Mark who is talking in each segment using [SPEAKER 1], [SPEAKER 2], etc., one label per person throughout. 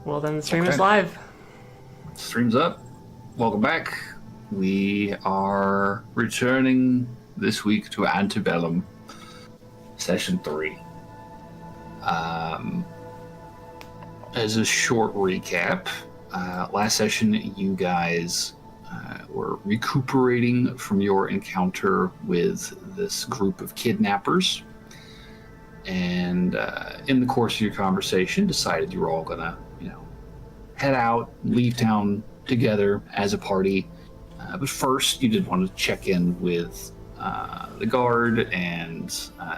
[SPEAKER 1] Well, then the stream is live.
[SPEAKER 2] Stream's up. Welcome back. We are returning this week to Antebellum, Session 3. As a short recap, last session you guys were recuperating from your encounter with this group of kidnappers. And in the course of your conversation, decided you were all gonna, head out, leave town together as a party. But first, you did want to check in with the guard and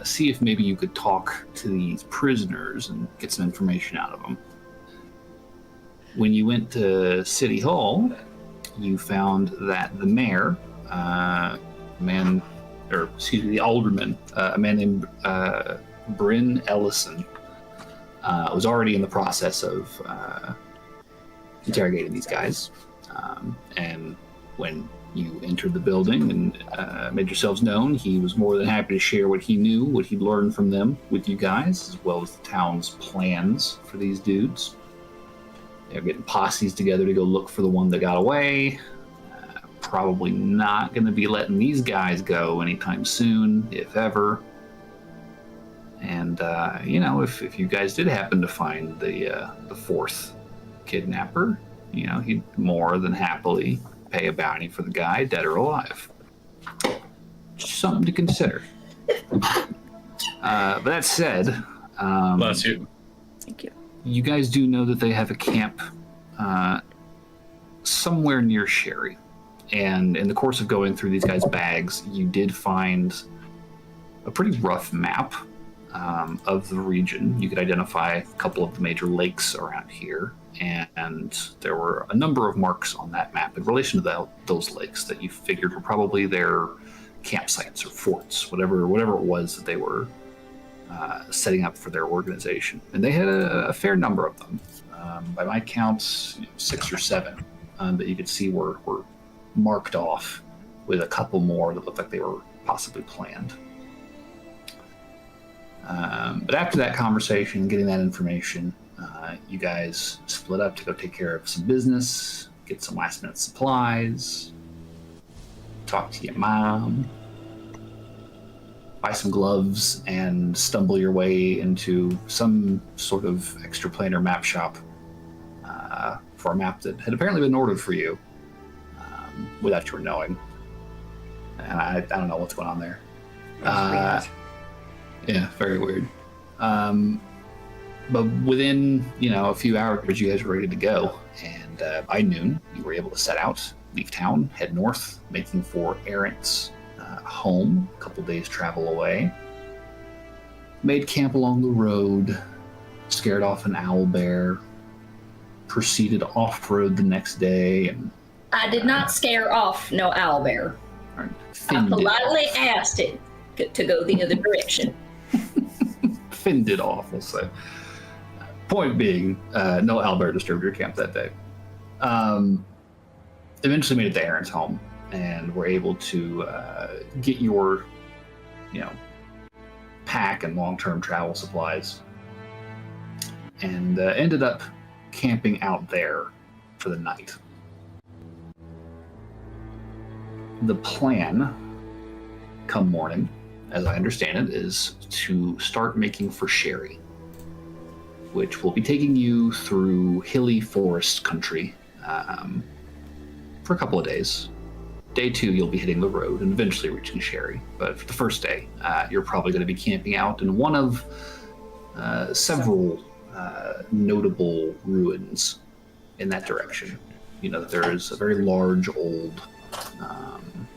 [SPEAKER 2] see if maybe you could talk to these prisoners and get some information out of them. When you went to City Hall, you found that the mayor, the alderman, a man named Bryn Ellison, was already in the process of interrogating these guys. And when you entered the building and made yourselves known, he was more than happy to share what he knew, what he'd learned from them with you guys, as well as the town's plans for these dudes. They're getting posses together to go look for the one that got away. Probably not going to be letting these guys go anytime soon, if ever. And, if you guys did happen to find the fourth kidnapper, he'd more than happily pay a bounty for the guy, dead or alive. Just something to consider. But that said,
[SPEAKER 3] bless you.
[SPEAKER 4] Thank you.
[SPEAKER 2] You guys do know that they have a camp somewhere near Sherry. And in the course of going through these guys' bags, you did find a pretty rough map of the region. You could identify a couple of the major lakes around here, and there were a number of marks on that map in relation to those lakes that you figured were probably their campsites or forts, whatever it was that they were setting up for their organization. And they had a fair number of them. By my counts, 6 or 7 that you could see were marked off, with a couple more that looked like they were possibly planned. But after that conversation, getting that information, you guys split up to go take care of some business, get some last minute supplies, talk to your mom, buy some gloves, and stumble your way into some sort of extraplanar map shop for a map that had apparently been ordered for you without your knowing. And I don't know what's going on there. Yeah, very weird. But within, a few hours, you guys were ready to go. And by noon, you were able to set out, leave town, head north, making for Errant's home, a couple days travel away. Made camp along the road, scared off an owl bear, proceeded off-road the next day. And
[SPEAKER 4] I did not scare off no owlbear. I politely asked it to go the other direction.
[SPEAKER 2] Fended off, we'll say. Point being, no owlbear disturbed your camp that day. Eventually made it to Aaron's home, and were able to get your, pack and long-term travel supplies, and ended up camping out there for the night. The plan, come morning, as I understand it, is to start making for Sherry, which will be taking you through hilly forest country for a couple of days. Day 2, you'll be hitting the road and eventually reaching Sherry. But for the first day, you're probably going to be camping out in one of several notable ruins in that direction. There is a very large, old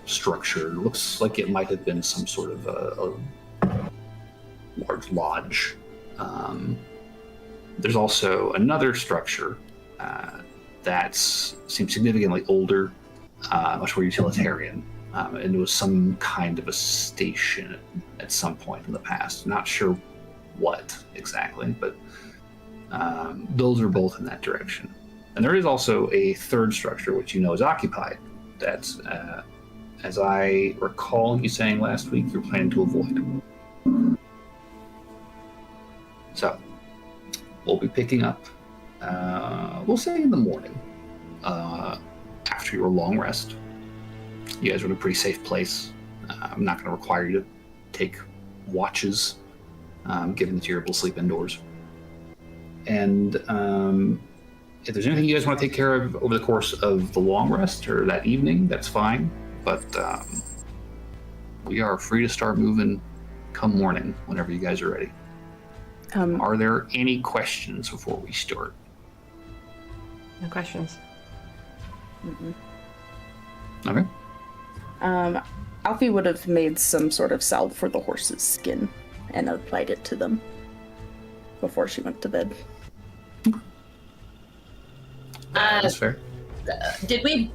[SPEAKER 2] structure. It looks like it might have been some sort of a large lodge. There's also another structure that seems significantly older, much more utilitarian, and it was some kind of a station at some point in the past. Not sure what exactly, but those are both in that direction. And there is also a third structure, which is occupied, that, as I recall you saying last week, you're planning to avoid. So, we'll be picking up we'll say in the morning, after your long rest. You guys are in a pretty safe place. I'm not going to require you to take watches, given that you're able to sleep indoors. And if there's anything you guys want to take care of over the course of the long rest or that evening, that's fine. But we are free to start moving come morning whenever you guys are ready. Are there any questions before we start?
[SPEAKER 1] No questions.
[SPEAKER 3] Mm-mm.
[SPEAKER 2] Okay.
[SPEAKER 3] Alfie would have made some sort of salve for the horse's skin and applied it to them before she went to bed.
[SPEAKER 2] That's fair.
[SPEAKER 4] Did we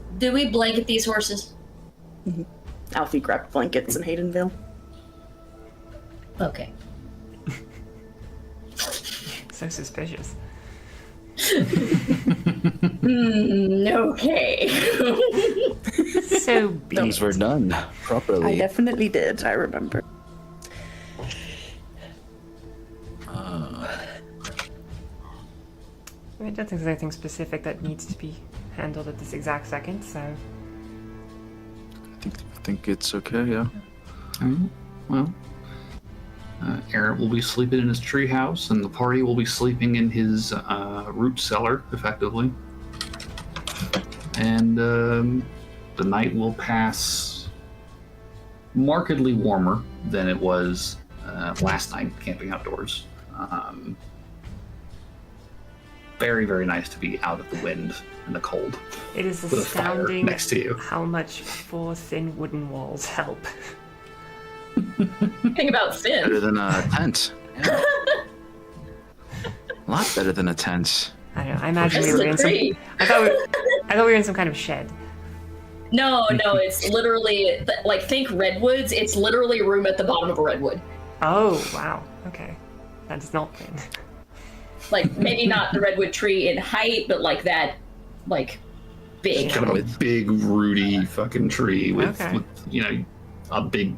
[SPEAKER 4] blanket these horses?
[SPEAKER 3] Mm-hmm. Alfie grabbed blankets in Haydenvale.
[SPEAKER 4] Okay.
[SPEAKER 1] So suspicious.
[SPEAKER 4] Okay.
[SPEAKER 1] So be
[SPEAKER 5] Things were done properly.
[SPEAKER 3] I definitely did, I remember.
[SPEAKER 1] I don't think there's anything specific that needs to be handled at this exact second, so...
[SPEAKER 5] I think it's okay, yeah.
[SPEAKER 2] All right. Well, Aaron will be sleeping in his treehouse, and the party will be sleeping in his root cellar, effectively. And the night will pass markedly warmer than it was last night camping outdoors. Very, very nice to be out of the wind and the cold.
[SPEAKER 1] It is
[SPEAKER 2] with a fire
[SPEAKER 1] astounding
[SPEAKER 2] next to you.
[SPEAKER 1] how much 4 thin wooden walls help.
[SPEAKER 4] Think about
[SPEAKER 5] Better
[SPEAKER 4] Finn.
[SPEAKER 5] than a tent. Yeah. A lot better than a tent.
[SPEAKER 1] I don't know, I imagine
[SPEAKER 4] This
[SPEAKER 1] we
[SPEAKER 4] is
[SPEAKER 1] were
[SPEAKER 4] a
[SPEAKER 1] in some...
[SPEAKER 4] tree.
[SPEAKER 1] I thought we were in some kind of shed.
[SPEAKER 4] No, it's literally like think redwoods. It's literally a room at the bottom of a redwood.
[SPEAKER 1] Oh, wow. Okay. That is not thin.
[SPEAKER 4] Like maybe not the redwood tree in height, but like that, like big.
[SPEAKER 2] Kind of a big, rooty fucking tree with,
[SPEAKER 1] Okay.
[SPEAKER 2] with a big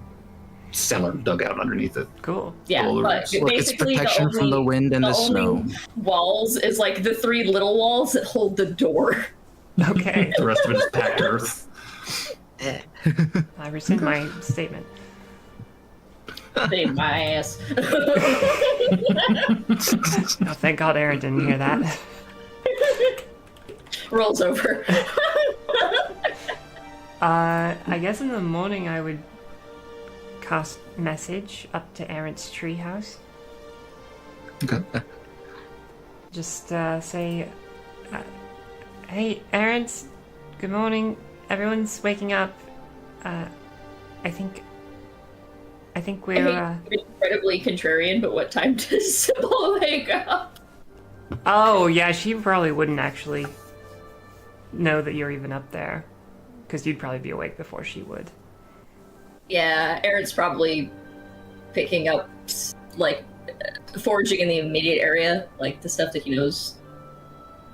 [SPEAKER 2] cellar dug out underneath it.
[SPEAKER 1] Cool.
[SPEAKER 4] Yeah,
[SPEAKER 2] All
[SPEAKER 4] but
[SPEAKER 2] over.
[SPEAKER 5] It's
[SPEAKER 4] basically
[SPEAKER 5] protection from the wind and the snow.
[SPEAKER 4] walls is like the 3 little walls that hold the door.
[SPEAKER 1] Okay.
[SPEAKER 2] The rest of it is packed earth.
[SPEAKER 1] I rescind my statement.
[SPEAKER 4] Save my ass.
[SPEAKER 1] Oh, thank God Aaron didn't hear that.
[SPEAKER 4] Rolls over.
[SPEAKER 1] I guess in the morning I would cast message up to Aaron's treehouse.
[SPEAKER 2] Okay.
[SPEAKER 1] Just say, hey, Aaron's, good morning. Everyone's waking up. I think we're.
[SPEAKER 4] I'm incredibly contrarian, but what time does Sybil wake up?
[SPEAKER 1] Oh yeah, she probably wouldn't actually know that you're even up there, because you'd probably be awake before she would.
[SPEAKER 4] Yeah, Aaron's probably picking up, like, foraging in the immediate area, like the stuff that he knows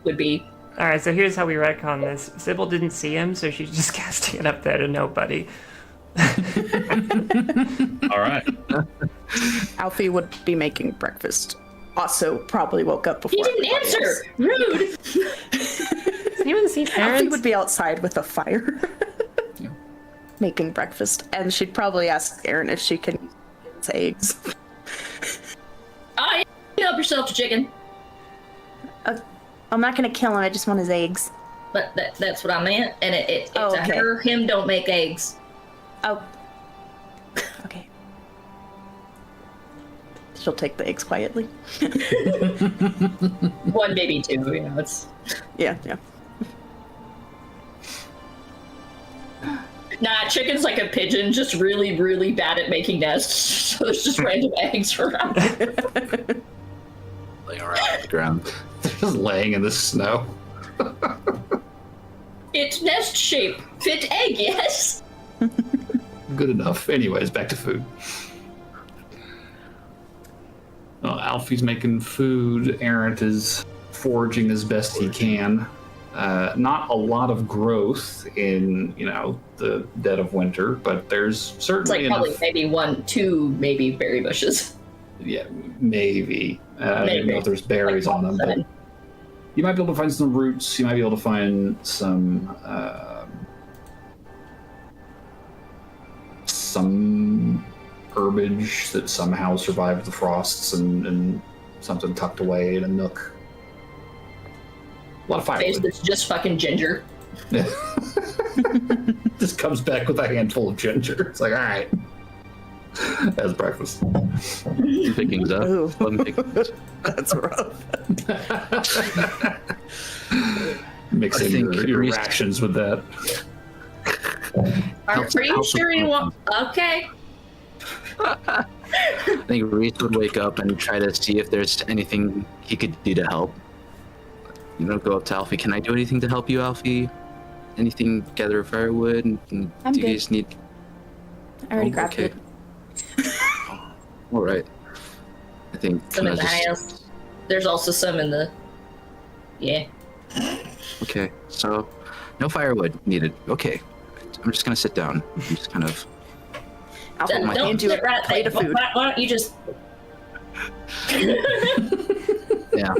[SPEAKER 4] would be.
[SPEAKER 1] All right, so here's how we retcon this. Sybil didn't see him, so she's just casting it up there to nobody.
[SPEAKER 2] All right.
[SPEAKER 3] Alfie would be making breakfast. Also, probably woke up before.
[SPEAKER 4] He didn't
[SPEAKER 3] everybody
[SPEAKER 4] answer!
[SPEAKER 3] else.
[SPEAKER 4] Rude!
[SPEAKER 1] Has anyone seen
[SPEAKER 3] Alfie
[SPEAKER 1] Aaron's?
[SPEAKER 3] would be outside with a fire, making breakfast, and she'd probably ask Aaron if she can use eggs.
[SPEAKER 4] Ah, you help yourself to chicken.
[SPEAKER 3] I'm not gonna kill him. I just want his eggs.
[SPEAKER 4] But that's what I meant, and it's
[SPEAKER 3] Oh, okay.
[SPEAKER 4] him don't make eggs.
[SPEAKER 3] Oh. Okay. She'll take the eggs quietly.
[SPEAKER 4] 1, maybe 2, it's...
[SPEAKER 3] Yeah.
[SPEAKER 4] Nah, chicken's like a pigeon, just really, really bad at making nests, so there's just random eggs around.
[SPEAKER 5] Laying around on the ground.
[SPEAKER 2] Just laying in the snow.
[SPEAKER 4] It's nest shape. Fit egg, yes?
[SPEAKER 2] Good enough. Anyways, back to food. Well, Alfie's making food. Aaron is foraging as best he can. Not a lot of growth in, the dead of winter, but there's
[SPEAKER 4] It's
[SPEAKER 2] certainly
[SPEAKER 4] like probably
[SPEAKER 2] enough.
[SPEAKER 4] maybe 1, 2, maybe berry bushes.
[SPEAKER 2] Yeah, maybe. I don't
[SPEAKER 4] Maybe.
[SPEAKER 2] know if there's berries
[SPEAKER 4] Like
[SPEAKER 2] on them.
[SPEAKER 4] 7.
[SPEAKER 2] You might be able to find some roots. You might be able to find some herbage that somehow survived the frosts and something tucked away in a nook. A lot of firewood.
[SPEAKER 4] It's just fucking ginger.
[SPEAKER 2] Just comes back with a handful of ginger. It's like, all right, that's breakfast.
[SPEAKER 5] Pickings up.
[SPEAKER 3] Ooh.
[SPEAKER 5] Fun pickings.
[SPEAKER 3] That's rough.
[SPEAKER 2] Mixing
[SPEAKER 5] think
[SPEAKER 2] your
[SPEAKER 5] Reese-
[SPEAKER 2] rations with that.
[SPEAKER 4] Are you
[SPEAKER 5] Helps
[SPEAKER 4] sure
[SPEAKER 5] with
[SPEAKER 4] you want? Okay.
[SPEAKER 5] I think Reese would wake up and try to see if there's anything he could do to help. You know, go up to Alfie. Can I do anything to help you, Alfie? Anything? Gather firewood?
[SPEAKER 3] I'm
[SPEAKER 5] do
[SPEAKER 3] good.
[SPEAKER 5] you guys need?
[SPEAKER 3] I already grabbed
[SPEAKER 5] okay.
[SPEAKER 3] it.
[SPEAKER 5] All right. I think.
[SPEAKER 4] Some in the house. There's also some in the. Yeah.
[SPEAKER 5] Okay, so no firewood needed. Okay, I'm just gonna sit down. I'm just kind of.
[SPEAKER 3] Alfie,
[SPEAKER 5] my
[SPEAKER 4] Don't
[SPEAKER 3] hand you
[SPEAKER 4] sit
[SPEAKER 3] a
[SPEAKER 4] right
[SPEAKER 3] plate
[SPEAKER 4] there.
[SPEAKER 3] of food.
[SPEAKER 4] Why don't you just?
[SPEAKER 5] Yeah,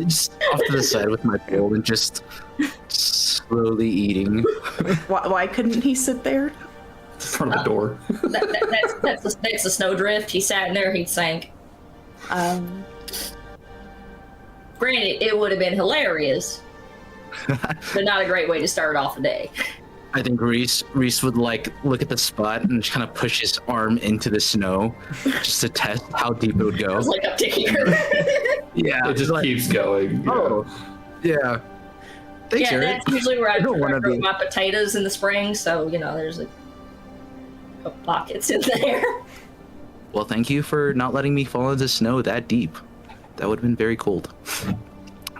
[SPEAKER 5] just off to the side with my bowl and just slowly eating.
[SPEAKER 3] Why couldn't he sit there?
[SPEAKER 2] In front of the door.
[SPEAKER 4] That's the snowdrift. He sat in there. He sank. Granted, it would have been hilarious, but not a great way to start off the day.
[SPEAKER 5] I think Reese would like look at the spot and just kind of push his arm into the snow just to test how deep it would
[SPEAKER 4] I
[SPEAKER 5] go.
[SPEAKER 4] was like, I'm taking her.
[SPEAKER 5] Yeah,
[SPEAKER 2] It just keeps going.
[SPEAKER 5] oh, yeah. Thanks,
[SPEAKER 4] Yeah,
[SPEAKER 5] Eric.
[SPEAKER 4] that's usually where I
[SPEAKER 5] don't wanna
[SPEAKER 4] grow
[SPEAKER 5] be-
[SPEAKER 4] my potatoes in the spring. So there's a couple pockets in there.
[SPEAKER 5] Well, thank you for not letting me fall into snow that deep. That would have been very cold.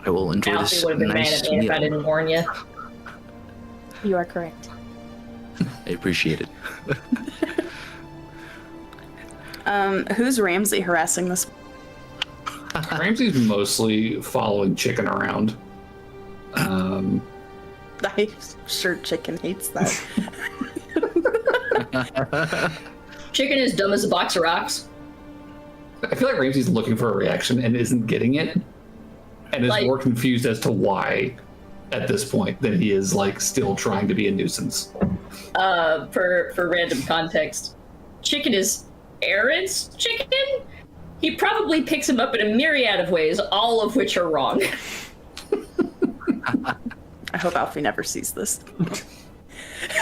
[SPEAKER 5] I will enjoy
[SPEAKER 4] Alfie
[SPEAKER 5] this
[SPEAKER 4] would have been
[SPEAKER 5] nice
[SPEAKER 4] mad at me
[SPEAKER 5] meal.
[SPEAKER 4] if I didn't warn you.
[SPEAKER 3] You are correct.
[SPEAKER 5] I appreciate it.
[SPEAKER 3] Who's Ramsey harassing this?
[SPEAKER 2] Ramsey's mostly following Chicken around.
[SPEAKER 3] I'm sure Chicken hates that.
[SPEAKER 4] Chicken is dumb as a box of rocks.
[SPEAKER 2] I feel like Ramsey's looking for a reaction and isn't getting it, and is
[SPEAKER 4] Like-
[SPEAKER 2] more confused as to why at this point than he is like still trying to be a nuisance.
[SPEAKER 4] For random context, Chicken is Aaron's chicken. He probably picks him up in a myriad of ways, all of which are wrong.
[SPEAKER 3] I hope Alfie never sees this.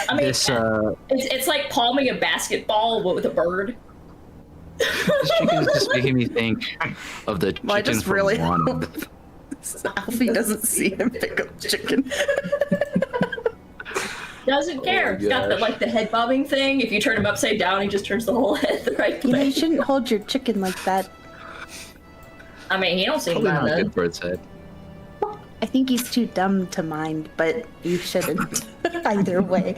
[SPEAKER 4] I mean,
[SPEAKER 5] This
[SPEAKER 4] it's like palming a basketball with a bird.
[SPEAKER 5] this chicken is just making me think of the chicken
[SPEAKER 3] Well, I just
[SPEAKER 5] from
[SPEAKER 3] really
[SPEAKER 5] One.
[SPEAKER 3] hope Alfie doesn't see him pick up Chicken.
[SPEAKER 4] Doesn't care. It's got the head bobbing thing. If you turn him upside down, he just turns the whole head the right
[SPEAKER 3] You know, you
[SPEAKER 4] way.
[SPEAKER 3] shouldn't hold your chicken like that.
[SPEAKER 4] I mean, he don't seem
[SPEAKER 5] Probably not
[SPEAKER 4] bad.
[SPEAKER 5] good for its head.
[SPEAKER 3] I think he's too dumb to mind, but you shouldn't. Either way.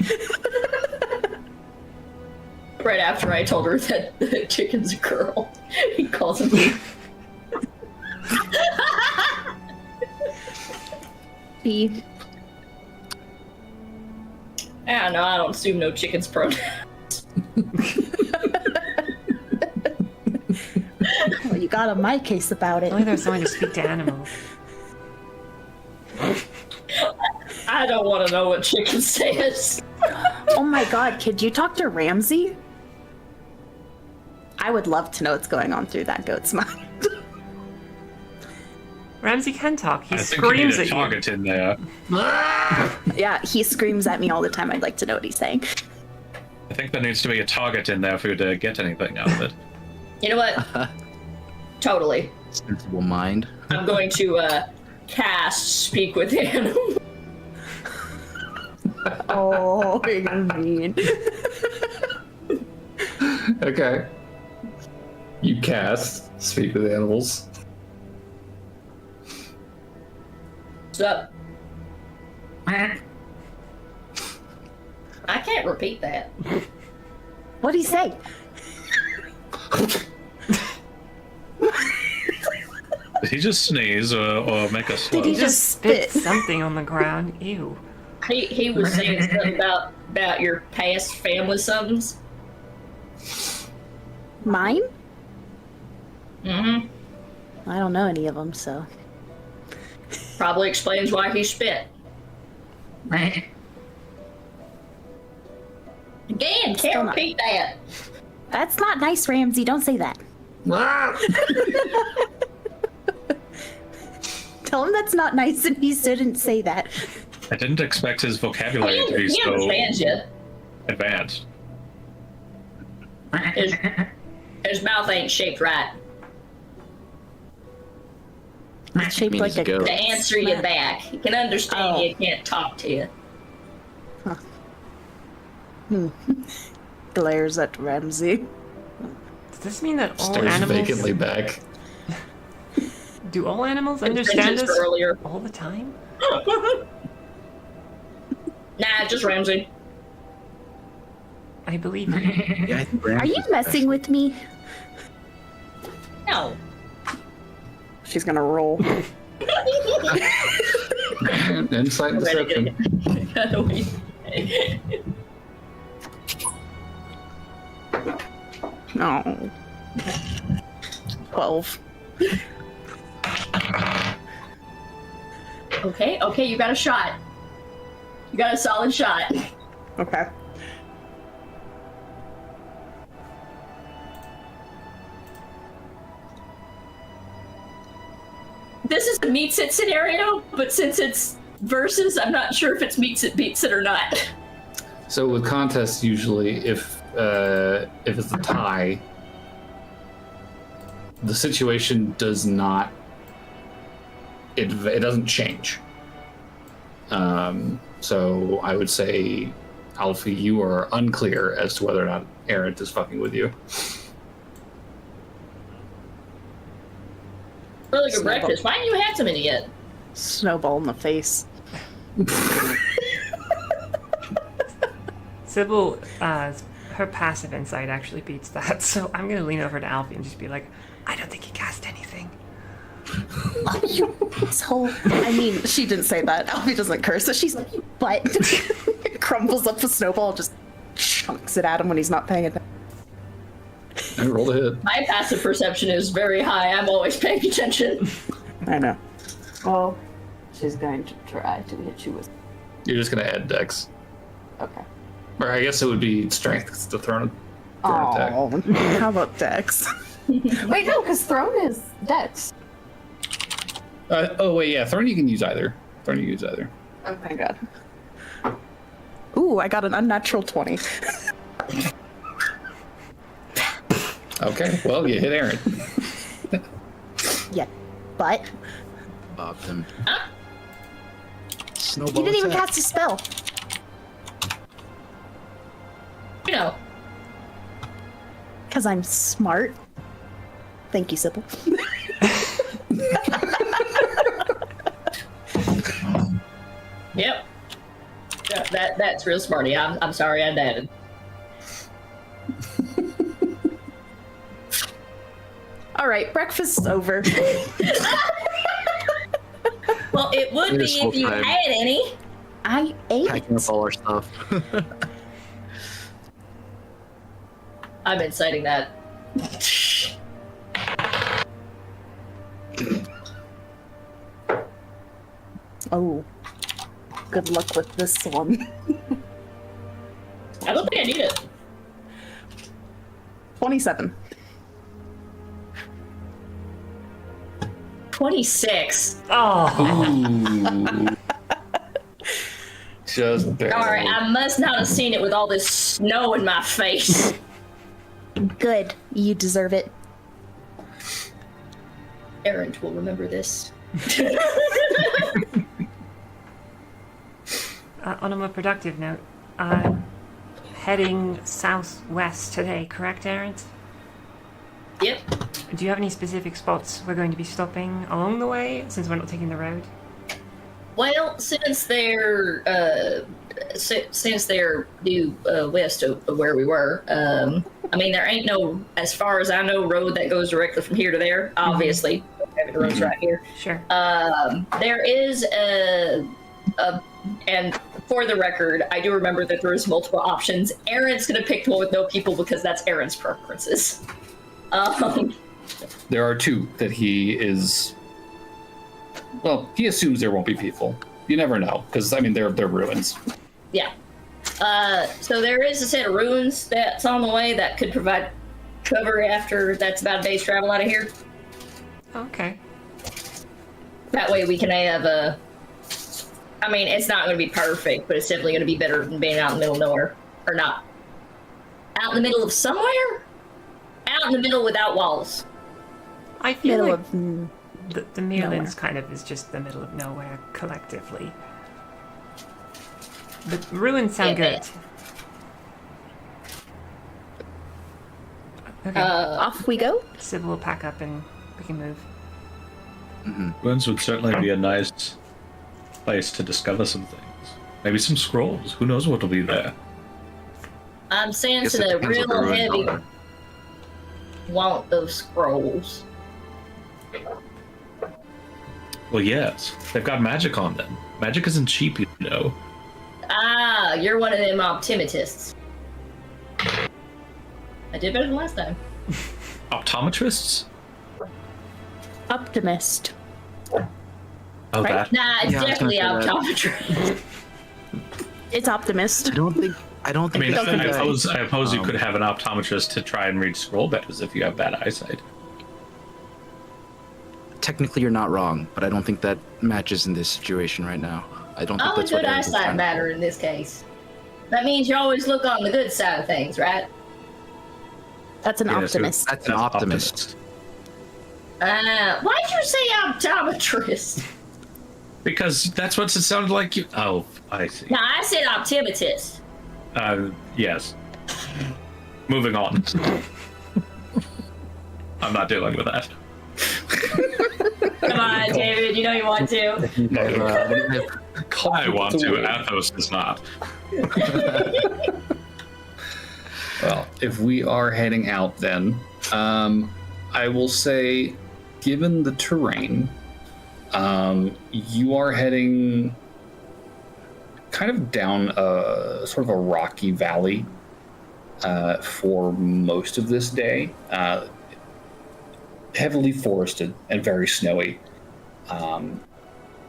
[SPEAKER 4] Right after I told her that the chicken's a girl, he calls him he.
[SPEAKER 3] He.
[SPEAKER 4] I no, I don't assume no chicken's pronouns.
[SPEAKER 3] Well, you got on my case about it.
[SPEAKER 1] Only there's someone to speak to animals.
[SPEAKER 4] I don't want to know what chicken says.
[SPEAKER 3] Oh my god, could you talk to Ramsey? I would love to know what's going on through that goat's mind.
[SPEAKER 1] Ramsey can talk. He
[SPEAKER 6] I think you
[SPEAKER 1] screams
[SPEAKER 6] need a
[SPEAKER 1] at you.
[SPEAKER 6] target in there.
[SPEAKER 3] Yeah, he screams at me all the time. I'd like to know what he's saying.
[SPEAKER 6] I think there needs to be a target in there for you to get anything out of it.
[SPEAKER 4] You know what? Totally.
[SPEAKER 5] Sensible mind.
[SPEAKER 4] I'm going to cast Speak with Animals.
[SPEAKER 3] Oh, you're mean.
[SPEAKER 2] Okay. You cast Speak with Animals.
[SPEAKER 4] What's up? I can't repeat that.
[SPEAKER 3] What'd he say?
[SPEAKER 6] Did he just sneeze or make us slow?
[SPEAKER 3] Did he
[SPEAKER 1] He
[SPEAKER 3] just
[SPEAKER 1] just spit
[SPEAKER 3] spit?
[SPEAKER 1] something on the ground. Ew.
[SPEAKER 4] He was saying something about your past family somethings.
[SPEAKER 3] Mine?
[SPEAKER 4] Mm-hmm.
[SPEAKER 3] I don't know any of them, so.
[SPEAKER 4] Probably explains why he spit. Again, can't repeat that.
[SPEAKER 3] That's not nice, Ramsey. Don't say that. Tell him that's not nice and he shouldn't say that.
[SPEAKER 6] I didn't expect his vocabulary to be
[SPEAKER 4] He
[SPEAKER 6] so
[SPEAKER 4] understands you.
[SPEAKER 6] advanced.
[SPEAKER 4] His mouth ain't shaped right
[SPEAKER 3] It's shaped
[SPEAKER 5] mean,
[SPEAKER 3] like
[SPEAKER 5] he's a
[SPEAKER 3] a
[SPEAKER 5] goat.
[SPEAKER 4] to answer you back. He can understand you, can't talk to you.
[SPEAKER 3] glares at Ramsey.
[SPEAKER 1] Does this mean that all
[SPEAKER 2] Stares
[SPEAKER 1] animals
[SPEAKER 2] vacantly back.
[SPEAKER 1] do all animals
[SPEAKER 4] His
[SPEAKER 1] understand
[SPEAKER 4] vengeance
[SPEAKER 1] us
[SPEAKER 4] for earlier.
[SPEAKER 1] all the time?
[SPEAKER 4] Nah, just Ramsey.
[SPEAKER 1] I believe you.
[SPEAKER 5] Yeah, I think
[SPEAKER 3] Are you
[SPEAKER 5] Ramsey's
[SPEAKER 3] messing with me?
[SPEAKER 4] No.
[SPEAKER 3] She's gonna roll.
[SPEAKER 2] Insight and deception.
[SPEAKER 3] No. 12.
[SPEAKER 4] Okay, you got a shot. You got a solid shot.
[SPEAKER 3] Okay.
[SPEAKER 4] This is a meets it scenario, but since it's versus, I'm not sure if it's meets it beats it or not.
[SPEAKER 2] So with contests, usually, if it's a tie, the situation does not. It doesn't change. So I would say, Alfie, you are unclear as to whether or not Errant is fucking with you.
[SPEAKER 4] Really good breakfast. Why haven't you had so many yet?
[SPEAKER 3] Snowball in the face.
[SPEAKER 1] Sybil, her passive insight actually beats that, so I'm gonna lean over to Alfie and just be like, I don't think he cast anything.
[SPEAKER 3] Oh, you asshole. I mean, she didn't say that. Alfie doesn't curse, so she's like, but crumbles up the snowball, just chunks it at him when he's not paying attention.
[SPEAKER 2] I rolled a hit.
[SPEAKER 4] My passive perception is very high. I'm always paying attention.
[SPEAKER 3] I know.
[SPEAKER 7] Well, she's going to try to hit you with.
[SPEAKER 2] You're just gonna add dex,
[SPEAKER 7] Okay.
[SPEAKER 2] or I guess it would be strength. 'Cause it's a thrown attack.
[SPEAKER 3] Oh, how about Dex?
[SPEAKER 7] Wait, no, because thrown is dex.
[SPEAKER 2] Oh wait, yeah, thrown you can use either. Thrown you can use either.
[SPEAKER 3] Oh, thank God. Ooh, I got an unnatural 20.
[SPEAKER 2] Okay, well you hit Aaron.
[SPEAKER 3] Yeah, but
[SPEAKER 5] bopped him.
[SPEAKER 3] he
[SPEAKER 5] Snowball
[SPEAKER 3] didn't even
[SPEAKER 5] attack.
[SPEAKER 3] cast a spell.
[SPEAKER 4] You know,
[SPEAKER 3] Because I'm smart. Thank you, Sybil.
[SPEAKER 4] yep. Yeah, that's real smarty. I'm sorry I dadded.
[SPEAKER 3] All right, breakfast's over.
[SPEAKER 4] Well, it would be
[SPEAKER 5] This whole
[SPEAKER 4] if you
[SPEAKER 5] time.
[SPEAKER 4] had any.
[SPEAKER 3] I ate.
[SPEAKER 5] Packing up all our stuff.
[SPEAKER 4] I'm inciting that.
[SPEAKER 3] Oh, good luck with this one.
[SPEAKER 4] I don't think I need it.
[SPEAKER 3] 27.
[SPEAKER 4] 26.
[SPEAKER 1] Oh,
[SPEAKER 2] Ooh. Just barely.
[SPEAKER 4] Alright, I must not have seen it with all this snow in my face.
[SPEAKER 3] Good. You deserve it.
[SPEAKER 4] Errant will remember this.
[SPEAKER 1] on a more productive note, heading southwest today, correct, Aaron?
[SPEAKER 4] Yep.
[SPEAKER 1] Do you have any specific spots we're going to be stopping along the way, since we're not taking the road?
[SPEAKER 4] Well, since they're due west of where we were, I mean, there ain't no, as far as I know, road that goes directly from here to there. Obviously, the road's right here.
[SPEAKER 1] Sure.
[SPEAKER 4] There is and for the record, I do remember that there is multiple options. Aaron's gonna pick the one with no people because that's Aaron's preferences.
[SPEAKER 2] There are two that he is Well, he assumes there won't be people. You never know, because I mean they're ruins.
[SPEAKER 4] Yeah. So there is a set of ruins that's on the way that could provide cover after that's about a day's travel out of here.
[SPEAKER 1] Okay.
[SPEAKER 4] That way we can have a... I mean, it's not going to be perfect, but it's definitely going to be better than being out in the middle of nowhere. Or not. Out in the middle of somewhere? Out in the middle without walls.
[SPEAKER 1] I feel
[SPEAKER 3] Middle
[SPEAKER 1] like
[SPEAKER 3] of
[SPEAKER 1] the
[SPEAKER 3] nowhere.
[SPEAKER 1] Meirlands kind of is just the middle of nowhere collectively. The ruins sound
[SPEAKER 4] Yeah,
[SPEAKER 1] good. Okay.
[SPEAKER 3] off we go.
[SPEAKER 1] Sybil will pack up and we can move.
[SPEAKER 6] Ruins would certainly be a nice place to discover some things. Maybe some scrolls. Who knows what will be there?
[SPEAKER 4] I'm
[SPEAKER 5] Guess
[SPEAKER 4] sensing
[SPEAKER 5] it
[SPEAKER 4] a
[SPEAKER 5] depends what the
[SPEAKER 4] real
[SPEAKER 5] ruins
[SPEAKER 4] heavy
[SPEAKER 5] are.
[SPEAKER 4] want of scrolls.
[SPEAKER 6] Well, yes. They've got magic on them. Magic isn't cheap, you know.
[SPEAKER 4] Ah, you're one of them optimists. I did better than last time.
[SPEAKER 6] Optometrists?
[SPEAKER 3] Optimist.
[SPEAKER 6] Oh,
[SPEAKER 3] Right?
[SPEAKER 6] that.
[SPEAKER 4] Nah, it's
[SPEAKER 5] Yeah, I was
[SPEAKER 4] definitely
[SPEAKER 5] gonna say
[SPEAKER 4] optometrist.
[SPEAKER 3] It's optimist.
[SPEAKER 5] I don't think.
[SPEAKER 6] I mean,
[SPEAKER 5] it's
[SPEAKER 6] I
[SPEAKER 5] good.
[SPEAKER 6] suppose you could have an optometrist to try and read scroll letters if you have bad eyesight.
[SPEAKER 5] Technically, you're not wrong, but I don't think that matches in this situation right now. I don't think
[SPEAKER 4] Only
[SPEAKER 5] that's what
[SPEAKER 4] good
[SPEAKER 5] Eric is
[SPEAKER 4] eyesight
[SPEAKER 5] trying to
[SPEAKER 4] matter in this case. That means you always look on the good side of things, right?
[SPEAKER 3] That's an
[SPEAKER 6] Yes,
[SPEAKER 3] optimist.
[SPEAKER 5] That's an optimist.
[SPEAKER 4] Why'd you say optometrist?
[SPEAKER 6] Because that's what it sounded like you. Oh, I see.
[SPEAKER 4] No, I said optimist.
[SPEAKER 6] Yes. Moving on. I'm not dealing with that.
[SPEAKER 4] Come on, David, you know you want to.
[SPEAKER 6] I want to. Athos does not.
[SPEAKER 2] Well, if we are heading out, then I will say, given the terrain, you are heading kind of down a sort of a rocky valley for most of this day. Heavily forested and very snowy.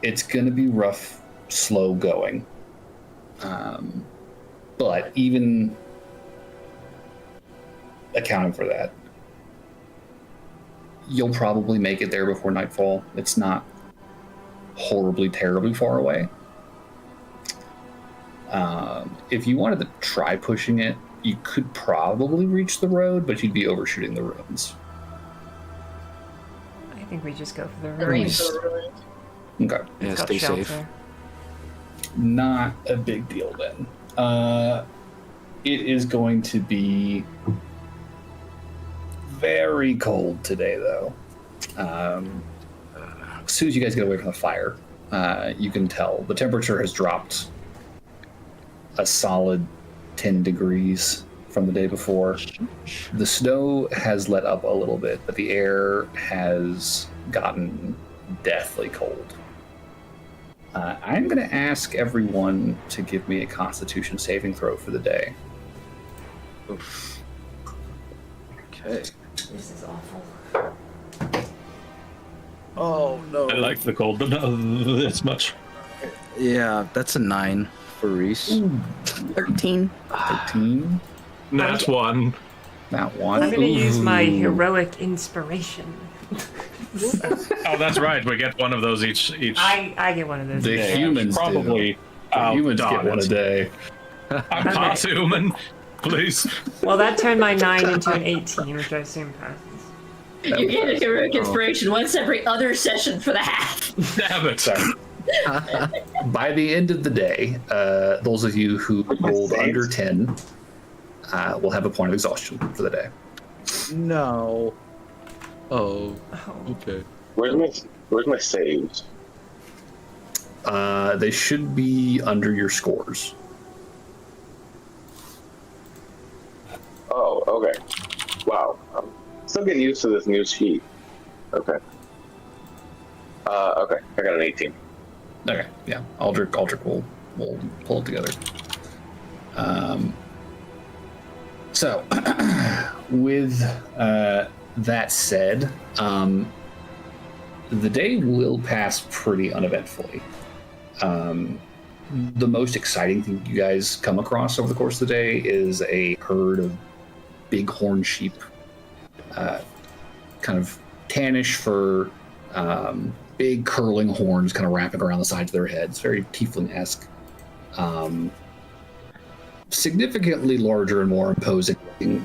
[SPEAKER 2] It's going to be rough, slow going. But even accounting for that, you'll probably make it there before nightfall. It's not horribly, terribly far away. If you wanted to try pushing it, you could probably reach the road, but you'd be overshooting the ruins.
[SPEAKER 1] I think we just go for the
[SPEAKER 4] The range
[SPEAKER 1] ruins.
[SPEAKER 4] of the ruins.
[SPEAKER 2] Okay.
[SPEAKER 5] Yeah,
[SPEAKER 1] It's got
[SPEAKER 5] stay
[SPEAKER 1] shelter.
[SPEAKER 5] safe.
[SPEAKER 2] Not a big deal then. It is going to be very cold today, though. As soon as you guys get away from the fire, you can tell the temperature has dropped a solid 10 degrees from the day before. The snow has let up a little bit, but the air has gotten deathly cold. I'm going to ask everyone to give me a Constitution saving throw for the day.
[SPEAKER 5] Oof. Okay.
[SPEAKER 1] This is awful.
[SPEAKER 5] Oh no.
[SPEAKER 6] I like the cold, but not this much.
[SPEAKER 5] Yeah, that's a 9 for Reese.
[SPEAKER 3] 13.
[SPEAKER 2] 13.
[SPEAKER 6] That's one.
[SPEAKER 2] That one.
[SPEAKER 1] I'm going to use my
[SPEAKER 2] Ooh.
[SPEAKER 1] heroic inspiration.
[SPEAKER 6] Oh, that's right. We get one of those each.
[SPEAKER 1] I get one of those.
[SPEAKER 2] The
[SPEAKER 1] today.
[SPEAKER 2] humans do.
[SPEAKER 6] probably.
[SPEAKER 2] The humans get
[SPEAKER 6] outdone
[SPEAKER 2] one a
[SPEAKER 6] it.
[SPEAKER 2] day.
[SPEAKER 6] I'm not human. Please.
[SPEAKER 1] Well, that turned my 9 into an 18, which I assume passes.
[SPEAKER 4] You get a heroic inspiration once every other session for the half.
[SPEAKER 6] Damn it.
[SPEAKER 2] Sorry. By the end of the day, those of you who rolled under 10 will have a point of exhaustion for the day.
[SPEAKER 5] No. Oh.
[SPEAKER 1] Oh.
[SPEAKER 5] Okay.
[SPEAKER 8] Where's my saves?
[SPEAKER 2] They should be under your scores.
[SPEAKER 8] Oh, okay. Wow. I'm still getting used to this new sheet. Okay. Okay. I got an 18.
[SPEAKER 2] Okay, yeah. Aldrich will pull it together. So, with that said, the day will pass pretty uneventfully. The most exciting thing you guys come across over the course of the day is a herd of big horned sheep, kind of tannish fur, big curling horns kind of wrapping around the sides of their heads, very tiefling-esque. Significantly larger and more imposing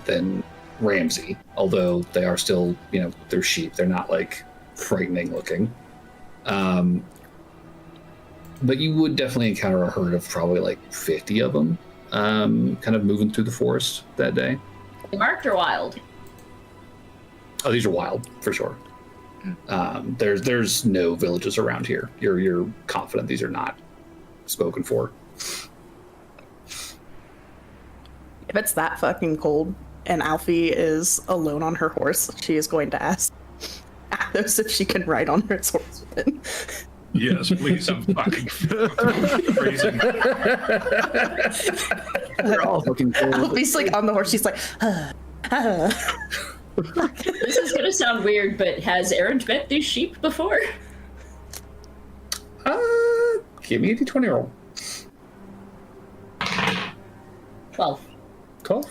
[SPEAKER 2] than Ramsey, although they are still, they're sheep. They're not like frightening looking. But you would definitely encounter a herd of probably like 50 of them, kind of moving through the forest that day.
[SPEAKER 4] Marked or wild?
[SPEAKER 2] Oh, these are wild for sure. There's no villages around here. You're confident these are not spoken for.
[SPEAKER 3] If it's that fucking cold and Alfie is alone on her horse, she is going to ask Athos if she can ride on her horse with him.
[SPEAKER 6] Yes, please. I'm fucking freezing.
[SPEAKER 5] We're all fucking cold.
[SPEAKER 3] Alfie's like on the horse. She's like,
[SPEAKER 4] This is gonna sound weird, but has Aaron met these sheep before?
[SPEAKER 2] Give me a d20 roll.
[SPEAKER 4] 12.
[SPEAKER 2] 12?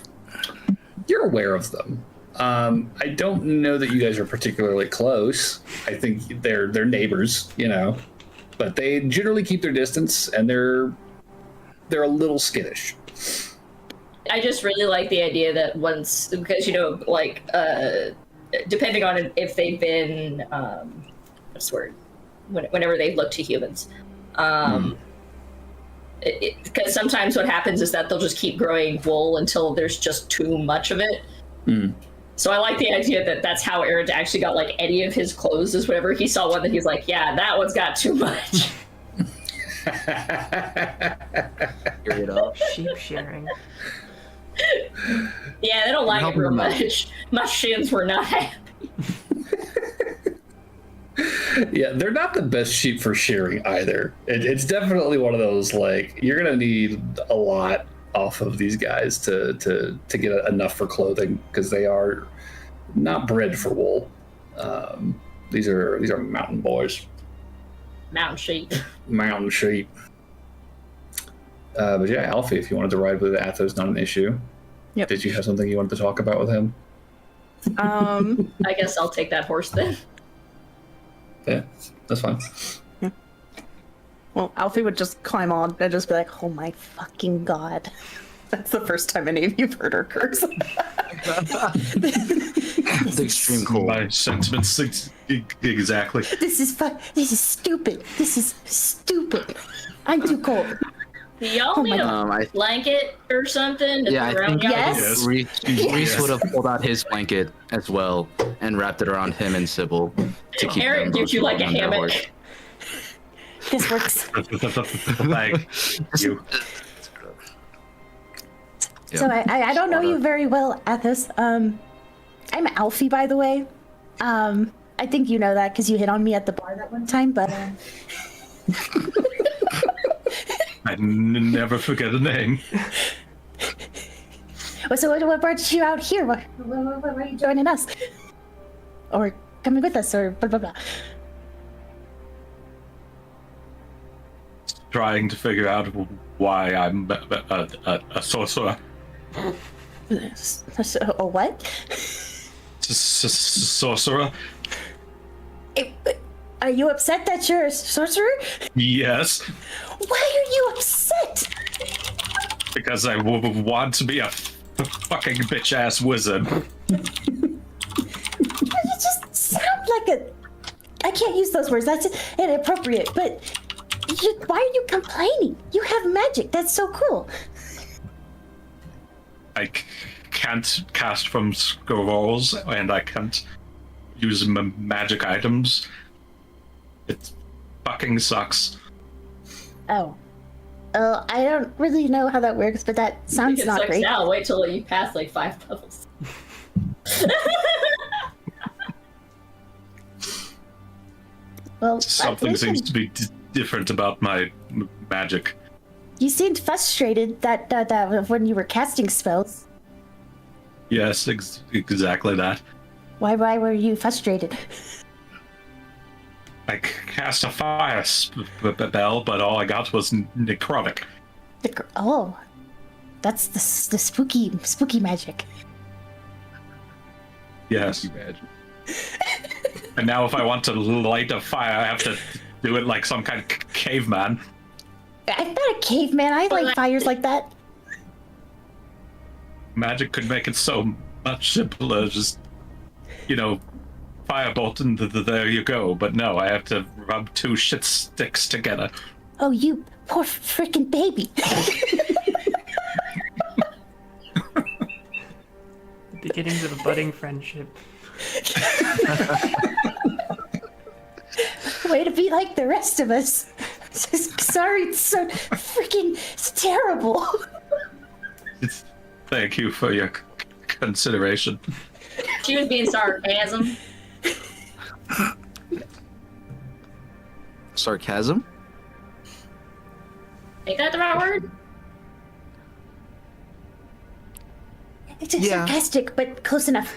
[SPEAKER 2] You're aware of them. I don't know that you guys are particularly close. I think they're neighbors, but they generally keep their distance, and they're a little skittish.
[SPEAKER 4] I just really like the idea that once, because depending on if they've been, what's the word? Whenever they look to humans, because sometimes what happens is that they'll just keep growing wool until there's just too much of it. So I like the idea that that's how Aaron actually got like any of his clothes, is whenever he saw one that he's like, yeah, that one's got too much.
[SPEAKER 5] Carry it up.
[SPEAKER 1] Sheep shearing.
[SPEAKER 4] Yeah, they don't like it real much. My shins were not happy.
[SPEAKER 2] Yeah, they're not the best sheep for shearing either. It's definitely one of those, like, you're gonna need a lot off of these guys to get enough for clothing, because they are not bred for wool. These are mountain boys.
[SPEAKER 4] Mountain sheep.
[SPEAKER 2] Mountain sheep. But yeah, Alfie, if you wanted to ride with Athos, not an issue.
[SPEAKER 3] Yep.
[SPEAKER 2] Did you have something you wanted to talk about with him?
[SPEAKER 4] I guess I'll take that horse then.
[SPEAKER 2] Yeah, that's fine.
[SPEAKER 3] well, Alfie would just climb on and just be like, oh my fucking god. That's the first time any of you've heard her curse.
[SPEAKER 5] It's extreme cold.
[SPEAKER 6] My sentiments exactly.
[SPEAKER 3] This is stupid. This is stupid. I'm too cold.
[SPEAKER 4] Do y'all need a blanket or something to
[SPEAKER 5] Yeah,
[SPEAKER 4] put
[SPEAKER 5] I
[SPEAKER 4] around
[SPEAKER 5] think
[SPEAKER 4] y'all?
[SPEAKER 3] Yes.
[SPEAKER 5] Reese would have pulled out his blanket as well and wrapped it around him and Sybil to keep
[SPEAKER 4] Aaron
[SPEAKER 5] them
[SPEAKER 4] gives you like a
[SPEAKER 5] on their
[SPEAKER 4] hammock.
[SPEAKER 5] horse.
[SPEAKER 3] This works.
[SPEAKER 6] Thank you.
[SPEAKER 3] So I don't know you very well, Athos. I'm Alfie, by the way. I think you know that because you hit on me at the bar that one time, but...
[SPEAKER 6] I never forget a name.
[SPEAKER 3] So what brought you out here? Why are you joining us? Or coming with us, or blah, blah, blah.
[SPEAKER 6] Trying to figure out why I'm a sorcerer.
[SPEAKER 3] A what?
[SPEAKER 6] Sorcerer?
[SPEAKER 3] Are you upset that you're a sorcerer?
[SPEAKER 6] Yes,
[SPEAKER 3] Why are you upset?
[SPEAKER 6] because I want to be a fucking bitch-ass wizard.
[SPEAKER 3] You just sound like a... I can't use those words. That's inappropriate. But why are you complaining? You have magic. That's so cool.
[SPEAKER 6] I can't cast from scrolls, and I can't use magic items. It fucking sucks.
[SPEAKER 3] Oh. I don't really know how that works, but that sounds
[SPEAKER 4] It
[SPEAKER 3] not
[SPEAKER 4] sucks
[SPEAKER 3] great.
[SPEAKER 4] now. Wait till you pass like 5 levels.
[SPEAKER 3] Well,
[SPEAKER 6] Something
[SPEAKER 3] listen,
[SPEAKER 6] seems to be different about my magic.
[SPEAKER 3] you seemed frustrated that when you were casting spells.
[SPEAKER 6] Yes, exactly that.
[SPEAKER 3] Why were you frustrated?
[SPEAKER 6] I cast a fire spell, but all I got was necrotic.
[SPEAKER 3] Oh, that's the spooky magic.
[SPEAKER 6] Yes.
[SPEAKER 5] Imagine.
[SPEAKER 6] And now if I want to light a fire, I have to do it like some kind of caveman.
[SPEAKER 3] I'm not a caveman. I like fires like that.
[SPEAKER 6] Magic could make it so much simpler, just, firebolt and there you go. But no, I have to rub two shit sticks together.
[SPEAKER 3] Oh, you poor freaking baby.
[SPEAKER 1] The beginnings of a budding friendship.
[SPEAKER 3] Way to be like the rest of us. Sorry, it's so freaking terrible.
[SPEAKER 6] Thank you for your consideration.
[SPEAKER 4] She was being sarcasm.
[SPEAKER 5] Sarcasm?
[SPEAKER 4] Ain't that the right word?
[SPEAKER 3] It's
[SPEAKER 5] Yeah.
[SPEAKER 3] sarcastic, but close enough.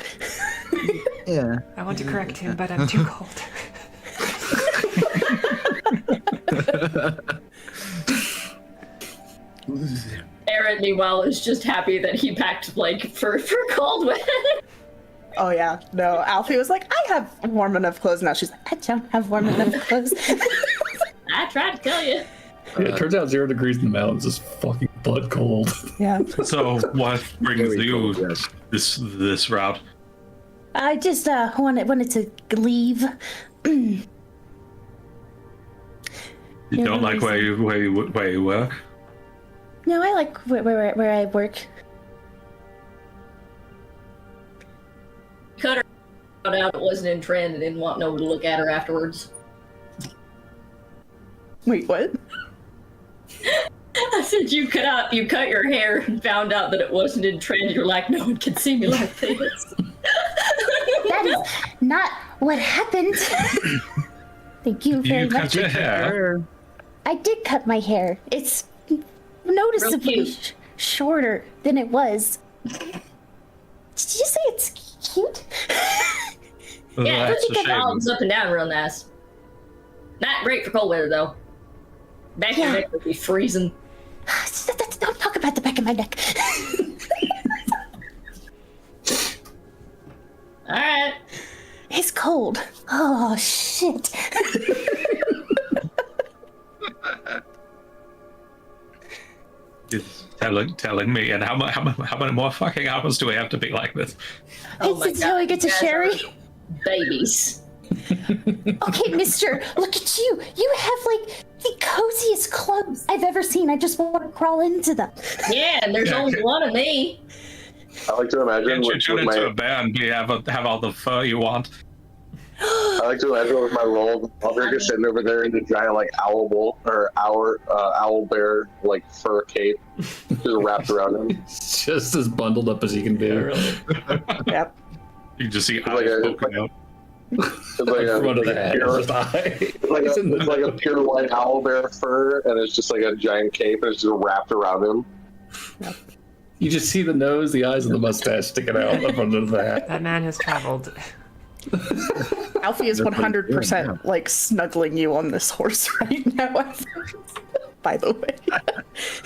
[SPEAKER 5] Yeah.
[SPEAKER 1] I want to correct him, but I'm too cold.
[SPEAKER 4] Aaron, meanwhile, is just happy that he packed, like, for cold weather.
[SPEAKER 3] Oh yeah, no. Alfie was like, I have warm enough clothes now. She's like, I don't have warm enough clothes.
[SPEAKER 4] I tried to tell you.
[SPEAKER 9] Yeah, it turns out 0 degrees in the mountains is fucking blood cold.
[SPEAKER 3] Yeah.
[SPEAKER 6] So what brings
[SPEAKER 5] Very
[SPEAKER 6] you
[SPEAKER 5] cold, yes.
[SPEAKER 6] this route?
[SPEAKER 3] I just wanted to leave.
[SPEAKER 6] You
[SPEAKER 3] Yeah,
[SPEAKER 6] don't like where you work?
[SPEAKER 3] No, I like where I work.
[SPEAKER 4] Cut her out. It wasn't in trend and didn't want no one to look at her afterwards.
[SPEAKER 3] Wait, what?
[SPEAKER 4] I said you cut your hair and found out that it wasn't in trend. You're like, no one can see me like this.
[SPEAKER 3] That is not what happened. Thank you very
[SPEAKER 6] You cut
[SPEAKER 3] much.
[SPEAKER 6] your hair.
[SPEAKER 3] I did cut my hair. It's noticeably
[SPEAKER 4] Real cute.
[SPEAKER 3] shorter than it was. Did you say it's cute?
[SPEAKER 4] Yeah,
[SPEAKER 6] That's
[SPEAKER 4] it
[SPEAKER 6] a
[SPEAKER 4] just
[SPEAKER 6] shame.
[SPEAKER 4] bounce up and down real nice. Not great for cold weather though. Back of your
[SPEAKER 3] Yeah.
[SPEAKER 4] neck would be freezing.
[SPEAKER 3] Don't talk about the back of my neck.
[SPEAKER 4] All right.
[SPEAKER 3] It's cold. Oh shit.
[SPEAKER 6] You're telling me, and how many more fucking hours do we have to be like this?
[SPEAKER 4] Oh my
[SPEAKER 3] It's until we get to
[SPEAKER 4] you guys
[SPEAKER 3] Sherry.
[SPEAKER 4] are Babies.
[SPEAKER 3] Okay, mister, look at you. You have like the coziest clothes I've ever seen. I just want to crawl into them.
[SPEAKER 4] Yeah, and there's
[SPEAKER 6] Yeah,
[SPEAKER 4] only
[SPEAKER 6] okay.
[SPEAKER 4] one of me.
[SPEAKER 8] I like to imagine
[SPEAKER 6] Can't you
[SPEAKER 8] with
[SPEAKER 6] turn into
[SPEAKER 8] my,
[SPEAKER 6] a bear and have all the fur you want?
[SPEAKER 8] I like to imagine with my roll, Vaergose sitting over there in the giant like owl bull or owl bear like fur cape, just wrapped around him.
[SPEAKER 9] It's just as bundled up as he can be.
[SPEAKER 3] Yep.
[SPEAKER 6] You can just see
[SPEAKER 8] Like
[SPEAKER 6] eyes
[SPEAKER 8] a-
[SPEAKER 6] poking out.
[SPEAKER 8] It's like a,
[SPEAKER 9] Front of the
[SPEAKER 8] like a
[SPEAKER 9] head,
[SPEAKER 8] pure,
[SPEAKER 9] first eye.
[SPEAKER 8] it's like a pure white owl bear fur, and it's just like a giant cape, and it's just wrapped around him.
[SPEAKER 9] You just see the nose, the eyes, and the mustache sticking out in front of the hat.
[SPEAKER 1] That man has traveled.
[SPEAKER 3] Alfie is 100% like snuggling you on this horse right now. By the way.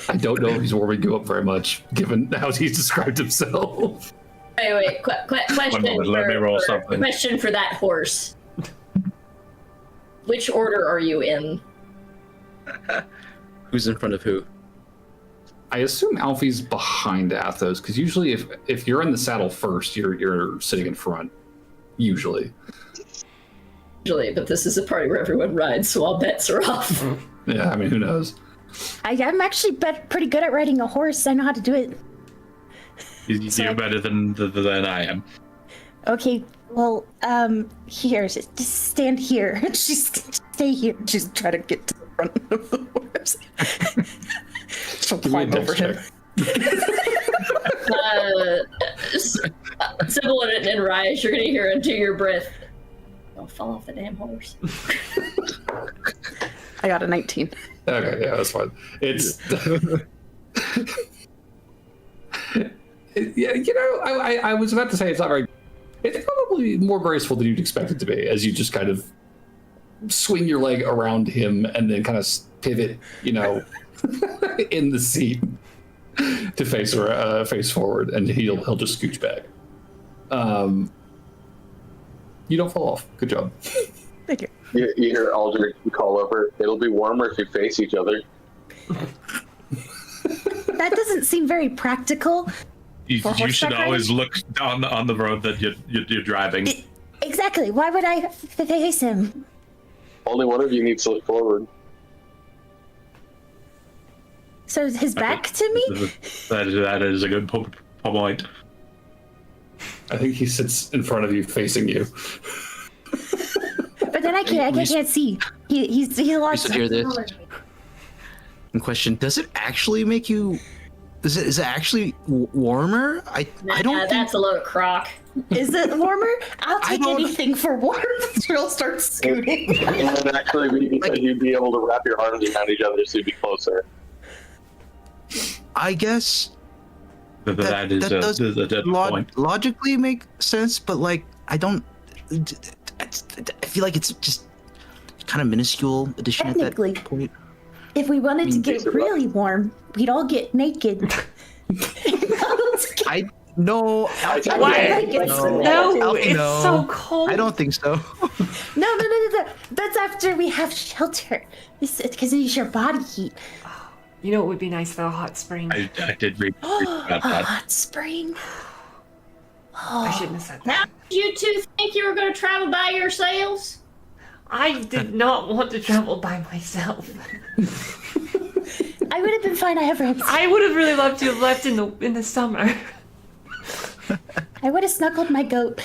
[SPEAKER 9] I don't know if he's warming you up very much, given how he's described himself.
[SPEAKER 4] Wait. Question.
[SPEAKER 6] moment, let me roll something.
[SPEAKER 4] Question for that horse. Which order are you in?
[SPEAKER 5] Who's in front of who?
[SPEAKER 9] I assume Alfie's behind Athos, because usually if you're in the saddle first, you're sitting in front. Usually.
[SPEAKER 4] Usually, but this is a party where everyone rides, so all bets are off.
[SPEAKER 9] Yeah, I mean, who knows?
[SPEAKER 3] I'm actually pretty good at riding a horse. I know how to do it.
[SPEAKER 6] You're better than I am.
[SPEAKER 3] Okay, well, here, just stand here. Just stay here. Just try to get to the front of the horse. She'll
[SPEAKER 9] Give me a
[SPEAKER 3] climb over him.
[SPEAKER 9] check.
[SPEAKER 4] Sybil and Riot, you're gonna hear under your breath. Don't fall off the damn horse.
[SPEAKER 3] I got a 19.
[SPEAKER 9] Okay, yeah, that's fine. It's yeah, you know, I was about to say it's not very. It's probably more graceful than you'd expect it to be, as you just kind of swing your leg around him and then kind of pivot, in the seat to face forward, and he'll just scooch back. You don't fall off. Good job.
[SPEAKER 3] Thank you.
[SPEAKER 8] You hear Aldrich call over. It'll be warmer if you face each other.
[SPEAKER 3] That doesn't seem very practical.
[SPEAKER 6] You should always look down on the road that you're driving.
[SPEAKER 3] Exactly. Why would I face him?
[SPEAKER 8] Only one of you needs to look forward.
[SPEAKER 3] So is his back to me?
[SPEAKER 6] That is a good point.
[SPEAKER 9] I think he sits in front of you, facing you.
[SPEAKER 3] But then I can't see. He lost.
[SPEAKER 5] We should hear this. In question, does it actually make you? Is it actually warmer? I don't. Think...
[SPEAKER 4] That's a load of crock.
[SPEAKER 3] Is it warmer? I'll take anything for warmth. She'll start scooting.
[SPEAKER 8] It would actually be because you'd be able to wrap your arms around each other, so you'd be closer.
[SPEAKER 5] I guess
[SPEAKER 6] that is a dead point.
[SPEAKER 5] Logically make sense, but like I don't. I feel like it's just kind of minuscule addition at that point.
[SPEAKER 3] If we wanted to get really warm, we'd all get naked.
[SPEAKER 5] No,
[SPEAKER 1] Why? No, it's so cold.
[SPEAKER 5] I don't think so.
[SPEAKER 3] No. That's after we have shelter. Because it's your body heat.
[SPEAKER 1] You know what would be nice though? A hot spring.
[SPEAKER 6] I did read about that.
[SPEAKER 3] A hot spring.
[SPEAKER 1] I shouldn't have said
[SPEAKER 4] Now,
[SPEAKER 1] that.
[SPEAKER 4] you two think you were going to travel by yourselves?
[SPEAKER 1] I did not want to travel by myself.
[SPEAKER 3] I would have been fine. I have ribs.
[SPEAKER 1] I would have really loved to have left in the summer.
[SPEAKER 3] I would have snuggled my goat.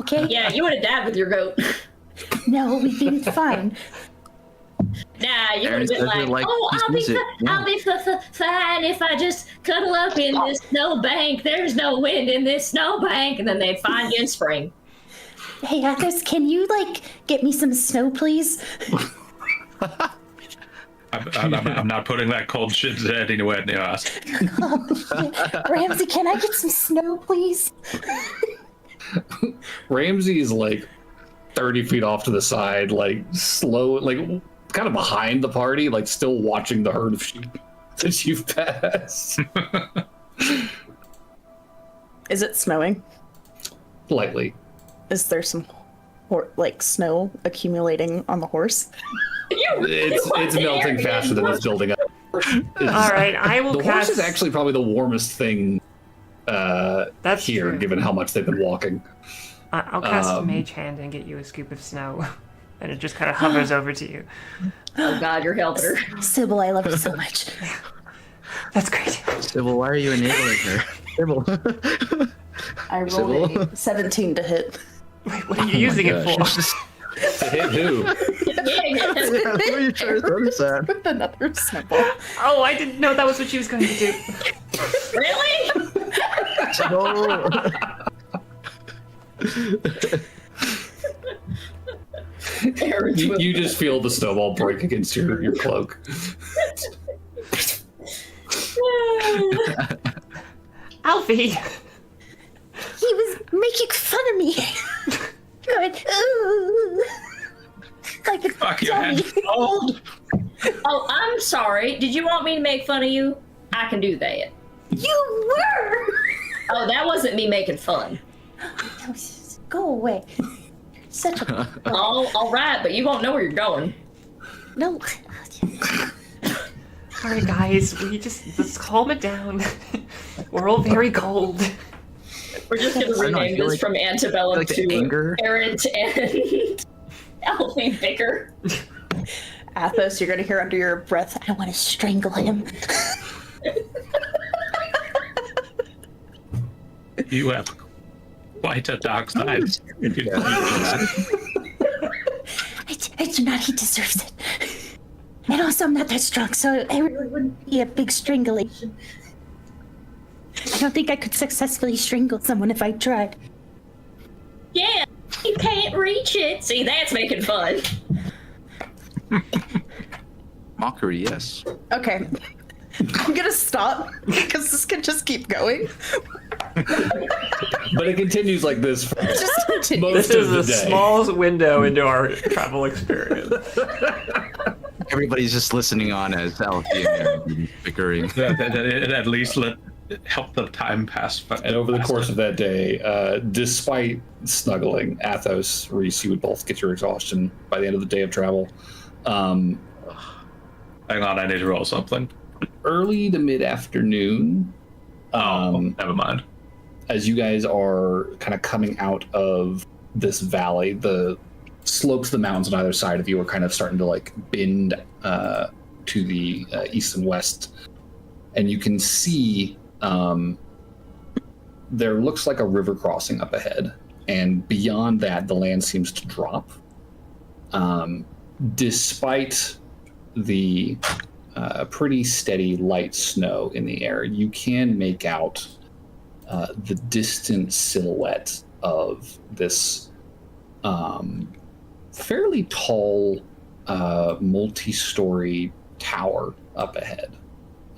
[SPEAKER 3] Okay?
[SPEAKER 4] Yeah, you would have died with your goat.
[SPEAKER 3] No, we'd be fine.
[SPEAKER 4] Nah, you would have been
[SPEAKER 5] Aaron
[SPEAKER 4] like, I'll be fine if I just cuddle up in this snowbank. There's no wind in this snowbank. And then they'd find you in spring.
[SPEAKER 3] Hey, Athos, can you, get me some snow, please?
[SPEAKER 6] I'm not putting that cold shit anywhere near us.
[SPEAKER 3] Ramsey, can I get some snow, please?
[SPEAKER 9] Ramsey is 30 feet off to the side, slow, kind of behind the party, still watching the herd of sheep that you've passed.
[SPEAKER 3] Is it snowing?
[SPEAKER 9] Lightly.
[SPEAKER 3] Is there some snow accumulating on the horse?
[SPEAKER 9] It's melting faster than it's building up.
[SPEAKER 1] All right, I will
[SPEAKER 9] the
[SPEAKER 1] cast.
[SPEAKER 9] horse is actually probably the warmest thing
[SPEAKER 1] That's
[SPEAKER 9] here,
[SPEAKER 1] true.
[SPEAKER 9] given how much they've been walking.
[SPEAKER 1] I'll cast Mage Hand and get you a scoop of snow, and it just kind of hovers over to you.
[SPEAKER 4] Oh God, you're helping her.
[SPEAKER 3] Sybil, I love you so much.
[SPEAKER 1] That's great.
[SPEAKER 5] Sybil, why are you enabling her? Sybil.
[SPEAKER 3] I rolled a 17 to hit.
[SPEAKER 1] Wait, what are you using it for?
[SPEAKER 9] To hit who?
[SPEAKER 5] Who are you trying to throw this at?
[SPEAKER 3] With another snowball.
[SPEAKER 1] Oh, I didn't know that was what she was going to do.
[SPEAKER 4] Really?
[SPEAKER 5] No.
[SPEAKER 9] You just feel the snowball break against your cloak.
[SPEAKER 1] Alfie!
[SPEAKER 3] He was making fun of me. Going, ooh. Like a
[SPEAKER 6] Fuck your
[SPEAKER 3] dummy.
[SPEAKER 6] head. Old.
[SPEAKER 4] Oh, I'm sorry. Did you want me to make fun of you? I can do that.
[SPEAKER 3] You were!
[SPEAKER 4] Oh, that wasn't me making fun.
[SPEAKER 3] Go away. Such a...
[SPEAKER 4] Oh, all right, but you won't know where you're going.
[SPEAKER 3] No.
[SPEAKER 1] All right, guys, let's calm it down. We're all very cold.
[SPEAKER 4] We're just going to
[SPEAKER 5] I know, I
[SPEAKER 4] rename
[SPEAKER 5] feel
[SPEAKER 4] this
[SPEAKER 5] like-
[SPEAKER 4] from Antebellum
[SPEAKER 5] like the
[SPEAKER 4] to
[SPEAKER 5] anger.
[SPEAKER 4] Errant and Alfie Bicker.
[SPEAKER 3] Athos, you're going to hear under your breath, I want to strangle him.
[SPEAKER 6] You have quite a dark side. You can do that.
[SPEAKER 3] I do not. He deserves it. And also, I'm not that strong, so it really wouldn't be a big strangulation. I don't think I could successfully strangle someone if I tried.
[SPEAKER 4] Yeah, you can't reach it. See, that's making fun.
[SPEAKER 5] Mockery, yes.
[SPEAKER 3] Okay. I'm gonna stop because this can just keep going.
[SPEAKER 9] But it continues like this for most
[SPEAKER 1] This is
[SPEAKER 9] of the
[SPEAKER 1] the
[SPEAKER 9] day.
[SPEAKER 1] smallest window into our travel experience.
[SPEAKER 5] Everybody's just listening on as Alfie and Aaron bickering.
[SPEAKER 6] At least help the time pass.
[SPEAKER 9] And over the course of that day, despite snuggling, Athos, Reese, you would both get your exhaustion by the end of the day of travel.
[SPEAKER 6] Hang on, I need to roll something.
[SPEAKER 9] Early to mid-afternoon,
[SPEAKER 6] Never mind.
[SPEAKER 9] as you guys are kind of coming out of this valley, the slopes of the mountains on either side of you are kind of starting to like bend to the east and west, and you can see there looks like a river crossing up ahead, and beyond that the land seems to drop. Despite the pretty steady light snow in the air, you can make out the distant silhouette of this fairly tall, multi-story tower up ahead.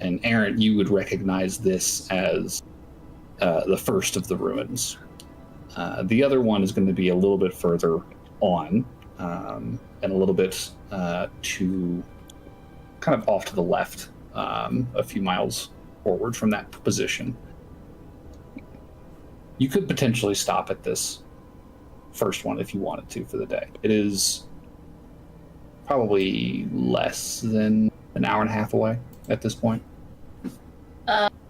[SPEAKER 9] And Aaron, you would recognize this as the first of the ruins. The other one is going to be a little bit further on, and a little bit to kind of off to the left, a few miles forward from that position. You could potentially stop at this first one if you wanted to for the day. It is probably less than an hour and a half away at this point.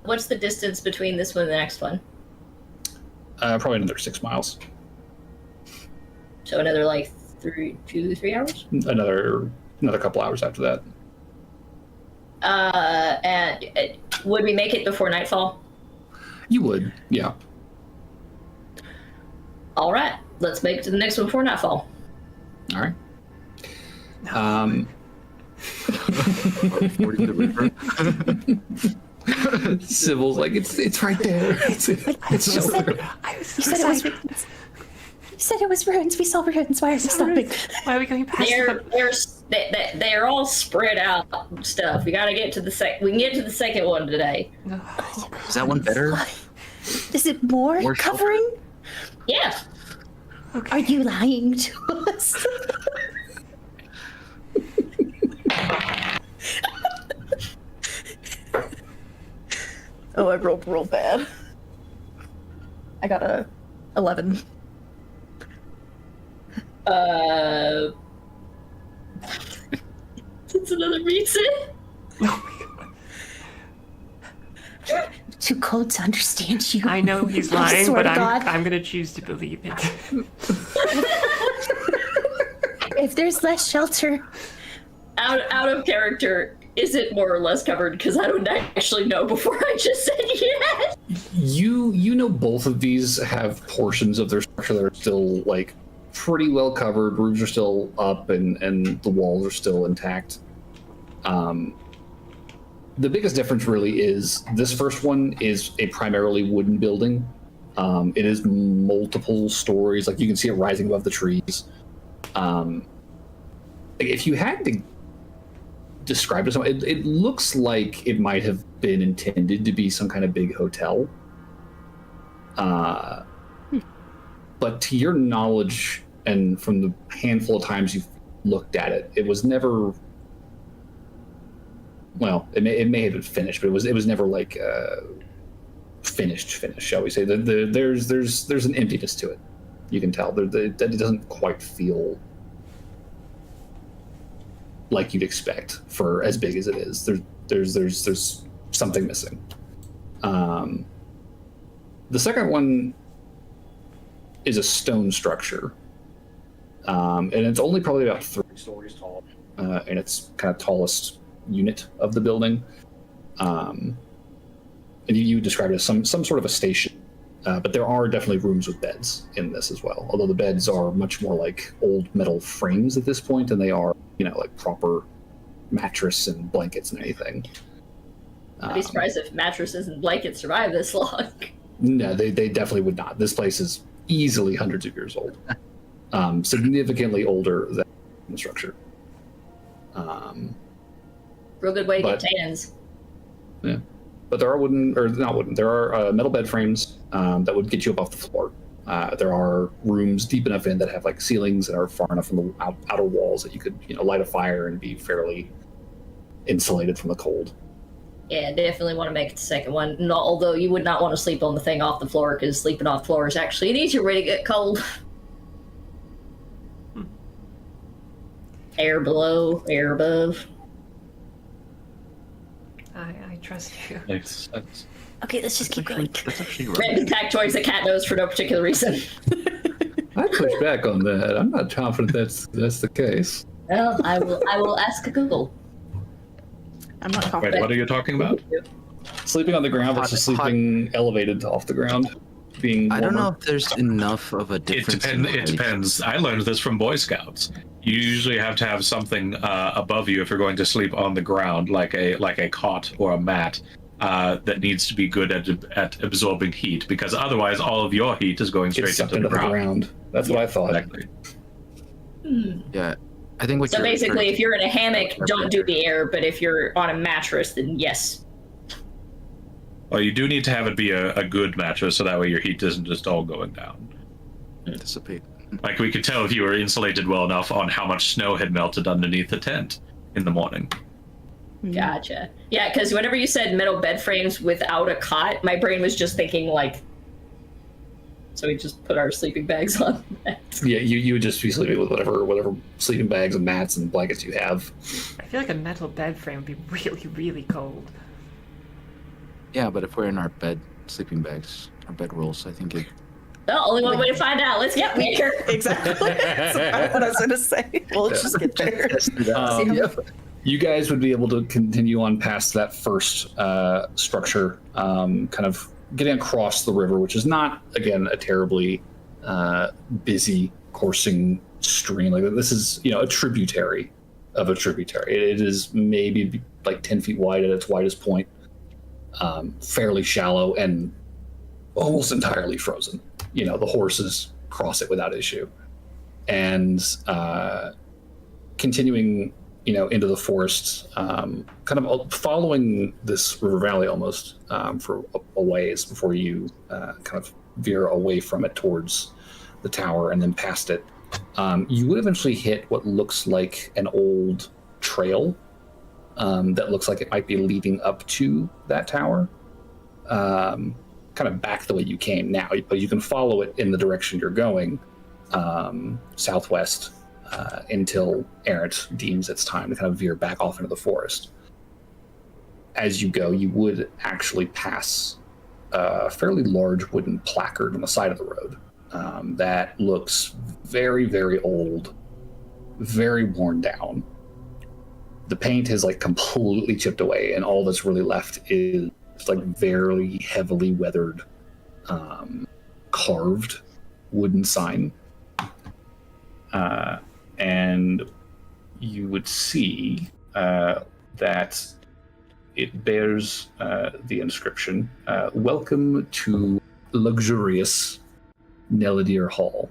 [SPEAKER 4] What's the distance between this one and the next one?
[SPEAKER 9] Probably another 6 miles.
[SPEAKER 4] So another like 2 to 3 hours?
[SPEAKER 9] Another couple hours after that.
[SPEAKER 4] And would we make it before nightfall?
[SPEAKER 9] You would, yeah.
[SPEAKER 4] All right, let's make it to the next one before nightfall.
[SPEAKER 9] All right.
[SPEAKER 5] Fording the river.
[SPEAKER 9] Sybil's like, it's right there. It's just
[SPEAKER 3] You said it was ruins. You said it was ruins. We saw ruins. Why are we stopping?
[SPEAKER 1] Why are we going past them?
[SPEAKER 4] They're all spread out and stuff. We gotta get to the we can get to the second one today.
[SPEAKER 5] Is that one better?
[SPEAKER 3] Is it more covering?
[SPEAKER 4] Yeah.
[SPEAKER 1] Okay.
[SPEAKER 3] Are you lying to us?
[SPEAKER 10] Oh, I rolled real bad. I got a 11.
[SPEAKER 4] It's another reason.
[SPEAKER 3] Too cold to understand you.
[SPEAKER 1] I know he's
[SPEAKER 3] I
[SPEAKER 1] lying,
[SPEAKER 3] swear
[SPEAKER 1] but
[SPEAKER 3] to God.
[SPEAKER 1] I'm going to choose to believe it.
[SPEAKER 3] If there's less shelter,
[SPEAKER 4] Out of character, is it more or less covered? Because I don't actually know before I just said yes.
[SPEAKER 9] You know both of these have portions of their structure that are still like pretty well covered. Roofs are still up and the walls are still intact. The biggest difference really is this first one is a primarily wooden building. It is multiple stories, like you can see it rising above the trees. If you had to describe it to someone, it looks like it might have been intended to be some kind of big hotel. But to your knowledge, and from the handful of times you've looked at it, it was never. Well, it may have been finished, but it was never like finished, shall we say? There's an emptiness to it. You can tell that it doesn't quite feel like you'd expect for as big as it is. There's something missing. The second one is a stone structure, and it's only probably about 3 stories tall, and it's kind of tallest unit of the building. And you described it as some sort of a station, but there are definitely rooms with beds in this as well, although the beds are much more like old metal frames at this point than they are, like proper mattress and blankets and anything.
[SPEAKER 4] I'd be surprised if mattresses and blankets survive this long.
[SPEAKER 9] No, they definitely would not. This place is easily hundreds of years old. Significantly older than the structure.
[SPEAKER 4] Real good way to get tans.
[SPEAKER 9] Yeah. But there are not wooden. There are metal bed frames that would get you up off the floor. There are rooms deep enough in that have like ceilings that are far enough from the outer walls that you could, light a fire and be fairly insulated from the cold.
[SPEAKER 4] Yeah, definitely want to make it the second one. No, although you would not want to sleep on the thing off the floor, because sleeping off the floor is actually an easier way to get cold. Air below, air above.
[SPEAKER 1] I trust you.
[SPEAKER 6] Makes sense.
[SPEAKER 3] Okay, let's just keep going.
[SPEAKER 5] That's actually right.
[SPEAKER 4] Random pack choice the cat knows for no particular reason.
[SPEAKER 9] I push back on that. I'm not confident that's the case.
[SPEAKER 4] Well, I will ask Google.
[SPEAKER 10] I'm not
[SPEAKER 6] Wait,
[SPEAKER 10] confident.
[SPEAKER 6] what are you talking about?
[SPEAKER 9] Sleeping on the ground versus sleeping elevated off the ground. Being
[SPEAKER 5] I don't
[SPEAKER 9] warmer.
[SPEAKER 5] know if there's enough of a
[SPEAKER 6] It
[SPEAKER 5] difference.
[SPEAKER 6] depends. I learned this from Boy Scouts. You usually have to have something above you if you're going to sleep on the ground, like a cot or a mat, that needs to be good at absorbing heat, because otherwise all of your heat is going
[SPEAKER 9] Get
[SPEAKER 6] straight
[SPEAKER 9] sucked
[SPEAKER 6] into the ground.
[SPEAKER 9] ground. That's what I thought.
[SPEAKER 6] Exactly.
[SPEAKER 5] Yeah, I think what
[SPEAKER 4] So
[SPEAKER 5] you're
[SPEAKER 4] basically,
[SPEAKER 5] referring
[SPEAKER 4] if you're in a hammock, don't do the air, but if you're on a mattress, then yes.
[SPEAKER 6] Well, you do need to have it be a good mattress, so that way your heat isn't just all going down.
[SPEAKER 5] to dissipate.
[SPEAKER 6] Like, we could tell if you were insulated well enough on how much snow had melted underneath the tent in the morning.
[SPEAKER 4] Gotcha. Yeah, because whenever you said metal bed frames without a cot, my brain was just thinking like, so we just put our sleeping bags on.
[SPEAKER 9] Yeah, you would just be sleeping with whatever sleeping bags and mats and blankets you have.
[SPEAKER 1] I feel like a metal bed frame would be really, really cold.
[SPEAKER 5] Yeah, but if we're in our sleeping bags, our bed rolls, I think it.
[SPEAKER 4] Well, only one way to find out. Let's get weaker.
[SPEAKER 10] Exactly. That's what I was going to say. Well, let's just get there.
[SPEAKER 9] You guys would be able to continue on past that first structure, kind of getting across the river, which is not, again, a terribly busy coursing stream. Like, this is, a tributary of a tributary. It is maybe like 10 feet wide at its widest point, fairly shallow and almost entirely frozen. The horses cross it without issue. And continuing, into the forest, kind of following this river valley almost for a ways before you kind of veer away from it towards the tower and then past it. You would eventually hit what looks like an old trail that looks like it might be leading up to that tower. Kind of back the way you came now, but you can follow it in the direction you're going, southwest, until Errant deems it's time to kind of veer back off into the forest. As you go, you would actually pass a fairly large wooden placard on the side of the road that looks very, very old, very worn down. The paint is like completely chipped away, and all that's really left is like very heavily weathered, carved wooden sign. And you would see that it bears the inscription, "Welcome to luxurious Nelladir Hall."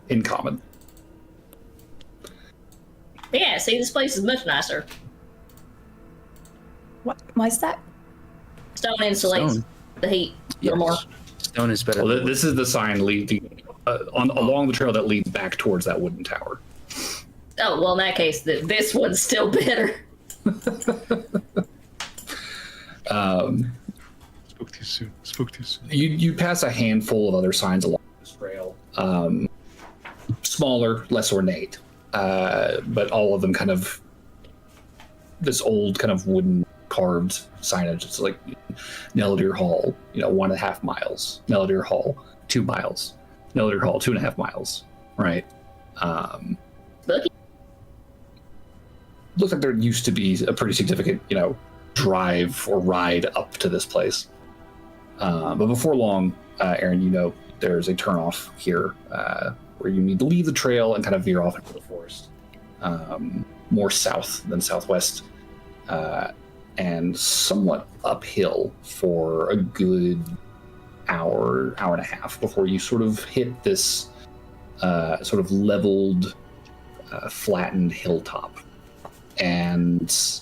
[SPEAKER 9] In common.
[SPEAKER 4] Yeah, see, this place is much nicer.
[SPEAKER 10] What? Why is that?
[SPEAKER 4] Stone insulates
[SPEAKER 5] Stone.
[SPEAKER 4] the heat a little more.
[SPEAKER 5] Stone is better.
[SPEAKER 9] Well, this is the sign leading along the trail that leads back towards that wooden tower.
[SPEAKER 4] Oh, well, in that case, this one's still better.
[SPEAKER 6] Spoke too soon.
[SPEAKER 9] You pass a handful of other signs along this trail, smaller, less ornate, but all of them kind of this old kind of wooden carved signage. It's like Nelladir Hall, 1.5 miles. Nelladir Hall, 2 miles. Nelladir Hall, 2.5 miles. Right. Looks like there used to be a pretty significant, drive or ride up to this place. But before long, Aaron, there's a turnoff here where you need to leave the trail and kind of veer off into the forest. More south than southwest. And somewhat uphill for a good hour and a half before you sort of hit this sort of leveled, flattened hilltop. and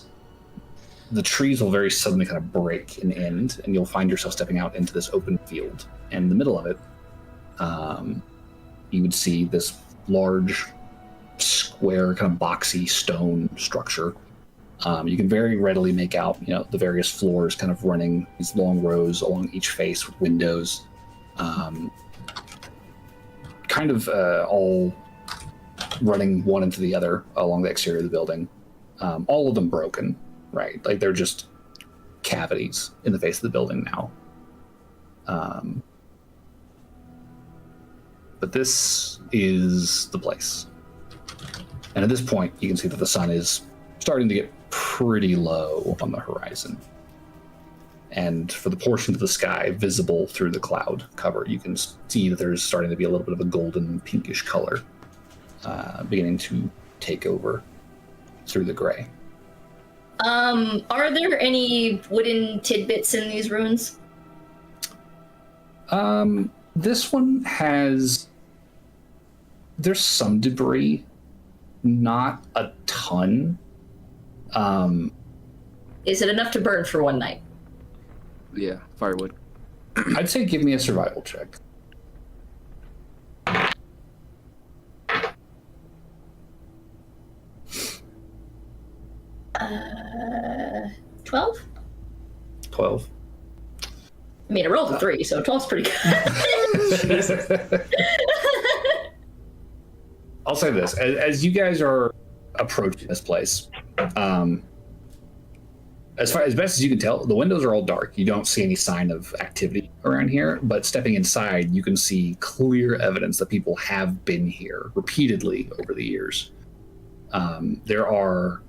[SPEAKER 9] the trees will very suddenly kind of break and end, and you'll find yourself stepping out into this open field. And in the middle of it, you would see this large, square, kind of boxy stone structure. You can very readily make out, the various floors kind of running these long rows along each face with windows, kind of all running one into the other along the exterior of the building. All of them broken, right? Like they're just cavities in the face of the building now. But this is the place. And at this point, you can see that the sun is starting to get pretty low on the horizon. And for the portion of the sky visible through the cloud cover, you can see that there's starting to be a little bit of a golden pinkish color beginning to take over through the gray.
[SPEAKER 4] Are there any wooden tidbits in these ruins?
[SPEAKER 9] This one there's some debris, not a ton.
[SPEAKER 4] Is it enough to burn for one night?
[SPEAKER 5] Yeah, firewood.
[SPEAKER 9] I'd say give me a survival check.
[SPEAKER 4] 12?
[SPEAKER 9] 12.
[SPEAKER 4] I mean, I rolled a 3, so 12's pretty good.
[SPEAKER 9] I'll say this. As you guys are approaching this place, as best as you can tell, the windows are all dark. You don't see any sign of activity around here, but stepping inside, you can see clear evidence that people have been here repeatedly over the years. There are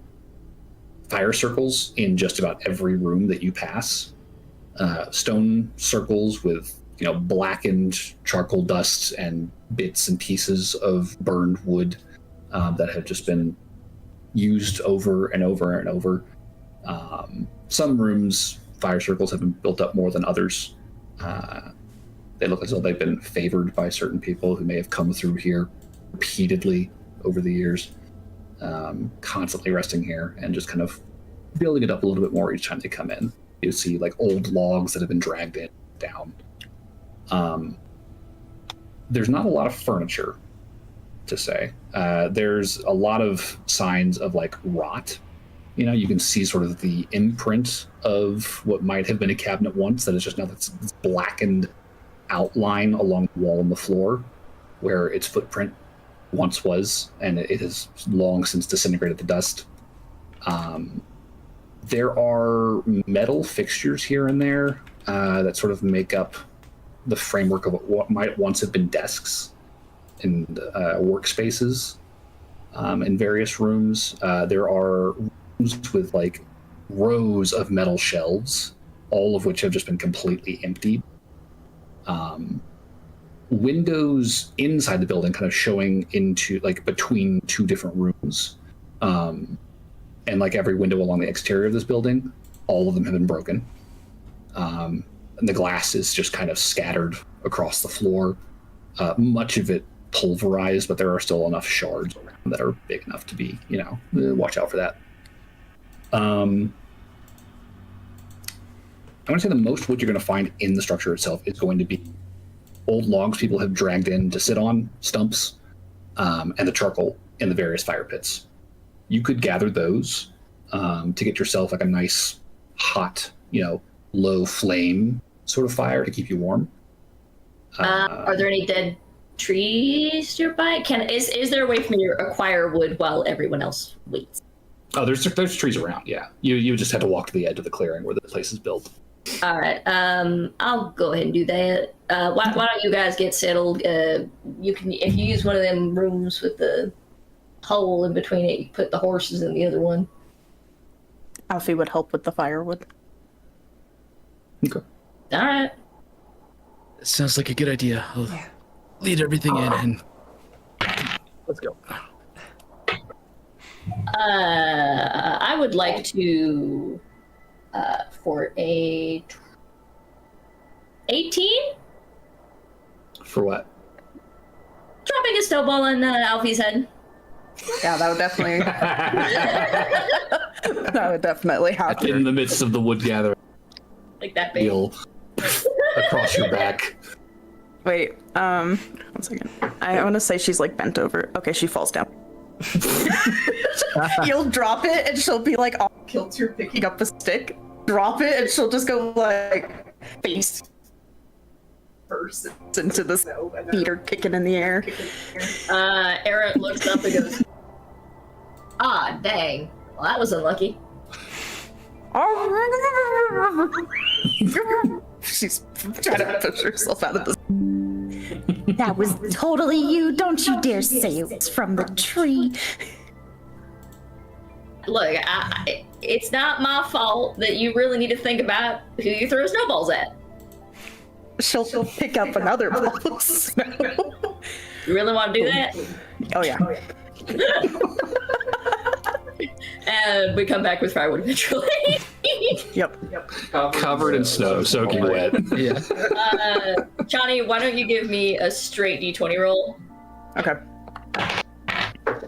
[SPEAKER 9] fire circles in just about every room that you pass. Stone circles with, blackened charcoal dust and bits and pieces of burned wood that have just been used over and over and over. Some rooms, fire circles have been built up more than others. They look as though they've been favored by certain people who may have come through here repeatedly over the years, constantly resting here and just kind of building it up a little bit more each time they come in. You see like old logs that have been dragged down. There's not a lot of furniture to say. There's a lot of signs of like rot. You can see sort of the imprint of what might have been a cabinet once that is just now this blackened outline along the wall and the floor where its footprint once was, and it has long since disintegrated to dust. There are metal fixtures here and there that sort of make up the framework of what might once have been desks and workspaces in various rooms. There are rooms with like rows of metal shelves, all of which have just been completely emptied. Windows inside the building kind of showing into like between two different rooms. And like every window along the exterior of this building, all of them have been broken. And the glass is just kind of scattered across the floor. Much of it pulverized, but there are still enough shards that are big enough to be, watch out for that. I'm going to say the most wood you're going to find in the structure itself is going to be old logs people have dragged in to sit on, stumps, and the charcoal in the various fire pits. You could gather those to get yourself like a nice, hot, low flame sort of fire to keep you warm.
[SPEAKER 4] Are there any dead trees nearby? Is there a way for me to acquire wood while everyone else waits?
[SPEAKER 9] Oh, there's trees around. Yeah, you just have to walk to the edge of the clearing where the place is built.
[SPEAKER 4] All right. I'll go ahead and do that. Why don't you guys get settled? You can, if you use one of them rooms with the hole in between it, you put the horses in the other one.
[SPEAKER 10] Alfie would help with the firewood.
[SPEAKER 9] Okay.
[SPEAKER 4] All right.
[SPEAKER 5] Sounds like a good idea. I'll lead everything in and let's go.
[SPEAKER 4] I would like to, for a 18?
[SPEAKER 9] For what?
[SPEAKER 4] Dropping a snowball on Alfie's head.
[SPEAKER 10] Yeah, that would definitely. That would definitely happen.
[SPEAKER 9] In the midst of the wood gathering,
[SPEAKER 4] Like that big.
[SPEAKER 9] feel across your back.
[SPEAKER 10] Wait, 1 second. I want to say she's like bent over. Okay, she falls down. You'll drop it and she'll be like off kilter picking up a stick. Drop it and she'll just go like face first into the snow and feet are kicking in the air.
[SPEAKER 4] Aaron looks up and goes, "Ah, dang. Well, that was unlucky."
[SPEAKER 10] She's trying to push herself out of the.
[SPEAKER 3] That was totally you. Don't you dare say it was from the tree.
[SPEAKER 4] Look, it's not my fault that you really need to think about who you throw snowballs at.
[SPEAKER 10] She'll pick up another ball of snow.
[SPEAKER 4] You really want to do that?
[SPEAKER 10] Oh yeah.
[SPEAKER 4] And we come back with firewood eventually.
[SPEAKER 10] Yep.
[SPEAKER 9] Covered in snow, soaking wet.
[SPEAKER 5] Yeah.
[SPEAKER 4] Johnny, why don't you give me a straight d20 roll?
[SPEAKER 10] Okay.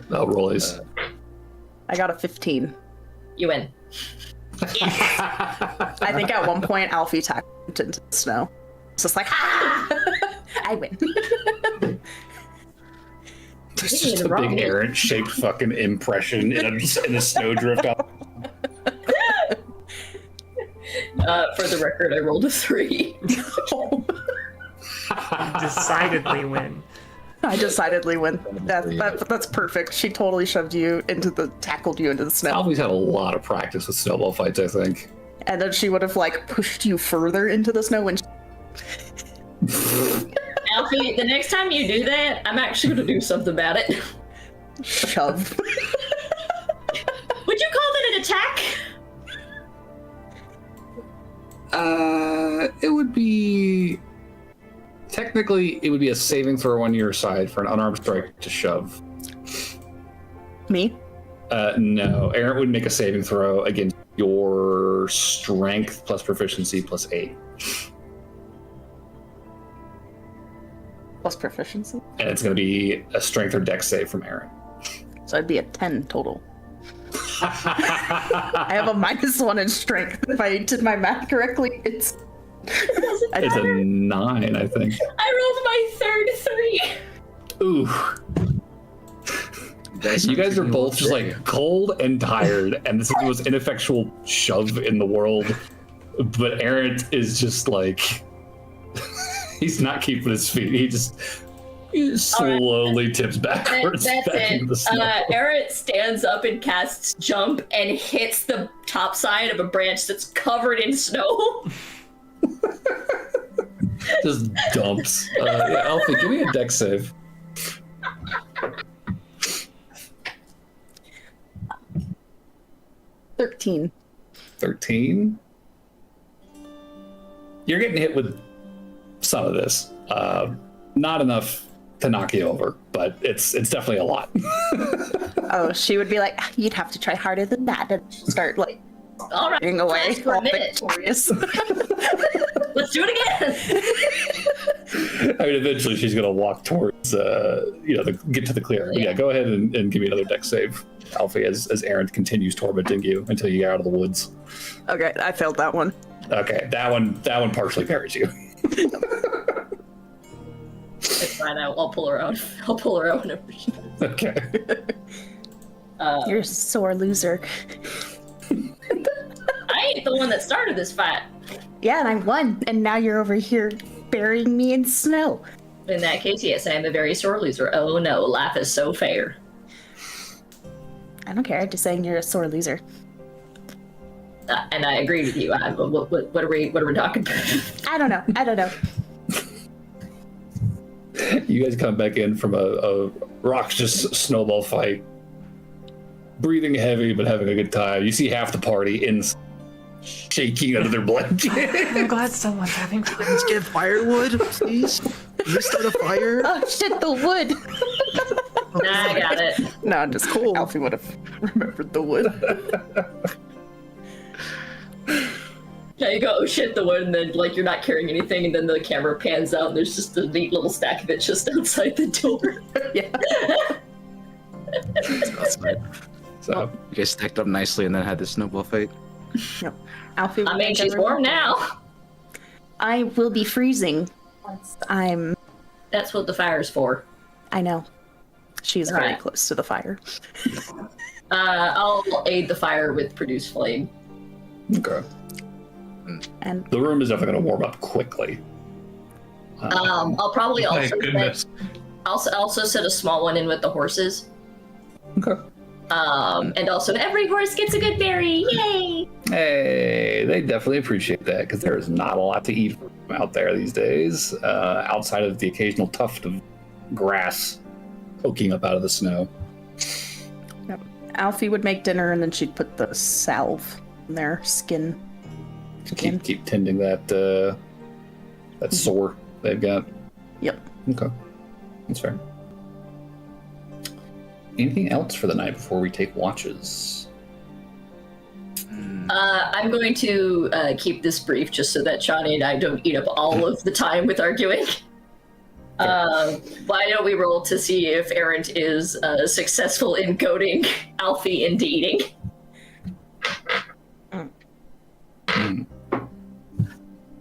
[SPEAKER 9] Oh, rollies.
[SPEAKER 10] I got a 15.
[SPEAKER 4] You win.
[SPEAKER 10] I think at one point Alfie tacked into the snow. It's just like, ah! I win.
[SPEAKER 9] There's just a big errant-shaped fucking impression in a snowdrift.
[SPEAKER 4] For the record, I rolled a 3.
[SPEAKER 1] Decidedly win.
[SPEAKER 10] I decidedly win. That's perfect. She totally tackled you into the snow.
[SPEAKER 9] Alfie's had a lot of practice with snowball fights, I think.
[SPEAKER 10] And then she would have like pushed you further into the snow when
[SPEAKER 4] Alfie, the next time you do that, I'm actually going to do something about it.
[SPEAKER 10] shove.
[SPEAKER 4] Would you call that an attack?
[SPEAKER 9] It would be... Technically, it would be a saving throw on your side for an unarmed strike to shove.
[SPEAKER 10] Me?
[SPEAKER 9] No. Aaron would make a saving throw against your strength plus proficiency plus 8.
[SPEAKER 10] Plus proficiency?
[SPEAKER 9] And it's going to be a strength or dex save from Aaron.
[SPEAKER 10] So I'd be at 10 total. I have a -1 in strength. If I did my math correctly, it's
[SPEAKER 9] It's a 9, I think.
[SPEAKER 4] I rolled my third 3.
[SPEAKER 9] Ooh. You guys are both just like cold and tired, and this is the most ineffectual shove in the world. But Aaron is just like, he's not keeping his feet. He slowly tips backwards
[SPEAKER 4] That's
[SPEAKER 9] back into the
[SPEAKER 4] it.
[SPEAKER 9] snow.
[SPEAKER 4] Eric stands up and casts jump and hits the top side of a branch that's covered in snow.
[SPEAKER 9] Just dumps. Yeah, Alfie, give me a dex save.
[SPEAKER 10] $13.
[SPEAKER 9] 13. You're getting hit with some of this. Not enough to knock you over, but it's definitely a lot.
[SPEAKER 3] Oh, she would be like, you'd have to try harder than that. And
[SPEAKER 10] Start like
[SPEAKER 4] All right,
[SPEAKER 10] running away.
[SPEAKER 4] last for a
[SPEAKER 10] all
[SPEAKER 4] minute.
[SPEAKER 10] victorious.
[SPEAKER 4] Let's do it again.
[SPEAKER 9] I mean, eventually she's going to walk towards, get to the clearing. Yeah, go ahead and give me another dex save, Alfie, as Aaron continues tormenting you until you get out of the woods.
[SPEAKER 10] Okay, I failed that one.
[SPEAKER 9] Okay, that one partially parries you.
[SPEAKER 4] It's fine. I'll pull her out. I'll pull her out whenever she does.
[SPEAKER 9] Okay.
[SPEAKER 3] you're a sore loser.
[SPEAKER 4] I ain't the one that started this fight.
[SPEAKER 3] Yeah, and I won. And now you're over here burying me in snow.
[SPEAKER 4] In that case, yes, I am a very sore loser. Oh no, life is so fair.
[SPEAKER 3] I don't care. I'm just saying you're a sore loser.
[SPEAKER 4] And I agree with you. What are we talking about?
[SPEAKER 3] I don't know.
[SPEAKER 9] You guys come back in from a raucous snowball fight. Breathing heavy, but having a good time. You see half the party shaking under their blanket.
[SPEAKER 1] I'm glad someone's having fun.
[SPEAKER 5] Let's get firewood, please. Can we start a fire?
[SPEAKER 3] Oh, shit, the wood.
[SPEAKER 4] Nah, I got it.
[SPEAKER 10] No, just cool. Alfie would have remembered the wood.
[SPEAKER 4] Yeah, you go, oh shit, the wood, and then like you're not carrying anything, and then the camera pans out, and there's just a neat little stack of it just outside the door.
[SPEAKER 10] Yeah.
[SPEAKER 5] That's right.
[SPEAKER 9] So
[SPEAKER 5] You guys stacked up nicely and then had this snowball fight.
[SPEAKER 10] Yep. Alfie,
[SPEAKER 4] I mean, she's warm now.
[SPEAKER 10] I will be freezing once I'm.
[SPEAKER 4] That's what the fire's for.
[SPEAKER 10] I know. She is very
[SPEAKER 4] Alright.
[SPEAKER 10] close to the fire.
[SPEAKER 4] I'll aid the fire with produce flame.
[SPEAKER 9] okay.
[SPEAKER 10] And
[SPEAKER 9] The room is definitely going to warm up quickly.
[SPEAKER 4] I'll probably
[SPEAKER 6] My
[SPEAKER 4] also
[SPEAKER 6] goodness.
[SPEAKER 4] also set a small one in with the horses.
[SPEAKER 9] Okay.
[SPEAKER 4] And also every horse gets a good berry. Yay!
[SPEAKER 9] Hey, they definitely appreciate that because there's not a lot to eat out there these days, outside of the occasional tuft of grass poking up out of the snow.
[SPEAKER 10] Alfie would make dinner, and then she'd put the salve in their skin. Again.
[SPEAKER 9] Keep tending that that sore they've got.
[SPEAKER 10] Yep.
[SPEAKER 9] Okay, that's fair. Anything else for the night before we take watches?
[SPEAKER 4] I'm going to keep this brief just so that Shawnee and I don't eat up all of the time with arguing. Why don't we roll to see if Errant is successful in goading Alfie into eating?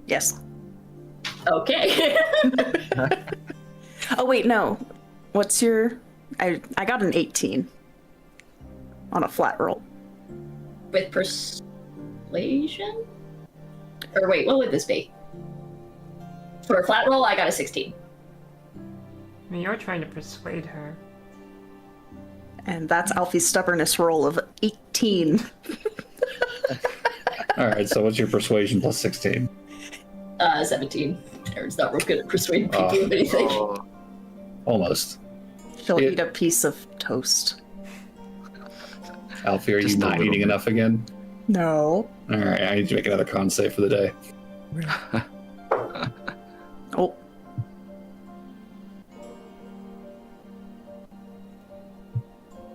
[SPEAKER 10] Yes.
[SPEAKER 4] Okay.
[SPEAKER 10] Oh wait, no. What's your? I got an 18 on a flat roll.
[SPEAKER 4] With persuasion? Or wait, what would this be? For a flat roll, I got a 16.
[SPEAKER 1] I mean, you're trying to persuade her.
[SPEAKER 10] And that's Alfie's stubbornness roll of 18.
[SPEAKER 9] All right, so what's your persuasion plus 16?
[SPEAKER 4] 17. Aaron's not real good at persuading people of anything.
[SPEAKER 9] Almost.
[SPEAKER 10] She'll eat a piece of toast.
[SPEAKER 9] Alfie, are
[SPEAKER 5] Just
[SPEAKER 9] you
[SPEAKER 5] a
[SPEAKER 9] not
[SPEAKER 5] little
[SPEAKER 9] eating
[SPEAKER 5] bit.
[SPEAKER 9] enough again?
[SPEAKER 10] No.
[SPEAKER 9] All right, I need to make another con save for the day.
[SPEAKER 10] Oh.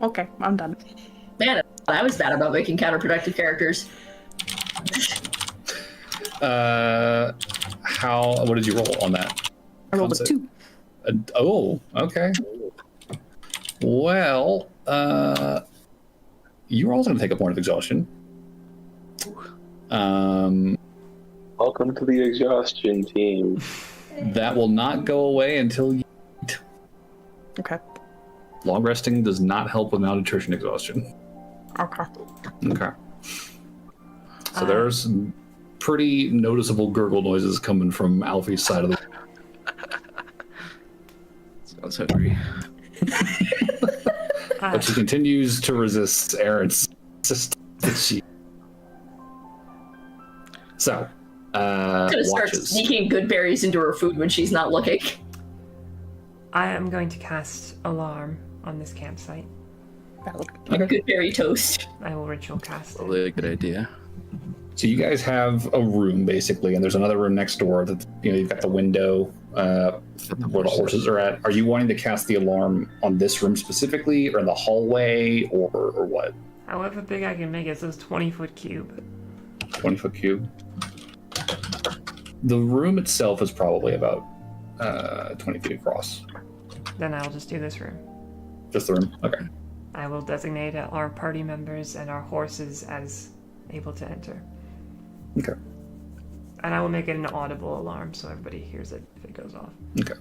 [SPEAKER 10] Okay, I'm done.
[SPEAKER 4] Man, I was bad about making counterproductive characters.
[SPEAKER 9] What did you roll on that?
[SPEAKER 10] I rolled a
[SPEAKER 9] Concept.
[SPEAKER 10] 2.
[SPEAKER 9] Oh, okay. Well, you're also going to take a point of exhaustion.
[SPEAKER 8] Welcome to the exhaustion team.
[SPEAKER 9] That will not go away until you eat.
[SPEAKER 10] Okay.
[SPEAKER 9] Long resting does not help with malnutrition exhaustion.
[SPEAKER 10] Okay.
[SPEAKER 9] Okay. So there's some pretty noticeable gurgle noises coming from Alfie's side of the.
[SPEAKER 5] Sounds hungry.
[SPEAKER 9] But she continues to resist Aaron's insistence. So,
[SPEAKER 4] Gonna start
[SPEAKER 9] watches.
[SPEAKER 4] sneaking good berries into her food when she's not looking.
[SPEAKER 1] I am going to cast Alarm on this campsite.
[SPEAKER 10] Valid.
[SPEAKER 4] Like good berry toast.
[SPEAKER 1] I will ritual cast it.
[SPEAKER 5] Probably a good idea.
[SPEAKER 9] So you guys have a room basically, and there's another room next door that you've got the window where the horses are at. Are you wanting to cast the alarm on this room specifically, or in the hallway, or what?
[SPEAKER 1] However big I can make it, so it's 20-foot cube.
[SPEAKER 9] 20-foot cube. The room itself is probably about 20 feet across.
[SPEAKER 1] Then I'll just do this room.
[SPEAKER 9] Just the room. Okay.
[SPEAKER 1] I will designate our party members and our horses as able to enter.
[SPEAKER 9] Okay.
[SPEAKER 1] And I will make it an audible alarm so everybody hears it if it goes off.
[SPEAKER 9] Okay.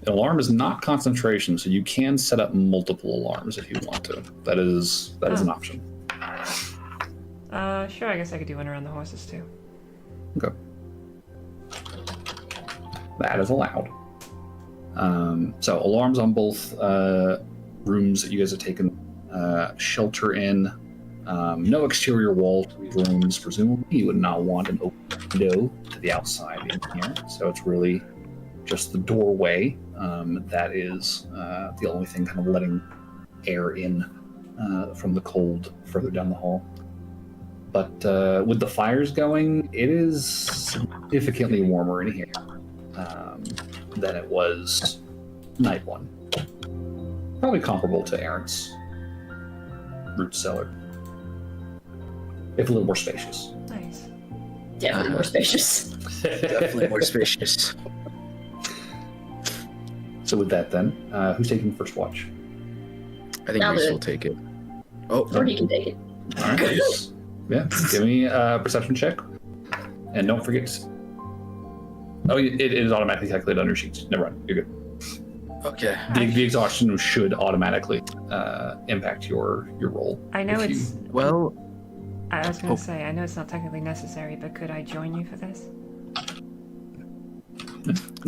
[SPEAKER 9] An alarm is not concentration, so you can set up multiple alarms if you want to. That is an option.
[SPEAKER 1] Sure, I guess I could do one around the horses too.
[SPEAKER 9] Okay. That is allowed. So alarms on both rooms that you guys have taken shelter in. No exterior walls to these rooms. Presumably, you would not want an open window to the outside in here. So it's really just the doorway that is the only thing kind of letting air in from the cold further down the hall. But with the fires going, it is significantly warmer in here than it was night one. Probably comparable to Aaron's root cellar, if a little more spacious.
[SPEAKER 1] Nice.
[SPEAKER 4] Definitely more spacious.
[SPEAKER 5] Definitely more spacious.
[SPEAKER 9] So with that then, who's taking first watch?
[SPEAKER 5] I think
[SPEAKER 4] I'll
[SPEAKER 5] Reese
[SPEAKER 4] do
[SPEAKER 5] will
[SPEAKER 4] it.
[SPEAKER 5] take it. Oh,
[SPEAKER 4] Or he can take it.
[SPEAKER 9] All right. Yeah. Give me a perception check, and don't forget. Oh, it is automatically calculated on your sheets. Never mind. You're good.
[SPEAKER 5] okay.
[SPEAKER 9] The exhaustion should automatically impact your roll.
[SPEAKER 1] I know
[SPEAKER 9] if
[SPEAKER 1] it's.
[SPEAKER 5] Well,
[SPEAKER 1] I was going
[SPEAKER 5] Oh.
[SPEAKER 1] to say, I know it's not technically necessary, but could I join you for this?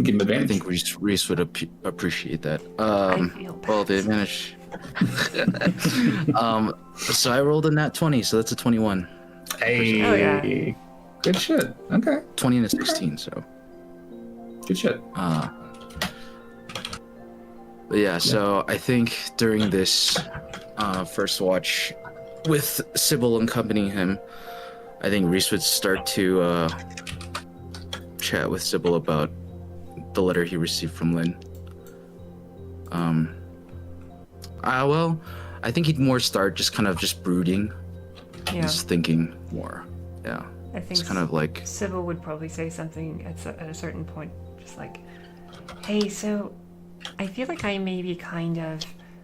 [SPEAKER 9] Give him
[SPEAKER 5] I
[SPEAKER 9] advantage.
[SPEAKER 5] think Reese would appreciate that.
[SPEAKER 1] I feel bad.
[SPEAKER 5] Well, the advantage. So I rolled a nat 20, so that's a 21.
[SPEAKER 9] Hey.
[SPEAKER 1] Oh, yeah.
[SPEAKER 9] Good shit. Okay.
[SPEAKER 5] 20 and a 16, so.
[SPEAKER 9] Good shit.
[SPEAKER 5] But yeah, so I think during this first watch, with Sybil accompanying him, I think Reese would start to chat with Sybil about the letter he received from Lynn. Well, I think he'd more start just kind of just brooding,
[SPEAKER 1] Yeah.
[SPEAKER 5] just thinking more. Yeah,
[SPEAKER 1] I think
[SPEAKER 5] it's kind of like,
[SPEAKER 1] Sybil would probably say something at a certain point, just like, hey, so I feel like I maybe kind of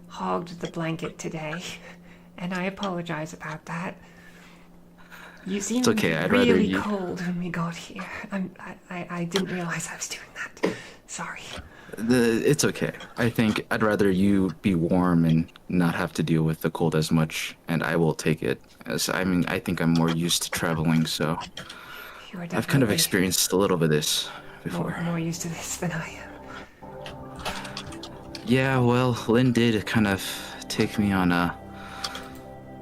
[SPEAKER 1] hogged the blanket today, and I apologize about that. You seemed
[SPEAKER 5] okay, I'd rather
[SPEAKER 1] really
[SPEAKER 5] you-
[SPEAKER 1] cold when we got here. I didn't realize I was doing that. Sorry.
[SPEAKER 5] it's okay. I think I'd rather you be warm and not have to deal with the cold as much, and I will take it. As I mean, I think I'm more used to traveling, so
[SPEAKER 1] You are
[SPEAKER 5] I've kind of
[SPEAKER 1] definitely
[SPEAKER 5] experienced a little bit of this before.
[SPEAKER 1] more used to this than I am.
[SPEAKER 5] Yeah, well, Lynn did kind of take me on a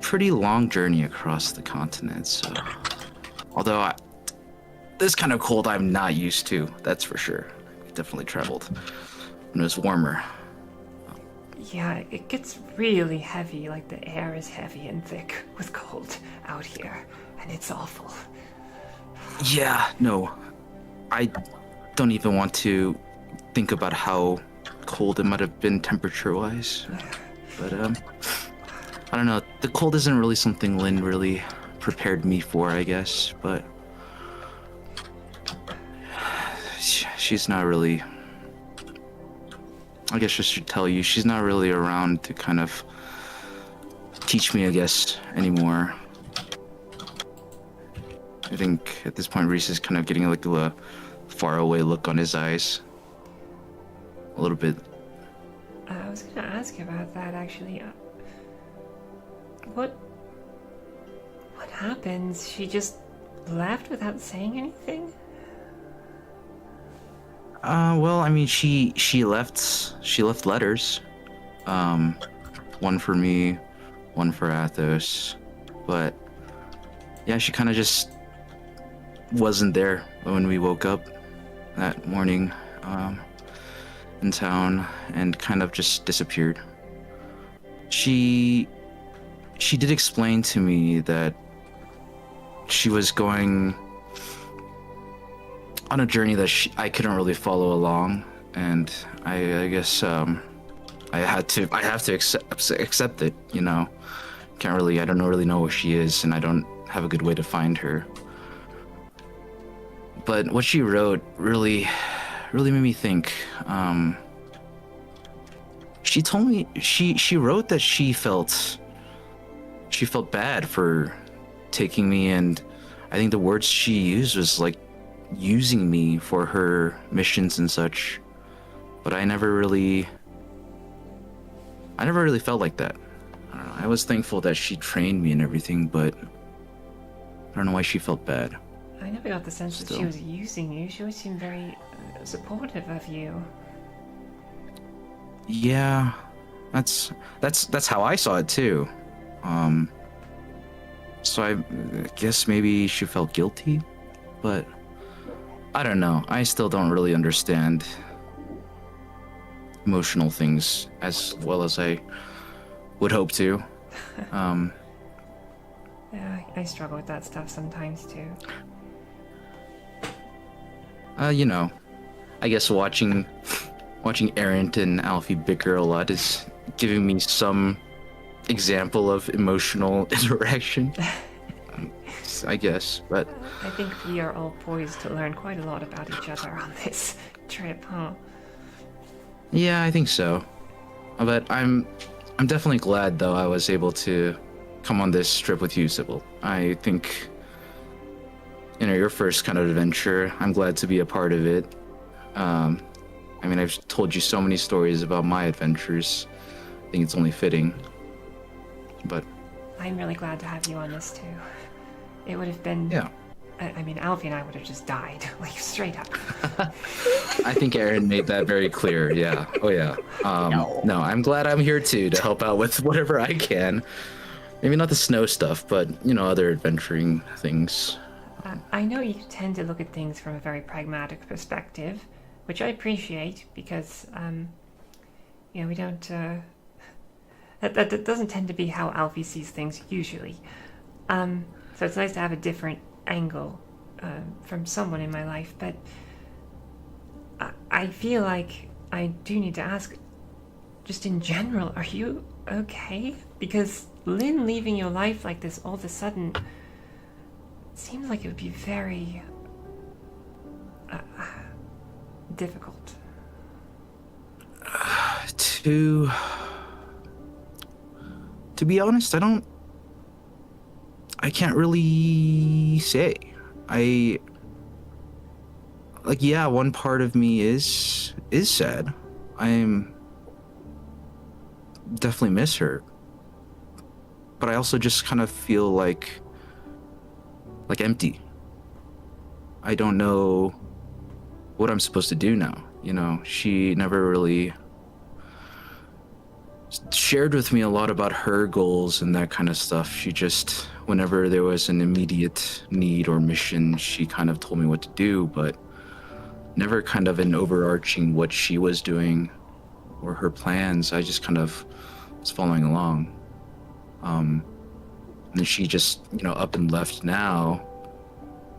[SPEAKER 5] pretty long journey across the continent, so although this kind of cold I'm not used to, that's for sure. Definitely traveled when it was warmer.
[SPEAKER 1] Yeah, it gets really heavy, like the air is heavy and thick with cold out here, and it's awful.
[SPEAKER 5] Yeah, no, I don't even want to think about how cold it might have been temperature-wise, but I don't know, the cold isn't really something Lynn really prepared me for, I guess, but she's not really, I guess I should tell you, she's not really around to kind of teach me, I guess, anymore. I think at this point Reese is kind of getting like a faraway look on his eyes. A little bit.
[SPEAKER 1] I was gonna ask about that actually. What happens? She just left without saying anything?
[SPEAKER 5] Well, I mean, she left letters. One for me, one for Athos. But yeah, she kind of just wasn't there when we woke up that morning in town and kind of just disappeared. She did explain to me that she was going on a journey that I couldn't really follow along, and I guess I have to accept it, you know. I don't really know where she is, and I don't have a good way to find her. But what she wrote really made me think. She told me she wrote that she felt bad for taking me, and I think the words she used was like using me for her missions and such. But I never really felt like that. I don't know. I was thankful that she trained me and everything, but I don't know why she felt bad.
[SPEAKER 1] I never got the sense that she was using you. She always seemed very supportive of you.
[SPEAKER 5] Yeah, that's how I saw it too. So I guess maybe she felt guilty, but I don't know. I still don't really understand emotional things as well as I would hope to.
[SPEAKER 1] Yeah, I struggle with that stuff sometimes too.
[SPEAKER 5] You know, I guess watching Errant and Alfie bicker a lot is giving me some example of emotional interaction. I guess, but
[SPEAKER 1] I think we are all poised to learn quite a lot about each other on this trip, huh?
[SPEAKER 5] yeah, I think so. But I'm I'm definitely glad, though, I was able to come on this trip with you, Sybil. I think, your first kind of adventure, I'm glad to be a part of it. I mean, I've told you so many stories about my adventures. I think it's only fitting. But
[SPEAKER 1] I'm really glad to have you on this too. It would have been...
[SPEAKER 5] yeah.
[SPEAKER 1] I mean, Alfie and I would have just died, like, straight up.
[SPEAKER 5] I think Aaron made that very clear, yeah. Oh, yeah. No, I'm glad I'm here, too, to help out with whatever I can. Maybe not the snow stuff, but, other adventuring things.
[SPEAKER 1] I know you tend to look at things from a very pragmatic perspective, which I appreciate, because, we don't... That doesn't tend to be how Alfie sees things, usually. So it's nice to have a different angle from someone in my life, but I feel like I do need to ask, just in general, are you okay? Because Lynn leaving your life like this all of a sudden seems like it would be very difficult.
[SPEAKER 5] To be honest, I can't really say. One part of me is sad. I'm definitely miss her. But I also just kind of feel like empty. I don't know what I'm supposed to do now. She never really shared with me a lot about her goals and that kind of stuff. She just, whenever there was an immediate need or mission, she kind of told me what to do, but never kind of an overarching what she was doing or her plans. I just kind of was following along. And then she just, up and left now.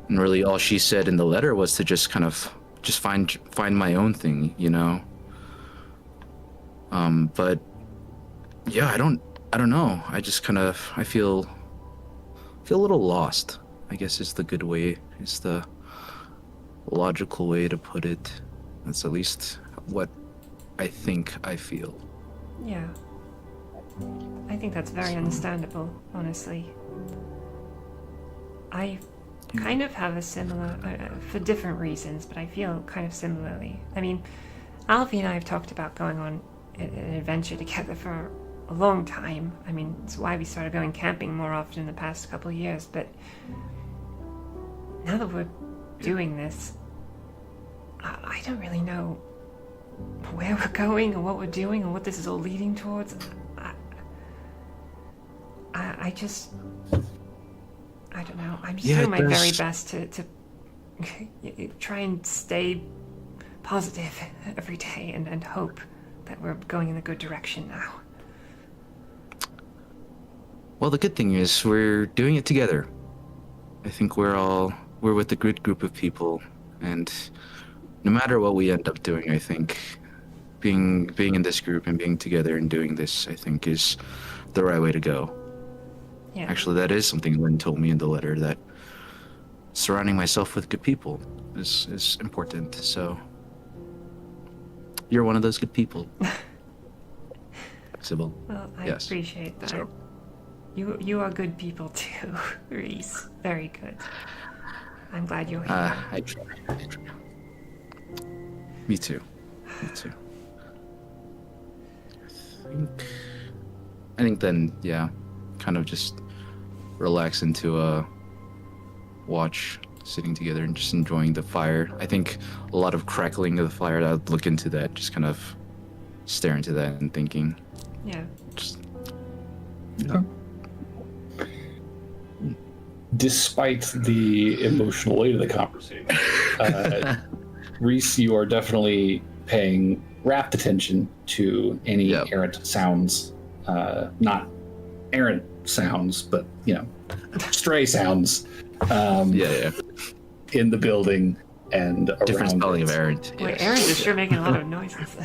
[SPEAKER 5] And really all she said in the letter was to just kind of find my own thing, But yeah, I don't know. I just kind of, I feel a little lost, I guess is the good way, is the logical way to put it. That's at least what I think I feel.
[SPEAKER 1] Yeah. I think that's very understandable, honestly. I kind of have a similar, for different reasons, but I feel kind of similarly. I mean, Alfie and I have talked about going on an adventure together for a long time. I mean, it's why we started going camping more often in the past couple of years, but now that we're doing this, I don't really know where we're going or what we're doing or what this is all leading towards. I don't know. I'm just doing my very best to try and stay positive every day and hope that we're going in a good direction now.
[SPEAKER 5] Well, the good thing is we're doing it together. I think we're with a good group of people, and no matter what we end up doing, I think being in this group and being together and doing this, I think, is the right way to go.
[SPEAKER 1] Yeah.
[SPEAKER 5] Actually, that is something Lynn told me in the letter, that surrounding myself with good people is important. So you're one of those good people. Sybil.
[SPEAKER 1] Well, I
[SPEAKER 5] Yes.
[SPEAKER 1] appreciate that.
[SPEAKER 5] So-
[SPEAKER 1] You are good people too, Reese. Very good. I'm glad you're here.
[SPEAKER 5] I try. Me too. I think then, yeah, kind of just relax into a watch, sitting together and just enjoying the fire. I think a lot of crackling of the fire, I'd look into that, just kind of stare into that and thinking.
[SPEAKER 1] Yeah.
[SPEAKER 5] Just,
[SPEAKER 9] Despite the emotional weight of the conversation, Reese, you are definitely paying rapt attention to any errant sounds. Not errant sounds, but, stray sounds. In the building and around.
[SPEAKER 5] Different spelling of errant.
[SPEAKER 1] Boy, Aaron is sure making a lot of noises.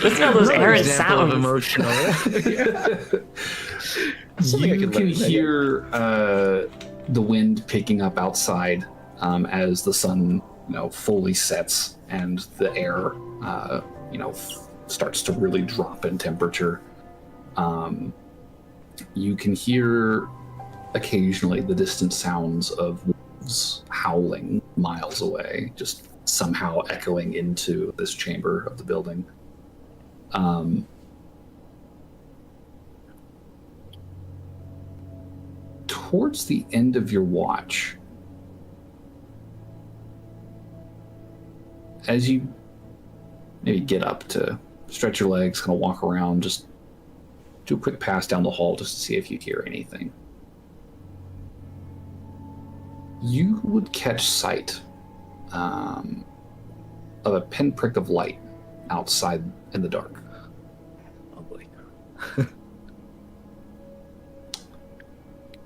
[SPEAKER 1] Listen to those Aaron sounds.
[SPEAKER 5] Emotional.
[SPEAKER 9] You can hear the wind picking up outside as the sun, fully sets, and the air, starts to really drop in temperature. You can hear occasionally the distant sounds of wolves howling miles away, just somehow echoing into this chamber of the building. Towards the end of your watch, as you maybe get up to stretch your legs, kind of walk around, just do a quick pass down the hall just to see if you hear anything. You would catch sight of a pinprick of light outside in the dark.
[SPEAKER 5] Oh boy.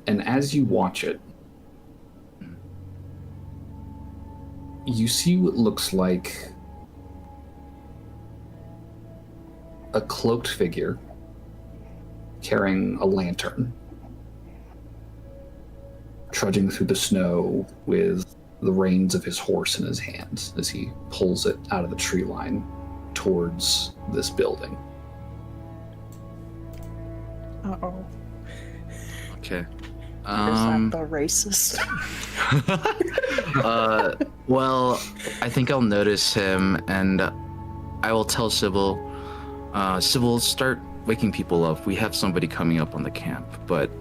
[SPEAKER 9] And as you watch it, you see what looks like a cloaked figure carrying a lantern, trudging through the snow with the reins of his horse in his hands as he pulls it out of the tree line towards this building.
[SPEAKER 10] Uh-oh.
[SPEAKER 5] Okay.
[SPEAKER 10] Is that the racist?
[SPEAKER 5] Well, I think I'll notice him, and I will tell Sybil, Sybil, start waking people up. We have somebody coming up on the camp, but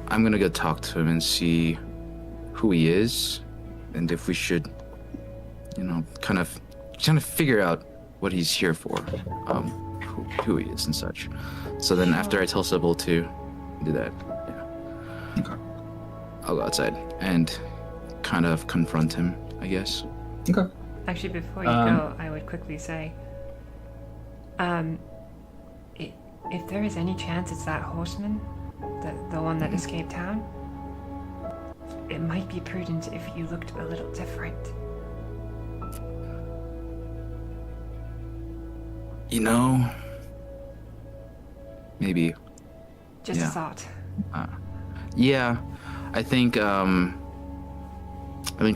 [SPEAKER 5] I'm gonna go talk to him and see who he is, and if we should, kind of figure out what he's here for, who he is and such. So then after I tell Sybil to do that,
[SPEAKER 9] Okay.
[SPEAKER 5] I'll go outside and kind of confront him, I guess.
[SPEAKER 9] Okay.
[SPEAKER 1] Actually, before you go, I would quickly say, if there is any chance it's that horseman, the one that escaped town, it might be prudent if you looked a little different.
[SPEAKER 5] Maybe.
[SPEAKER 1] Just a thought.
[SPEAKER 5] Yeah, I think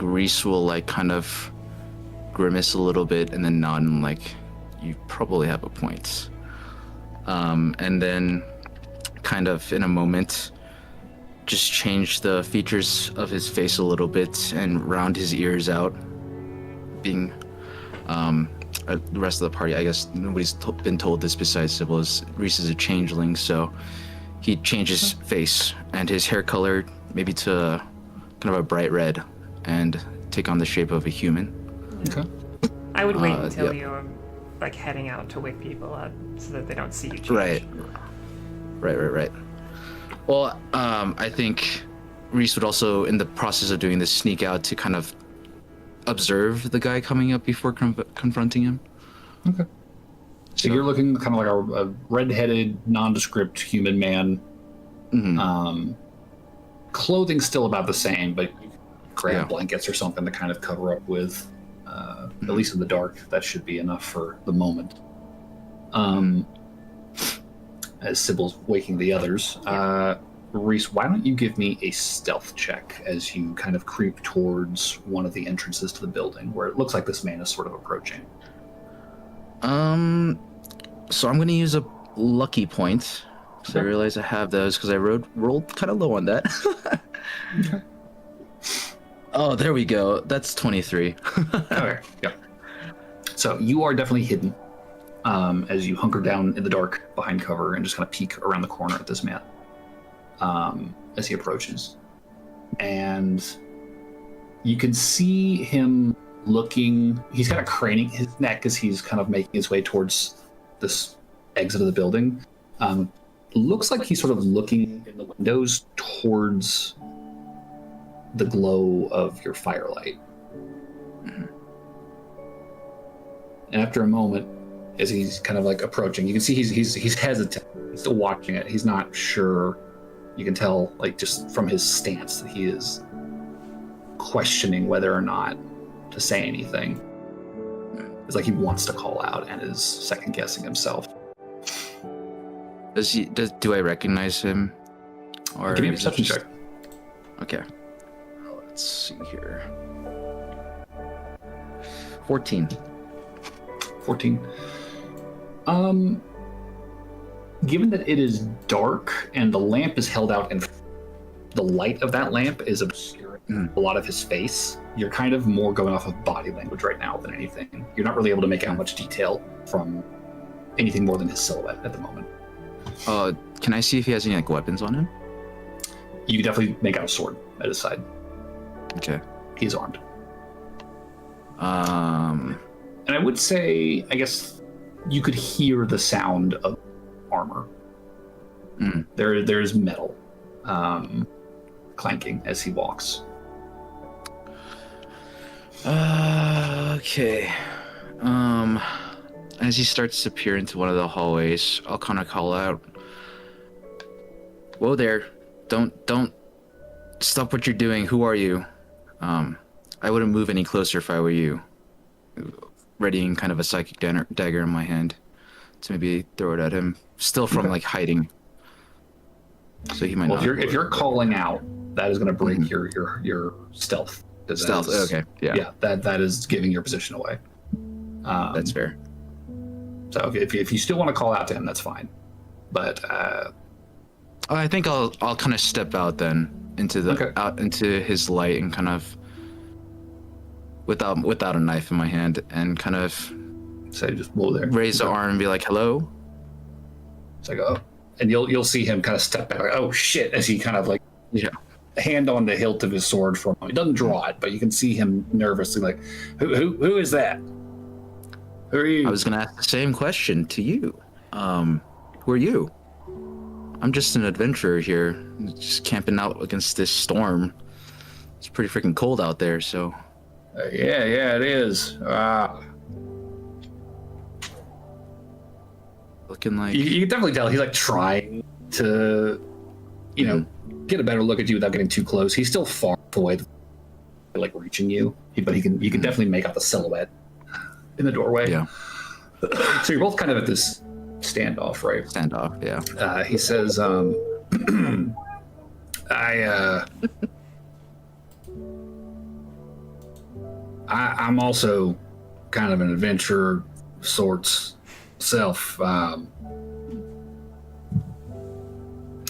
[SPEAKER 5] Reese will kind of grimace a little bit and then nod and you probably have a point. And then kind of in a moment just change the features of his face a little bit and round his ears out, being the rest of the party. I guess nobody's been told this besides Sybil. Reese is a changeling, so he changes face and his hair color maybe to kind of a bright red and take on the shape of a human.
[SPEAKER 9] Okay.
[SPEAKER 1] I would wait until you're heading out to wake people up so that they don't see you change.
[SPEAKER 5] Right. Well, I think Reese would also, in the process of doing this, sneak out to kind of observe the guy coming up before confronting him.
[SPEAKER 9] Okay. So you're looking kind of like a red-headed, nondescript human man.
[SPEAKER 5] Mm-hmm.
[SPEAKER 9] Clothing still about the same, but you grab blankets or something to kind of cover up with. At least in the dark, that should be enough for the moment. As Sybil's waking the others, Reese, why don't you give me a stealth check as you kind of creep towards one of the entrances to the building where it looks like this man is sort of approaching.
[SPEAKER 5] So I'm gonna use a lucky point. So I realize I have those because I rolled kind of low on that.
[SPEAKER 9] Okay.
[SPEAKER 5] Oh, there we go. That's 23.
[SPEAKER 9] Okay. Yeah. So you are definitely hidden as you hunker down in the dark behind cover and just kind of peek around the corner at this man as he approaches. And you can see him looking. He's kind of craning his neck as he's kind of making his way towards this exit of the building. Looks like he's sort of looking in the windows towards the glow of your firelight.
[SPEAKER 5] Mm-hmm.
[SPEAKER 9] And after a moment, as he's kind of approaching, you can see he's hesitant. He's still watching it. He's not sure. You can tell, just from his stance, that he is questioning whether or not to say anything. It's like he wants to call out and is second guessing himself.
[SPEAKER 5] Do I recognize him? Or
[SPEAKER 9] give me a perception check.
[SPEAKER 5] Okay. Let's see here. 14.
[SPEAKER 9] 14. Given that it is dark and the lamp is held out and the light of that lamp is obscuring a lot of his face, you're kind of more going off of body language right now than anything. You're not really able to make out much detail from anything more than his silhouette at the moment.
[SPEAKER 5] Can I see if he has any like weapons on him?
[SPEAKER 9] You can definitely make out a sword at his side.
[SPEAKER 5] Okay.
[SPEAKER 9] He's armed.
[SPEAKER 5] Um,
[SPEAKER 9] And I would say, I guess, you could hear the sound of armor. There's metal clanking as he walks.
[SPEAKER 5] Okay. As he starts to peer into one of the hallways, I'll kind of call out, "Whoa there! Don't stop what you're doing. Who are you?" I wouldn't move any closer if I were you. Readying kind of a psychic dagger in my hand to maybe throw it at him, still from like hiding. So he might not.
[SPEAKER 9] If you're calling out, that is going to break your stealth.
[SPEAKER 5] Stealth. Okay. Yeah.
[SPEAKER 9] Yeah. That is giving your position away.
[SPEAKER 5] That's fair.
[SPEAKER 9] So if you still want to call out to him, that's fine. But
[SPEAKER 5] I think I'll kind of step out then into the out into his light and kind of without a knife in my hand and kind of
[SPEAKER 9] say just whoa there.
[SPEAKER 5] Raise the arm and be like, "Hello."
[SPEAKER 9] It's like, oh, and you'll see him kind of step back, like, oh shit, as he kind of like hand on the hilt of his sword for a moment. He doesn't draw it, but you can see him nervously like, who is that? Who are you?
[SPEAKER 5] I was gonna ask the same question to you. Who are you? I'm just an adventurer here, just camping out against this storm. It's pretty freaking cold out there, so.
[SPEAKER 9] Yeah, it is.
[SPEAKER 5] Looking like
[SPEAKER 9] you can definitely tell he's like trying to, get a better look at you without getting too close. He's still far away, like reaching you, but you can definitely make out the silhouette in the doorway.
[SPEAKER 5] Yeah.
[SPEAKER 9] So you're both kind of at this standoff, right?
[SPEAKER 5] Standoff, yeah.
[SPEAKER 9] He says, I'm also kind of an adventurer sorts self.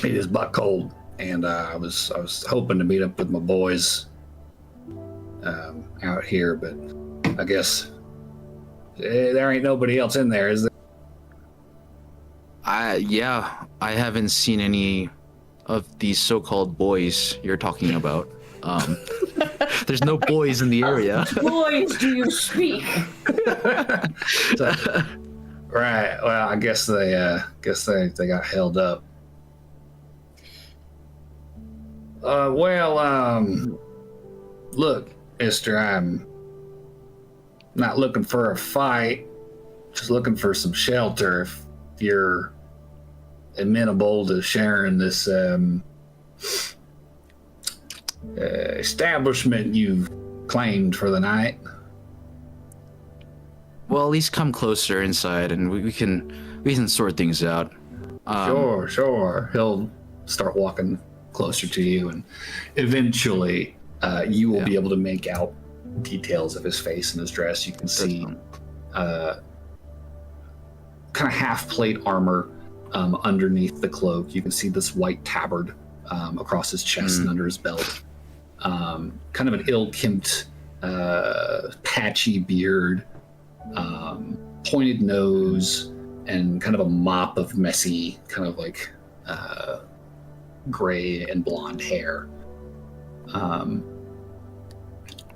[SPEAKER 9] It is butt cold, and I was hoping to meet up with my boys out here, but I guess there ain't nobody else in there, is there?
[SPEAKER 5] I haven't seen any of these so-called boys you're talking about. There's no boys in the area.
[SPEAKER 7] Boys, do you speak?
[SPEAKER 9] Right. Well, I guess they got held up. Look, mister, I'm not looking for a fight, just looking for some shelter. If you're amenable to sharing this establishment you've claimed for the night.
[SPEAKER 5] Well, at least come closer inside, and we can sort things out.
[SPEAKER 9] Sure. He'll start walking closer to you, and eventually you will be able to make out details of his face and his dress. You can see kind of half-plate armor underneath the cloak. You can see this white tabard across his chest and under his belt. Kind of an ill-kempt, patchy beard, pointed nose, and kind of a mop of messy, kind of like gray and blonde hair.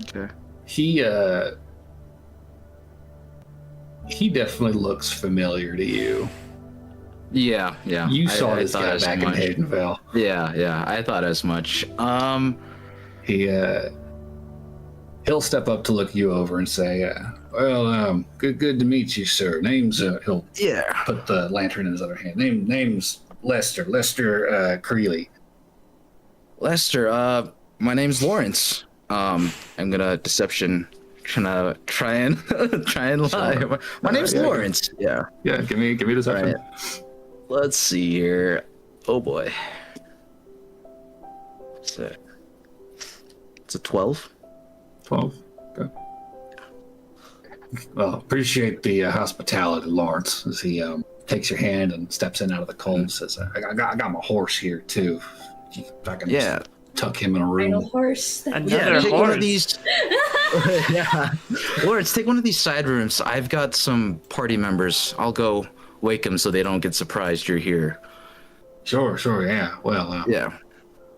[SPEAKER 5] Okay.
[SPEAKER 9] He definitely looks familiar to you.
[SPEAKER 5] Yeah.
[SPEAKER 9] You saw
[SPEAKER 5] I
[SPEAKER 9] this guy back in Haydenvale.
[SPEAKER 5] Yeah, I thought as much.
[SPEAKER 9] He'll step up to look you over and say, good to meet you, sir. Name's he'll put the lantern in his other hand. Name's Lester Creeley.
[SPEAKER 5] Lester, my name's Lawrence. I'm gonna deception, try and lie.
[SPEAKER 9] Sure.
[SPEAKER 5] My name's Lawrence. Yeah.
[SPEAKER 9] Yeah, give me deception.
[SPEAKER 5] Right. Let's see here. Oh boy. It's a 12.
[SPEAKER 9] 12. Okay. Well, appreciate the hospitality, Lawrence, as he takes your hand and steps in out of the cold and says, I got my horse here, too. If I can just tuck him in a room.
[SPEAKER 4] Rhino horse.
[SPEAKER 1] Another
[SPEAKER 5] take
[SPEAKER 1] horse.
[SPEAKER 5] one of these. Yeah. Lawrence, take one of these side rooms. I've got some party members. I'll go wake them so they don't get surprised you're here.
[SPEAKER 9] Sure, yeah. Well,
[SPEAKER 5] Yeah.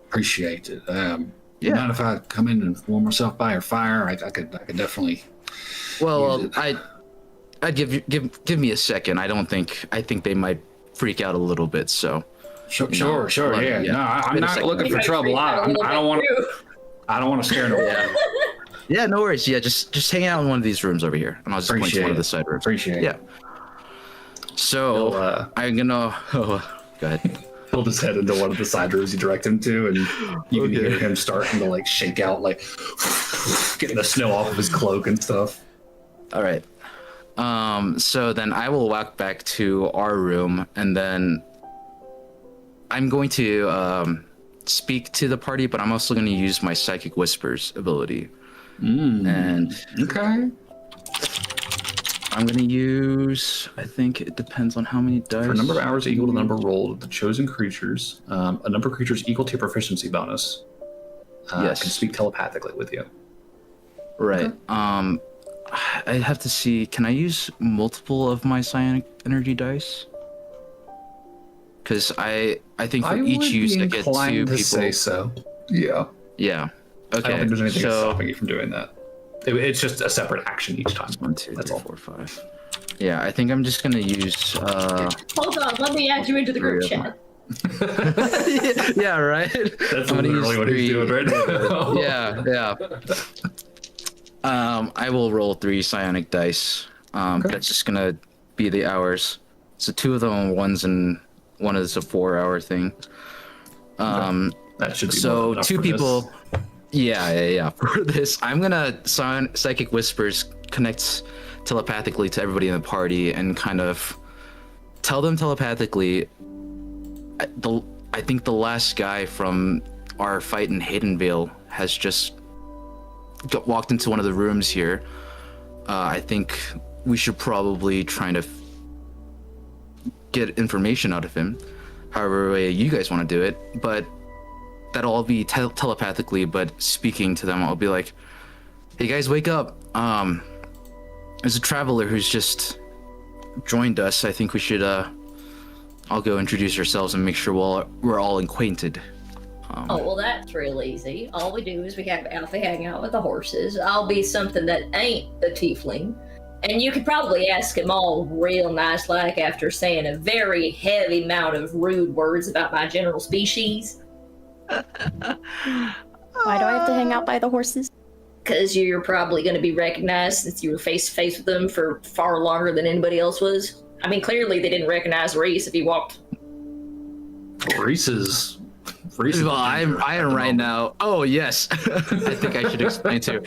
[SPEAKER 9] appreciate it.
[SPEAKER 5] Yeah.
[SPEAKER 9] Mind if I come in and warm myself by your fire? I could definitely.
[SPEAKER 5] Well,
[SPEAKER 9] use it.
[SPEAKER 5] I'd give me a second. I think they might freak out a little bit. So.
[SPEAKER 9] Sure.
[SPEAKER 5] Yeah.
[SPEAKER 9] No, I'm
[SPEAKER 5] Wait a
[SPEAKER 9] not
[SPEAKER 5] second.
[SPEAKER 9] looking for trouble. I don't want to scare no one.
[SPEAKER 5] Yeah, no worries. Yeah, just hang out in one of these rooms over here, and I'll just point to one of the side rooms.
[SPEAKER 9] Appreciate it.
[SPEAKER 5] Yeah. So I'm gonna. Oh, go ahead.
[SPEAKER 9] He'll just head into one of the side rooms you direct him to, and you can hear him starting to like shake out, like getting the snow off of his cloak and stuff.
[SPEAKER 5] All right. So then I will walk back to our room, and then I'm going to speak to the party, but I'm also going to use my psychic whispers ability. And
[SPEAKER 9] okay.
[SPEAKER 5] I'm going to use, I think it depends on how many dice.
[SPEAKER 9] For a number of hours equal to the number rolled, the chosen creatures, a number of creatures equal to your proficiency bonus, can speak telepathically with you.
[SPEAKER 5] Right.
[SPEAKER 9] Okay.
[SPEAKER 5] I have to see, can I use multiple of my psionic energy dice? Because I think for each use I get 2 people.
[SPEAKER 9] Say so. Yeah.
[SPEAKER 5] Yeah. Okay.
[SPEAKER 9] I don't think there's anything stopping you from doing that. It's just a separate action each time.
[SPEAKER 5] 1, 2,
[SPEAKER 9] That's
[SPEAKER 5] 3,
[SPEAKER 9] all.
[SPEAKER 5] 4, 5. Yeah, I think I'm just gonna use.
[SPEAKER 4] Hold on, let me add you into the group chat.
[SPEAKER 5] Yeah, right.
[SPEAKER 9] That's literally what he's doing right now.
[SPEAKER 5] Yeah. I will roll 3 psionic dice. That's just gonna be the hours. So 2 of them are 1s and 1 is a 4-hour thing.
[SPEAKER 9] That should be
[SPEAKER 5] so
[SPEAKER 9] enough
[SPEAKER 5] 2
[SPEAKER 9] for
[SPEAKER 5] people.
[SPEAKER 9] This.
[SPEAKER 5] Yeah. For this, I'm gonna psychic whispers connect telepathically to everybody in the party and kind of tell them telepathically. I think the last guy from our fight in Haydenvale has just walked into one of the rooms here. I think we should probably try to get information out of him, however way you guys want to do it, but that'll all be telepathically, but speaking to them, I'll be like, hey guys, wake up. There's a traveler who's just joined us. I think we should, I'll go introduce ourselves and make sure we're all acquainted.
[SPEAKER 4] Oh, well, that's real easy. All we do is we have Alfie hang out with the horses. I'll be something that ain't a tiefling. And you could probably ask him all real nice like after saying a very heavy amount of rude words about my general species.
[SPEAKER 3] Why do I have to hang out by the horses?
[SPEAKER 4] Because you're probably going to be recognized since you were face to face with them for far longer than anybody else was. I mean, clearly they didn't recognize Reese if he walked.
[SPEAKER 9] Reese is
[SPEAKER 5] well, I am right now. Oh yes, I think I should explain too.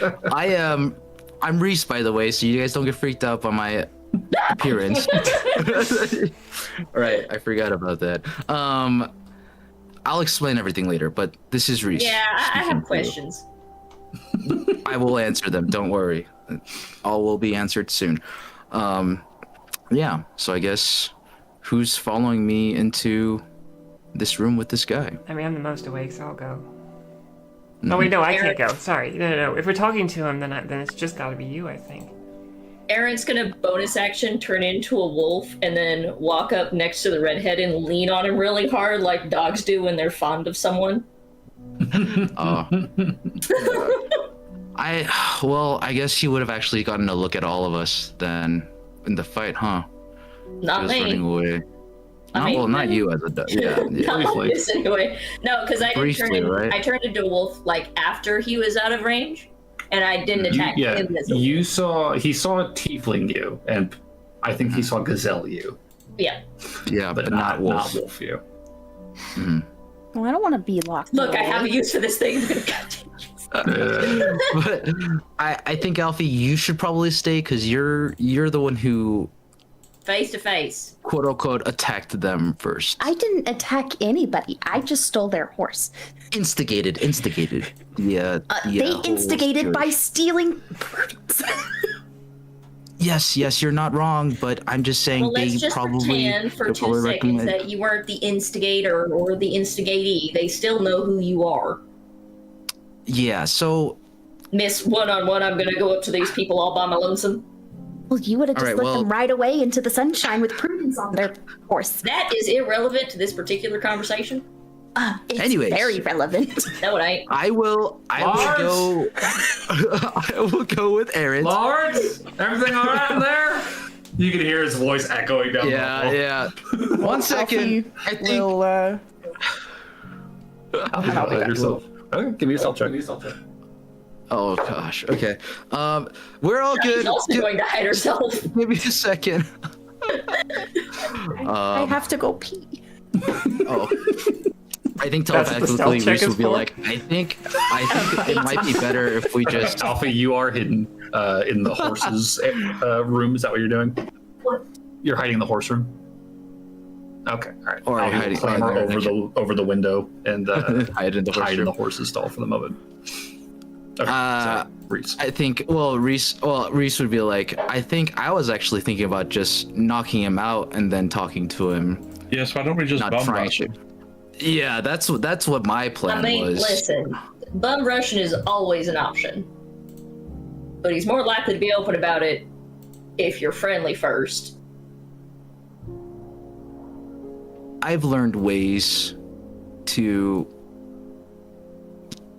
[SPEAKER 5] I'm Reese, by the way, so you guys don't get freaked out by my appearance. Right, I forgot about that. I'll explain everything later, but this is Reese.
[SPEAKER 4] Yeah, I have questions.
[SPEAKER 5] I will answer them. Don't worry. All will be answered soon. Yeah. So I guess who's following me into this room with this guy?
[SPEAKER 1] I mean, I'm the most awake, so I'll go. Oh wait, no, I can't go. Sorry, no. If we're talking to him, then it's just got to be you, I think.
[SPEAKER 4] Aaron's gonna bonus action turn into a wolf and then walk up next to the redhead and lean on him really hard, like dogs do when they're fond of someone.
[SPEAKER 5] I guess he would have actually gotten a look at all of us then in the fight, huh?
[SPEAKER 4] Not me.
[SPEAKER 5] Running away. Not you as a dog. Yeah.
[SPEAKER 4] Not this anyway. No, because I didn't turn
[SPEAKER 5] right?
[SPEAKER 4] I turned into a wolf like after he was out of range, and I didn't attack him.
[SPEAKER 9] He saw a tiefling you, and I think he saw gazelle you.
[SPEAKER 4] Yeah.
[SPEAKER 5] Yeah, but not wolf.
[SPEAKER 9] Not wolf you.
[SPEAKER 5] Mm-hmm.
[SPEAKER 3] Well, I don't want to be locked.
[SPEAKER 4] Look, I have a use for this thing.
[SPEAKER 5] But I think Alfie, you should probably stay because you're the one who
[SPEAKER 4] face to face,
[SPEAKER 5] quote unquote, attacked them first.
[SPEAKER 3] I didn't attack anybody. I just stole their horse.
[SPEAKER 5] Instigated. Yeah.
[SPEAKER 3] They instigated by stealing fruits.
[SPEAKER 5] Yes, you're not wrong, but I'm just saying
[SPEAKER 4] Well, let's
[SPEAKER 5] they
[SPEAKER 4] just
[SPEAKER 5] probably
[SPEAKER 4] pretend for
[SPEAKER 5] they'll
[SPEAKER 4] 2
[SPEAKER 5] probably
[SPEAKER 4] seconds
[SPEAKER 5] recommend.
[SPEAKER 4] that you weren't the instigator or the instigatee. They still know who you are.
[SPEAKER 5] Yeah, so
[SPEAKER 4] Miss One-on-One, I'm gonna go up to these people all by my lonesome.
[SPEAKER 3] Well, you would have just
[SPEAKER 5] Alright,
[SPEAKER 3] let
[SPEAKER 5] well-
[SPEAKER 3] them ride away into the sunshine with prudence on their horse.
[SPEAKER 4] That is irrelevant to this particular conversation.
[SPEAKER 3] It's
[SPEAKER 5] Anyways.
[SPEAKER 3] very relevant.
[SPEAKER 4] No, it ain't.
[SPEAKER 5] I will go. I will go with Aaron.
[SPEAKER 9] Lawrence, everything all right in there? You can hear his voice echoing down the hall.
[SPEAKER 5] Yeah. 1 second. I think.
[SPEAKER 10] Will,
[SPEAKER 9] I'll be yourself. Okay, give me a self check.
[SPEAKER 5] Oh gosh. Okay. We're all good.
[SPEAKER 4] She's also going to hide herself.
[SPEAKER 5] Give me a second.
[SPEAKER 3] I have to go pee.
[SPEAKER 5] Oh. I think
[SPEAKER 1] That's what the
[SPEAKER 5] telepathically
[SPEAKER 1] stealth check
[SPEAKER 5] Reese
[SPEAKER 1] is
[SPEAKER 5] will be
[SPEAKER 1] for?
[SPEAKER 5] like, I think it might be better if we just.
[SPEAKER 9] Alpha, you are hidden in the horses room. Is that what you're doing?
[SPEAKER 4] What?
[SPEAKER 9] You're hiding in the horse room. Okay, all right.
[SPEAKER 5] Or
[SPEAKER 9] I'll
[SPEAKER 5] hiding-
[SPEAKER 9] clamber over the window and
[SPEAKER 5] Hide in the horse
[SPEAKER 9] hide in
[SPEAKER 5] room.
[SPEAKER 9] the horse's stall for the moment. Okay, sorry, Reese.
[SPEAKER 5] I think. Reese would be like, I think I was actually thinking about just knocking him out and then talking to him.
[SPEAKER 6] Yes, why don't we just
[SPEAKER 5] Not
[SPEAKER 6] bum
[SPEAKER 5] trying
[SPEAKER 6] rush
[SPEAKER 5] to.
[SPEAKER 6] him?
[SPEAKER 5] Yeah, that's what my plan
[SPEAKER 4] I mean,
[SPEAKER 5] was.
[SPEAKER 4] listen, bum rushing is always an option. But he's more likely to be open about it if you're friendly first.
[SPEAKER 5] I've learned ways to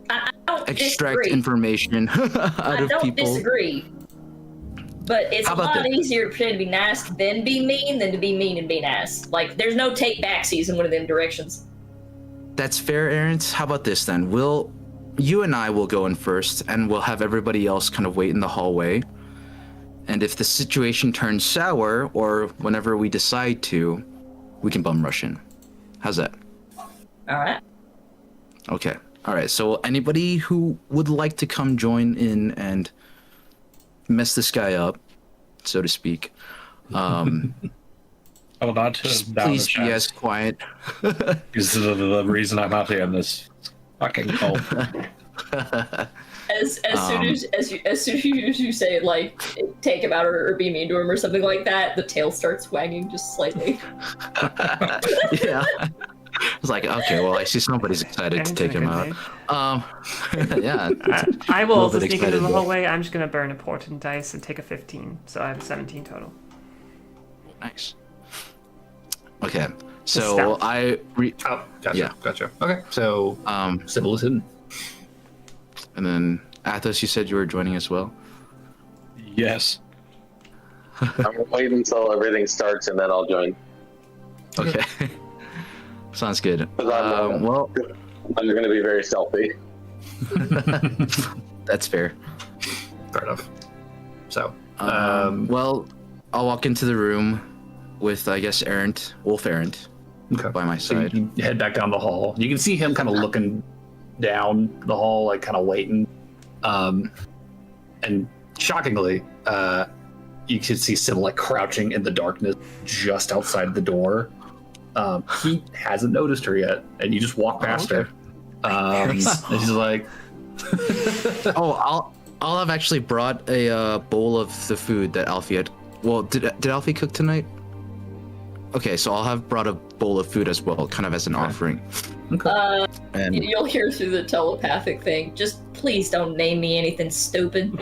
[SPEAKER 4] I don't
[SPEAKER 5] extract
[SPEAKER 4] disagree.
[SPEAKER 5] information out
[SPEAKER 4] I
[SPEAKER 5] of
[SPEAKER 4] don't
[SPEAKER 5] people.
[SPEAKER 4] disagree. But it's
[SPEAKER 5] How
[SPEAKER 4] a
[SPEAKER 5] about
[SPEAKER 4] lot
[SPEAKER 5] this?
[SPEAKER 4] easier to pretend to be nice than be mean than to be mean and be nice. Like, there's no take backsies in one of them directions.
[SPEAKER 5] That's fair, Aaron. How about this then? You and I will go in first, and we'll have everybody else kind of wait in the hallway. And if the situation turns sour, or whenever we decide to, we can bum rush in. How's that?
[SPEAKER 4] Alright.
[SPEAKER 5] Okay. All right. So anybody who would like to come join in and mess this guy up, so to speak,
[SPEAKER 6] I will not turn down
[SPEAKER 5] please
[SPEAKER 6] the
[SPEAKER 5] be
[SPEAKER 6] chance.
[SPEAKER 5] as quiet.
[SPEAKER 6] This is the reason I'm out here in this fucking cold.
[SPEAKER 4] As soon as you say like take him out or be mean to him or something like that, the tail starts wagging just slightly.
[SPEAKER 5] Yeah. I was like, okay, well, I see somebody's excited to take him out. Yeah.
[SPEAKER 1] I will
[SPEAKER 5] little bit
[SPEAKER 1] just sneak into
[SPEAKER 5] excited,
[SPEAKER 1] the
[SPEAKER 5] but-
[SPEAKER 1] hallway. I'm just gonna burn a portent dice and take a 15, so I have a 17 total.
[SPEAKER 5] Nice. Okay.
[SPEAKER 1] Stealth.
[SPEAKER 5] So
[SPEAKER 9] Oh, gotcha.
[SPEAKER 5] Yeah.
[SPEAKER 9] Gotcha. Okay, so Sybil is hidden.
[SPEAKER 5] and then Athos, you said you were joining as well.
[SPEAKER 6] Yes.
[SPEAKER 8] I'm gonna wait until everything starts and then I'll join.
[SPEAKER 5] Okay. Sounds good.
[SPEAKER 8] 'Cause I'm,
[SPEAKER 5] Well,
[SPEAKER 8] I'm gonna be very stealthy.
[SPEAKER 5] that's fair.
[SPEAKER 9] Fair enough. So,
[SPEAKER 5] Well, I'll walk into the room with, I guess, Wolf Errant
[SPEAKER 9] okay.
[SPEAKER 5] by my
[SPEAKER 9] So
[SPEAKER 5] side.
[SPEAKER 9] you head back down the hall. You can see him kind of looking down the hall, like kind of waiting. And shockingly, you can see Sybil like crouching in the darkness just outside the door. He hasn't noticed her yet, and you just walk past her. And she's like,
[SPEAKER 5] Oh, I'll have actually brought a bowl of the food that Alfie had. Well, did Alfie cook tonight? Okay, so I'll have brought a bowl of food as well, kind of as an offering. And
[SPEAKER 4] You'll hear through the telepathic thing. Just please don't name me anything stupid.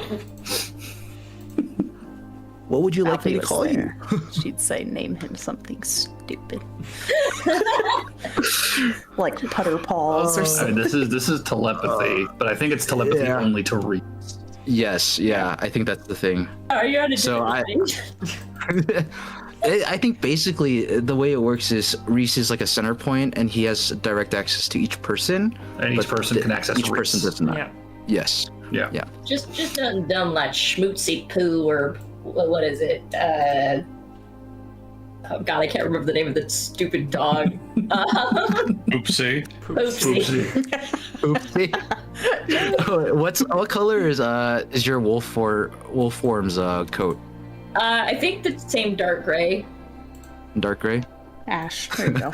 [SPEAKER 5] what would you like
[SPEAKER 3] Alfie
[SPEAKER 5] me to
[SPEAKER 3] was
[SPEAKER 5] call you?
[SPEAKER 3] there. She'd say, name him something stupid. Like putter paws or
[SPEAKER 9] I
[SPEAKER 3] something.
[SPEAKER 9] mean, this is telepathy, but I think it's telepathy
[SPEAKER 5] Yeah.
[SPEAKER 9] only to read.
[SPEAKER 5] Yes, yeah, I think that's the thing.
[SPEAKER 4] Are you on a
[SPEAKER 5] So
[SPEAKER 4] different thing?
[SPEAKER 5] I think basically the way it works is Reese is like a center point, and he has direct access to each person.
[SPEAKER 9] And each
[SPEAKER 5] but
[SPEAKER 9] person can access
[SPEAKER 5] each
[SPEAKER 9] Reese.
[SPEAKER 5] person does not.
[SPEAKER 1] Yeah.
[SPEAKER 5] Yes.
[SPEAKER 9] Yeah.
[SPEAKER 5] Yeah.
[SPEAKER 4] Just nothing dumb like schmootsy poo or what is it? Oh god, I can't remember the name of the stupid dog.
[SPEAKER 6] Oopsie.
[SPEAKER 4] Oopsie.
[SPEAKER 5] Oopsie. What color is your wolf form's coat?
[SPEAKER 4] I think the same dark gray.
[SPEAKER 5] Dark gray?
[SPEAKER 3] Ash. There you go.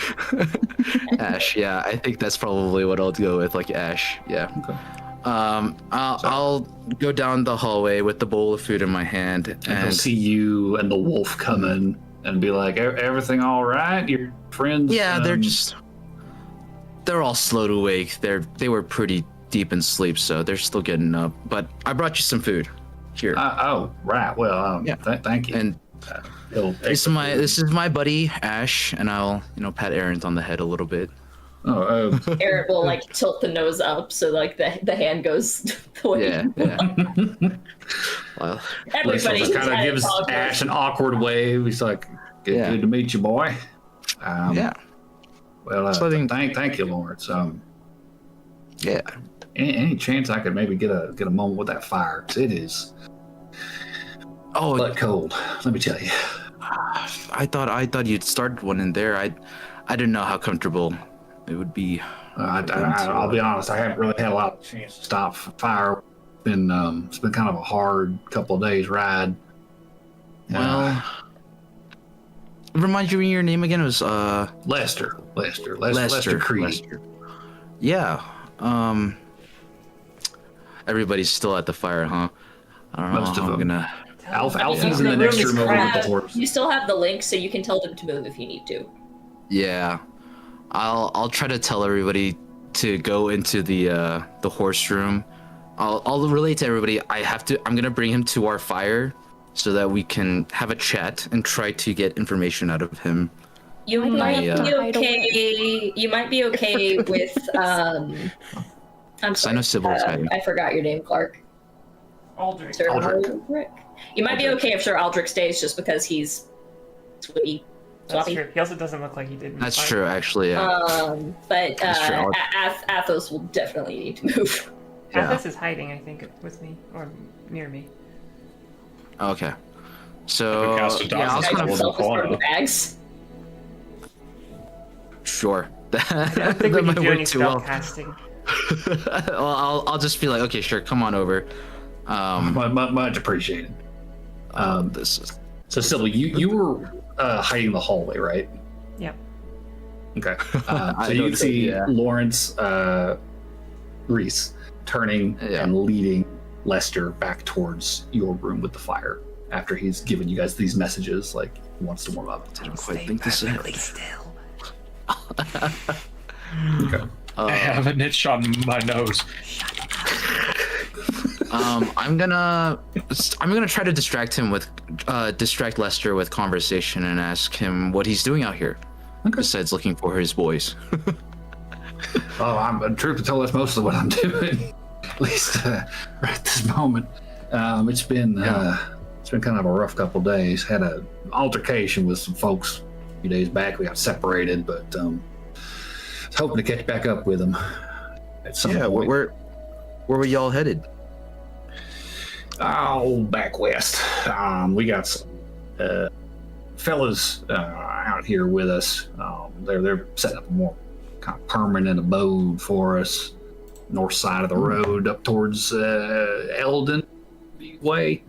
[SPEAKER 5] Ash, yeah, I think that's probably what I'll go with, like ash. Yeah.
[SPEAKER 9] Okay.
[SPEAKER 5] I'll go down the hallway with the bowl of food in my hand,
[SPEAKER 9] And he'll
[SPEAKER 5] and
[SPEAKER 9] see you and the wolf come in and be like, everything all right? Your friends?
[SPEAKER 5] yeah, they're all slow to wake. They were pretty deep in sleep, so they're still getting up. But I brought you some food. Here.
[SPEAKER 9] Oh, right. Well,
[SPEAKER 5] yeah.
[SPEAKER 9] Thank you.
[SPEAKER 5] And this is my buddy Ash, and I'll pat Aaron on the head a little bit.
[SPEAKER 4] Aaron will like tilt the nose up so like the hand goes the way.
[SPEAKER 5] Yeah. Well,
[SPEAKER 4] Everybody
[SPEAKER 9] just kind of gives Ash an awkward wave. He's like, good to meet you, boy.
[SPEAKER 5] Yeah.
[SPEAKER 9] Well, thank you, Lawrence.
[SPEAKER 5] Yeah.
[SPEAKER 9] Any chance I could maybe get a moment with that fire? 'Cause it is but cold. Let me tell you.
[SPEAKER 5] I thought you'd started one in there. I didn't know how comfortable it would be.
[SPEAKER 9] I'll be honest. I haven't really had a lot of chance to stop fire. It's been kind of a hard couple of days ride.
[SPEAKER 5] Well, remind you your name again. It was
[SPEAKER 9] Lester Creed.
[SPEAKER 5] Lester. Yeah. Everybody's still at the fire, huh? I don't know.
[SPEAKER 9] Most of
[SPEAKER 5] how I'm
[SPEAKER 9] them.
[SPEAKER 5] gonna.
[SPEAKER 9] Alfie's in the next room over with the horse.
[SPEAKER 4] You still have the link, so you can tell them to move if you need to.
[SPEAKER 5] Yeah, I'll try to tell everybody to go into the horse room. I'll relate to everybody. I'm gonna bring him to our fire so that we can have a chat and try to get information out of him.
[SPEAKER 4] You might be okay. You might be okay with I'm sorry.
[SPEAKER 5] I know Sybil's hiding.
[SPEAKER 4] I forgot your name, Clark.
[SPEAKER 1] Aldrich.
[SPEAKER 4] Sir Aldrich. You might be okay if Sir Aldrich stays just because he's sweaty.
[SPEAKER 1] That's true. He also doesn't look like he did.
[SPEAKER 5] That's true, actually. Yeah.
[SPEAKER 4] But Athos will definitely need to move.
[SPEAKER 5] Yeah.
[SPEAKER 1] Athos is hiding, I think, with me or near me.
[SPEAKER 5] Okay. So
[SPEAKER 6] We cast a dog
[SPEAKER 5] I'll kind of
[SPEAKER 4] Himself as part of the bags.
[SPEAKER 5] sure.
[SPEAKER 1] I don't think we can do any spell casting.
[SPEAKER 5] Well, I'll just be like, okay, sure, come on over.
[SPEAKER 9] Much appreciated.
[SPEAKER 5] This is
[SPEAKER 9] So, Sybil, you were hiding in the hallway, right?
[SPEAKER 1] Yep.
[SPEAKER 9] Okay. So you can see Lawrence Reese turning and leading Lester back towards your room with the fire after he's given you guys these messages, like he wants to warm up.
[SPEAKER 5] I don't quite think this is
[SPEAKER 1] still.
[SPEAKER 9] Okay.
[SPEAKER 6] I have an itch on my nose.
[SPEAKER 5] I'm gonna try to distract Lester with conversation and ask him what he's doing out here.
[SPEAKER 9] Okay.
[SPEAKER 5] Besides looking for his boys.
[SPEAKER 9] Truth to tell, that's mostly what I'm doing. At least right at this moment. It's been kind of a rough couple days. Had an altercation with some folks a few days back. We got separated, but was hoping to catch back up with them at some point.
[SPEAKER 5] Where were y'all headed?
[SPEAKER 9] Oh, back west. We got some fellas out here with us. They're setting up a more kind of permanent abode for us. North side of the road up towards Eldon way.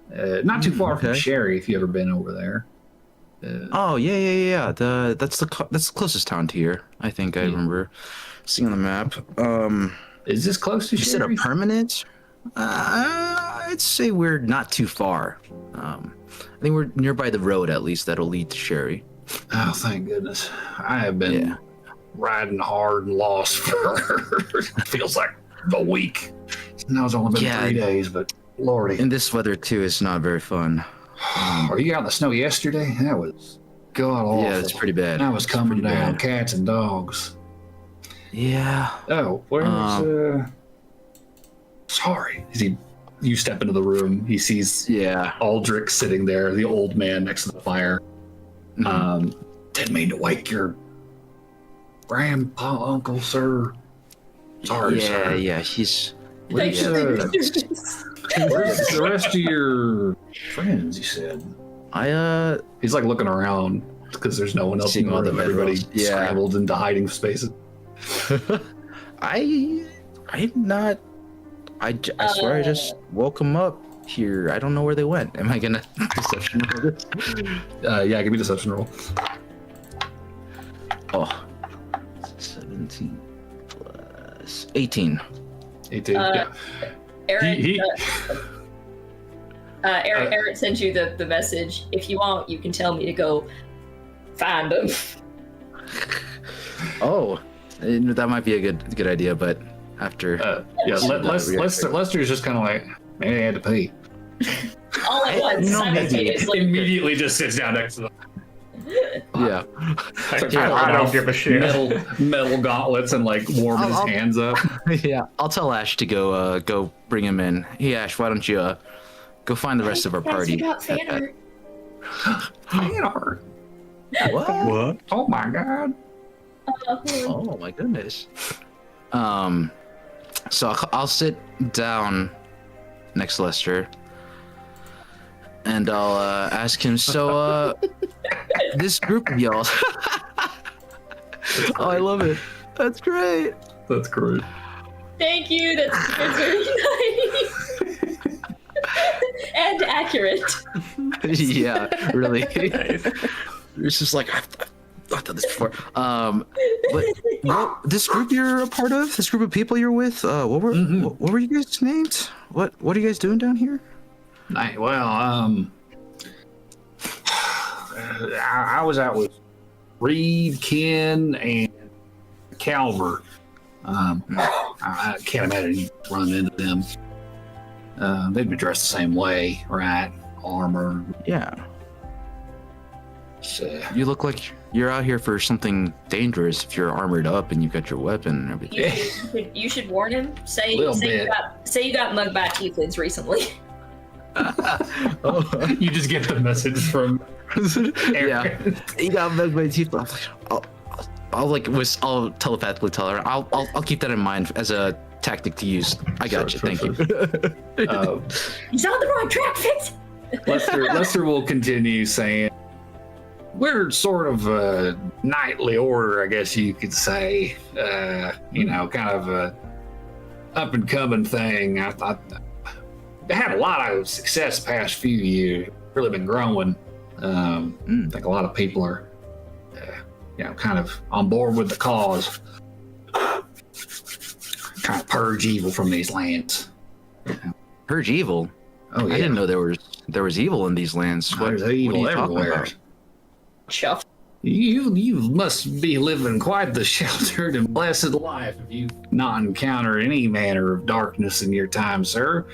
[SPEAKER 9] Not too far from Sherry, if you ever been over there.
[SPEAKER 5] Yeah. That's the closest town to here. I think I remember seeing on the map.
[SPEAKER 9] Is this close to
[SPEAKER 5] You
[SPEAKER 9] Sherry?
[SPEAKER 5] said a permanent? I'd say we're not too far. I think we're nearby the road, at least, that'll lead to Sherry.
[SPEAKER 9] Oh, thank goodness. I have been riding hard and lost for it feels like a week. Now it's only been 3 days, but lordy.
[SPEAKER 5] And this weather, too, is not very fun.
[SPEAKER 9] Are you out in the snow yesterday? That was god awful.
[SPEAKER 5] Yeah, it's pretty bad.
[SPEAKER 9] That was coming down, cats and dogs.
[SPEAKER 5] Yeah.
[SPEAKER 9] Oh, where's sorry. You step into the room, he sees Aldrich sitting there, the old man next to the fire. Didn't mean to wake your grandpa, uncle, sir. Sorry, sir.
[SPEAKER 5] Yeah, he's...
[SPEAKER 9] Where's the rest of your friends, you said? He's like looking around because there's no one else in the room. Everybody scrambled into hiding spaces.
[SPEAKER 5] I'm not... I swear I just woke them up here. I don't know where they went. Am I gonna deception roll this?
[SPEAKER 9] Yeah, give me a deception roll.
[SPEAKER 5] Oh. 17 plus 18.
[SPEAKER 9] He did. Yeah.
[SPEAKER 4] Aaron, Aaron sent you the message. If you want, you can tell me to go find him.
[SPEAKER 5] Oh, that might be a good idea, but after
[SPEAKER 9] Lester's just kind of like, maybe I had to pee.
[SPEAKER 4] All at once, simultaneously.
[SPEAKER 9] Immediately just sits down next to them.
[SPEAKER 5] Yeah.
[SPEAKER 1] I don't give a shit.
[SPEAKER 9] Metal gauntlets and like warming his hands up.
[SPEAKER 5] Yeah, I'll tell Ash to go bring him in. Hey Ash, why don't you go find the rest of our party?
[SPEAKER 9] Fan art.
[SPEAKER 6] What?
[SPEAKER 9] Oh my god.
[SPEAKER 5] Oh my goodness. So I'll sit down next to Lester, and I'll ask him. So, this group of y'all. Oh, I love it. That's great.
[SPEAKER 9] That's great.
[SPEAKER 4] Thank you. That's very nice and accurate.
[SPEAKER 5] Yeah, really. It's just like I've done this before. But this group you're a part of, this group of people you're with, what were you guys named? What are you guys doing down here?
[SPEAKER 9] Well, I was out with Reed, Ken, and Calver. I can't imagine you run into them. They'd be dressed the same way, right? Armor.
[SPEAKER 5] Yeah.
[SPEAKER 9] So,
[SPEAKER 5] You look like you're out here for something dangerous if you're armored up and you've got your weapon and everything.
[SPEAKER 4] You should warn him. Say
[SPEAKER 9] Little
[SPEAKER 4] you
[SPEAKER 9] bit.
[SPEAKER 4] got mugged by tieflings recently.
[SPEAKER 9] you just get the message from
[SPEAKER 5] Yeah. He got mugged by teeth. I'll telepathically tell her. I'll keep that in mind as a tactic to use. I got you. Thank you.
[SPEAKER 4] He's on the wrong track, Fitz.
[SPEAKER 9] Lester will continue saying, we're sort of a knightly order, I guess you could say. Kind of a up and coming thing. I had a lot of success the past few years. Really been growing. I think a lot of people are, kind of on board with the cause. Trying to purge evil from these lands.
[SPEAKER 5] Purge evil?
[SPEAKER 9] Oh yeah.
[SPEAKER 5] I didn't know there was evil in these lands.
[SPEAKER 9] There's evil
[SPEAKER 5] what are you talking
[SPEAKER 9] everywhere.
[SPEAKER 5] about?
[SPEAKER 4] Chuff.
[SPEAKER 9] You must be living quite the sheltered and blessed life if you've not encountered any manner of darkness in your time, sir.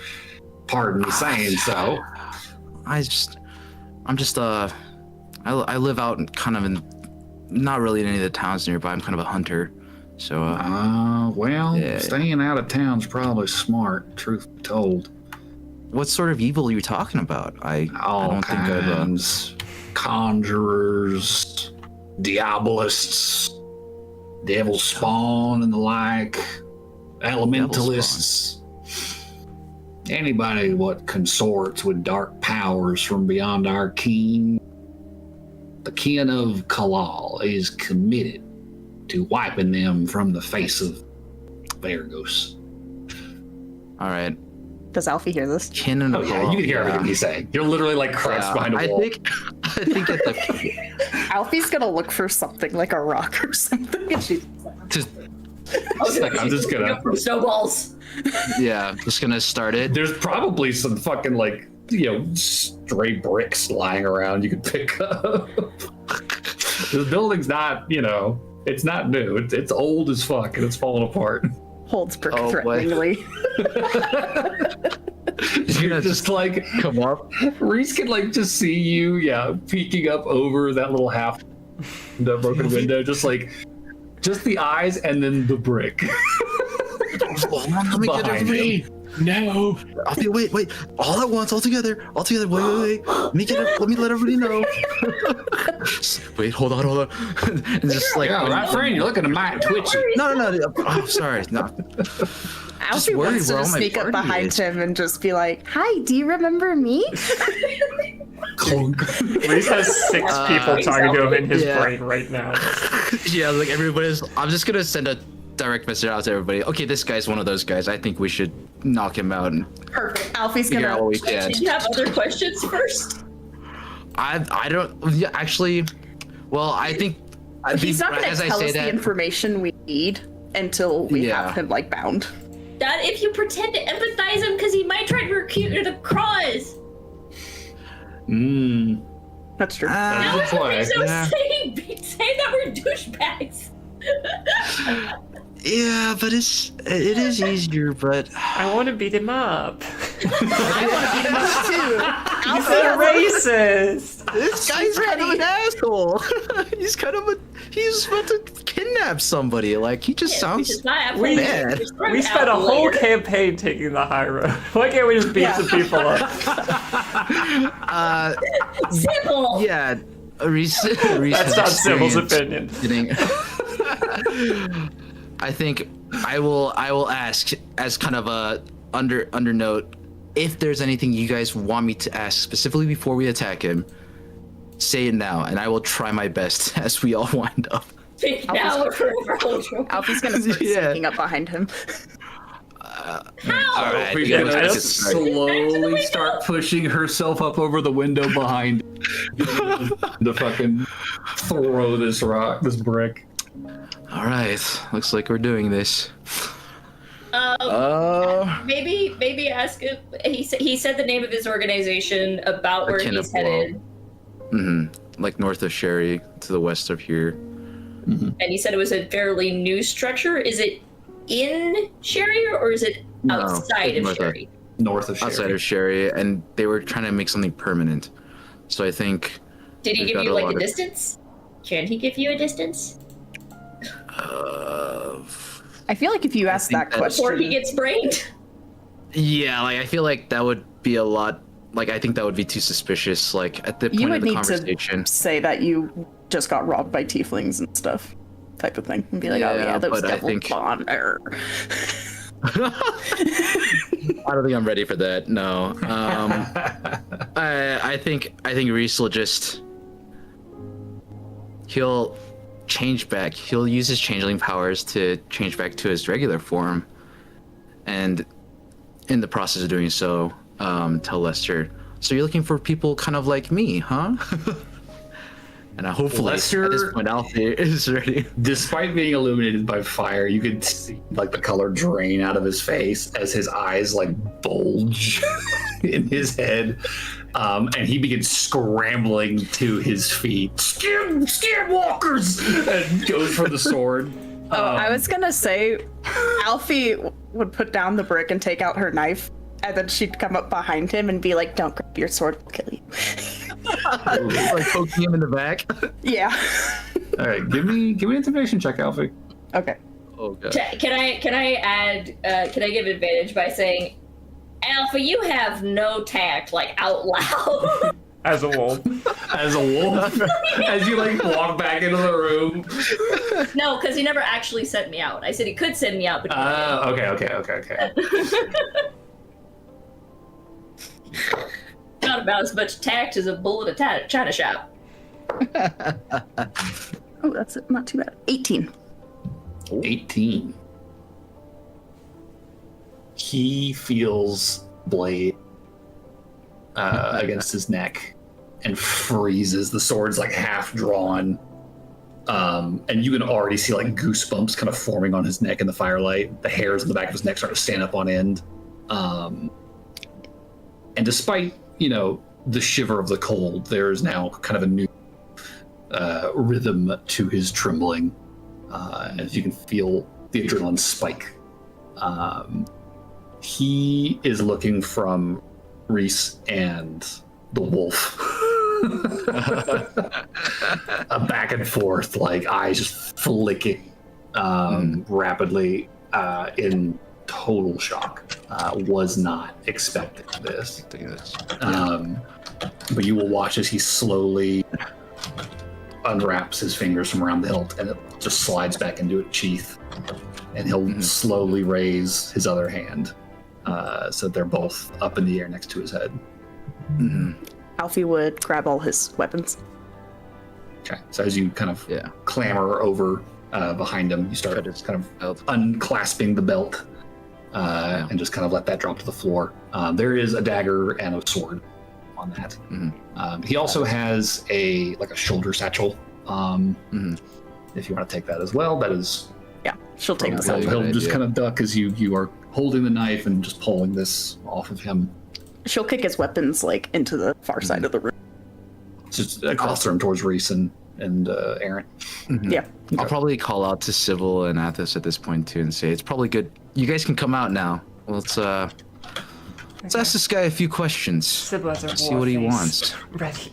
[SPEAKER 9] Pardon me saying so.
[SPEAKER 5] I live out kind of in, not really in any of the towns nearby. I'm kind of a hunter, so.
[SPEAKER 9] Staying out of town's probably smart, truth be told.
[SPEAKER 5] What sort of evil are you talking about? I don't think I've.
[SPEAKER 9] Conjurers, diabolists, devil spawn and the like, elementalists, anybody what consorts with dark powers from beyond our ken. The kin of Kalal is committed to wiping them from the face of Vaergose.
[SPEAKER 5] All right.
[SPEAKER 10] Does Alfie hear this?
[SPEAKER 5] Kin and
[SPEAKER 9] you can hear everything he's saying. You're literally like crouched behind a wall.
[SPEAKER 5] I think at the
[SPEAKER 10] Alfie's gonna look for something like a rock or something. And she's
[SPEAKER 5] just
[SPEAKER 9] I'm just gonna
[SPEAKER 4] Go for snowballs.
[SPEAKER 5] just gonna start it.
[SPEAKER 9] There's probably some fucking stray bricks lying around you could pick up. The building's not, it's not new. It's old as fuck and it's falling apart.
[SPEAKER 10] holds brick threateningly.
[SPEAKER 9] You're just like
[SPEAKER 5] come up.
[SPEAKER 9] Reese can just see you, peeking up over that little half the broken window, just the eyes and then the brick.
[SPEAKER 5] Let me get everybody.
[SPEAKER 9] No.
[SPEAKER 5] Wait. All at once, all together. Wait. Let me let everybody know. Wait, hold on. And just
[SPEAKER 9] my friend, you're looking at my twitchy.
[SPEAKER 5] No. Oh, sorry. No.
[SPEAKER 10] Alfie wants to sneak up behind him and just be like, "Hi, do you remember me?"
[SPEAKER 9] Clunk.
[SPEAKER 1] Reese has 6 people talking to him in his brain right now.
[SPEAKER 5] Everybody's. I'm just gonna send a direct message out to everybody. Okay, this guy's one of those guys. I think we should knock him out.
[SPEAKER 10] Perfect. Alfie's gonna.
[SPEAKER 4] Did you have other questions first?
[SPEAKER 5] I don't actually. Well, I think.
[SPEAKER 10] He's not gonna tell us the information we need until we have him bound.
[SPEAKER 4] Not if you pretend to empathize him, because he might try to recruit you to the cause.
[SPEAKER 10] That's true.
[SPEAKER 4] So saying that we're douchebags.
[SPEAKER 5] Yeah, but it is easier, but
[SPEAKER 1] I want to beat him up.
[SPEAKER 10] I want to beat him up too.
[SPEAKER 1] You said racist.
[SPEAKER 5] this guy's kind of an asshole. He's about to kidnap somebody. Like, he just sounds
[SPEAKER 1] We
[SPEAKER 5] mad.
[SPEAKER 1] We spent a whole campaign taking the high road. Why can't we just beat some people up?
[SPEAKER 4] Simple.
[SPEAKER 5] Yeah,
[SPEAKER 1] That's not Sibyl's opinion.
[SPEAKER 5] I think I will ask as kind of a under note, if there's anything you guys want me to ask specifically before we attack him, say it now, and I will try my best as we all wind up.
[SPEAKER 10] Alfie's gonna start sneaking up behind him.
[SPEAKER 5] All right,
[SPEAKER 9] We're gonna slowly start pushing herself up over the window behind to fucking throw this brick.
[SPEAKER 5] All right, looks like we're doing this.
[SPEAKER 4] Maybe ask him. He said the name of his organization, about where he's headed.
[SPEAKER 5] Like north of Sherry, to the west of here.
[SPEAKER 4] And he said it was a fairly new structure. Is it in Sherry or is it outside of Sherry?
[SPEAKER 9] North of Sherry.
[SPEAKER 5] Outside of Sherry, and they were trying to make something permanent. So I think.
[SPEAKER 4] Did he give you like a distance? Can he give you a distance?
[SPEAKER 10] I feel like if you ask that question
[SPEAKER 4] before he gets brained.
[SPEAKER 5] Yeah, like I feel like that would be a lot. Like I think that would be too suspicious. Like at the point of the conversation,
[SPEAKER 10] to say that you just got robbed by tieflings and stuff, type of thing, and be like, oh yeah, those devil spawn. I
[SPEAKER 5] don't think I'm ready for that. No. I think Reese will just. He'll change back. He'll use his changeling powers to change back to his regular form, and in the process of doing so, tell Lester. So you're looking for people kind of like me, huh? And hopefully,
[SPEAKER 9] Lester,
[SPEAKER 5] at this point, Alfie is ready.
[SPEAKER 9] Despite being illuminated by fire, you could see like the color drain out of his face as his eyes like bulge in his head, and he begins scrambling to his feet. Skinwalkers! And goes for the sword.
[SPEAKER 10] I was gonna say, Alfie would put down the brick and take out her knife, and then she'd come up behind him and be like, "Don't grab your sword, we'll kill you."
[SPEAKER 5] Like poking him in the back.
[SPEAKER 10] Yeah.
[SPEAKER 9] All right, give me an intimidation check, Alfie.
[SPEAKER 10] Okay.
[SPEAKER 5] Oh god.
[SPEAKER 4] Can I add? Can I give advantage by saying, Alpha, you have no tact, like out loud.
[SPEAKER 1] As a wolf.
[SPEAKER 9] As a wolf? As you like walk back into the room?
[SPEAKER 4] No, because he never actually sent me out. I said he could send me out, but
[SPEAKER 9] okay.
[SPEAKER 4] Not about as much tact as a bull at a china shop.
[SPEAKER 10] Oh, that's not too bad. 18.
[SPEAKER 9] 18. He feels blade against his neck and freezes. The sword's like half drawn. And you can already see like goosebumps kind of forming on his neck in the firelight. The hairs on the back of his neck start to stand up on end. And despite, the shiver of the cold, there's now kind of a new rhythm to his trembling. As you can feel the adrenaline spike. He is looking from Reese and the wolf. Back and forth, like eyes just flicking rapidly, in total shock. Was not expecting this. But you will watch as he slowly unwraps his fingers from around the hilt and it just slides back into its sheath. And he'll slowly raise his other hand. So they're both up in the air next to his head.
[SPEAKER 10] Alfie would grab all his weapons.
[SPEAKER 9] Okay, so as you kind of clamber over behind him, you start just kind of unclasping the belt and just kind of let that drop to the floor. There is a dagger and a sword on that. He also has a shoulder satchel. If you want to take that as well, that is.
[SPEAKER 10] Yeah, she'll take the
[SPEAKER 9] He'll just kind of duck as you are holding the knife and just pulling this off of him.
[SPEAKER 10] She'll kick his weapons like into the far side of the room.
[SPEAKER 9] Just across the room towards Reese and Aaron.
[SPEAKER 5] Mhm.
[SPEAKER 10] Yeah.
[SPEAKER 5] I'll probably call out to Sybil and Athos at this point too and say it's probably good. You guys can come out now. Let's ask this guy a few questions.
[SPEAKER 1] Sybil has a
[SPEAKER 5] See what he
[SPEAKER 1] war
[SPEAKER 5] wants.
[SPEAKER 1] face ready.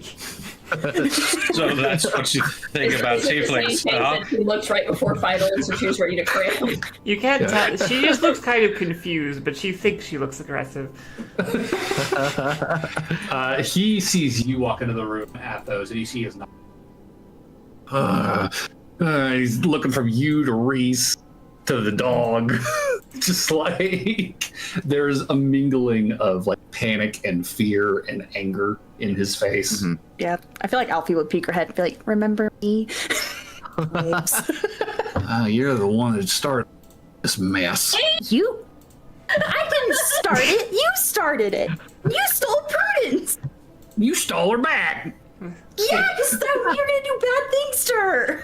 [SPEAKER 6] So that's what you think about tieflings, huh?
[SPEAKER 4] She looks right before final, so she's ready to crit.
[SPEAKER 1] You can't tell. She just looks kind of confused, but she thinks she looks aggressive.
[SPEAKER 9] He sees you walk into the room, Athos, and he is not. He's looking from you to Reese to the dog. Just like there's a mingling of like panic and fear and anger in his face.
[SPEAKER 5] Mhm.
[SPEAKER 10] Yeah, I feel like Alfie would peek her head and be like, "Remember me?" Whoops.
[SPEAKER 9] You're the one that started this mess.
[SPEAKER 3] You? I didn't start it. You started it. You stole Prudence.
[SPEAKER 9] You stole her back.
[SPEAKER 3] Yeah, because you're gonna do bad things to her.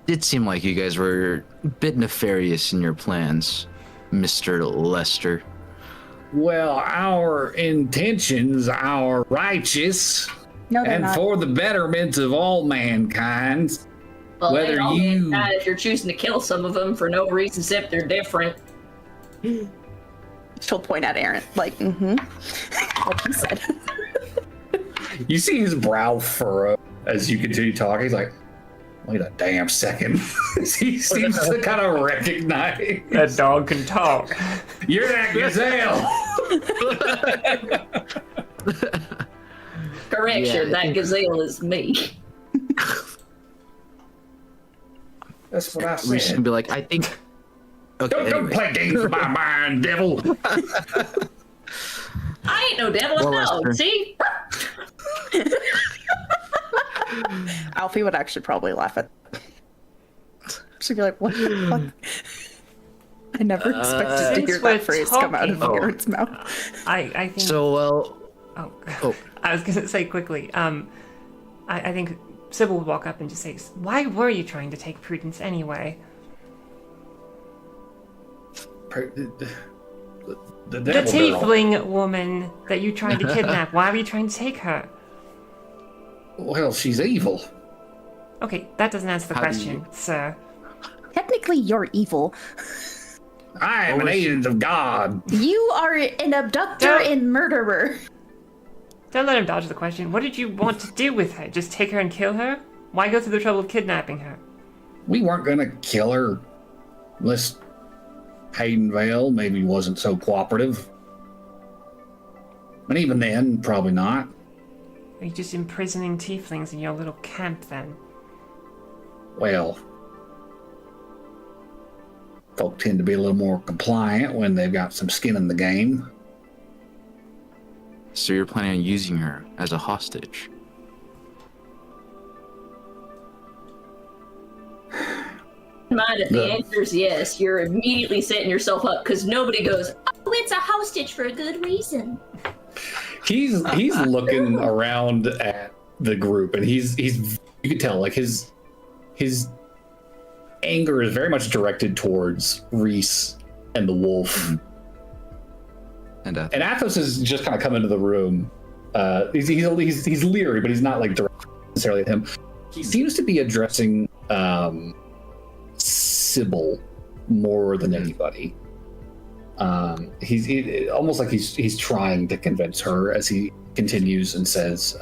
[SPEAKER 5] It seemed like you guys were a bit nefarious in your plans, Mr. Lester.
[SPEAKER 9] Well, our intentions are righteous
[SPEAKER 3] No, they're
[SPEAKER 9] and
[SPEAKER 3] not.
[SPEAKER 9] for the betterment of all mankind.
[SPEAKER 4] Well,
[SPEAKER 9] Whether
[SPEAKER 4] ain't all
[SPEAKER 9] you-
[SPEAKER 4] mankind if you're choosing to kill some of them for no reason except they're different.
[SPEAKER 10] She'll point at Aaron, like, what he said.
[SPEAKER 9] You see his brow furrow as you continue talking. He's like, wait a damn second. He seems to kind of recognize.
[SPEAKER 1] That dog can talk.
[SPEAKER 9] You're that gazelle.
[SPEAKER 4] Correction,
[SPEAKER 5] Yeah.
[SPEAKER 4] that gazelle is me.
[SPEAKER 9] That's what I
[SPEAKER 5] Reese can
[SPEAKER 9] said.
[SPEAKER 5] be like, I think. Okay,
[SPEAKER 9] Don't
[SPEAKER 5] anyway.
[SPEAKER 9] play games with my mind, devil.
[SPEAKER 4] I ain't no devil,
[SPEAKER 5] Well,
[SPEAKER 4] no.
[SPEAKER 5] Lester.
[SPEAKER 4] See?
[SPEAKER 10] Alfie would actually probably laugh at. She'd be like, "What the fuck?" I never expected to
[SPEAKER 1] Since
[SPEAKER 10] hear
[SPEAKER 1] we're
[SPEAKER 10] that phrase come out of
[SPEAKER 1] talking-
[SPEAKER 10] Aaron's mouth.
[SPEAKER 1] I think.
[SPEAKER 5] So, well,
[SPEAKER 1] Oh.
[SPEAKER 5] Oh.
[SPEAKER 1] I was gonna say quickly. I think Sybil would walk up and just say, "Why were you trying to take Prudence anyway?"
[SPEAKER 9] The
[SPEAKER 1] The
[SPEAKER 9] devil girl.
[SPEAKER 1] tiefling woman that you tried to kidnap. Why were you trying to take her?
[SPEAKER 9] Well, she's evil.
[SPEAKER 1] Okay, that doesn't answer the
[SPEAKER 5] How do
[SPEAKER 1] question,
[SPEAKER 5] you-
[SPEAKER 1] sir.
[SPEAKER 3] Technically, you're evil.
[SPEAKER 9] I am an agent of God.
[SPEAKER 3] You are an abductor
[SPEAKER 1] Don't-
[SPEAKER 3] and murderer.
[SPEAKER 1] Don't let him dodge the question. What did you want to do with her? Just take her and kill her? Why go through the trouble of kidnapping her?
[SPEAKER 9] We weren't gonna kill her unless Haydenvale maybe wasn't so cooperative. But even then, probably not.
[SPEAKER 1] Are you just imprisoning tieflings in your little camp then?
[SPEAKER 9] Well, folk tend to be a little more compliant when they've got some skin in the game.
[SPEAKER 5] so you're planning on using her as a hostage?
[SPEAKER 4] Mind if the
[SPEAKER 9] No.
[SPEAKER 4] answer is yes, you're immediately setting yourself up because nobody goes, oh, it's a hostage for a good reason.
[SPEAKER 9] He's looking around at the group, and he's you can tell like his anger is very much directed towards Reese and the wolf.
[SPEAKER 5] And
[SPEAKER 9] And Athos has just kind of come into the room. He's leery, but he's not like directed necessarily at him. He seems to be addressing Sybil more than anybody. He's almost like he's trying to convince her as he continues and says,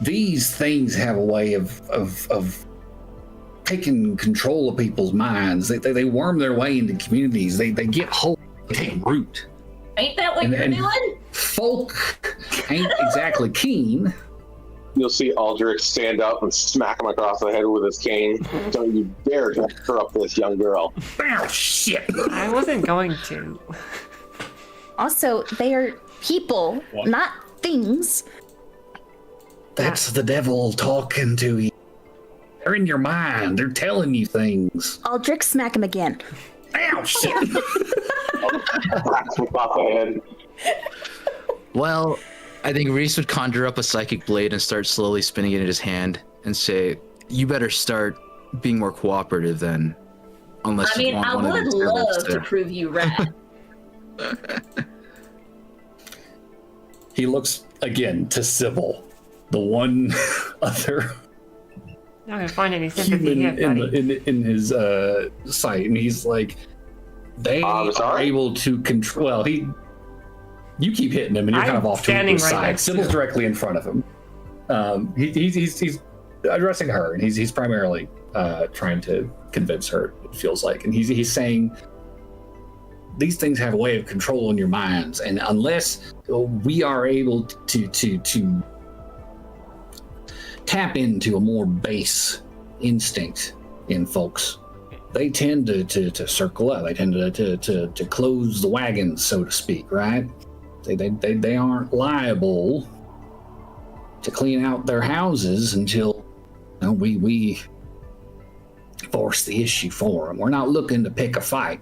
[SPEAKER 9] "These things have a way of taking control of people's minds. They worm their way into communities. They get hold. They take root.
[SPEAKER 4] Ain't that what
[SPEAKER 9] And-
[SPEAKER 4] you're
[SPEAKER 9] and-
[SPEAKER 4] doing?
[SPEAKER 9] Folk ain't exactly keen."
[SPEAKER 8] You'll see Aldrich stand up and smack him across the head with his cane. Don't you dare to corrupt this young girl.
[SPEAKER 9] Oh shit!
[SPEAKER 1] I wasn't going to.
[SPEAKER 3] Also, they are people,
[SPEAKER 6] What?
[SPEAKER 3] not things.
[SPEAKER 9] That's the devil talking to you. They're in your mind. They're telling you things.
[SPEAKER 3] Aldrich, smack him again.
[SPEAKER 9] Ow, shit.
[SPEAKER 8] Smacks him across the head.
[SPEAKER 5] well, I think Reese would conjure up a psychic blade and start slowly spinning it in his hand and say, "You better start being more cooperative then, Unless
[SPEAKER 4] I mean,
[SPEAKER 5] you want
[SPEAKER 4] I
[SPEAKER 5] one of
[SPEAKER 4] would
[SPEAKER 5] these
[SPEAKER 4] love
[SPEAKER 5] servants
[SPEAKER 4] to prove you right.
[SPEAKER 9] He looks again to Sybil, the one other
[SPEAKER 1] Not gonna find any sympathy
[SPEAKER 9] human
[SPEAKER 1] here, buddy.
[SPEAKER 9] in his sight, and he's like, they are
[SPEAKER 8] sorry?
[SPEAKER 9] able to control. Well, you keep hitting him, and you're kind of
[SPEAKER 1] I'm
[SPEAKER 9] off to
[SPEAKER 1] standing
[SPEAKER 9] the
[SPEAKER 1] right
[SPEAKER 9] side.
[SPEAKER 1] next to
[SPEAKER 9] Sybil's
[SPEAKER 1] him.
[SPEAKER 9] directly in front of him. He's addressing her, and he's primarily trying to convince her. It feels like, and he's saying, these things have a way of controlling your minds, and unless we are able to tap into a more base instinct in folks, they tend to circle up. They tend to close the wagons, so to speak, right? They aren't liable to clean out their houses until we force the issue for them. We're not looking to pick a fight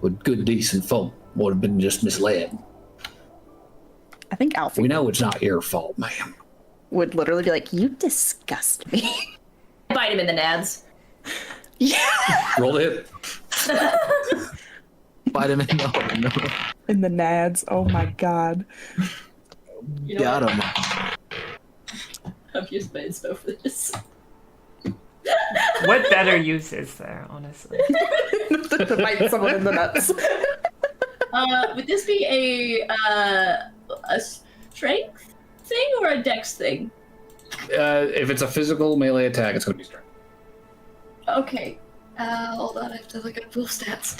[SPEAKER 9] with good, decent folk. Would have been just misled.
[SPEAKER 10] I think Alfie
[SPEAKER 9] We know it's not your fault, ma'am.
[SPEAKER 10] would literally be like, "You disgust me."
[SPEAKER 4] Bite him in the nads.
[SPEAKER 9] Roll the hit.
[SPEAKER 5] Bite him in the
[SPEAKER 10] In the nads. Oh my god.
[SPEAKER 4] You know
[SPEAKER 5] Got
[SPEAKER 4] what?
[SPEAKER 5] him.
[SPEAKER 4] I've used my inspo for this.
[SPEAKER 1] What better use is there, honestly?
[SPEAKER 10] To bite someone in the nuts.
[SPEAKER 4] Would this be a strength thing or a dex thing?
[SPEAKER 9] If it's a physical melee attack, it's going to be strength.
[SPEAKER 4] Okay. Hold on, I have to look at wolf stats.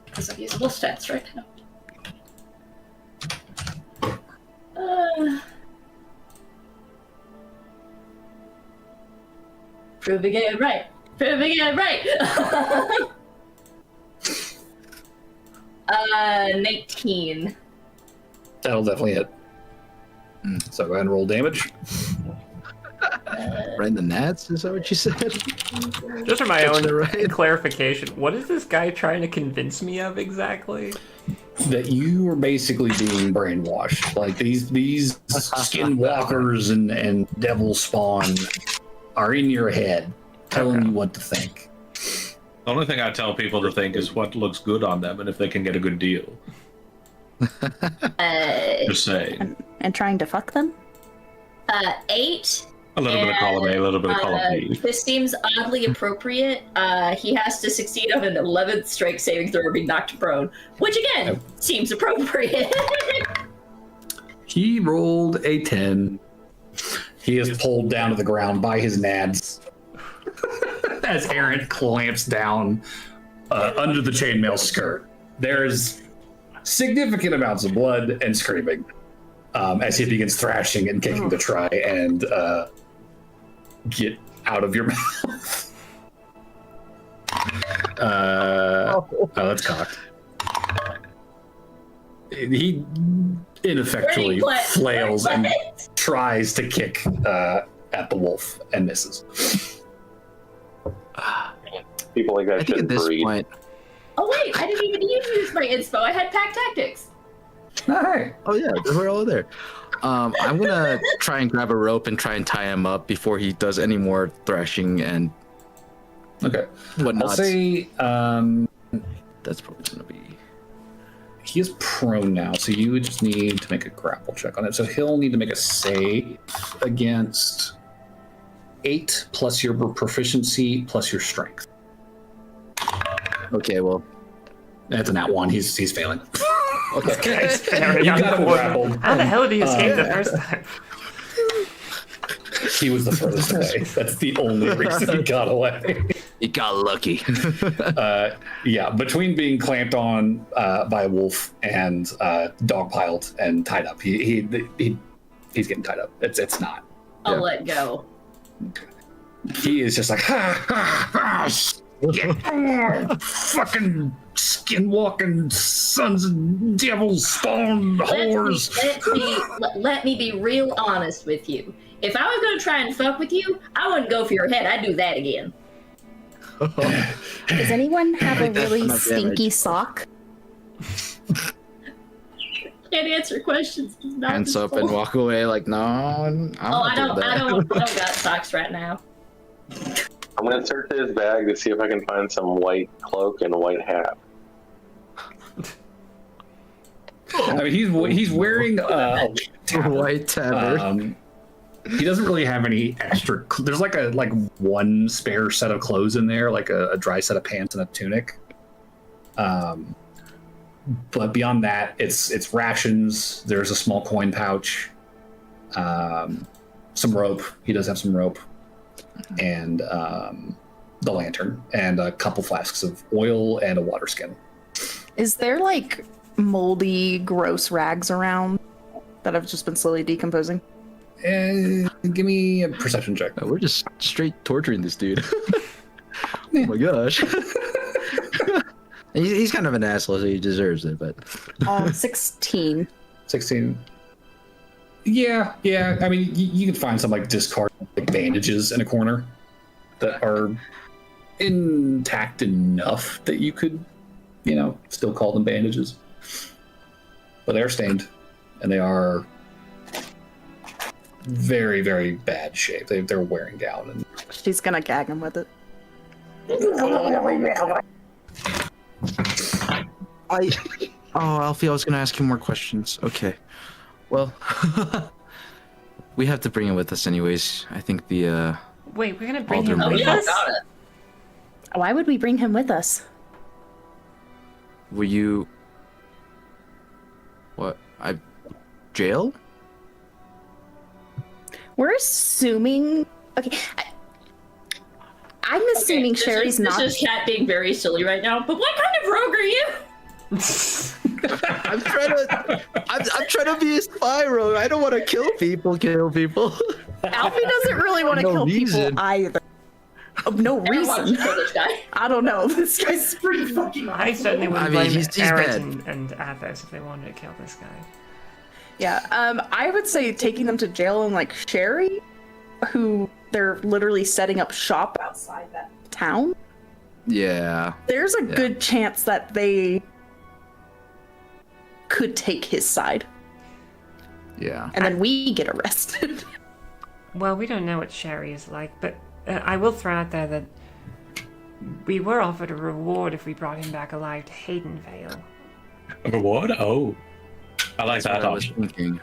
[SPEAKER 4] Because I'm using wolf stats right now. Proving it right. Proving it right. 19.
[SPEAKER 9] That'll definitely hit. So go ahead and roll damage.
[SPEAKER 5] Right in the nads? Is that what you said?
[SPEAKER 1] Just for my
[SPEAKER 5] That's
[SPEAKER 1] own
[SPEAKER 5] right.
[SPEAKER 1] clarification, what is this guy trying to convince me of exactly?
[SPEAKER 9] That you are basically being brainwashed. Like these skinwalkers and devil spawn are in your head, telling you what to think.
[SPEAKER 6] The only thing I tell people to think is what looks good on them and if they can get a good deal. Just saying.
[SPEAKER 10] And trying to fuck them?
[SPEAKER 4] 8.
[SPEAKER 6] A little bit of column A, a little bit of column B.
[SPEAKER 4] This seems oddly appropriate. He has to succeed on an 11th strength saving throw or be knocked prone, which again seems appropriate.
[SPEAKER 9] He rolled a 10. He is pulled down to the ground by his nads as Aaron clamps down under the chainmail skirt. There's significant amounts of blood and screaming as he begins thrashing and kicking to try and get out of your mouth. That's cocked. He ineffectually flails and tries to kick at the wolf and misses.
[SPEAKER 8] People like
[SPEAKER 5] I
[SPEAKER 8] that
[SPEAKER 5] think at
[SPEAKER 8] shouldn't
[SPEAKER 5] this
[SPEAKER 8] breed.
[SPEAKER 5] point.
[SPEAKER 4] Oh wait, I didn't even use my inspo. I had pack tactics.
[SPEAKER 9] Hey.
[SPEAKER 5] Oh yeah, we're all there. I'm gonna try and grab a rope and try and tie him up before he does any more thrashing and
[SPEAKER 9] Okay.
[SPEAKER 5] whatnot.
[SPEAKER 9] I'll say
[SPEAKER 5] That's probably gonna be.
[SPEAKER 9] he is prone now, so you would just need to make a grapple check on it. So he'll need to make a save against 8 plus your proficiency plus your strength.
[SPEAKER 5] Okay, well,
[SPEAKER 9] That's a nat 1. He's failing.
[SPEAKER 5] okay.
[SPEAKER 1] Very
[SPEAKER 9] You got him grappled.
[SPEAKER 1] How the hell did he escape the first time?
[SPEAKER 9] He was the furthest away. That's the only reason he got away.
[SPEAKER 5] You got lucky.
[SPEAKER 9] Yeah, between being clamped on by a wolf and dogpiled and tied up, he's getting tied up. It's not.
[SPEAKER 4] I'll let go.
[SPEAKER 9] He is just like, ha, ha, ha, fucking skinwalking sons of devils spawned whores.
[SPEAKER 4] Let me be real honest with you. If I was gonna try and fuck with you, I wouldn't go for your head. I'd do that again.
[SPEAKER 3] Does anyone have a
[SPEAKER 5] That's
[SPEAKER 3] really
[SPEAKER 5] enough
[SPEAKER 3] stinky sock?
[SPEAKER 4] Can't answer questions. It's not
[SPEAKER 5] Hands
[SPEAKER 4] this
[SPEAKER 5] up
[SPEAKER 4] full.
[SPEAKER 5] and walk away like, no, I'm
[SPEAKER 4] Oh, I
[SPEAKER 5] not doing
[SPEAKER 4] don't
[SPEAKER 5] that.
[SPEAKER 4] got socks right now.
[SPEAKER 8] I'm gonna search his bag to see if I can find some white cloak and a white hat.
[SPEAKER 9] I mean, he's wearing a
[SPEAKER 5] White tabard.
[SPEAKER 9] He doesn't really have any extra. There's like one spare set of clothes in there, like a dry set of pants and a tunic. But beyond that, it's rations. There's a small coin pouch, some rope. He does have some rope, and the lantern, and a couple flasks of oil and a water skin.
[SPEAKER 10] Is there like moldy, gross rags around that have just been slowly decomposing?
[SPEAKER 9] Give me a perception check.
[SPEAKER 5] Oh, we're just straight torturing this dude. Oh my gosh. He's kind of an asshole, so he deserves it, but...
[SPEAKER 10] 16.
[SPEAKER 9] 16. Yeah. I mean, you can find some, like, discarded bandages in a corner that are intact enough that you could, still call them bandages. But they are stained, and they are very, very bad shape. They're wearing down. And...
[SPEAKER 10] She's gonna gag him with it.
[SPEAKER 5] Alfie, I was gonna ask you more questions. Okay. Well, we have to bring him with us anyways. I think the,
[SPEAKER 1] Wait, we're gonna bring him
[SPEAKER 5] Alderman-
[SPEAKER 1] with
[SPEAKER 4] Yeah,
[SPEAKER 1] us?
[SPEAKER 4] got it.
[SPEAKER 3] Why would we bring him with us?
[SPEAKER 5] Were you... What? Jail?
[SPEAKER 3] We're assuming. Okay, I'm assuming
[SPEAKER 4] Okay,
[SPEAKER 3] Sherry's not.
[SPEAKER 4] This is Cat being very silly right now, but what kind of rogue are you?
[SPEAKER 5] I'm trying to be a spy rogue. I don't want to kill people.
[SPEAKER 10] Alfie doesn't really want to
[SPEAKER 5] No
[SPEAKER 10] kill
[SPEAKER 5] reason.
[SPEAKER 10] people either. No
[SPEAKER 4] Everyone wants
[SPEAKER 10] reason.
[SPEAKER 4] to kill this guy.
[SPEAKER 10] I don't know. This guy's pretty fucking
[SPEAKER 1] I certainly wouldn't
[SPEAKER 5] I mean,
[SPEAKER 1] blame
[SPEAKER 5] he's
[SPEAKER 1] Eric
[SPEAKER 5] bad.
[SPEAKER 1] and Athos if they wanted to kill this guy.
[SPEAKER 10] Yeah, I would say taking them to jail and like Sherry, who they're literally setting up shop outside that town.
[SPEAKER 5] Yeah.
[SPEAKER 10] There's a good chance that they could take his side,
[SPEAKER 5] Yeah.
[SPEAKER 10] and then we get arrested.
[SPEAKER 1] Well, we don't know what Sherry is like, but I will throw out there that we were offered a reward if we brought him back alive to Haydenvale.
[SPEAKER 6] A reward? Oh. I like
[SPEAKER 5] That's
[SPEAKER 6] that
[SPEAKER 5] what I was
[SPEAKER 6] option.
[SPEAKER 5] thinking.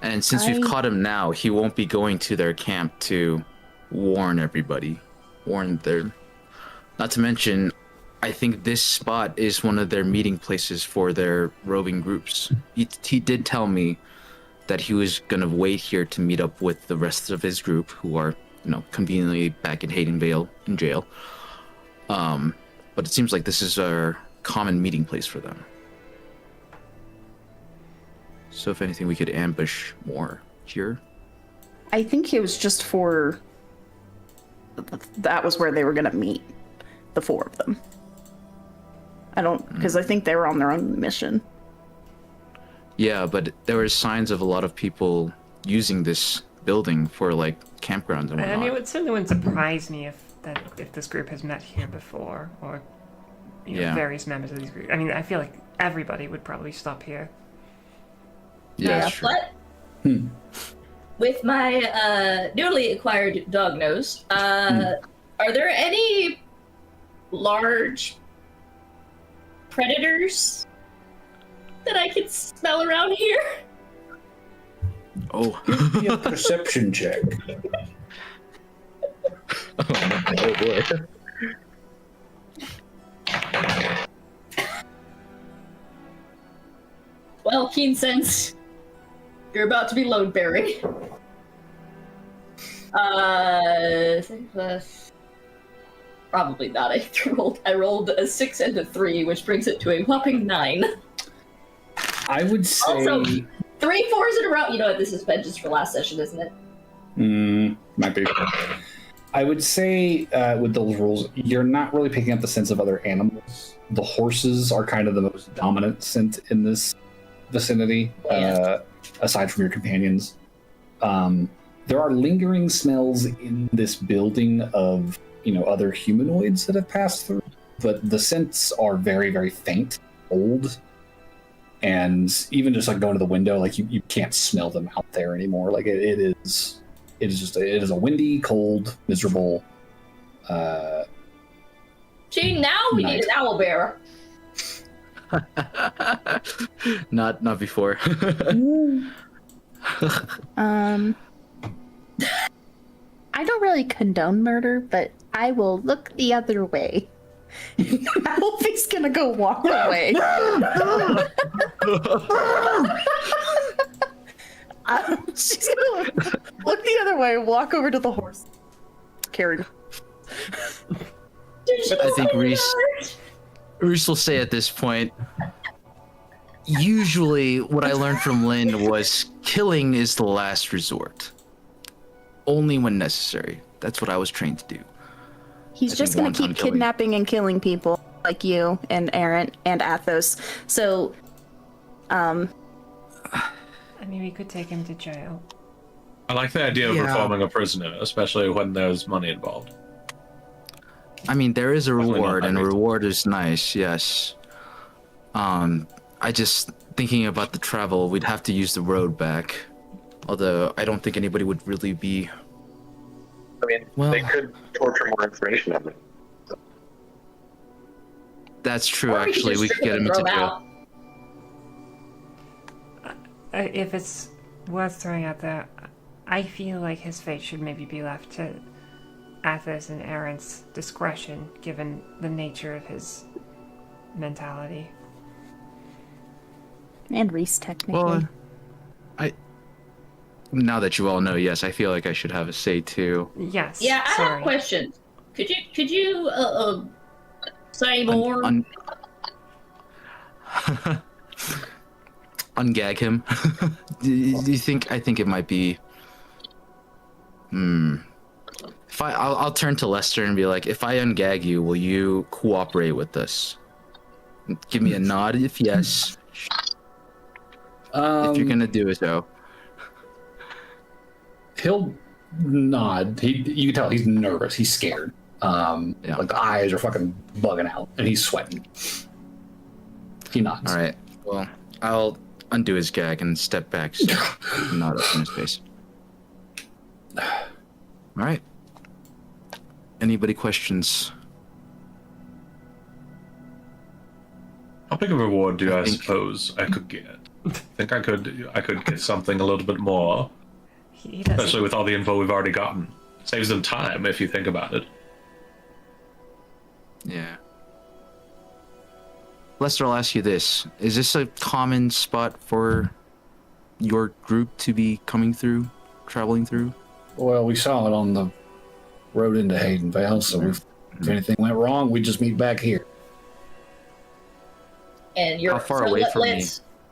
[SPEAKER 5] And since we've caught him now, he won't be going to their camp to warn everybody. Not to mention, I think this spot is one of their meeting places for their roving groups. He did tell me that he was going to wait here to meet up with the rest of his group, who are, conveniently back in Haydenvale in jail. But it seems like this is a common meeting place for them. So if anything, we could ambush more here.
[SPEAKER 10] I think it was just for. That was where they were gonna meet, the four of them. I don't, because I think they were on their own mission.
[SPEAKER 5] Yeah, but there were signs of a lot of people using this building for like campgrounds and
[SPEAKER 1] I
[SPEAKER 5] whatnot.
[SPEAKER 1] mean, it certainly wouldn't surprise me if this group has met here before, or various members of these groups. I mean, I feel like everybody would probably stop here.
[SPEAKER 5] Yeah, that's true.
[SPEAKER 4] But with my newly acquired dog nose, are there any large predators that I could smell around here?
[SPEAKER 5] Oh.
[SPEAKER 9] Give me a perception check.
[SPEAKER 5] Oh boy.
[SPEAKER 4] Well, keen sense, you're about to be load bearing. Probably not. I rolled a 6 and a 3, which brings it to a whopping 9.
[SPEAKER 9] I would say...
[SPEAKER 4] Also, 3 4s in a row. You know what? This is vengeance for last session, isn't it?
[SPEAKER 9] Might be. I would say with those rules, you're not really picking up the scents of other animals. The horses are kind of the most dominant scent in this vicinity, aside from your companions. There are lingering smells in this building of, other humanoids that have passed through, but the scents are very, very faint, old, and even just like going to the window, like you can't smell them out there anymore. Like it is It is a windy, cold, miserable.
[SPEAKER 4] See, now we need an owl bear.
[SPEAKER 5] Not before.
[SPEAKER 3] I don't really condone murder, but I will look the other way.
[SPEAKER 10] Alfie's gonna go walk away. She's gonna look the other way, walk over to the horse. Carry.
[SPEAKER 5] I think Reese will say at this point, usually what I learned from Lynn was killing is the last resort. Only when necessary. That's what I was trained to do.
[SPEAKER 3] He's just gonna keep kidnapping and killing people like you and Aaron and Athos. So,
[SPEAKER 1] I mean, we could take him to jail.
[SPEAKER 6] I like the idea of reforming a prisoner, especially when there's money involved.
[SPEAKER 5] I mean, there is a reward, and a reward is nice, yes. I just, thinking about the travel, we'd have to use the road back. Although, I don't think anybody would really be...
[SPEAKER 8] I mean, they could torture more information on it.
[SPEAKER 5] That's true, actually. We could get him into jail.
[SPEAKER 1] If it's worth throwing out there, I feel like his fate should maybe be left to Athos and Aaron's discretion, given the nature of his mentality.
[SPEAKER 3] And Reese, technically.
[SPEAKER 5] Well, now that you all know, yes, I feel like I should have a say too.
[SPEAKER 1] Yes.
[SPEAKER 4] Yeah, I have questions. Could you say more?
[SPEAKER 5] Ungag him. Do you think? I think it might be. If I'll turn to Lester and be like, if I ungag you, will you cooperate with us? Give me a nod if yes. If you're gonna do it, so.
[SPEAKER 9] He'll nod. You can tell he's nervous. He's scared. Like the eyes are fucking bugging out, and he's sweating. He nods.
[SPEAKER 5] All right. Well, I'll undo his gag and step back, so nod up in his face. All right. Anybody questions?
[SPEAKER 6] How big a reward do I suppose I could get? I think I could get something a little bit more. Especially with all the info we've already gotten. Saves them time if you think about it.
[SPEAKER 5] Yeah. Lester, I'll ask you this. Is this a common spot for your group to be coming through, traveling through?
[SPEAKER 9] Well, we saw it on the road into Haydenvale, so if anything went wrong, we'd just meet back here.
[SPEAKER 4] And you're
[SPEAKER 5] how far away from me?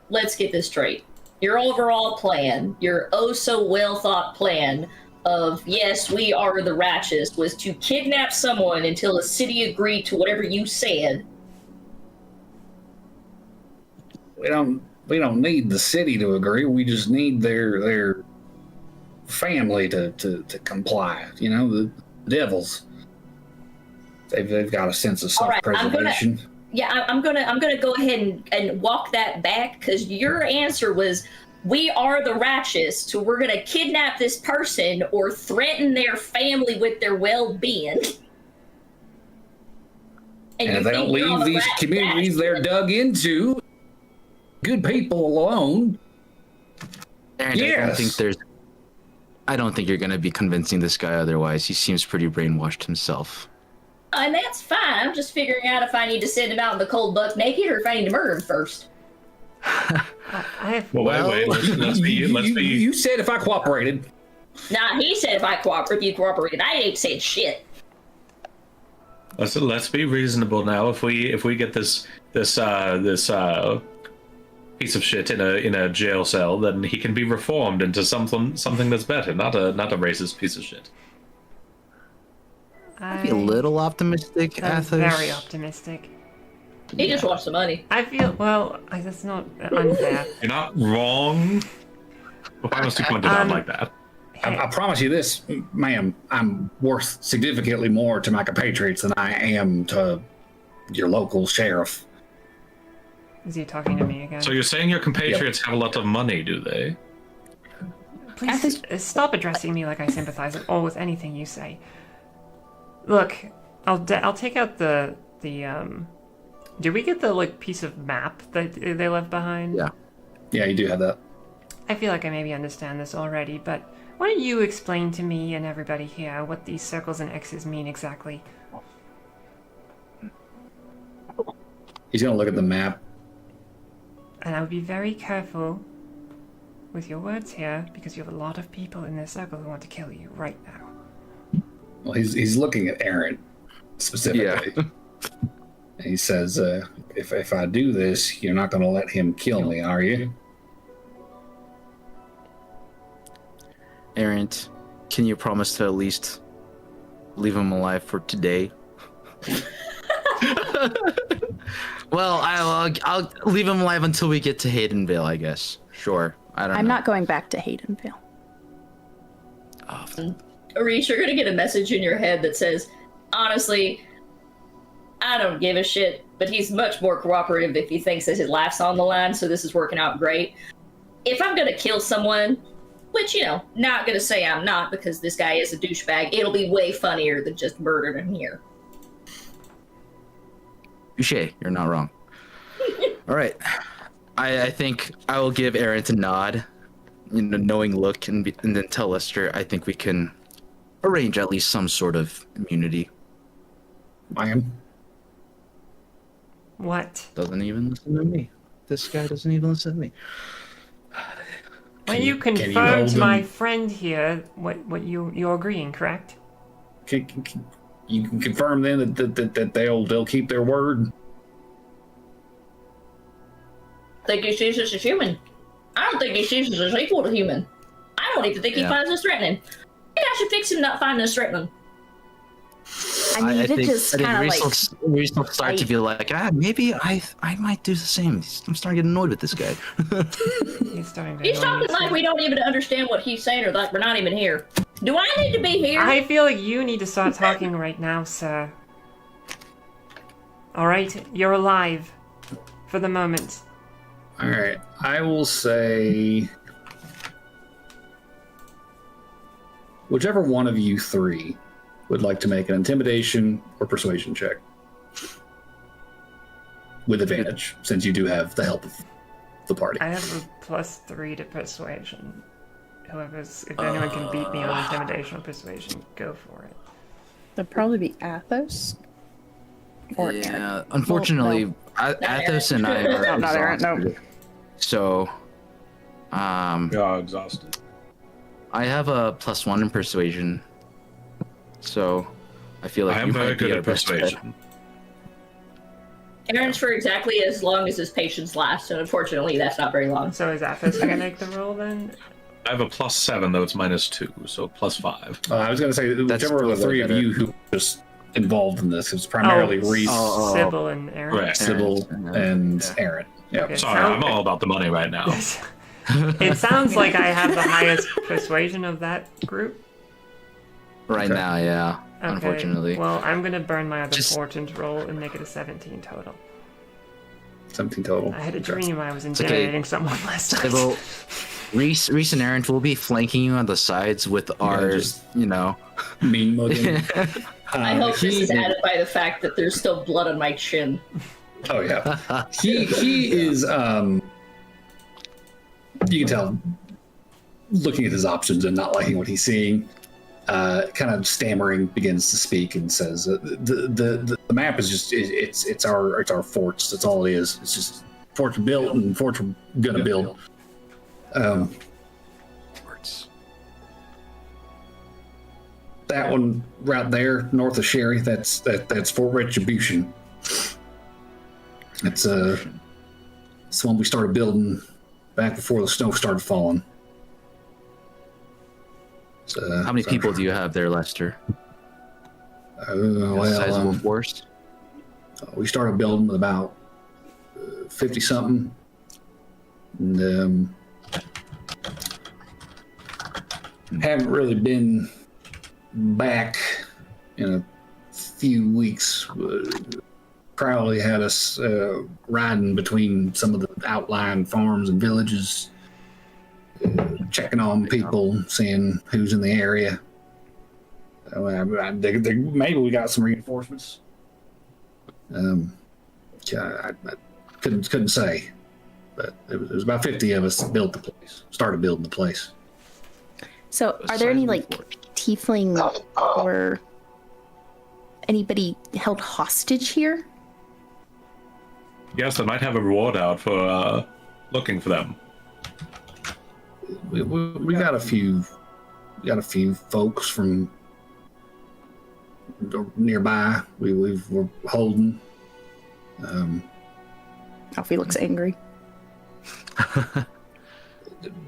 [SPEAKER 4] Let's get this straight. Your overall plan, your oh so well thought plan of, yes, we are the righteous, was to kidnap someone until the city agreed to whatever you said.
[SPEAKER 9] We don't need the city to agree. We just need their family to comply. You know, the devils. They've got a sense of self-preservation.
[SPEAKER 4] I'm gonna go ahead and walk that back, because your answer was, we are the righteous, so we're gonna kidnap this person or threaten their family with their well-being.
[SPEAKER 9] And if they don't leave these communities they're dug into, good people alone.
[SPEAKER 5] And yes. I don't think you're gonna be convincing this guy otherwise. He seems pretty brainwashed himself.
[SPEAKER 4] And that's fine. I'm just figuring out if I need to send him out in the cold buck naked or if I need to murder him first.
[SPEAKER 6] Wait. Let's be.
[SPEAKER 9] You said if I cooperated.
[SPEAKER 4] Nah, he said if you cooperated. I ain't said shit.
[SPEAKER 6] Let's be reasonable now. If we get this piece of shit in a jail cell, then he can be reformed into something that's better, not a racist piece of shit.
[SPEAKER 5] I'd be a little optimistic, Athos.
[SPEAKER 1] Very optimistic.
[SPEAKER 4] He just wants the money.
[SPEAKER 1] I feel, that's not unfair.
[SPEAKER 6] You're not wrong. Why must you point it out like that?
[SPEAKER 9] I promise you this, ma'am. I'm worth significantly more to my compatriots than I am to your local sheriff.
[SPEAKER 1] Is he talking to me again?
[SPEAKER 6] So you're saying your compatriots have a lot of money, do they?
[SPEAKER 1] Please stop addressing me like I sympathize at all with anything you say. Look, I'll take out the did we get the piece of map that they left behind?
[SPEAKER 5] Yeah.
[SPEAKER 9] Yeah, you do have that.
[SPEAKER 1] I feel like I maybe understand this already, but why don't you explain to me and everybody here what these circles and X's mean exactly?
[SPEAKER 9] He's gonna look at the map.
[SPEAKER 1] And I would be very careful with your words here, because you have a lot of people in this circle who want to kill you right now.
[SPEAKER 9] Well, he's looking at Aaron specifically.
[SPEAKER 5] Yeah.
[SPEAKER 9] And he says, if I do this, you're not gonna let him kill me, are you?
[SPEAKER 5] Aaron, can you promise to at least leave him alive for today? Well, I'll leave him alive until we get to Haydenvale, I guess. Sure. I don't know.
[SPEAKER 3] I'm not going back to Haydenvale.
[SPEAKER 5] Oh,
[SPEAKER 4] Arish, you're gonna get a message in your head that says, honestly, I don't give a shit, but he's much more cooperative if he thinks that his life's on the line, so this is working out great. If I'm gonna kill someone, which, not gonna say I'm not, because this guy is a douchebag, it'll be way funnier than just murdering him here.
[SPEAKER 5] Touché, you're not wrong. All right. I think I will give Aaron a nod, knowing look, and then tell Lester I think we can arrange at least some sort of immunity.
[SPEAKER 9] Ma'am?
[SPEAKER 1] What?
[SPEAKER 5] Doesn't even listen to me. This guy doesn't even listen to me.
[SPEAKER 1] Well, you
[SPEAKER 9] can you
[SPEAKER 1] confirmed
[SPEAKER 9] hold
[SPEAKER 1] to my
[SPEAKER 9] them?
[SPEAKER 1] friend here what you're agreeing, correct?
[SPEAKER 9] You can confirm then that they'll keep their word.
[SPEAKER 4] I think he sees us as human. I don't think he sees us as equal to human. I don't even think he finds us threatening. Maybe I should fix him not finding us threatening.
[SPEAKER 3] I mean, you did just kind of
[SPEAKER 5] Reese will start to feel like, maybe I might do the same. I'm starting to get annoyed with this guy.
[SPEAKER 1] He's starting to
[SPEAKER 4] He's
[SPEAKER 1] annoy me,
[SPEAKER 4] talking like
[SPEAKER 1] too.
[SPEAKER 4] we don't even understand what he's saying, or like we're not even here. Do I need to be here?
[SPEAKER 1] I feel like you need to start talking right now, sir. Alright, you're alive. For the moment.
[SPEAKER 9] Alright, I will say... Whichever one of you three would like to make an intimidation or persuasion check. With advantage, since you do have the help of the party.
[SPEAKER 1] I have a +3 to persuasion. If anyone can beat me on intimidation or persuasion, go for it.
[SPEAKER 10] That'd probably be Athos. Or Aaron.
[SPEAKER 5] Yeah, unfortunately,
[SPEAKER 10] Well,
[SPEAKER 5] Athos and I are
[SPEAKER 10] No, not Aaron, no.
[SPEAKER 5] exhausted. So,
[SPEAKER 6] You're exhausted.
[SPEAKER 5] I have a +1 in persuasion. So, I feel like
[SPEAKER 6] I
[SPEAKER 5] you
[SPEAKER 6] am very
[SPEAKER 5] might be
[SPEAKER 6] good
[SPEAKER 5] our
[SPEAKER 6] at
[SPEAKER 5] best bet.
[SPEAKER 6] persuasion.
[SPEAKER 4] Aaron's for exactly as long as his patience lasts, and unfortunately, that's not very long.
[SPEAKER 1] So is Athos gonna make the roll then?
[SPEAKER 6] I have a +7, though it's -2, so +5.
[SPEAKER 9] I was going to say,
[SPEAKER 5] That's
[SPEAKER 9] whichever of the
[SPEAKER 5] probably
[SPEAKER 9] three of
[SPEAKER 5] better.
[SPEAKER 9] you who were just involved in this, it was primarily Reese,
[SPEAKER 1] Sybil and Aaron.
[SPEAKER 6] Right.
[SPEAKER 9] Sybil, and Aaron. Yeah.
[SPEAKER 1] Okay,
[SPEAKER 6] Sorry, I'm all about the money right now.
[SPEAKER 1] It sounds like I have the highest persuasion of that group.
[SPEAKER 5] Right
[SPEAKER 9] Okay.
[SPEAKER 5] now, yeah.
[SPEAKER 1] Okay,
[SPEAKER 5] Unfortunately.
[SPEAKER 1] well, I'm gonna burn my other
[SPEAKER 5] Just-
[SPEAKER 1] fortune to roll and make it a 17 total.
[SPEAKER 9] 17 total.
[SPEAKER 1] I had a
[SPEAKER 9] Okay.
[SPEAKER 1] dream I was
[SPEAKER 5] okay.
[SPEAKER 1] intimidating someone last night.
[SPEAKER 5] Sybil, Reese and Aaron will be flanking you on the sides with our,
[SPEAKER 9] just-
[SPEAKER 5] mean
[SPEAKER 9] mugging.
[SPEAKER 4] I hope this is added by the fact that there's still blood on my chin.
[SPEAKER 9] Oh yeah. He is you can tell looking at his options and not liking what he's seeing, kind of stammering, begins to speak and says the map is just it's our forts. That's all it is. It's just forts are built and forts we're gonna build. That one right there, north of Sherry, that's Fort Retribution. It's the one we started building back before the snow started falling.
[SPEAKER 5] How many people do you have there, Lester?
[SPEAKER 9] Well,
[SPEAKER 5] Sizable force?
[SPEAKER 9] we started building with about 50 something, and haven't really been back in a few weeks. Crowley had us riding between some of the outlying farms and villages. checking on people, seeing who's in the area. Maybe we got some reinforcements. I couldn't say, but it was about 50 of us that built the place, started building the place.
[SPEAKER 3] So, are there any like tiefling or anybody held hostage here?
[SPEAKER 6] Yes, they might have a reward out for looking for them.
[SPEAKER 9] We got a few folks from nearby. We're holding.
[SPEAKER 3] Alfie looks angry.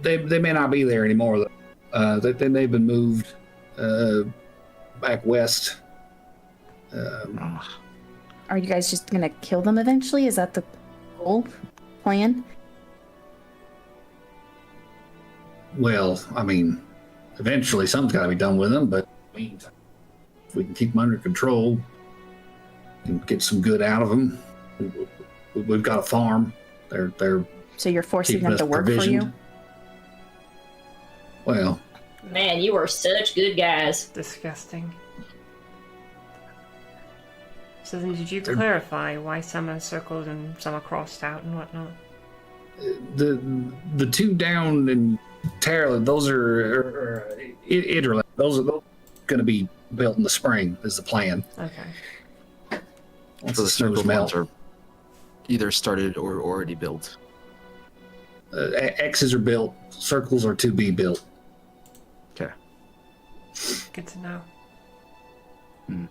[SPEAKER 9] They may not be there anymore though. They've been moved back west.
[SPEAKER 3] Are you guys just gonna kill them eventually? Is that the goal plan?
[SPEAKER 9] Well, I mean, eventually something's got to be done with them, but meantime, if we can keep them under control and get some good out of them, we've got a farm. They're
[SPEAKER 3] So you're forcing
[SPEAKER 9] keeping
[SPEAKER 3] them
[SPEAKER 9] us
[SPEAKER 3] to work for
[SPEAKER 9] provisioned.
[SPEAKER 3] you?
[SPEAKER 9] Well,
[SPEAKER 4] Man, you are such good guys.
[SPEAKER 1] Disgusting. So then did you clarify why some are circled and some are crossed out and whatnot?
[SPEAKER 9] the two down in Terra, those are Italy. Those are going to be built in the spring. Is the plan.
[SPEAKER 1] Okay.
[SPEAKER 9] Once
[SPEAKER 5] So
[SPEAKER 9] the
[SPEAKER 5] the
[SPEAKER 9] snows
[SPEAKER 5] circled
[SPEAKER 9] melt.
[SPEAKER 5] ones are either started or already built.
[SPEAKER 9] X's are built. Circles are to be built.
[SPEAKER 5] Okay.
[SPEAKER 1] Good to know. And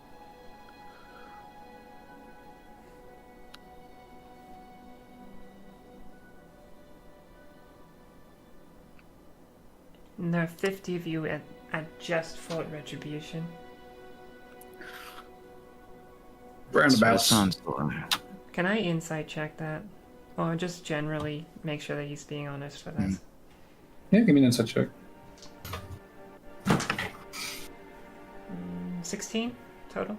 [SPEAKER 1] there are 50 of you at just Fort Retribution.
[SPEAKER 9] Roundabouts.
[SPEAKER 5] Sounds
[SPEAKER 1] Can I insight check that? Or just generally make sure that he's being honest with us?
[SPEAKER 9] Yeah, give me an insight check.
[SPEAKER 1] 16 total?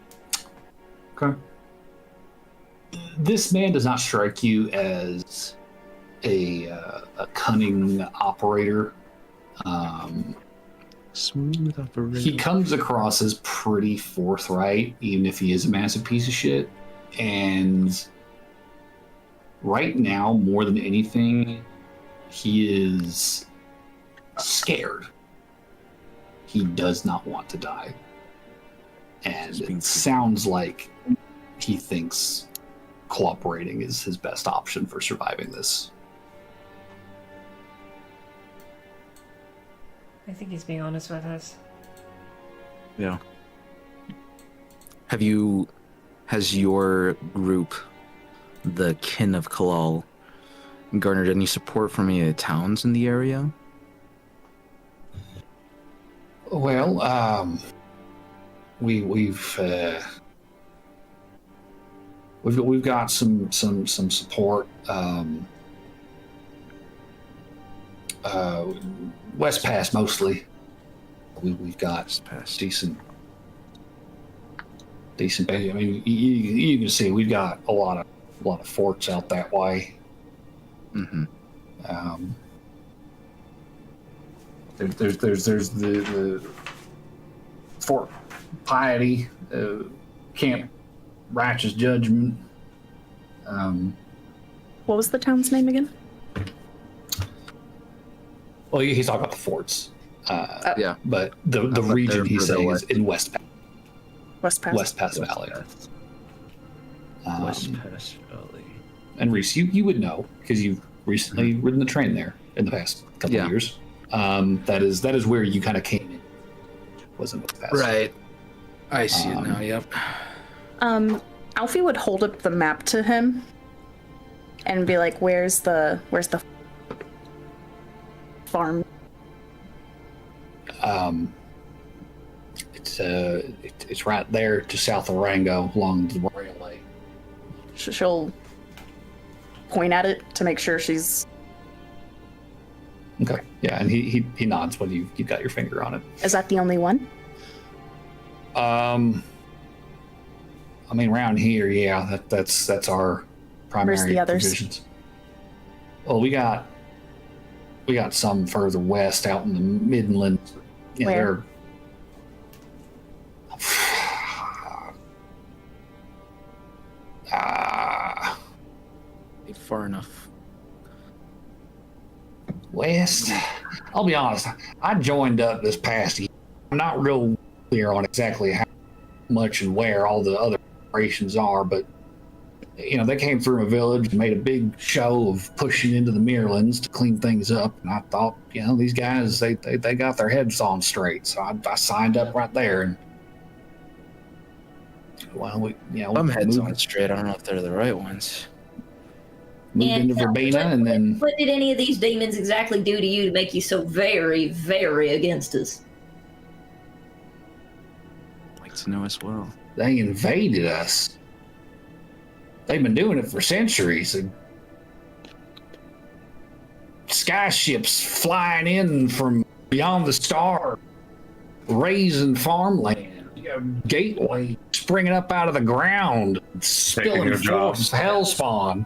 [SPEAKER 9] Okay.
[SPEAKER 2] This man does not strike you as a cunning operator.
[SPEAKER 5] Smooth operator.
[SPEAKER 2] He comes across as pretty forthright, even if he is a massive piece of shit. And right now, more than anything, he is scared. He does not want to die. And it sounds like he thinks cooperating is his best option for surviving this.
[SPEAKER 1] I think he's being honest with us.
[SPEAKER 5] Yeah. Has your group, the Kin of Kalal, garnered any support from any of the towns in the area?
[SPEAKER 2] Well, we've got some support. West Pass mostly. We've got decent. I mean, you can see we've got a lot of forts out that way.
[SPEAKER 5] Mm-hmm.
[SPEAKER 2] There's the Fort Piety, Camp Righteous Judgment.
[SPEAKER 3] What was the town's name again?
[SPEAKER 2] Well, he's talking about the forts.
[SPEAKER 5] Yeah.
[SPEAKER 2] But the
[SPEAKER 5] thought
[SPEAKER 2] region
[SPEAKER 5] they were
[SPEAKER 2] he's
[SPEAKER 5] further
[SPEAKER 2] saying
[SPEAKER 5] west.
[SPEAKER 2] is in West Pass.
[SPEAKER 3] West Pass.
[SPEAKER 2] Valley.
[SPEAKER 5] West Pass Valley.
[SPEAKER 2] And Reese, you would know because you've recently ridden the train there in the past couple of years. That is where you kind of came in. Wasn't West Pass.
[SPEAKER 5] Right. I see it now. Yep.
[SPEAKER 3] Alfie would hold up the map to him and be like, where's the farm?
[SPEAKER 2] It's right there just south of Rango along the railway.
[SPEAKER 3] She'll point at it to make sure she's...
[SPEAKER 2] Okay. Yeah, and he nods when you got your finger on it.
[SPEAKER 3] Is that the only one?
[SPEAKER 2] I mean, around here, yeah, that's our primary
[SPEAKER 3] Where's the others?
[SPEAKER 2] provisions. Well, we got
[SPEAKER 9] We got some further west out in the Midlands. Yeah,
[SPEAKER 3] Where?
[SPEAKER 5] Far enough.
[SPEAKER 9] West. I'll be honest. I joined up this past year. I'm not real clear on exactly how much and where all the other operations are, but they came through a village and made a big show of pushing into the Meirlands to clean things up. And I thought, these guys they got their heads on straight, so I signed up right there. And
[SPEAKER 5] Some heads on straight. I don't know if they're the right ones.
[SPEAKER 9] Moved into Verbena, and then
[SPEAKER 4] what did any of these demons exactly do to you to make you so very, very against us?
[SPEAKER 5] I'd like to know as well.
[SPEAKER 9] They invaded us. They've been doing it for centuries. And sky ships flying in from beyond the star, raising farmland. Gateway springing up out of the ground, spilling forth hellspawn.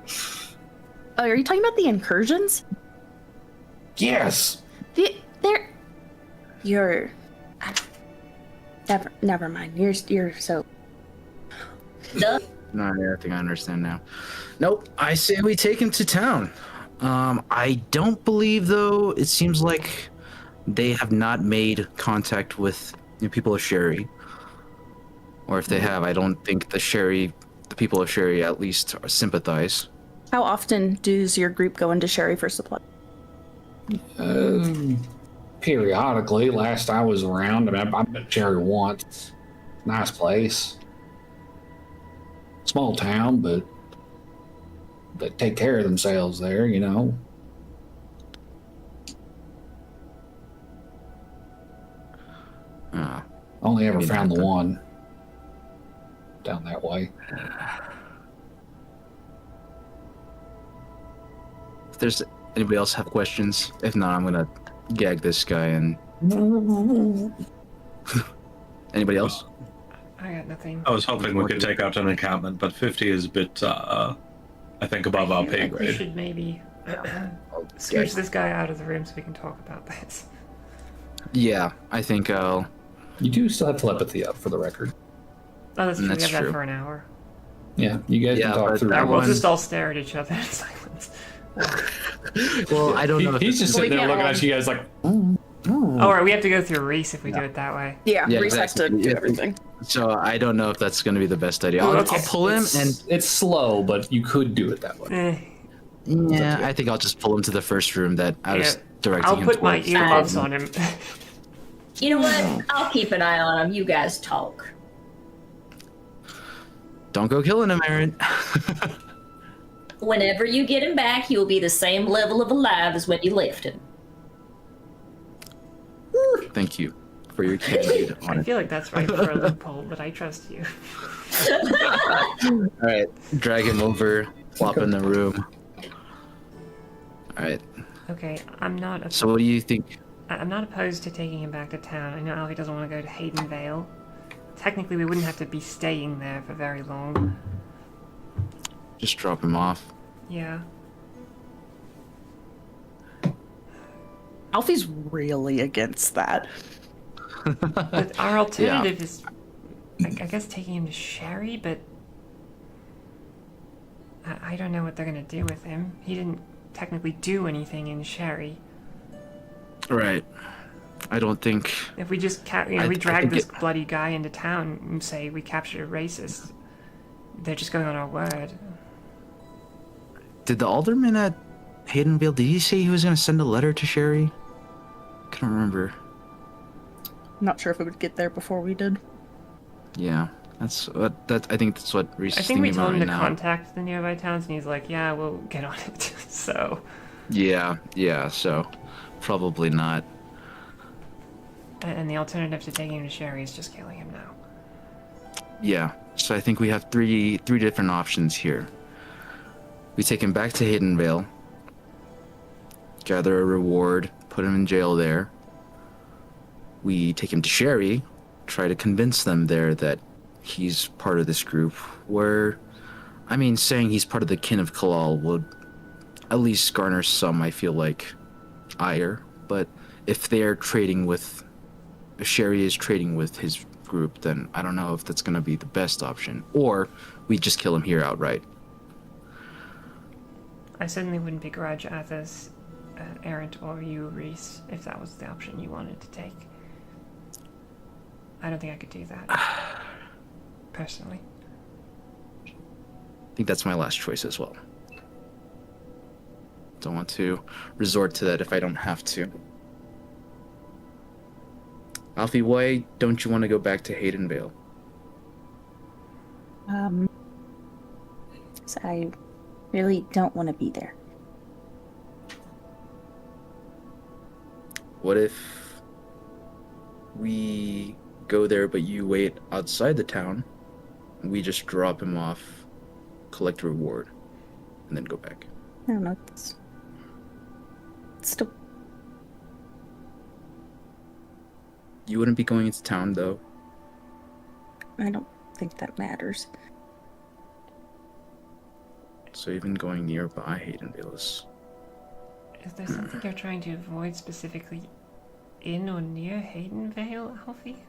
[SPEAKER 10] Oh, are you talking about the incursions?
[SPEAKER 9] Yes.
[SPEAKER 3] You're. Never mind. You're so.
[SPEAKER 4] Duh.
[SPEAKER 5] No, I think I understand now. Nope. I say we take him to town. I don't believe, though. It seems like they have not made contact with the people of Sherry. Or if they have, I don't think the people of Sherry at least sympathize.
[SPEAKER 10] How often does your group go into Sherry for supply?
[SPEAKER 9] Periodically. Last I was around, I've been to Sherry once. Nice place. Small town, but they take care of themselves there, Only ever found the one down that way.
[SPEAKER 5] If there's anybody else have questions, if not, I'm gonna gag this guy and. Anybody else?
[SPEAKER 1] I got nothing.
[SPEAKER 6] I was hoping we could take out an encampment, but 50 is a bit, I think, above our pay
[SPEAKER 1] We
[SPEAKER 6] grade.
[SPEAKER 1] should maybe scooch this guy out of the room so we can talk about this.
[SPEAKER 5] Yeah, I think I'll.
[SPEAKER 9] You do still have telepathy up, for the record.
[SPEAKER 1] Oh, that's true.
[SPEAKER 5] That's
[SPEAKER 1] we have
[SPEAKER 5] true.
[SPEAKER 1] that for an hour.
[SPEAKER 9] Yeah, you guys
[SPEAKER 5] Yeah,
[SPEAKER 9] can talk
[SPEAKER 5] but
[SPEAKER 9] through
[SPEAKER 5] that
[SPEAKER 9] it.
[SPEAKER 1] We'll
[SPEAKER 5] one-
[SPEAKER 1] just all stare at each other in silence.
[SPEAKER 5] Well, I don't know.
[SPEAKER 9] He's just sitting there
[SPEAKER 10] can't
[SPEAKER 9] looking
[SPEAKER 10] roll.
[SPEAKER 9] at you guys like,
[SPEAKER 1] Oh, or we have to go through Reese if we do it that way.
[SPEAKER 10] Yeah,
[SPEAKER 5] Yeah,
[SPEAKER 10] Reese has to
[SPEAKER 5] exactly.
[SPEAKER 10] do
[SPEAKER 5] Yeah.
[SPEAKER 10] everything.
[SPEAKER 5] So I don't know if that's going to be the best idea.
[SPEAKER 1] Ooh,
[SPEAKER 5] I'll,
[SPEAKER 1] okay.
[SPEAKER 5] I'll pull him and.
[SPEAKER 9] it's slow, but you could do it that way.
[SPEAKER 1] Eh,
[SPEAKER 5] Yeah, I think I'll just pull him to the first room that I was
[SPEAKER 1] Yeah,
[SPEAKER 5] directing
[SPEAKER 1] I'll
[SPEAKER 5] him
[SPEAKER 1] put my
[SPEAKER 5] towards.
[SPEAKER 1] earmuffs on him.
[SPEAKER 4] You know what? I'll keep an eye on him. You guys talk.
[SPEAKER 5] Don't go killing him, Aaron.
[SPEAKER 4] Whenever you get him back, he will be the same level of alive as when you left him.
[SPEAKER 5] Thank you for your candid
[SPEAKER 1] I
[SPEAKER 5] on it.
[SPEAKER 1] feel like that's right for a loophole, but I trust you.
[SPEAKER 5] All right, drag him over, flop in the room. All right.
[SPEAKER 1] Okay, I'm not.
[SPEAKER 5] So what do you think?
[SPEAKER 1] I'm not opposed to taking him back to town. I know Alfie doesn't want to go to Haydenvale. Technically, we wouldn't have to be staying there for very long.
[SPEAKER 5] Just drop him off.
[SPEAKER 1] Yeah.
[SPEAKER 10] Alfie's really against that.
[SPEAKER 1] But our alternative is, I guess, taking him to Sherry, but I don't know what they're going to do with him. He didn't technically do anything in Sherry.
[SPEAKER 5] Right. I don't think.
[SPEAKER 1] If we just
[SPEAKER 5] I
[SPEAKER 1] we drag
[SPEAKER 5] think
[SPEAKER 1] this bloody guy into town and say we captured a racist, they're just going on our word.
[SPEAKER 5] Did the alderman at Haydenvale? Did he say he was going to send a letter to Sherry? I can't remember.
[SPEAKER 10] Not sure if it would get there before we did.
[SPEAKER 5] Yeah, that's what that. I think that's what Reese
[SPEAKER 1] I
[SPEAKER 5] is
[SPEAKER 1] think we
[SPEAKER 5] thinking
[SPEAKER 1] told
[SPEAKER 5] about
[SPEAKER 1] him
[SPEAKER 5] right
[SPEAKER 1] to
[SPEAKER 5] now.
[SPEAKER 1] contact the nearby towns, and he's like, "Yeah, we'll get on it." So.
[SPEAKER 5] Yeah. So probably not.
[SPEAKER 1] And the alternative to taking him to Sherry is just killing him now.
[SPEAKER 5] Yeah. So I think we have three different options here. We take him back to Haydenvale, gather a reward, put him in jail there. We take him to Sherry, try to convince them there that he's part of this group. Where, I mean, saying he's part of the kin of Kalal would at least garner some, I feel like, ire, but if they're trading with, if Sherry is trading with his group, then I don't know if that's going to be the best option. Or we just kill him here outright.
[SPEAKER 1] I certainly wouldn't begrudge others, Errant or you, Reese, if that was the option you wanted to take. I don't think I could do that, personally.
[SPEAKER 5] I think that's my last choice as well. Don't want to resort to that if I don't have to. Alfie, why don't you want to go back to Haydenvale?
[SPEAKER 3] So I really don't want to be there.
[SPEAKER 5] What if we go there, but you wait outside the town, and we just drop him off, collect a reward, and then go back?
[SPEAKER 3] I don't know. It's still.
[SPEAKER 5] You wouldn't be going into town, though.
[SPEAKER 3] I don't think that matters.
[SPEAKER 5] So even going nearby Haydenvale is...
[SPEAKER 1] Is there something you're trying to avoid specifically in or near Haydenvale, Alfie?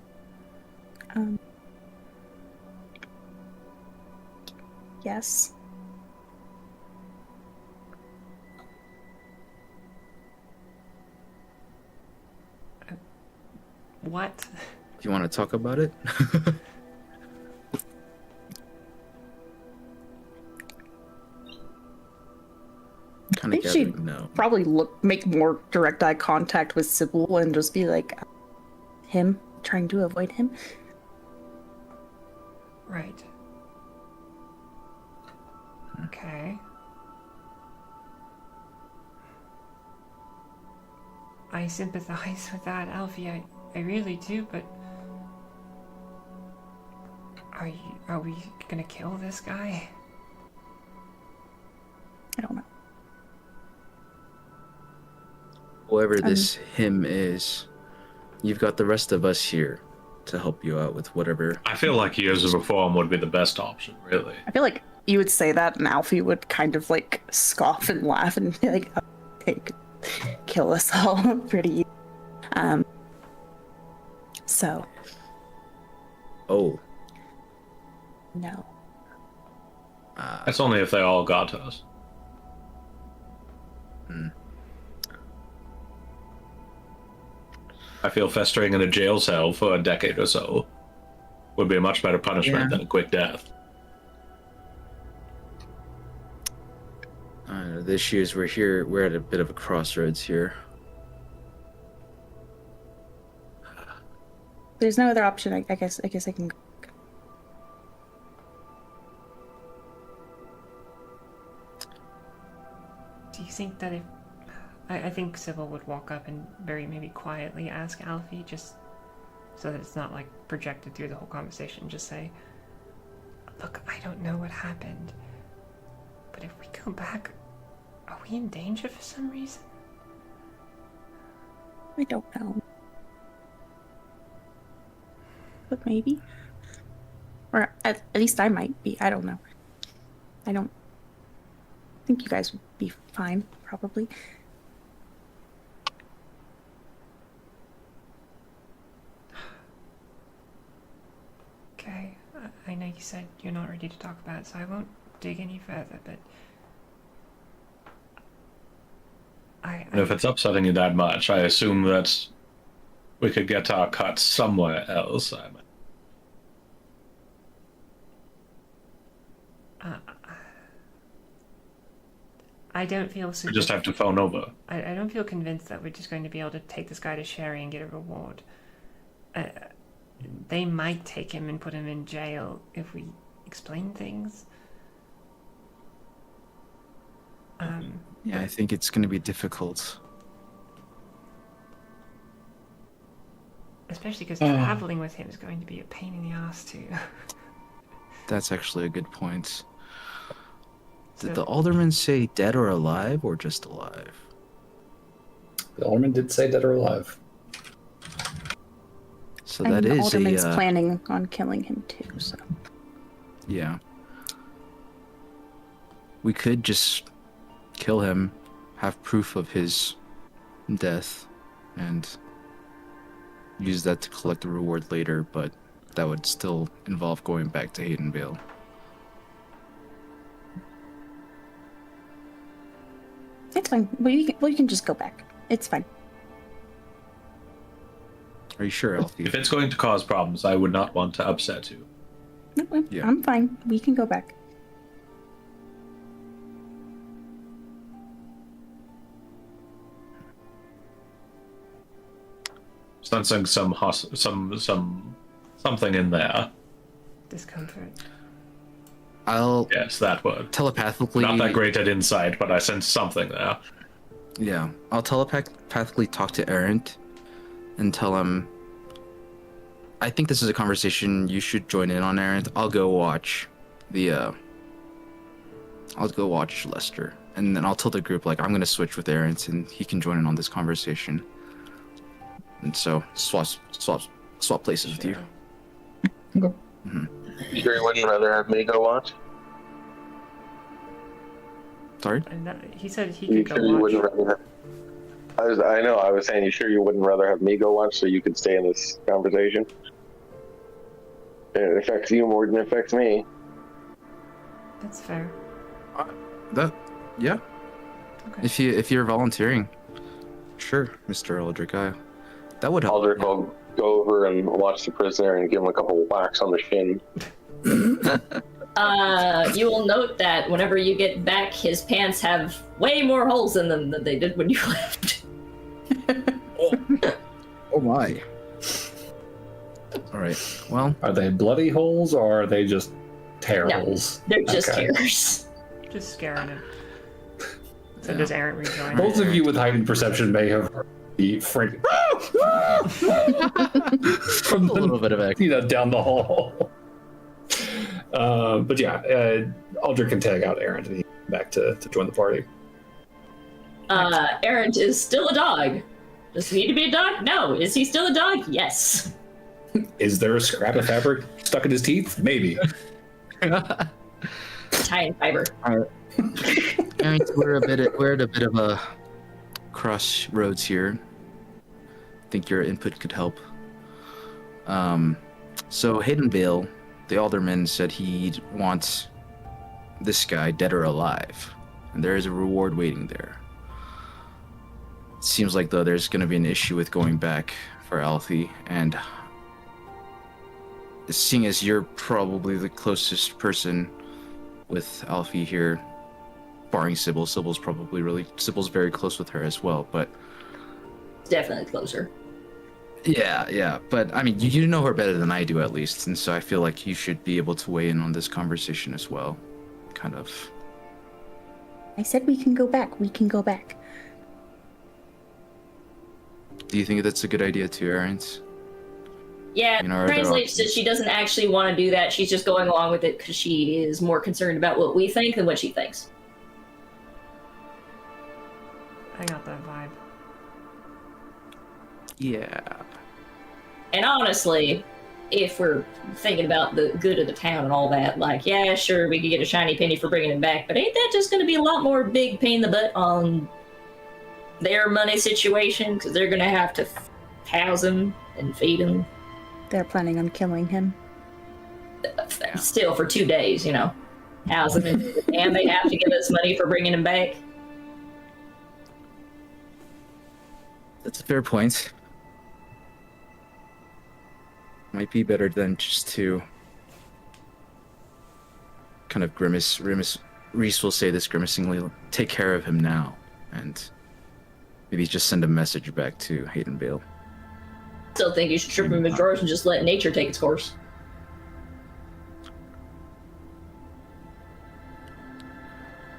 [SPEAKER 3] Yes.
[SPEAKER 1] What?
[SPEAKER 5] Do you want to talk about it? Kind
[SPEAKER 10] I
[SPEAKER 5] of
[SPEAKER 10] think she'd
[SPEAKER 5] gathering no.
[SPEAKER 10] probably make more direct eye contact with Sybil and just be like,
[SPEAKER 3] Him, trying to avoid him.
[SPEAKER 1] Right. Okay. I sympathize with that, Alfie. I really do, but are we gonna kill this guy?
[SPEAKER 3] I don't know.
[SPEAKER 5] Whoever this him is, you've got the rest of us here to help you out with whatever.
[SPEAKER 6] I feel like years of reform would be the best option, really.
[SPEAKER 10] I feel like you would say that and Alfie would kind of like scoff and laugh and be like, kill us all pretty easy.
[SPEAKER 3] So,
[SPEAKER 5] Oh,
[SPEAKER 3] no.
[SPEAKER 6] That's only if they all got to us. I feel festering in a jail cell for a decade or so would be a much better punishment than a quick death.
[SPEAKER 5] this year's we're at a bit of a crossroads here.
[SPEAKER 3] There's no other option. I guess I can.
[SPEAKER 1] Do you think that if I think Sybil would walk up and very maybe quietly ask Alfie, just so that it's not like projected through the whole conversation, just say, look, I don't know what happened, but if we go back, are we in danger for some reason?
[SPEAKER 3] I don't know. But maybe. Or at least I might be. I don't know. I don't think you guys would be fine, probably.
[SPEAKER 1] Okay, I know you said you're not ready to talk about it, so I won't dig any further, but
[SPEAKER 6] And if it's upsetting you that much, I assume that we could get our cut somewhere else.
[SPEAKER 1] I don't feel super...
[SPEAKER 6] We just have to phone over.
[SPEAKER 1] I don't feel convinced that we're just going to be able to take this guy to Sherry and get a reward. They might take him and put him in jail if we explain things.
[SPEAKER 5] Yeah, I think it's going to be difficult.
[SPEAKER 1] Especially because traveling with him is going to be a pain in the ass too.
[SPEAKER 5] That's actually a good point.
[SPEAKER 1] So,
[SPEAKER 5] Did the alderman say dead or alive, or just alive?
[SPEAKER 9] The alderman did say dead or alive.
[SPEAKER 5] So
[SPEAKER 3] And
[SPEAKER 5] that
[SPEAKER 3] the
[SPEAKER 5] is
[SPEAKER 3] Alderman's
[SPEAKER 5] a
[SPEAKER 3] planning on killing him too, so.
[SPEAKER 5] yeah. We could just kill him, have proof of his death and use that to collect the reward later, but that would still involve going back to Haydenvale.
[SPEAKER 3] It's fine. We can just go back. It's fine.
[SPEAKER 5] Are you sure, Alfie?
[SPEAKER 6] If it's going to cause problems, I would not want to upset you.
[SPEAKER 3] No,
[SPEAKER 5] Yeah.
[SPEAKER 3] I'm fine. We can go back.
[SPEAKER 6] Sensing something in there.
[SPEAKER 1] Discomfort.
[SPEAKER 5] I'll
[SPEAKER 6] Yes, that word.
[SPEAKER 5] telepathically.
[SPEAKER 6] Not that great at insight, but I sense something there.
[SPEAKER 5] Yeah, I'll telepathically talk to Errant and tell him. I think this is a conversation you should join in on, Errant. I'll go watch Lester, and then I'll tell the group like I'm gonna switch with Errant, and he can join in on this conversation. And so swap places with you.
[SPEAKER 8] You sure you wouldn't rather have me go watch?
[SPEAKER 5] Sorry?
[SPEAKER 1] And that, he said he
[SPEAKER 8] You
[SPEAKER 1] could
[SPEAKER 8] sure
[SPEAKER 1] go
[SPEAKER 8] you
[SPEAKER 1] watch.
[SPEAKER 8] wouldn't rather have... I was saying, you sure you wouldn't rather have me go watch so you could stay in this conversation? It affects you more than it affects me.
[SPEAKER 1] That's fair.
[SPEAKER 5] Yeah.
[SPEAKER 1] Okay.
[SPEAKER 5] If you're volunteering, sure, Mr. Eldrick. That would help.
[SPEAKER 8] Aldrich will go over and watch the prisoner and give him a couple of whacks on the shin.
[SPEAKER 4] You will note that whenever you get back, his pants have way more holes in them than they did when you left.
[SPEAKER 5] Oh my. All right. Well,
[SPEAKER 9] Are they bloody holes or are they just tear
[SPEAKER 4] No.
[SPEAKER 9] holes?
[SPEAKER 4] They're just
[SPEAKER 9] Okay.
[SPEAKER 4] tears.
[SPEAKER 1] Just scaring him. So does Aaron rejoin?
[SPEAKER 9] Those of you with heightened perception may have heard the frantic from
[SPEAKER 5] a little bit of
[SPEAKER 9] down the hall. But yeah, Aldrich can tag out Aaron and he's back to join the party.
[SPEAKER 4] Aaron is still a dog. Does he need to be a dog? No. Is he still a dog? Yes.
[SPEAKER 9] Is there a scrap of fabric stuck in his teeth? Maybe.
[SPEAKER 4] Tie and fiber.
[SPEAKER 5] Aaron, we're at a bit of a crossroads here. I think your input could help. So Haydenvale, the alderman, said he'd want this guy dead or alive, and there is a reward waiting there. It seems like though there's going to be an issue with going back for Alfie, and seeing as you're probably the closest person with Alfie here, barring Sybil. Sybil's very close with her as well, but
[SPEAKER 4] Definitely closer.
[SPEAKER 5] yeah, but I mean, you know her better than I do at least, and so I feel like you should be able to weigh in on this conversation as well, kind of.
[SPEAKER 3] I said we can go back. We can go back.
[SPEAKER 5] Do you think that's a good idea too, Aarons?
[SPEAKER 4] Yeah,
[SPEAKER 5] You know, are there
[SPEAKER 4] translates to
[SPEAKER 5] options?
[SPEAKER 4] she doesn't actually want to do that. She's just going along with it because she is more concerned about what we think than what she thinks.
[SPEAKER 1] I got that vibe.
[SPEAKER 5] Yeah.
[SPEAKER 4] And honestly, if we're thinking about the good of the town and all that, like, yeah, sure, we could get a shiny penny for bringing him back, but ain't that just going to be a lot more big pain in the butt on their money situation? Because they're going to have to house him and feed him.
[SPEAKER 3] They're planning on killing him.
[SPEAKER 4] Still, for 2 days, house him, and they have to give us money for bringing him back.
[SPEAKER 5] That's a fair point. Might be better than just to kind of grimace. Reese will say this grimacingly, take care of him now, and maybe just send a message back to Haydenvale.
[SPEAKER 4] Still think you should strip him of his drawers and just let nature take its course.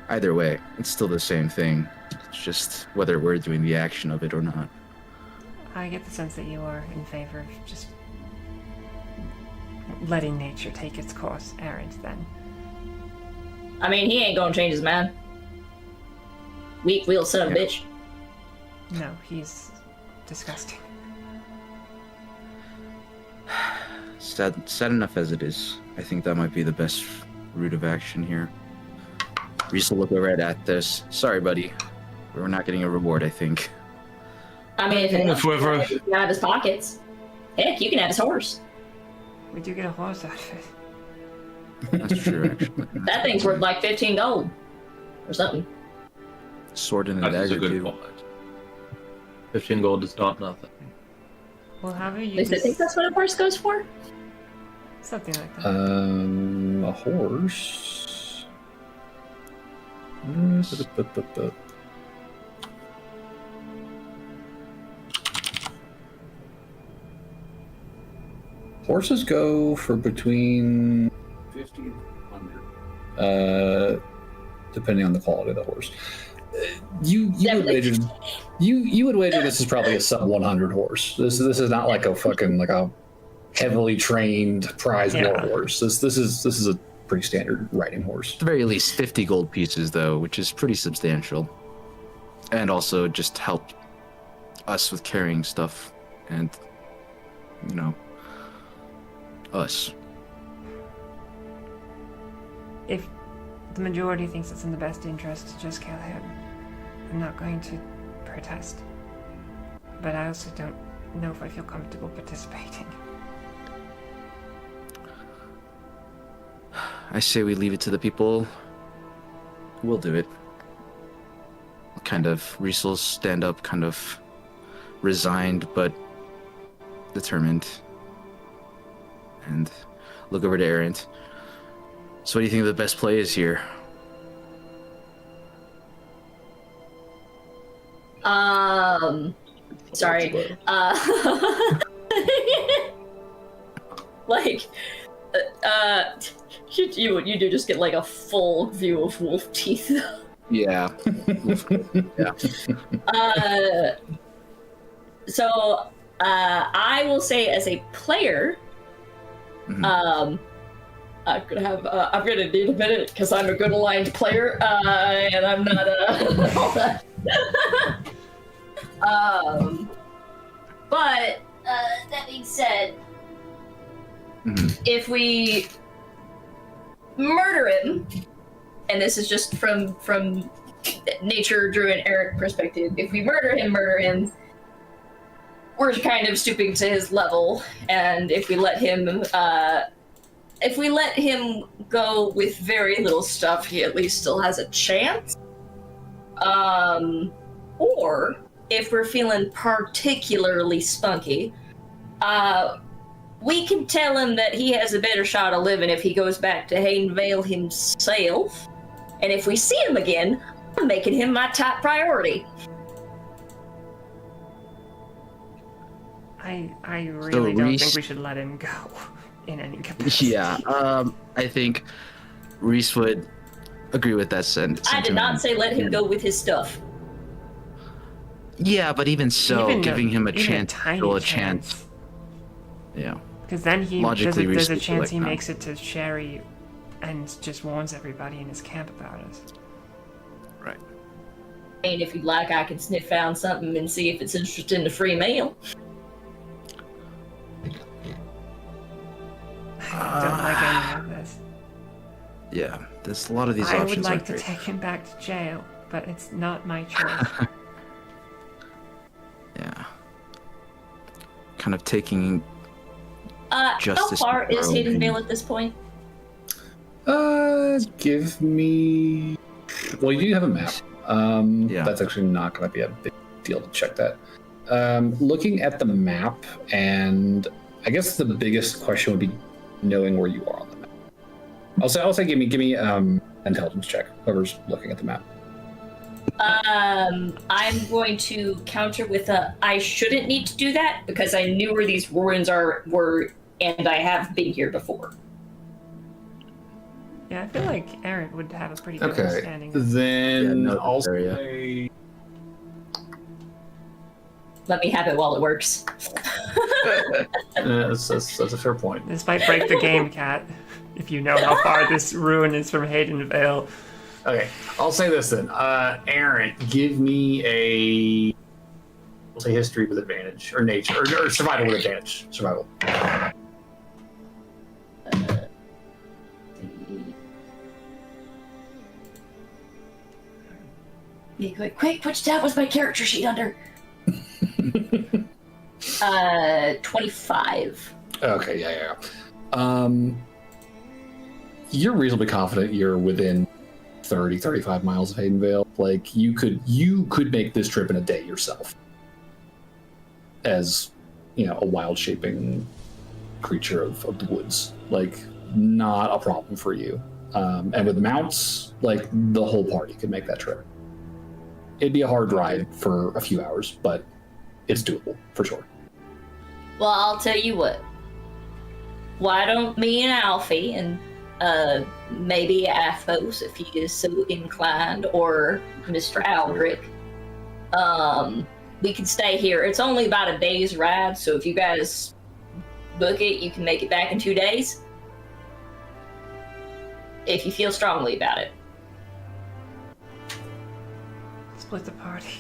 [SPEAKER 5] Either way, it's still the same thing. It's just whether we're doing the action of it or not.
[SPEAKER 1] I get the sense that you are in favor of just letting nature take its course, Aaron, then.
[SPEAKER 4] I mean, he ain't gonna change his mind. Weak-wheeled son of a bitch.
[SPEAKER 1] No, he's disgusting.
[SPEAKER 5] Sad enough as it is. I think that might be the best route of action here. Reese will look over at this. Sorry, buddy. We're not getting a reward, I think.
[SPEAKER 4] I mean, if
[SPEAKER 6] If we're-
[SPEAKER 4] you can have his pockets. Heck, you can have his horse.
[SPEAKER 1] We do get a horse out of it.
[SPEAKER 5] That's true, actually.
[SPEAKER 4] That thing's worth like 15 gold. Or something.
[SPEAKER 5] Sword and a
[SPEAKER 6] That is a
[SPEAKER 5] dagger,
[SPEAKER 6] good
[SPEAKER 5] too.
[SPEAKER 6] point. 15 gold is not nothing.
[SPEAKER 1] Well, how are you?
[SPEAKER 4] At least I think that's what a horse goes for.
[SPEAKER 1] Something like that.
[SPEAKER 9] A horse. Horses go for between 50 and 100, depending on the quality of the horse. You would wager you would wager this is probably a sub 100 horse. This is not like a fucking like a heavily trained prize war horse. This is a pretty standard riding horse.
[SPEAKER 5] At the very least, 50 gold pieces, though, which is pretty substantial. And also just help us with carrying stuff and, you know, us.
[SPEAKER 1] If the majority thinks it's in the best interest to just kill him, I'm not going to protest. But I also don't know if I feel comfortable participating.
[SPEAKER 5] I say we leave it to the people who will do it. Kind of, Reese will stand up, kind of resigned but determined, and look over to Errant. So what do you think the best play is here?
[SPEAKER 4] Sorry. Like, you do just get like a full view of wolf teeth.
[SPEAKER 5] Yeah. Yeah.
[SPEAKER 4] So, I will say as a player, I'm gonna need a minute because I'm a good aligned player, and I'm not all that. But that being said, if we murder him, and this is just from nature, Drew, and Eric perspective, if we murder him, we're kind of stooping to his level, and if we let him go with very little stuff, he at least still has a chance. Or if we're feeling particularly spunky, we can tell him that he has a better shot of living if he goes back to Haydenvale himself. And if we see him again, I'm making him my top priority.
[SPEAKER 1] I really don't think we should let him go in any capacity.
[SPEAKER 5] Yeah, I think Reese would agree with that sentiment.
[SPEAKER 4] I did not say let him go with his stuff.
[SPEAKER 5] Yeah, but even so, giving him a chance,
[SPEAKER 1] tiny
[SPEAKER 5] a chance. Yeah.
[SPEAKER 1] Because then
[SPEAKER 5] Logically,
[SPEAKER 1] there's a
[SPEAKER 5] Reese
[SPEAKER 1] chance
[SPEAKER 5] would
[SPEAKER 1] he
[SPEAKER 5] like
[SPEAKER 1] makes it to Sherry and just warns everybody in his camp about us.
[SPEAKER 5] Right.
[SPEAKER 4] And if you'd like, I can sniff out something and see if it's interested in the free meal.
[SPEAKER 1] I don't like any of this.
[SPEAKER 5] Yeah, there's a lot of these
[SPEAKER 1] I
[SPEAKER 5] options.
[SPEAKER 1] would like to
[SPEAKER 5] great.
[SPEAKER 1] take him back to jail, but it's not my choice.
[SPEAKER 5] Yeah. Kind of taking
[SPEAKER 4] How
[SPEAKER 5] justice.
[SPEAKER 4] far
[SPEAKER 5] in your
[SPEAKER 4] is
[SPEAKER 5] own
[SPEAKER 4] Haydenvale
[SPEAKER 5] hands.
[SPEAKER 4] at this point?
[SPEAKER 9] Give me. Well, you do have a map.
[SPEAKER 5] Yeah.
[SPEAKER 9] That's actually not going to be a big deal to check that. Looking at the map, and I guess the biggest question would be knowing where you are on the map. I'll say, give me intelligence check. Whoever's looking at the map.
[SPEAKER 4] I'm going to counter with I shouldn't need to do that because I knew where these ruins were, and I have been here before.
[SPEAKER 1] Yeah, I feel like Aaron would have a pretty good
[SPEAKER 9] Okay,
[SPEAKER 1] understanding.
[SPEAKER 9] then
[SPEAKER 5] Yeah, no,
[SPEAKER 9] I'll
[SPEAKER 5] area.
[SPEAKER 9] say.
[SPEAKER 4] Let me have it while it works.
[SPEAKER 9] That's a fair point.
[SPEAKER 1] This might break the game, Cat, if you know how far this ruin is from Haydenvale.
[SPEAKER 9] Okay, I'll say this then. Aaron, give me a. We'll say history with advantage, or nature, or survival with advantage. Survival.
[SPEAKER 4] Quick, which tab was my character sheet under? 25.
[SPEAKER 9] Okay, yeah. You're reasonably confident you're within 30, 35 miles of Haydenvale. Like, you could make this trip in a day yourself. As, a wild-shaping creature of the woods. Like, not a problem for you. And with mounts, like, the whole party could make that trip. It'd be a hard ride for a few hours, but it's doable, for sure.
[SPEAKER 4] Well, I'll tell you what. Why don't me and Alfie and maybe Athos, if he is so inclined, or Mr. Aldrich, we can stay here. It's only about a day's ride, so if you guys book it, you can make it back in 2 days. If you feel strongly about it.
[SPEAKER 1] Split the party.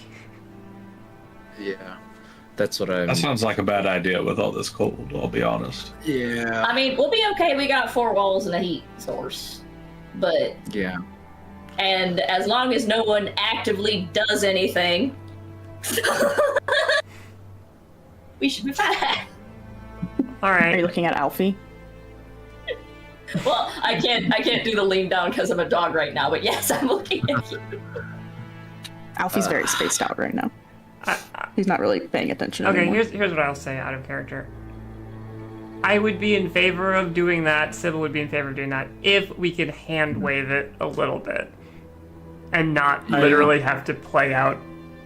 [SPEAKER 5] Yeah. That's what I.
[SPEAKER 6] That sounds like a bad idea with all this cold, I'll be honest.
[SPEAKER 5] Yeah.
[SPEAKER 4] I mean, we'll be okay. We got 4 walls and a heat source. But.
[SPEAKER 5] Yeah.
[SPEAKER 4] And as long as no one actively does anything, we should be fine.
[SPEAKER 1] All right.
[SPEAKER 10] Are you looking at Alfie?
[SPEAKER 4] Well, I can't do the lean down because I'm a dog right now, but yes, I'm looking at you.
[SPEAKER 10] Alfie's very spaced out right now. He's not really paying attention
[SPEAKER 1] Okay,
[SPEAKER 10] anymore.
[SPEAKER 1] here's what I'll say out of character. I would be in favor of doing that, Sybil would be in favor of doing that, if we could hand wave it a little bit. And not literally have to play out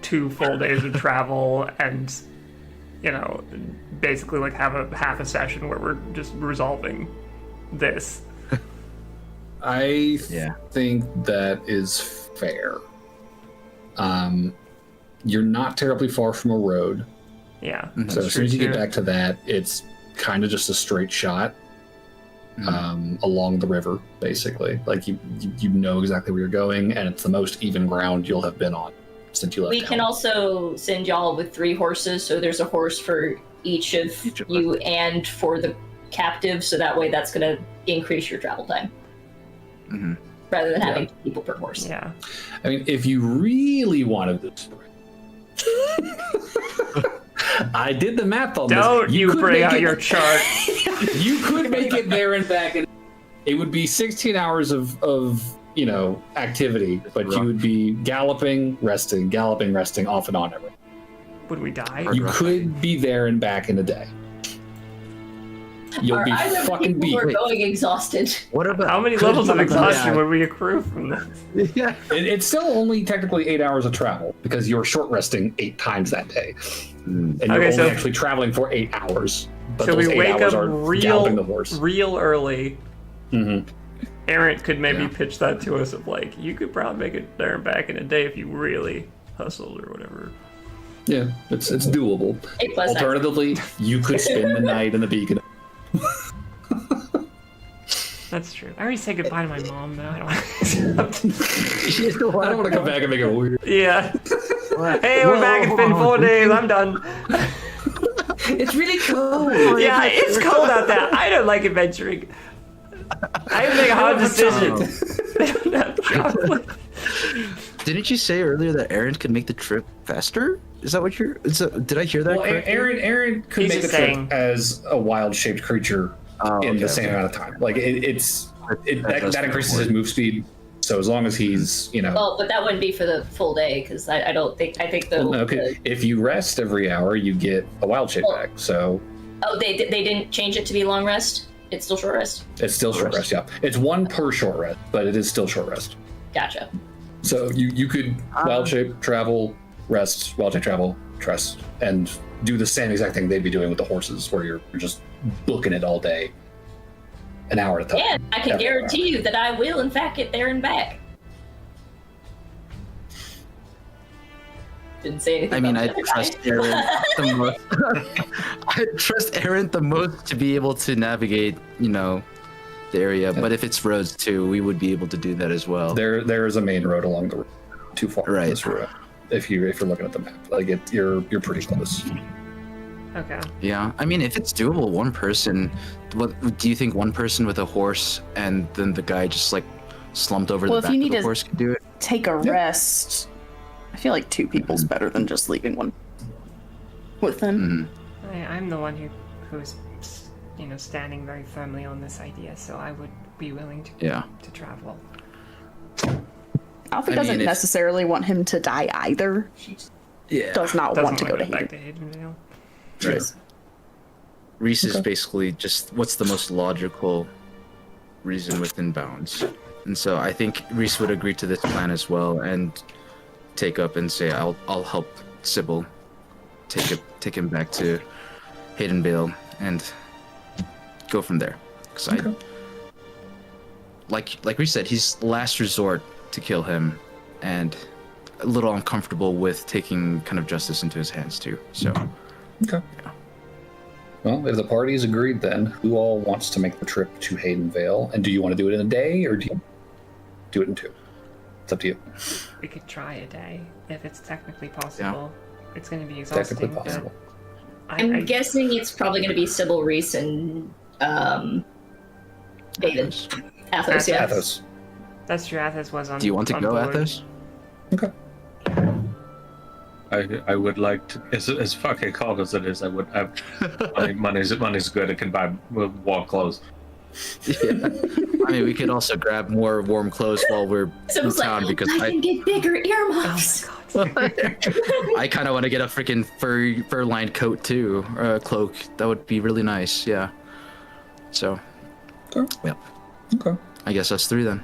[SPEAKER 1] 2 full days of travel and, basically like have a half a session where we're just resolving this.
[SPEAKER 9] I think that is fair. You're not terribly far from a road.
[SPEAKER 1] Yeah.
[SPEAKER 9] So as soon as you get back to that, it's kind of just a straight shot along the river, basically. Like you know exactly where you're going, and it's the most even ground you'll have been on since you left.
[SPEAKER 4] We can also send y'all with 3 horses, so there's a horse for each of you and for the captive, so that way that's going to increase your travel time.
[SPEAKER 5] Mm-hmm.
[SPEAKER 4] Rather than having 2 people per horse.
[SPEAKER 1] Yeah.
[SPEAKER 9] I mean, if you really wanted this, I did the math on this.
[SPEAKER 1] Don't you bring out your chart.
[SPEAKER 9] You could make it there and back, and it would be 16 hours of activity, but you would be galloping, resting, off and on every.
[SPEAKER 1] Would we die?
[SPEAKER 9] You could be there and back in a day. You'll be fucking beat.
[SPEAKER 4] We're going exhausted.
[SPEAKER 5] What about
[SPEAKER 1] how many levels of exhaustion would we accrue from this?
[SPEAKER 5] Yeah.
[SPEAKER 9] It's still only technically 8 hours of travel because you're short resting 8 times that day, and you're only actually traveling for 8 hours. But
[SPEAKER 1] so
[SPEAKER 9] those
[SPEAKER 1] we
[SPEAKER 9] 8
[SPEAKER 1] wake
[SPEAKER 9] hours
[SPEAKER 1] up
[SPEAKER 9] are galloping the horse.
[SPEAKER 1] real early.
[SPEAKER 9] Mm-hmm.
[SPEAKER 1] Aaron could maybe pitch that to us of like, you could probably make it there and back in a day if you really hustled or whatever.
[SPEAKER 9] Yeah, it's doable. Alternatively, you could spend the night in the beacon.
[SPEAKER 1] That's true. I already said goodbye to my mom, though. I don't
[SPEAKER 9] want to come back and make it weird.
[SPEAKER 1] Yeah. Hey, we're back. It's been 4 days. I'm done.
[SPEAKER 7] It's really cold.
[SPEAKER 1] Yeah, it's cold out there. I don't like adventuring. I have to make a hard decision. I don't have chocolate.
[SPEAKER 5] Didn't you say earlier that Aaron could make the trip faster? Is that what you're? Did I hear that correctly?
[SPEAKER 9] Aaron could make the trip as a wild-shaped creature in the same amount of time. Like that increases his move speed. So as long as he's,
[SPEAKER 4] Well, but that wouldn't be for the full day because I think the.
[SPEAKER 9] Well, okay. If you rest every hour, you get a wild shape back. So.
[SPEAKER 4] Oh, they didn't change it to be long rest. It's still short rest.
[SPEAKER 9] It's still short rest. Yeah, it's 1 per short rest, but it is still short rest.
[SPEAKER 4] Gotcha.
[SPEAKER 9] So you could wild shape travel, rest, wild shape travel, rest, and do the same exact thing they'd be doing with the horses, where you're just booking it all day, an hour at a time.
[SPEAKER 4] Yeah, I can guarantee you that I will, in fact, get there and back. Didn't say anything.
[SPEAKER 5] I mean,
[SPEAKER 4] about
[SPEAKER 5] I trust Aaron the most. I trust Aaron the most to be able to navigate, the area. But if it's roads too, we would be able to do that as well.
[SPEAKER 9] There is a main road along the road, too far from this road. If you're looking at the map, like you're pretty close.
[SPEAKER 1] Okay.
[SPEAKER 5] Yeah, I mean, if it's doable, one person. What do you think? One person with a horse, and then the guy just like slumped over the back of the horse could do it.
[SPEAKER 10] Take a rest. I feel like 2 people's better than just leaving one with them.
[SPEAKER 1] I'm the one who's standing very firmly on this idea, so I would be willing to travel.
[SPEAKER 10] Alfie doesn't necessarily want him to die either. She does not want to go to
[SPEAKER 1] Haydenvale.
[SPEAKER 5] Right. Reese is basically just what's the most logical reason within bounds. And so I think Reese would agree to this plan as well and take up and say, I'll help Sybil take him back to Haydenvale and go from there. Because like Reese said, he's last resort to kill him, and a little uncomfortable with taking kind of justice into his hands too. So
[SPEAKER 9] Okay. Yeah. Well, if the party's agreed, then who all wants to make the trip to Haydenvale? And do you want to do it in a day, or do you do it in 2? It's up to you.
[SPEAKER 1] We could try a day if it's technically possible. Yeah. It's going to be exhausting.
[SPEAKER 9] Technically possible.
[SPEAKER 4] I'm guessing it's probably going to be Sybil, Reese, and David. Athos, yeah.
[SPEAKER 9] Athos.
[SPEAKER 1] That's true. Athos was on.
[SPEAKER 5] Do you want to go,
[SPEAKER 1] board.
[SPEAKER 5] Athos?
[SPEAKER 9] Okay.
[SPEAKER 6] I would like to, as fucking cold as it is, I would have money's good. It can buy warm clothes.
[SPEAKER 5] Yeah. I mean, we could also grab more warm clothes while we're in town because
[SPEAKER 4] I can get bigger earmuffs.
[SPEAKER 1] Oh my god.
[SPEAKER 5] I kind of want to get a freaking fur-lined coat too, or a cloak. That would be really nice. Yeah. So.
[SPEAKER 9] Okay.
[SPEAKER 5] Yeah.
[SPEAKER 9] Okay.
[SPEAKER 5] I guess us 3 then.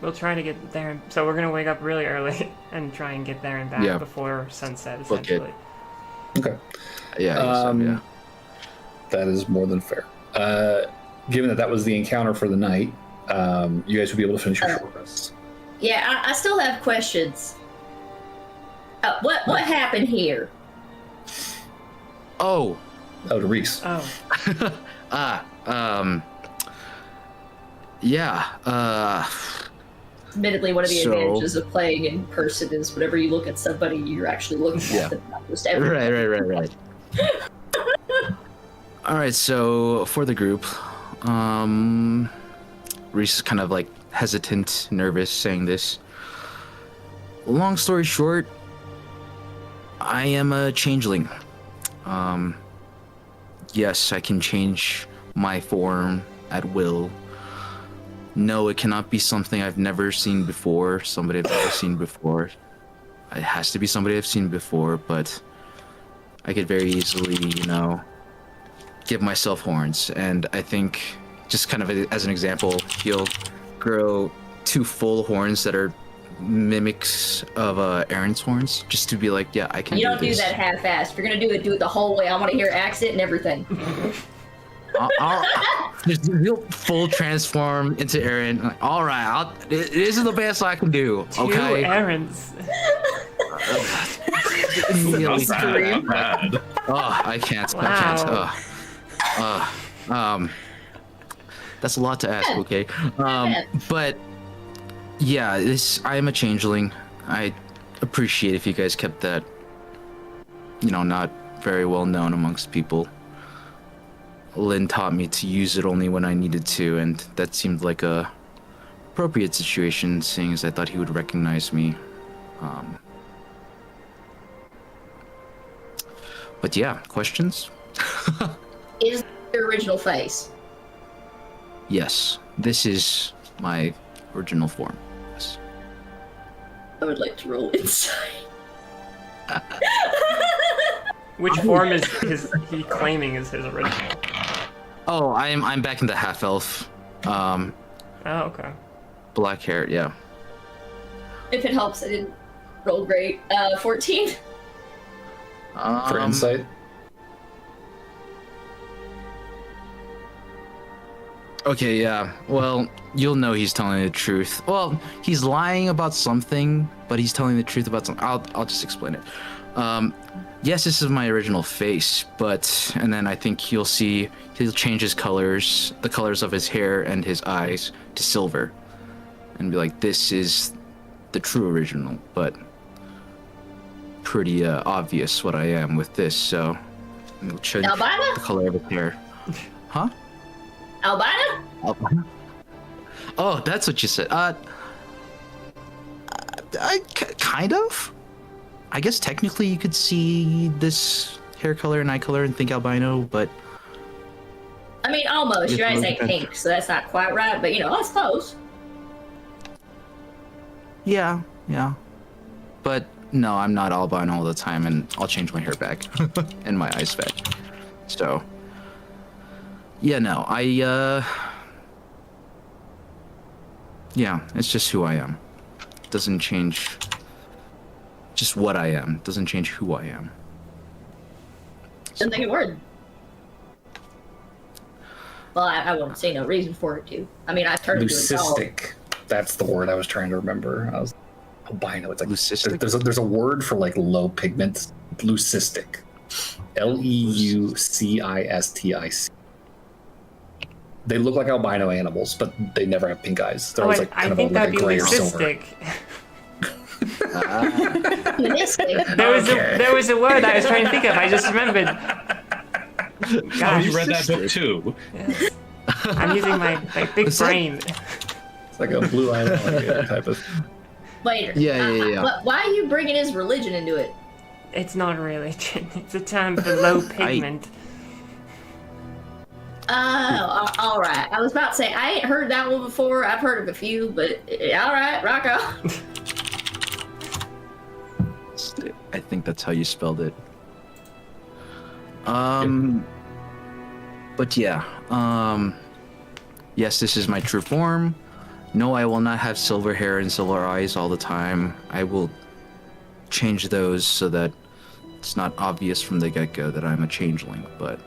[SPEAKER 1] We'll try to get there. So we're gonna wake up really early and try and get there and back before sunset, essentially.
[SPEAKER 9] Okay.
[SPEAKER 5] Yeah. Yeah.
[SPEAKER 9] That is more than fair. Given that was the encounter for the night, you guys would be able to finish your short rests.
[SPEAKER 4] Yeah, I still have questions. What happened here?
[SPEAKER 5] Oh.
[SPEAKER 9] Oh, to Reese.
[SPEAKER 1] Oh.
[SPEAKER 5] Yeah.
[SPEAKER 4] Admittedly, one of the advantages of playing in person is whenever you look at somebody, you're actually looking at them, not just everything.
[SPEAKER 5] Right. All right, so for the group, Reese is kind of like hesitant, nervous saying this. Long story short, I am a changeling. Yes, I can change my form at will. No, it cannot be something I've never seen before, somebody I've never seen before. It has to be somebody I've seen before, but I could very easily, give myself horns. And I think, just kind of as an example, he'll grow 2 full horns that are mimics of Aaron's horns, just to be like, yeah, I can do this.
[SPEAKER 4] You don't do that half-assed. If you're gonna do it the whole way. I want to hear accent and everything.
[SPEAKER 5] He'll full transform into Aaron. All right, this is the best I can do. Okay.
[SPEAKER 1] 2 Aarons.
[SPEAKER 5] Immediately. Oh, I can't.
[SPEAKER 1] Wow.
[SPEAKER 5] I can't. That's a lot to ask. Okay. But yeah, I am a changeling. I appreciate if you guys kept that. Not very well known amongst people. Lynn taught me to use it only when I needed to, and that seemed like a appropriate situation, seeing as I thought he would recognize me. But yeah, questions?
[SPEAKER 4] Is your original face?
[SPEAKER 5] Yes, this is my original form. Yes.
[SPEAKER 4] I would like to roll insight.
[SPEAKER 1] Which form is he claiming is his original?
[SPEAKER 5] Oh, I'm back in the half elf.
[SPEAKER 1] Oh, okay.
[SPEAKER 5] Black hair, yeah.
[SPEAKER 4] If it helps, I didn't roll great. 14.
[SPEAKER 9] For insight.
[SPEAKER 5] Okay, yeah. Well, you'll know he's telling the truth. Well, he's lying about something, but he's telling the truth about something. I'll just explain it. Yes, this is my original face, and then I think you'll see he'll change his colors, the colors of his hair and his eyes to silver, and be like, this is the true original, but pretty obvious what I am with this, so we'll change
[SPEAKER 4] Albina?
[SPEAKER 5] the color of his hair. Huh?
[SPEAKER 4] Albina?
[SPEAKER 5] Albina? Oh, that's what you said. Kind of. I guess technically you could see this hair color and eye color and think albino, but
[SPEAKER 4] I mean, almost. Your eyes ain't pink, so that's not quite right, but that's close.
[SPEAKER 5] yeah. But no, I'm not albino all the time, and I'll change my hair back and my eyes back. So, yeah, no, yeah, it's just who I am. It doesn't change just what I am. It doesn't change who I am.
[SPEAKER 4] Doesn't think it would. Well, I won't say no reason for it to. I mean, I turned into a dog.
[SPEAKER 9] Leucistic. That's the word I was trying to remember. I was albino. It's like
[SPEAKER 5] Leucistic?
[SPEAKER 9] there's a word for like low pigment. Leucistic. Leucistic. They look like albino animals, but they never have pink eyes. They're always like kind of like a gray or silver.
[SPEAKER 1] There was a word I was trying to think of. I just remembered.
[SPEAKER 6] Oh, you read that book too?
[SPEAKER 1] Yes. I'm using my big brain.
[SPEAKER 9] It's like a blue-eyed alligator type of.
[SPEAKER 4] Wait.
[SPEAKER 5] Yeah.
[SPEAKER 4] Why are you bringing his religion into it?
[SPEAKER 1] It's not a religion. It's a term for low pigment.
[SPEAKER 4] Oh, all right. I was about to say, I ain't heard that one before. I've heard of a few, but all right, rock on.
[SPEAKER 5] I think that's how you spelled it. But yeah, yes, this is my true form. No, I will not have silver hair and silver eyes all the time. I will change those so that it's not obvious from the get-go that I'm a changeling, but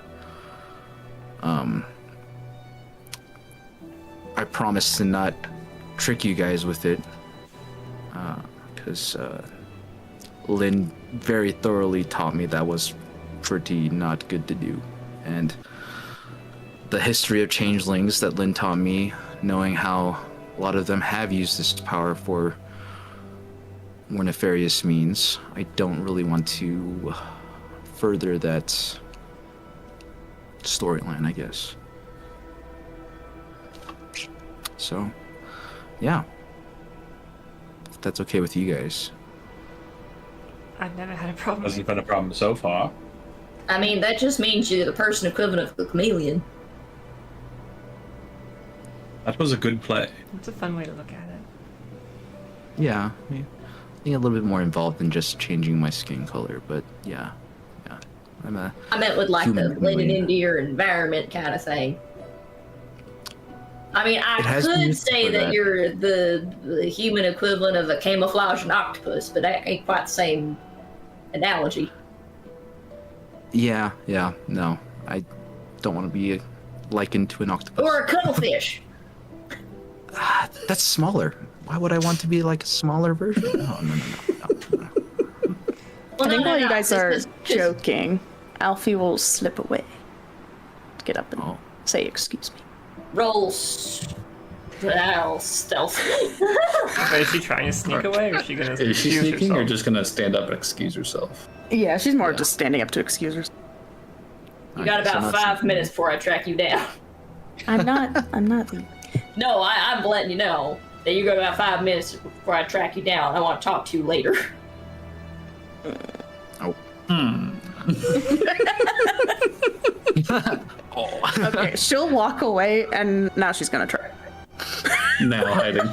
[SPEAKER 5] I promise to not trick you guys with it, because Lynn very thoroughly taught me that was pretty not good to do. And the history of changelings that Lynn taught me, knowing how a lot of them have used this power for more nefarious means, I don't really want to further that storyline, I guess. So, yeah. If that's okay with you guys.
[SPEAKER 1] I've never had a problem.
[SPEAKER 6] Hasn't been a problem so far.
[SPEAKER 4] I mean, that just means you're the person equivalent of the chameleon.
[SPEAKER 6] That was a good play.
[SPEAKER 1] It's a fun way to look at it.
[SPEAKER 5] Yeah, I think a little bit more involved than just changing my skin color, but yeah. I
[SPEAKER 4] meant with like the
[SPEAKER 5] human
[SPEAKER 4] blending
[SPEAKER 5] chameleon.
[SPEAKER 4] into your environment kind of thing. I mean, I
[SPEAKER 5] It has been
[SPEAKER 4] could
[SPEAKER 5] used
[SPEAKER 4] say
[SPEAKER 5] for
[SPEAKER 4] that
[SPEAKER 5] that.
[SPEAKER 4] you're the human equivalent of a camouflaged octopus, but that ain't quite the same analogy.
[SPEAKER 5] Yeah, no. I don't want to be likened to an octopus.
[SPEAKER 4] Or a cuttlefish.
[SPEAKER 5] That's smaller. Why would I want to be like a smaller version? No.
[SPEAKER 4] Well,
[SPEAKER 10] I think
[SPEAKER 4] no,
[SPEAKER 10] while you
[SPEAKER 4] no,
[SPEAKER 10] guys
[SPEAKER 4] just-
[SPEAKER 10] are
[SPEAKER 4] just-
[SPEAKER 10] joking, Alfie will slip away. Get up and
[SPEAKER 5] Oh.
[SPEAKER 10] say, excuse me.
[SPEAKER 4] Roll stealth.
[SPEAKER 1] But is she trying to sneak away, or is she gonna
[SPEAKER 9] Is she
[SPEAKER 1] excuse
[SPEAKER 9] sneaking or
[SPEAKER 1] herself?
[SPEAKER 9] just gonna stand up and excuse herself?
[SPEAKER 10] Yeah, she's more just standing up to excuse herself.
[SPEAKER 4] You got about 5 minutes before I track you down.
[SPEAKER 10] I'm not
[SPEAKER 4] No, I'm letting you know that you got about 5 minutes before I track you down. I want to talk to you later.
[SPEAKER 10] Okay, she'll walk away and now she's gonna try.
[SPEAKER 9] Now hiding.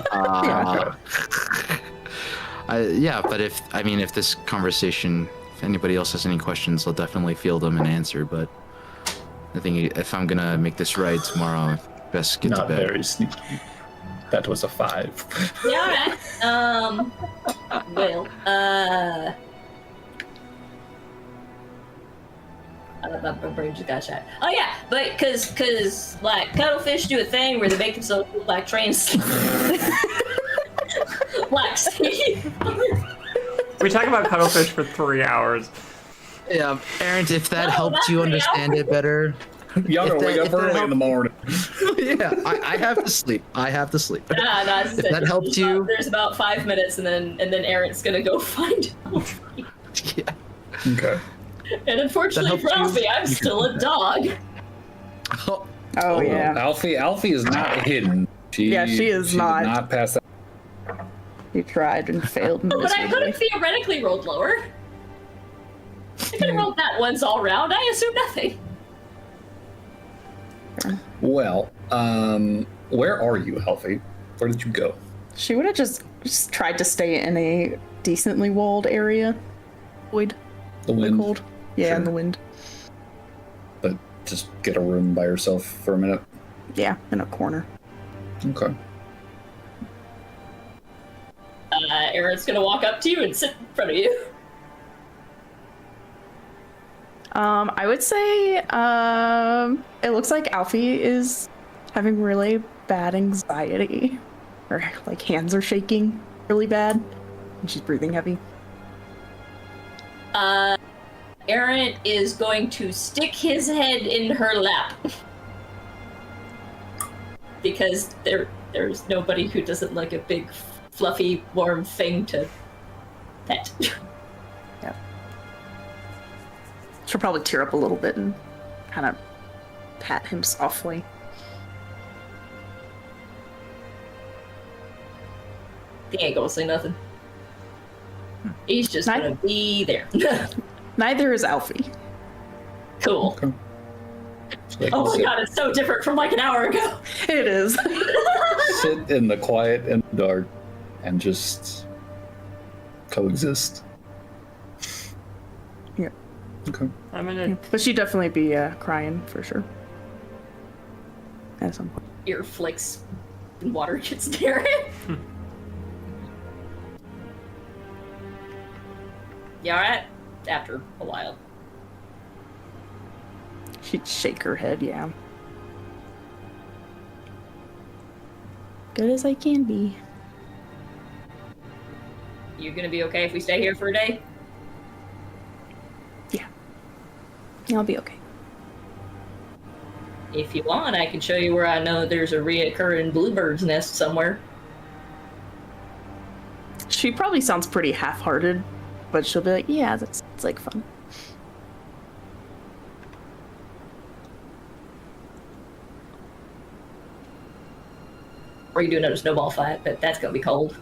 [SPEAKER 5] Yeah, but if this conversation, if anybody else has any questions, I'll definitely field them and answer, but I think if I'm gonna make this right tomorrow, I best get
[SPEAKER 9] Not
[SPEAKER 5] to bed.
[SPEAKER 9] very sneaky. That was a 5.
[SPEAKER 4] Yeah, alright. My brain just got shot. Oh yeah, but cause like cuttlefish do a thing where they make themselves look like trans. Like, see?
[SPEAKER 1] We talk about cuttlefish for 3 hours.
[SPEAKER 5] Yeah, Aaron, if that
[SPEAKER 4] No,
[SPEAKER 5] helped
[SPEAKER 4] not
[SPEAKER 5] you
[SPEAKER 4] really.
[SPEAKER 5] understand it better.
[SPEAKER 9] Y'all
[SPEAKER 5] If
[SPEAKER 9] gonna
[SPEAKER 5] that-
[SPEAKER 9] wake
[SPEAKER 5] if
[SPEAKER 9] up
[SPEAKER 5] that
[SPEAKER 9] early in
[SPEAKER 5] helped-
[SPEAKER 9] the morning.
[SPEAKER 5] Yeah, I have to sleep.
[SPEAKER 4] No,
[SPEAKER 5] If that helped you.
[SPEAKER 4] There's about 5 minutes, and then Aaron's gonna go find Alfie.
[SPEAKER 5] Yeah.
[SPEAKER 9] Okay.
[SPEAKER 4] And unfortunately
[SPEAKER 5] helped
[SPEAKER 4] for
[SPEAKER 5] you?
[SPEAKER 4] Alfie, I'm
[SPEAKER 5] You
[SPEAKER 4] still
[SPEAKER 5] can
[SPEAKER 4] a
[SPEAKER 5] do
[SPEAKER 4] dog.
[SPEAKER 10] Oh yeah.
[SPEAKER 9] Alfie is not hidden.
[SPEAKER 10] Yeah, she is
[SPEAKER 9] did
[SPEAKER 10] not.
[SPEAKER 9] not pass that.
[SPEAKER 10] You tried and failed
[SPEAKER 4] But I could
[SPEAKER 10] miserably.
[SPEAKER 4] have theoretically rolled lower. I could have rolled that once all round. I assume nothing.
[SPEAKER 9] Well, where are you, Alfie? Where did you go?
[SPEAKER 10] She would have just tried to stay in a decently walled area. Avoid
[SPEAKER 9] The wind.
[SPEAKER 10] cold. Yeah,
[SPEAKER 9] Sure.
[SPEAKER 10] in the wind.
[SPEAKER 9] But just get a room by yourself for a minute.
[SPEAKER 10] Yeah, in a corner.
[SPEAKER 9] Okay.
[SPEAKER 4] Aaron's gonna walk up to you and sit in front of you.
[SPEAKER 10] I would say it looks like Alfie is having really bad anxiety. Her like hands are shaking really bad. And she's breathing heavy.
[SPEAKER 4] Aaron is going to stick his head in her lap. Because there's nobody who doesn't like a big, fluffy, warm thing to pet.
[SPEAKER 10] Yeah. She'll probably tear up a little bit and kind of pat him softly.
[SPEAKER 4] He ain't gonna say nothing. He's just
[SPEAKER 10] Nice.
[SPEAKER 4] gonna be there.
[SPEAKER 10] Neither is Alfie.
[SPEAKER 4] Cool.
[SPEAKER 9] Okay.
[SPEAKER 4] Oh my god, it's so different from like an hour ago.
[SPEAKER 10] It is.
[SPEAKER 9] Sit in the quiet and dark and just coexist.
[SPEAKER 10] Yeah.
[SPEAKER 9] Okay.
[SPEAKER 1] I'm gonna.
[SPEAKER 10] But she'd definitely be crying for sure. At some point.
[SPEAKER 4] Ear flicks and water gets there. You alright? After a while.
[SPEAKER 10] She'd shake her head, yeah. Good as I can be.
[SPEAKER 4] You gonna be okay if we stay here for a day?
[SPEAKER 10] Yeah. I'll be okay.
[SPEAKER 4] If you want, I can show you where I know there's a reoccurring bluebird's nest somewhere.
[SPEAKER 10] She probably sounds pretty half-hearted, but she'll be like, yeah, it's like fun.
[SPEAKER 4] Or you do another snowball fight, but that's gonna be cold.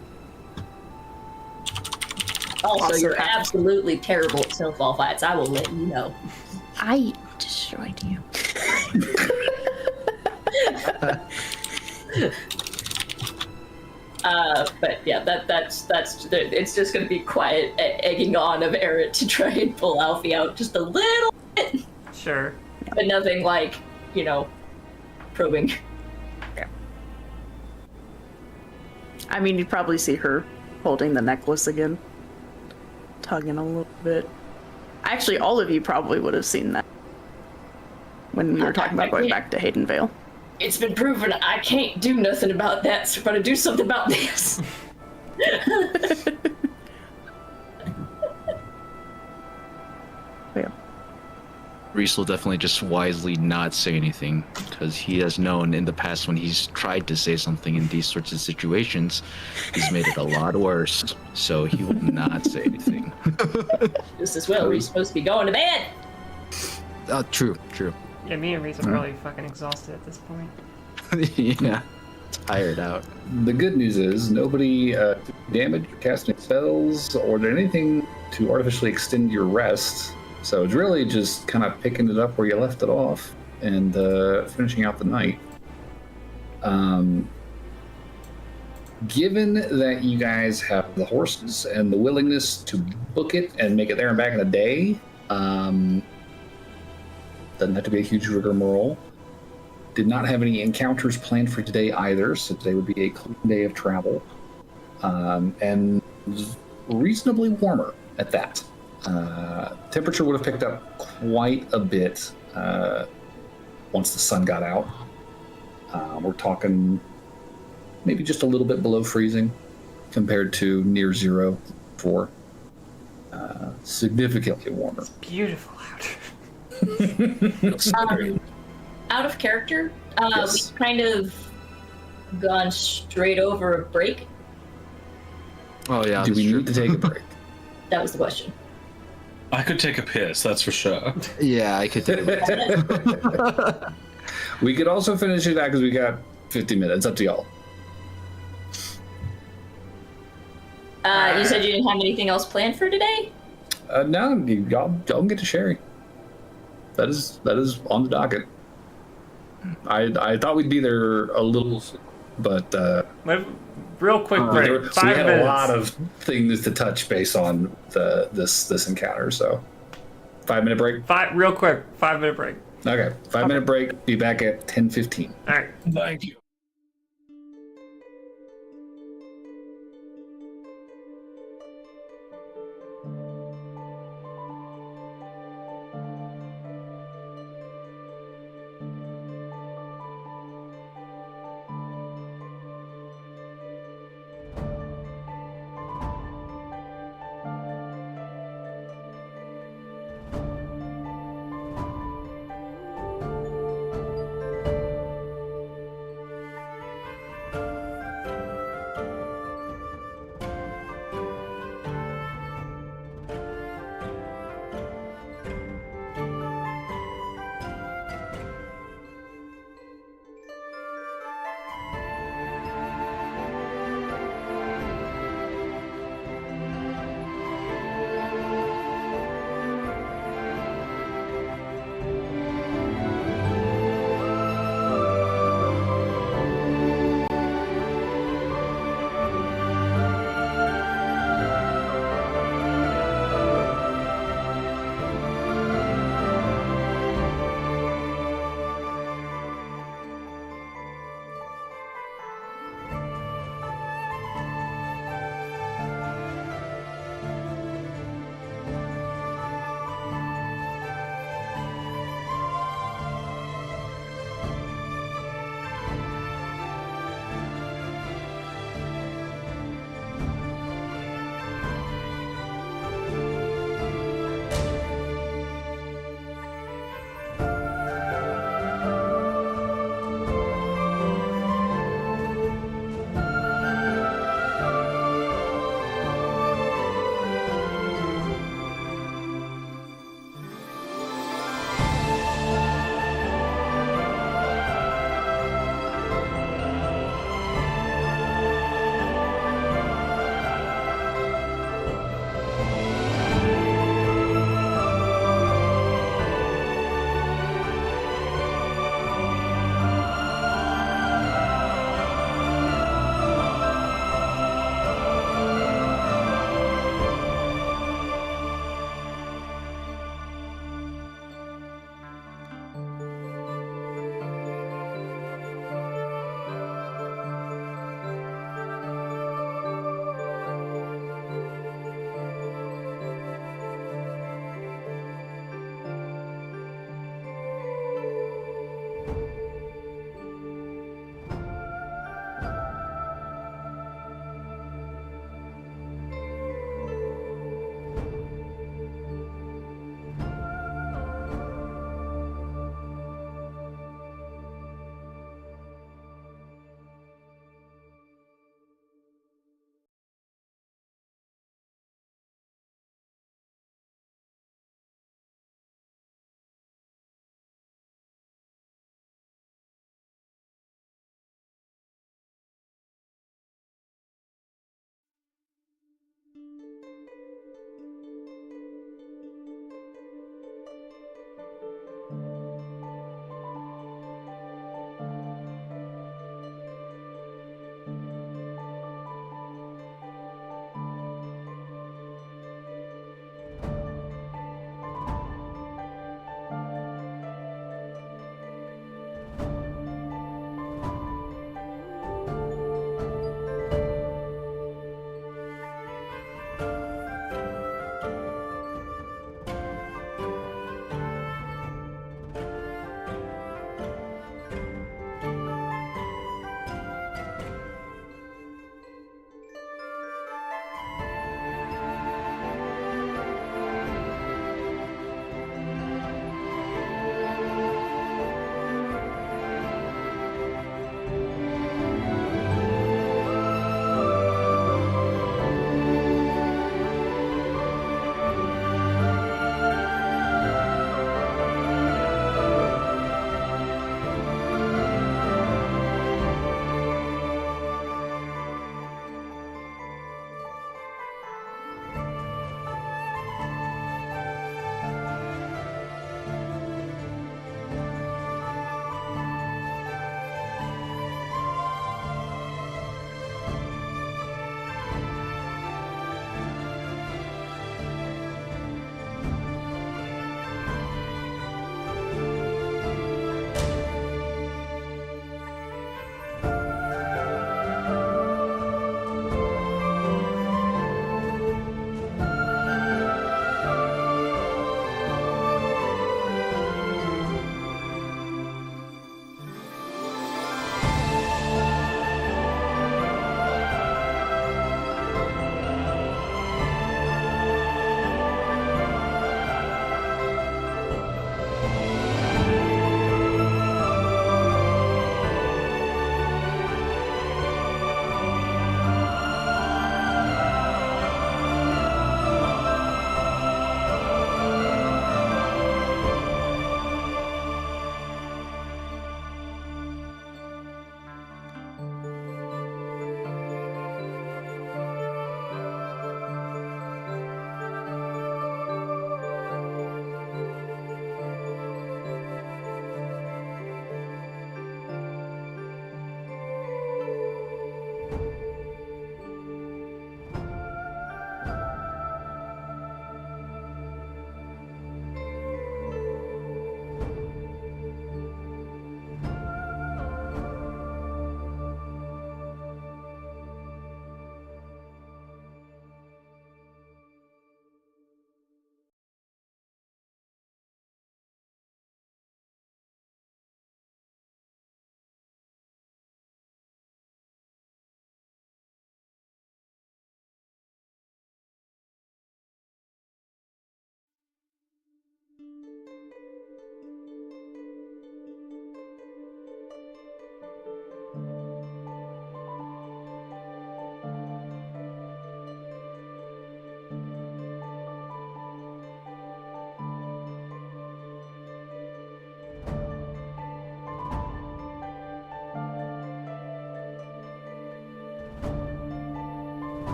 [SPEAKER 4] Also, you're absolutely terrible at snowball fights. I will let you know.
[SPEAKER 3] I destroyed you.
[SPEAKER 4] But yeah, that's it's just gonna be quiet egging on of Eric to try and pull Alfie out just a little bit,
[SPEAKER 1] Sure.
[SPEAKER 4] but nothing like, you know, probing.
[SPEAKER 10] I mean, you'd probably see her holding the necklace again. Tugging a little bit. Actually, all of you probably would have seen that. When we were talking about going back to Haydenvale.
[SPEAKER 4] It's been proven I can't do nothing about that, so I'm gonna do something about this.
[SPEAKER 10] Yeah.
[SPEAKER 5] Reese will definitely just wisely not say anything, because he has known in the past when he's tried to say something in these sorts of situations, he's made it a lot worse. So he will not say anything.
[SPEAKER 4] Just as well, we're supposed to be going to bed.
[SPEAKER 5] True.
[SPEAKER 1] Yeah, me and Reese are probably fucking exhausted at this point.
[SPEAKER 5] Yeah, tired out.
[SPEAKER 9] The good news is nobody damaged or cast any spells or did anything to artificially extend your rest. So it's really just kind of picking it up where you left it off and finishing out the night. Given that you guys have the horses and the willingness to book it and make it there and back in a day, doesn't have to be a huge rigmarole. Did not have any encounters planned for today either, so today would be a clean day of travel. And reasonably warmer at that. Temperature would have picked up quite a bit once the sun got out. We're talking maybe just a little bit below freezing compared to near zero before. Significantly warmer.
[SPEAKER 1] Beautiful out.
[SPEAKER 4] Out of character,
[SPEAKER 9] Yes.
[SPEAKER 4] we've kind of gone straight over a break.
[SPEAKER 5] Oh yeah.
[SPEAKER 9] Do we
[SPEAKER 5] that's
[SPEAKER 9] need to
[SPEAKER 5] true.
[SPEAKER 9] take a break?
[SPEAKER 4] That was the question.
[SPEAKER 6] I could take a piss, that's for sure.
[SPEAKER 5] Yeah, I could.
[SPEAKER 9] We could also finish it out because we got 50 minutes. Up to y'all.
[SPEAKER 4] You said you didn't have anything else planned for today?
[SPEAKER 9] No, y'all can get to Sherry. That is on the docket. I thought we'd be there a little, but
[SPEAKER 1] Real quick break.
[SPEAKER 9] we
[SPEAKER 1] 5
[SPEAKER 9] had
[SPEAKER 1] minutes.
[SPEAKER 9] a lot of things to touch base on this encounter. So, 5-minute break.
[SPEAKER 1] Real quick. 5-minute break.
[SPEAKER 9] Okay, 5-minute break. Be back at 10:15.
[SPEAKER 1] All right.
[SPEAKER 6] Thank you.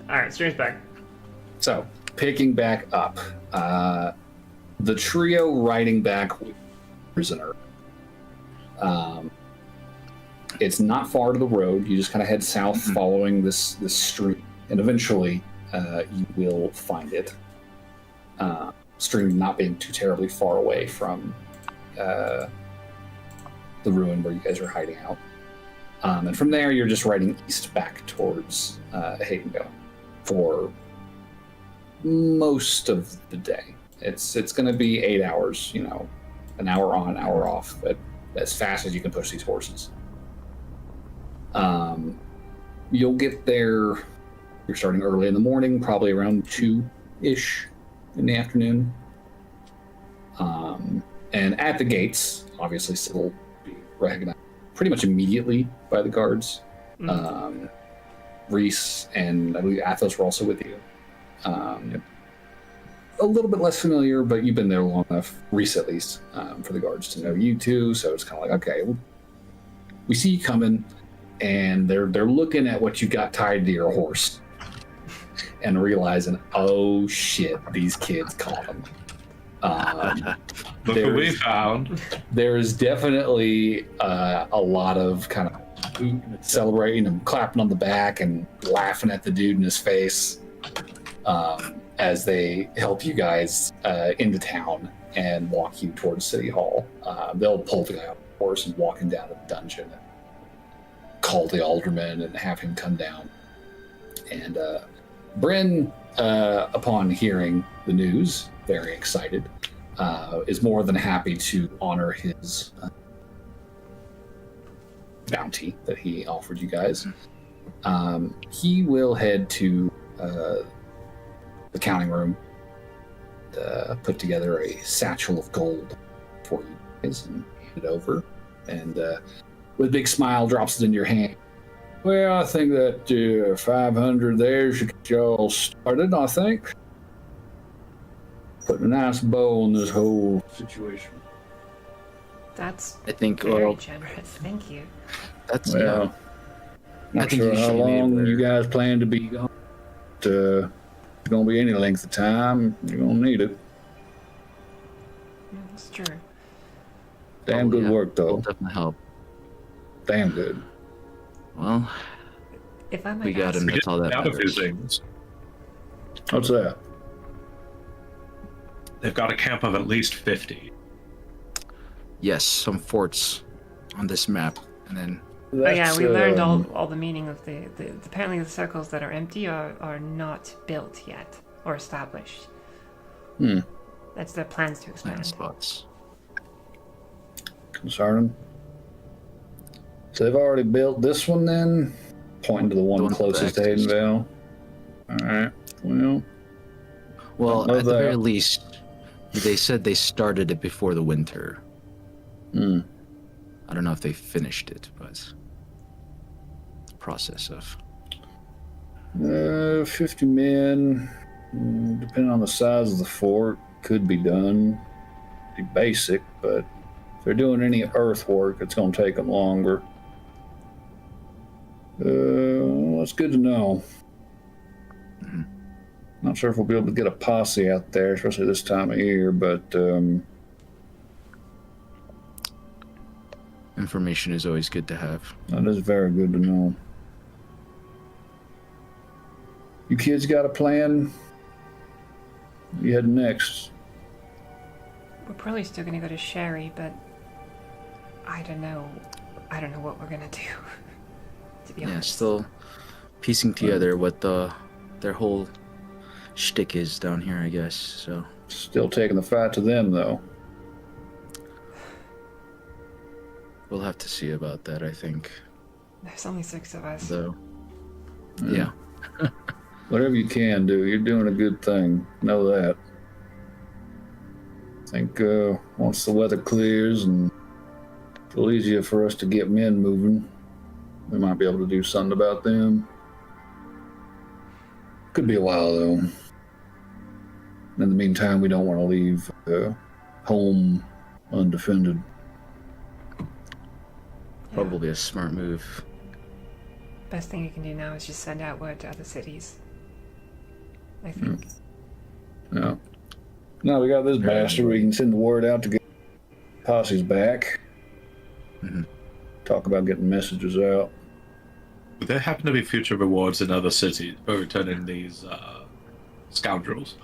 [SPEAKER 1] Alright, stream's back.
[SPEAKER 9] So, picking back up, the trio riding back with the prisoner. It's not far to the road. You just kind of head south following this stream, and eventually you will find it. Stream not being too terribly far away from the ruin where you guys are hiding out. And from there, you're just riding east back towards Haydenvale for most of the day. It's going to be 8 hours, an hour on, hour off, but as fast as you can push these horses. You'll get there. You're starting early in the morning, probably around 2-ish in the afternoon. And at the gates, obviously, still be recognized pretty much immediately by the guards. Reese and I believe Athos were also with you. A little bit less familiar, but you've been there long enough, Reese at least, for the guards to know you too. So it's kind of like, okay, well, we see you coming, and they're looking at what you got tied to your horse, and realizing, oh shit, these kids caught him.
[SPEAKER 6] Look what we found.
[SPEAKER 9] There is definitely a lot of kind of celebrating and clapping on the back and laughing at the dude in his face as they help you guys into town and walk you towards City Hall. They'll pull the guy off the horse and walk him down to the dungeon and call the alderman and have him come down. And Bryn, upon hearing the news, very excited, is more than happy to honor his bounty that he offered you guys. He will head to the counting room, put together a satchel of gold for you guys and hand it over, and with a big smile drops it into your hand. Well, I think that 500 there should get you all started, I think. Putting a nice bow on this whole situation.
[SPEAKER 1] That's
[SPEAKER 5] I think
[SPEAKER 1] very generous. Thank you.
[SPEAKER 5] That's
[SPEAKER 9] Well, not sure how long you guys plan to be gone. If it's going to be any length of time, you're going to need it.
[SPEAKER 1] Yeah, that's true.
[SPEAKER 9] Damn good work, though.
[SPEAKER 5] Will definitely help.
[SPEAKER 9] Damn good.
[SPEAKER 5] Well,
[SPEAKER 1] If I might
[SPEAKER 5] we got
[SPEAKER 1] ask,
[SPEAKER 5] him. That's all that
[SPEAKER 6] Out of
[SPEAKER 5] matters.
[SPEAKER 6] his things.
[SPEAKER 9] What's that?
[SPEAKER 6] They've got a camp of at least 50.
[SPEAKER 5] Yes, some forts on this map, and then
[SPEAKER 1] Oh yeah, we learned all the meaning of the apparently the circles that are empty are not built yet or established. That's their plans to expand.
[SPEAKER 5] spots.
[SPEAKER 9] Concerning. So they've already built this one then? Pointing to the one
[SPEAKER 5] The one
[SPEAKER 9] closest to
[SPEAKER 5] back.
[SPEAKER 9] Haydenvale. Alright, well.
[SPEAKER 5] Well,
[SPEAKER 9] know
[SPEAKER 5] at the
[SPEAKER 9] that.
[SPEAKER 5] very least, they said they started it before the winter. I don't know if they finished it, but the process of
[SPEAKER 9] 50 men, depending on the size of the fort, could be done. Be basic, but if they're doing any earthwork, it's going to take them longer. Well, that's good to know. Not sure if we'll be able to get a posse out there, especially this time of year, but
[SPEAKER 5] information is always good to have.
[SPEAKER 9] that is very good to know. You kids got a plan? You heading next?
[SPEAKER 1] We're probably still gonna go to Sherry, but I don't know. I don't know what we're gonna do. To be
[SPEAKER 5] Yeah,
[SPEAKER 1] honest.
[SPEAKER 5] still piecing together what their whole shtick is down here, I guess. So
[SPEAKER 9] Still taking the fight to them, though.
[SPEAKER 5] we'll have to see about that, I think.
[SPEAKER 1] There's only 6 of us.
[SPEAKER 5] Though, yeah.
[SPEAKER 9] Whatever you can do, you're doing a good thing. Know that. I think once the weather clears and it's a little easier for us to get men moving, we might be able to do something about them. Could be a while, though. In the meantime, we don't want to leave home undefended.
[SPEAKER 5] Probably a smart move.
[SPEAKER 1] Best thing you can do now is just send out word to other cities. I think.
[SPEAKER 9] No. No, we got this bastard. We can send the word out to get posses back. Talk about getting messages out.
[SPEAKER 6] Would there happen to be future rewards in other cities for returning these scoundrels?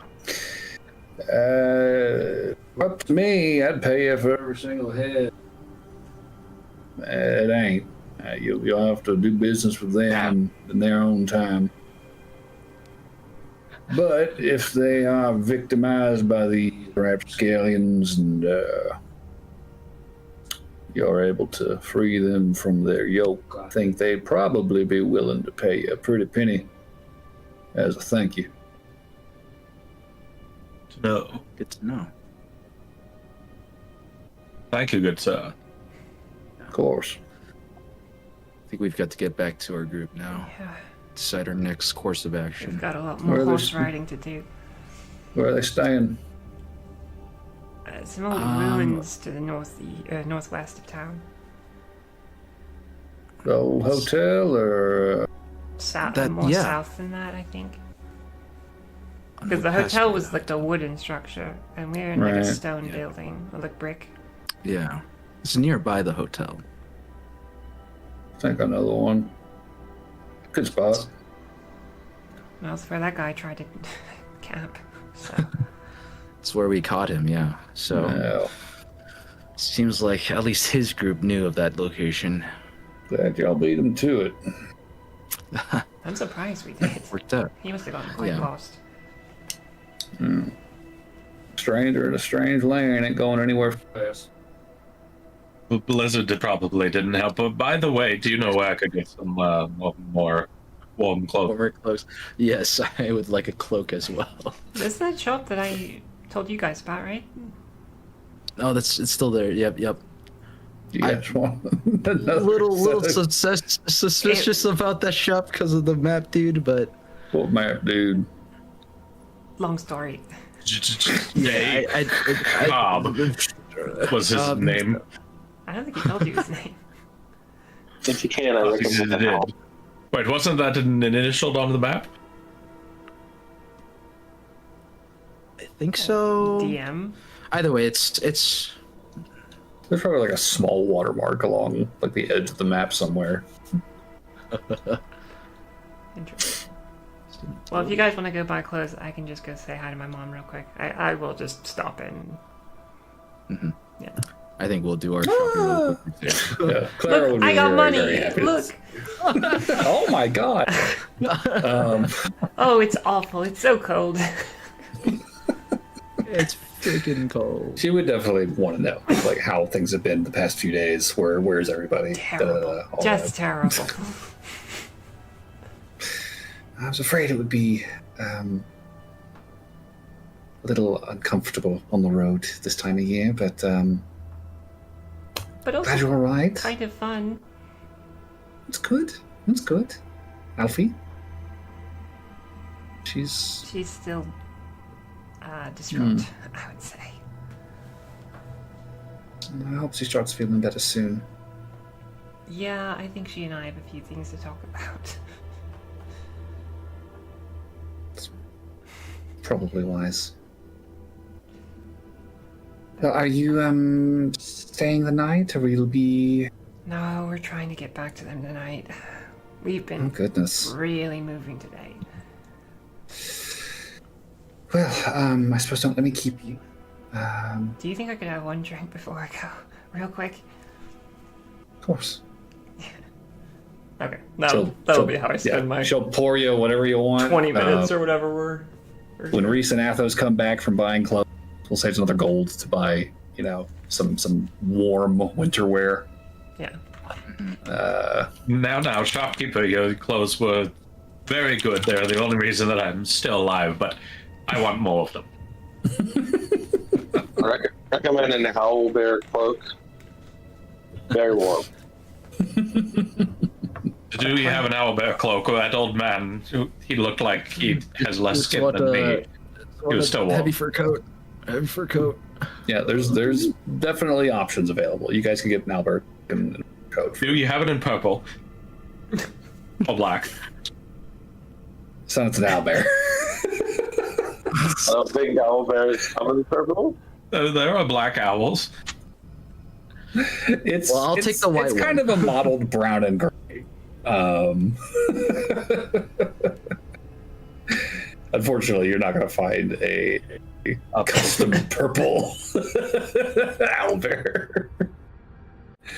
[SPEAKER 9] Up to me, I'd pay you for every single head. It ain't. You'll have to do business with them in their own time. But if they are victimized by the rapscallions and you're able to free them from their yoke, I think they'd probably be willing to pay you a pretty penny as a thank you.
[SPEAKER 6] No.
[SPEAKER 5] Good to know.
[SPEAKER 6] Thank you, good sir.
[SPEAKER 9] Of course.
[SPEAKER 5] I think we've got to get back to our group now.
[SPEAKER 1] Yeah.
[SPEAKER 5] Decide our next course of action.
[SPEAKER 1] We've got a lot more
[SPEAKER 9] Where
[SPEAKER 1] horse
[SPEAKER 9] there's-
[SPEAKER 1] riding to do.
[SPEAKER 9] Where are they staying?
[SPEAKER 1] Some old ruins to the northwest of town.
[SPEAKER 9] The old hotel or?
[SPEAKER 1] South,
[SPEAKER 5] That-
[SPEAKER 1] more
[SPEAKER 5] yeah.
[SPEAKER 1] south than that, I think.
[SPEAKER 5] I'm
[SPEAKER 1] Because the
[SPEAKER 5] gonna pass
[SPEAKER 1] hotel
[SPEAKER 5] by
[SPEAKER 1] was
[SPEAKER 5] that.
[SPEAKER 1] like a wooden structure, and we're in like a
[SPEAKER 9] Right.
[SPEAKER 1] stone
[SPEAKER 5] Yeah.
[SPEAKER 1] building, or like brick.
[SPEAKER 5] Yeah. It's nearby the hotel.
[SPEAKER 9] I think I know the one. Good spot.
[SPEAKER 1] Well, it's where that guy tried to camp. So
[SPEAKER 5] It's where we caught him, yeah. So
[SPEAKER 9] Well,
[SPEAKER 5] seems like at least his group knew of that location.
[SPEAKER 9] glad y'all beat them to it.
[SPEAKER 1] I'm surprised we did.
[SPEAKER 5] Worked out.
[SPEAKER 1] He must have gotten quite
[SPEAKER 5] Yeah.
[SPEAKER 1] lost.
[SPEAKER 9] Stranger in a strange land ain't going anywhere fast.
[SPEAKER 6] The blizzard probably didn't help. But by the way, do you know where I could get some more warm clothes?
[SPEAKER 5] Over close. Yes, I would like a cloak as well.
[SPEAKER 1] This is that shop that I told you guys about, right?
[SPEAKER 5] Oh, it's still there. Yep.
[SPEAKER 9] You guys want another
[SPEAKER 5] Little
[SPEAKER 9] set of-
[SPEAKER 5] suspicious about that shop because of the map, dude. But
[SPEAKER 9] What map, dude?
[SPEAKER 1] Long story.
[SPEAKER 6] Hey, Cobb was his name.
[SPEAKER 1] I don't think he told you his name.
[SPEAKER 8] If you can, I
[SPEAKER 6] He
[SPEAKER 8] recommend
[SPEAKER 6] did.
[SPEAKER 8] that.
[SPEAKER 6] Wait, wasn't that an initial on the map?
[SPEAKER 5] I think so.
[SPEAKER 1] DM.
[SPEAKER 5] Either way, it's
[SPEAKER 9] There's probably like a small watermark along like the edge of the map somewhere.
[SPEAKER 1] Interesting. Well, if you guys want to go buy clothes, I can just go say hi to my mom real quick. I will just stop in. Yeah.
[SPEAKER 5] I think we'll do our shopping real quick.
[SPEAKER 9] Yeah, Clara would
[SPEAKER 1] Look,
[SPEAKER 9] be
[SPEAKER 1] I got
[SPEAKER 9] very,
[SPEAKER 1] money.
[SPEAKER 9] very happy.
[SPEAKER 1] Look.
[SPEAKER 9] Oh my god.
[SPEAKER 1] Oh, it's awful. It's so cold.
[SPEAKER 5] It's freaking cold.
[SPEAKER 9] She would definitely want to know like how things have been the past few days. Where's everybody?
[SPEAKER 1] Terrible.
[SPEAKER 9] all
[SPEAKER 1] Just
[SPEAKER 9] that.
[SPEAKER 1] terrible.
[SPEAKER 9] I was afraid it would be a little uncomfortable on the road this time of year, but
[SPEAKER 1] But
[SPEAKER 9] glad
[SPEAKER 1] also
[SPEAKER 9] you're all right.
[SPEAKER 1] kind of fun.
[SPEAKER 9] It's good. It's good. Alfie? She's
[SPEAKER 1] She's still distraught, I would say.
[SPEAKER 9] I hope she starts feeling better soon.
[SPEAKER 1] Yeah, I think she and I have a few things to talk about.
[SPEAKER 9] Probably wise. So are you staying the night, or will you be?
[SPEAKER 1] No, we're trying to get back to them tonight. We've
[SPEAKER 9] Oh
[SPEAKER 1] been
[SPEAKER 9] goodness.
[SPEAKER 1] really moving today.
[SPEAKER 9] Well, I suppose don't let me keep you.
[SPEAKER 1] Do you think I could have one drink before I go? Real quick?
[SPEAKER 9] Of course.
[SPEAKER 1] Okay.
[SPEAKER 9] She'll-
[SPEAKER 1] That'll be how I spend my
[SPEAKER 9] She'll pour you whatever you want.
[SPEAKER 1] 20 minutes or whatever we're...
[SPEAKER 9] When Reese and Athos come back from buying clothes, we'll save another gold to buy, some warm winter wear.
[SPEAKER 1] Yeah.
[SPEAKER 6] Now, shopkeeper, your clothes were very good. They're the only reason that I'm still alive, but I want more of them.
[SPEAKER 8] I recommend an owl bear cloak. Very warm.
[SPEAKER 6] Do you have an owlbear cloak? Or that old man, he looked like he has less
[SPEAKER 5] Just
[SPEAKER 6] skin
[SPEAKER 5] want
[SPEAKER 6] than
[SPEAKER 5] a-
[SPEAKER 6] me. He was still warm.
[SPEAKER 5] Heavy fur coat. Heavy fur coat.
[SPEAKER 9] Yeah, there's definitely options available. You guys can get an Albert and coat.
[SPEAKER 6] Do you have it in purple? Or black?
[SPEAKER 9] Son, it's an owlbear.
[SPEAKER 8] Big owl bears coming purple.
[SPEAKER 6] There are black owls.
[SPEAKER 5] I'll take the white
[SPEAKER 9] It's kind
[SPEAKER 5] one.
[SPEAKER 9] of a mottled brown and gray. Unfortunately, you're not going to find a custom purple owlbear.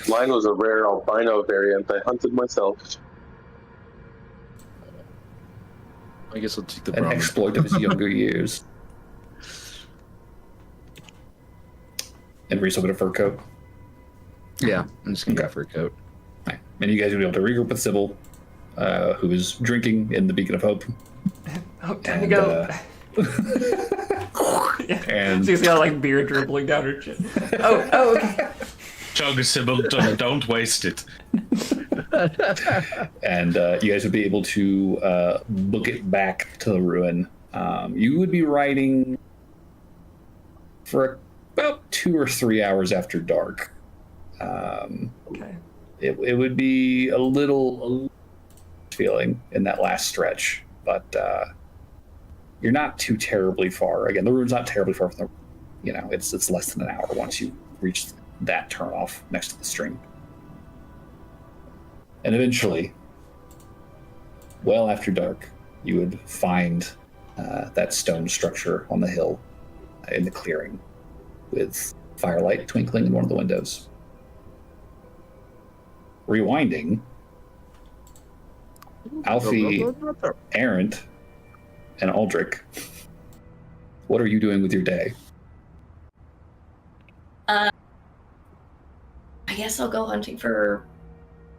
[SPEAKER 8] Mine was a rare albino variant I hunted myself.
[SPEAKER 5] I guess I'll take the
[SPEAKER 9] An
[SPEAKER 5] brown.
[SPEAKER 9] exploit of his younger years. And Reese will get a fur coat.
[SPEAKER 5] Yeah, I'm just gonna go for a coat.
[SPEAKER 9] Right. And you guys will be able to regroup with Sybil, who is drinking in the Beacon of Hope.
[SPEAKER 1] Oh, time to go. Yeah.
[SPEAKER 9] And
[SPEAKER 1] She's got like beer dribbling down her chin. Oh, okay.
[SPEAKER 6] Chug, Sybil, don't waste it.
[SPEAKER 9] and you guys would be able to book it back to the ruin. You would be riding for about 2 or 3 hours after dark.
[SPEAKER 1] Okay.
[SPEAKER 9] It would be a little feeling in that last stretch, but you're not too terribly far. Again, the ruin's not terribly far from the, it's less than an hour once you reach that turnoff next to the stream. And eventually, well after dark, you would find that stone structure on the hill in the clearing with firelight twinkling in one of the windows. Rewinding, Alfie, Errant, and Aldrich, what are you doing with your day?
[SPEAKER 4] I guess I'll go hunting for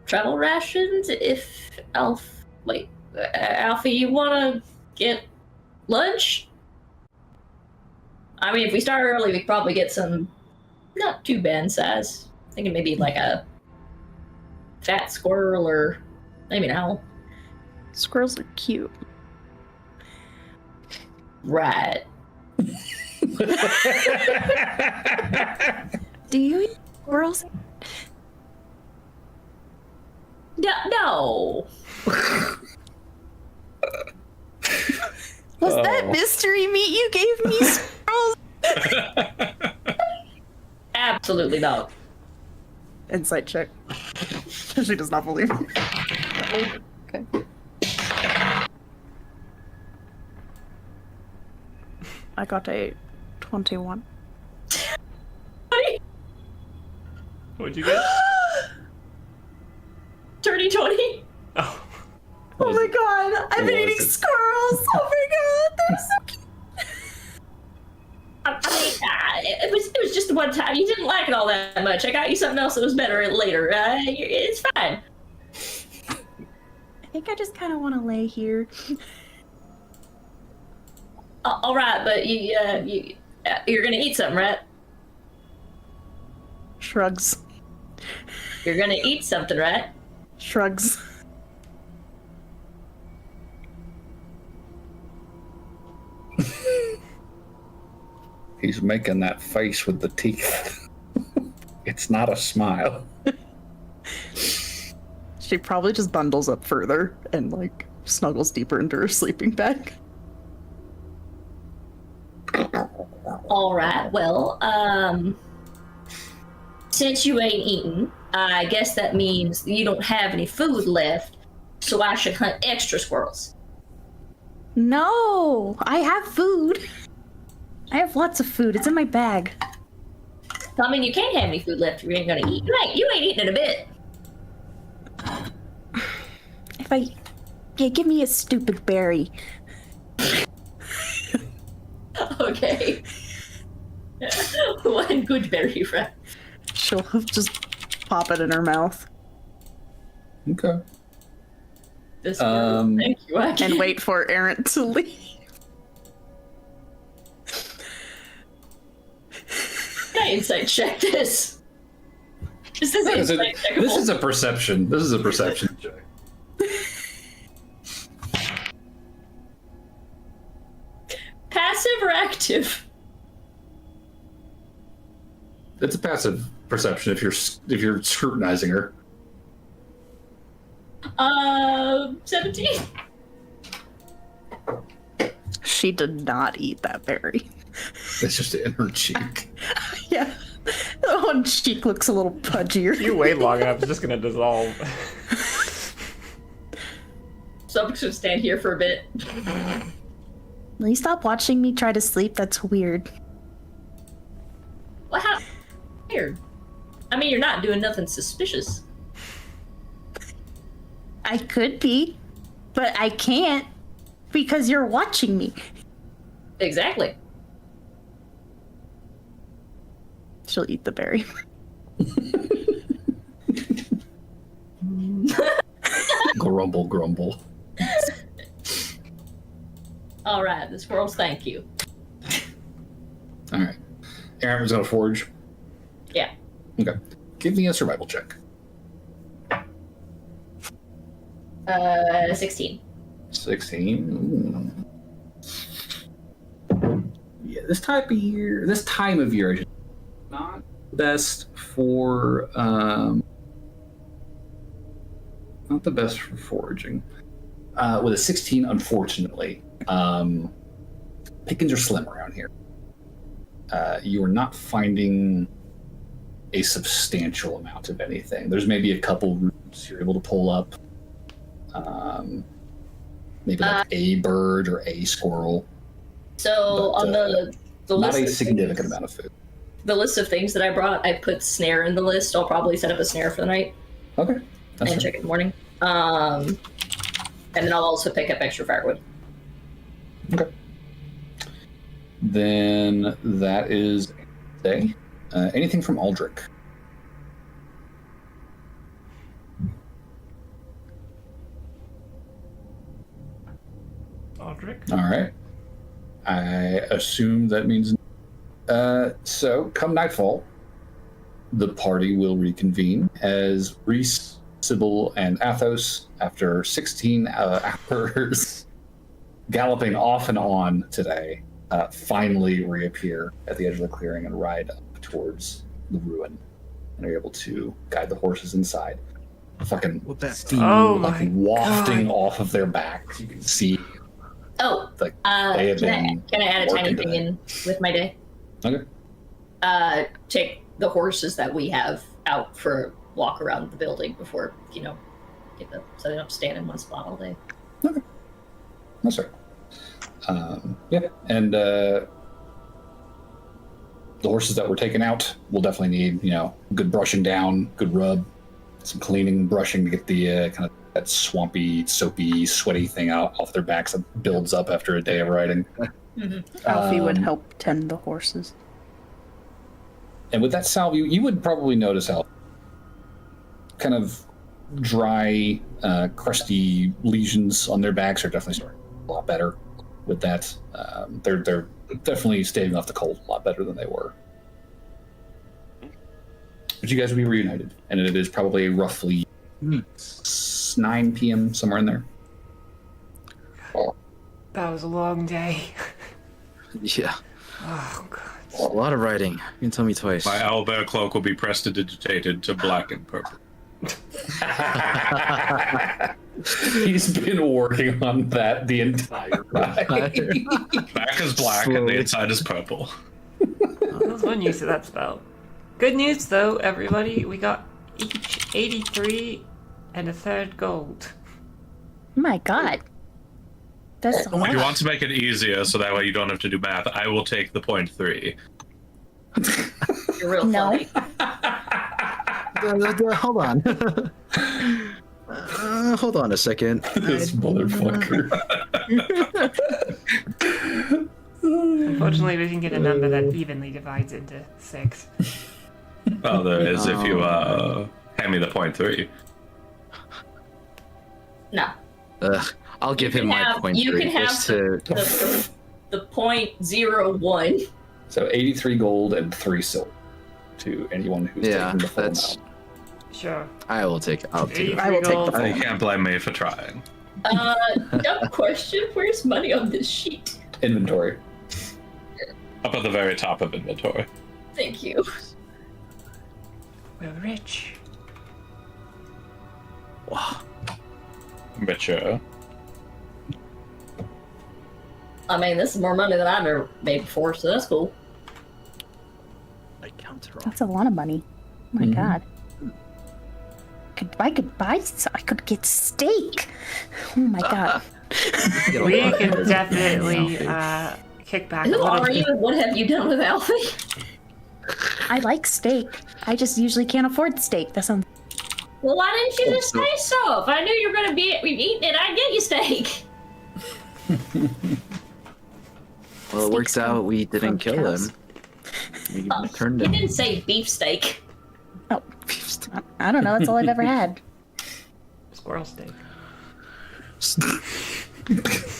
[SPEAKER 4] travel rations if Alfie, you want to get lunch? I mean, if we start early, we could probably get some not too bad size. Thinking maybe like a fat squirrel or maybe an owl.
[SPEAKER 10] Squirrels are cute.
[SPEAKER 4] Right.
[SPEAKER 3] Do you eat squirrels?
[SPEAKER 4] No.
[SPEAKER 10] Was that mystery meat you gave me, squirrels?
[SPEAKER 4] Absolutely not.
[SPEAKER 10] Insight check. She does not believe me. Okay. I got a 21.
[SPEAKER 1] What'd you get?
[SPEAKER 4] Dirty 20.
[SPEAKER 1] Oh.
[SPEAKER 10] Oh my god, I've been eating squirrels! Oh my god, they're so cute!
[SPEAKER 4] I mean, it was just the one time. You didn't like it all that much. I got you something else that was better later. It's fine.
[SPEAKER 3] I think I just kind of want to lay here.
[SPEAKER 4] All right, but you're gonna eat something, right?
[SPEAKER 10] Shrugs.
[SPEAKER 4] You're gonna eat something, right?
[SPEAKER 10] Shrugs.
[SPEAKER 9] He's making that face with the teeth. It's not a smile.
[SPEAKER 10] She probably just bundles up further and like snuggles deeper into her sleeping bag.
[SPEAKER 4] All right. Well, since you ain't eaten, I guess that means you don't have any food left. So I should hunt extra squirrels.
[SPEAKER 3] No, I have food. I have lots of food. It's in my bag.
[SPEAKER 4] I mean, you can't have any food left if you ain't gonna eat. You ain't eating in a bit.
[SPEAKER 3] Give me a stupid berry.
[SPEAKER 4] Okay. One good berry, right?
[SPEAKER 10] She'll just pop it in her mouth.
[SPEAKER 9] Okay.
[SPEAKER 4] This thank you.
[SPEAKER 10] And wait for Errant to leave.
[SPEAKER 4] Can I insight check this? This is insight checkable.
[SPEAKER 9] This is a perception. This is a perception check.
[SPEAKER 4] Passive or active?
[SPEAKER 9] It's a passive perception if you're scrutinizing her.
[SPEAKER 4] 17.
[SPEAKER 10] She did not eat that berry.
[SPEAKER 9] It's just in her cheek.
[SPEAKER 10] Yeah. One cheek looks a little pudgier.
[SPEAKER 1] You wait long enough, it's just gonna dissolve.
[SPEAKER 4] So I'm just gonna stand here for a bit.
[SPEAKER 3] Will you stop watching me try to sleep? That's weird.
[SPEAKER 4] Well, how weird. I mean, you're not doing nothing suspicious.
[SPEAKER 3] I could be, but I can't because you're watching me.
[SPEAKER 4] Exactly.
[SPEAKER 10] She'll eat the berry.
[SPEAKER 9] Grumble, grumble.
[SPEAKER 4] All right, the squirrels thank you.
[SPEAKER 9] All right. Aaron's gonna forge.
[SPEAKER 4] Yeah.
[SPEAKER 9] Okay. Give me a survival check.
[SPEAKER 4] 16.
[SPEAKER 9] 16. Ooh. Yeah, this time of year is not best for not the best for foraging. With a 16, unfortunately, pickings are slim around here. You are not finding a substantial amount of anything. There's maybe a couple roots you're able to pull up. Maybe like a bird or a squirrel.
[SPEAKER 4] So
[SPEAKER 9] But,
[SPEAKER 4] on the
[SPEAKER 9] Not
[SPEAKER 4] list
[SPEAKER 9] a
[SPEAKER 4] of
[SPEAKER 9] significant
[SPEAKER 4] things,
[SPEAKER 9] amount of food.
[SPEAKER 4] the list of things that I brought, I put snare in the list. I'll probably set up a snare for the night
[SPEAKER 9] Okay. That's
[SPEAKER 4] and
[SPEAKER 9] fair.
[SPEAKER 4] check it in the morning. And then I'll also pick up extra firewood.
[SPEAKER 9] Okay. Then that is day. Anything from Aldrich?
[SPEAKER 1] Aldrich?
[SPEAKER 9] All right. I assume that means. So, come nightfall, the party will reconvene as Reese, Sybil, and Athos, after 16 hours galloping off and on today, finally reappear at the edge of the clearing and ride up towards the ruin, and are able to guide the horses inside. Fucking steam
[SPEAKER 1] Oh
[SPEAKER 9] like
[SPEAKER 1] my
[SPEAKER 9] wafting
[SPEAKER 1] God.
[SPEAKER 9] off of their backs. You can see
[SPEAKER 4] Oh,
[SPEAKER 9] like
[SPEAKER 4] can
[SPEAKER 9] have been
[SPEAKER 4] I add a tiny
[SPEAKER 9] working
[SPEAKER 4] thing
[SPEAKER 9] today.
[SPEAKER 4] in with my day?
[SPEAKER 9] Okay.
[SPEAKER 4] Take the horses that we have out for a walk around the building before, get them so they don't stand in one spot all day.
[SPEAKER 9] That's right. Yeah, and the horses that were taken out will definitely need, good brushing down, good rub, some cleaning, brushing to get the kind of that swampy, soapy, sweaty thing out off their backs that builds up after a day of riding.
[SPEAKER 10] Alfie would help tend the horses.
[SPEAKER 9] And with that salve, you would probably notice how kind of dry, crusty lesions on their backs are definitely starting a lot better with that. They're definitely staving off the cold a lot better than they were. But you guys will be reunited, and it is probably roughly 9 p.m., somewhere in there.
[SPEAKER 1] That was a long day.
[SPEAKER 5] Yeah.
[SPEAKER 1] Oh, God.
[SPEAKER 5] A lot of writing. You can tell me twice.
[SPEAKER 6] My owlbear cloak will be prestidigitated to black and purple.
[SPEAKER 9] He's been working on that the entire ride.
[SPEAKER 6] Back is black and the
[SPEAKER 5] Slowly.
[SPEAKER 6] inside is purple.
[SPEAKER 1] There's one use of that spell. Good news, though, everybody. We got each 83 and a third gold.
[SPEAKER 3] My God. That's a
[SPEAKER 6] If you
[SPEAKER 3] lot.
[SPEAKER 6] want to make it easier so that way you don't have to do math, I will take the 0.3.
[SPEAKER 4] You're real
[SPEAKER 3] No.
[SPEAKER 4] funny.
[SPEAKER 5] Hold on. Hold on a second.
[SPEAKER 9] This motherfucker.
[SPEAKER 1] Unfortunately, we didn't get a number that evenly divides into 6.
[SPEAKER 6] Well, there is if you hand me the 0.3.
[SPEAKER 4] No.
[SPEAKER 5] I'll give him my point.
[SPEAKER 4] You
[SPEAKER 5] three
[SPEAKER 4] can have
[SPEAKER 5] just to.
[SPEAKER 4] the 0.01.
[SPEAKER 9] So 83 gold and 3 silver to anyone who's
[SPEAKER 5] Yeah,
[SPEAKER 9] taken the full
[SPEAKER 5] that's.
[SPEAKER 9] amount.
[SPEAKER 1] Sure.
[SPEAKER 5] I'll take it.
[SPEAKER 1] 83
[SPEAKER 10] I will take
[SPEAKER 1] gold.
[SPEAKER 10] the
[SPEAKER 6] You can't blame me for trying.
[SPEAKER 4] Dumb question. Where's money on this sheet?
[SPEAKER 9] Inventory.
[SPEAKER 6] Up at the very top of inventory.
[SPEAKER 4] Thank you.
[SPEAKER 1] We're rich.
[SPEAKER 6] Richer.
[SPEAKER 4] I mean, this is more money than I've ever made before, so that's cool.
[SPEAKER 5] I counted wrong.
[SPEAKER 3] That's a lot of money. Oh my
[SPEAKER 9] Mhm.
[SPEAKER 3] god. I could get steak. Oh my god.
[SPEAKER 1] We can definitely kick back a
[SPEAKER 4] Who
[SPEAKER 1] little
[SPEAKER 4] are
[SPEAKER 1] bit.
[SPEAKER 4] you and what have you done with Alfie?
[SPEAKER 3] I like steak. I just usually can't afford steak. That sounds.
[SPEAKER 4] Well, why didn't you just say so? If I knew you were going to be eating it, I'd get you steak.
[SPEAKER 5] Well, it works out we didn't kill
[SPEAKER 3] cows.
[SPEAKER 5] him. We turned
[SPEAKER 4] You
[SPEAKER 5] him.
[SPEAKER 4] didn't say beefsteak.
[SPEAKER 3] Oh, I don't know. That's all I've ever had.
[SPEAKER 1] Squirrel steak.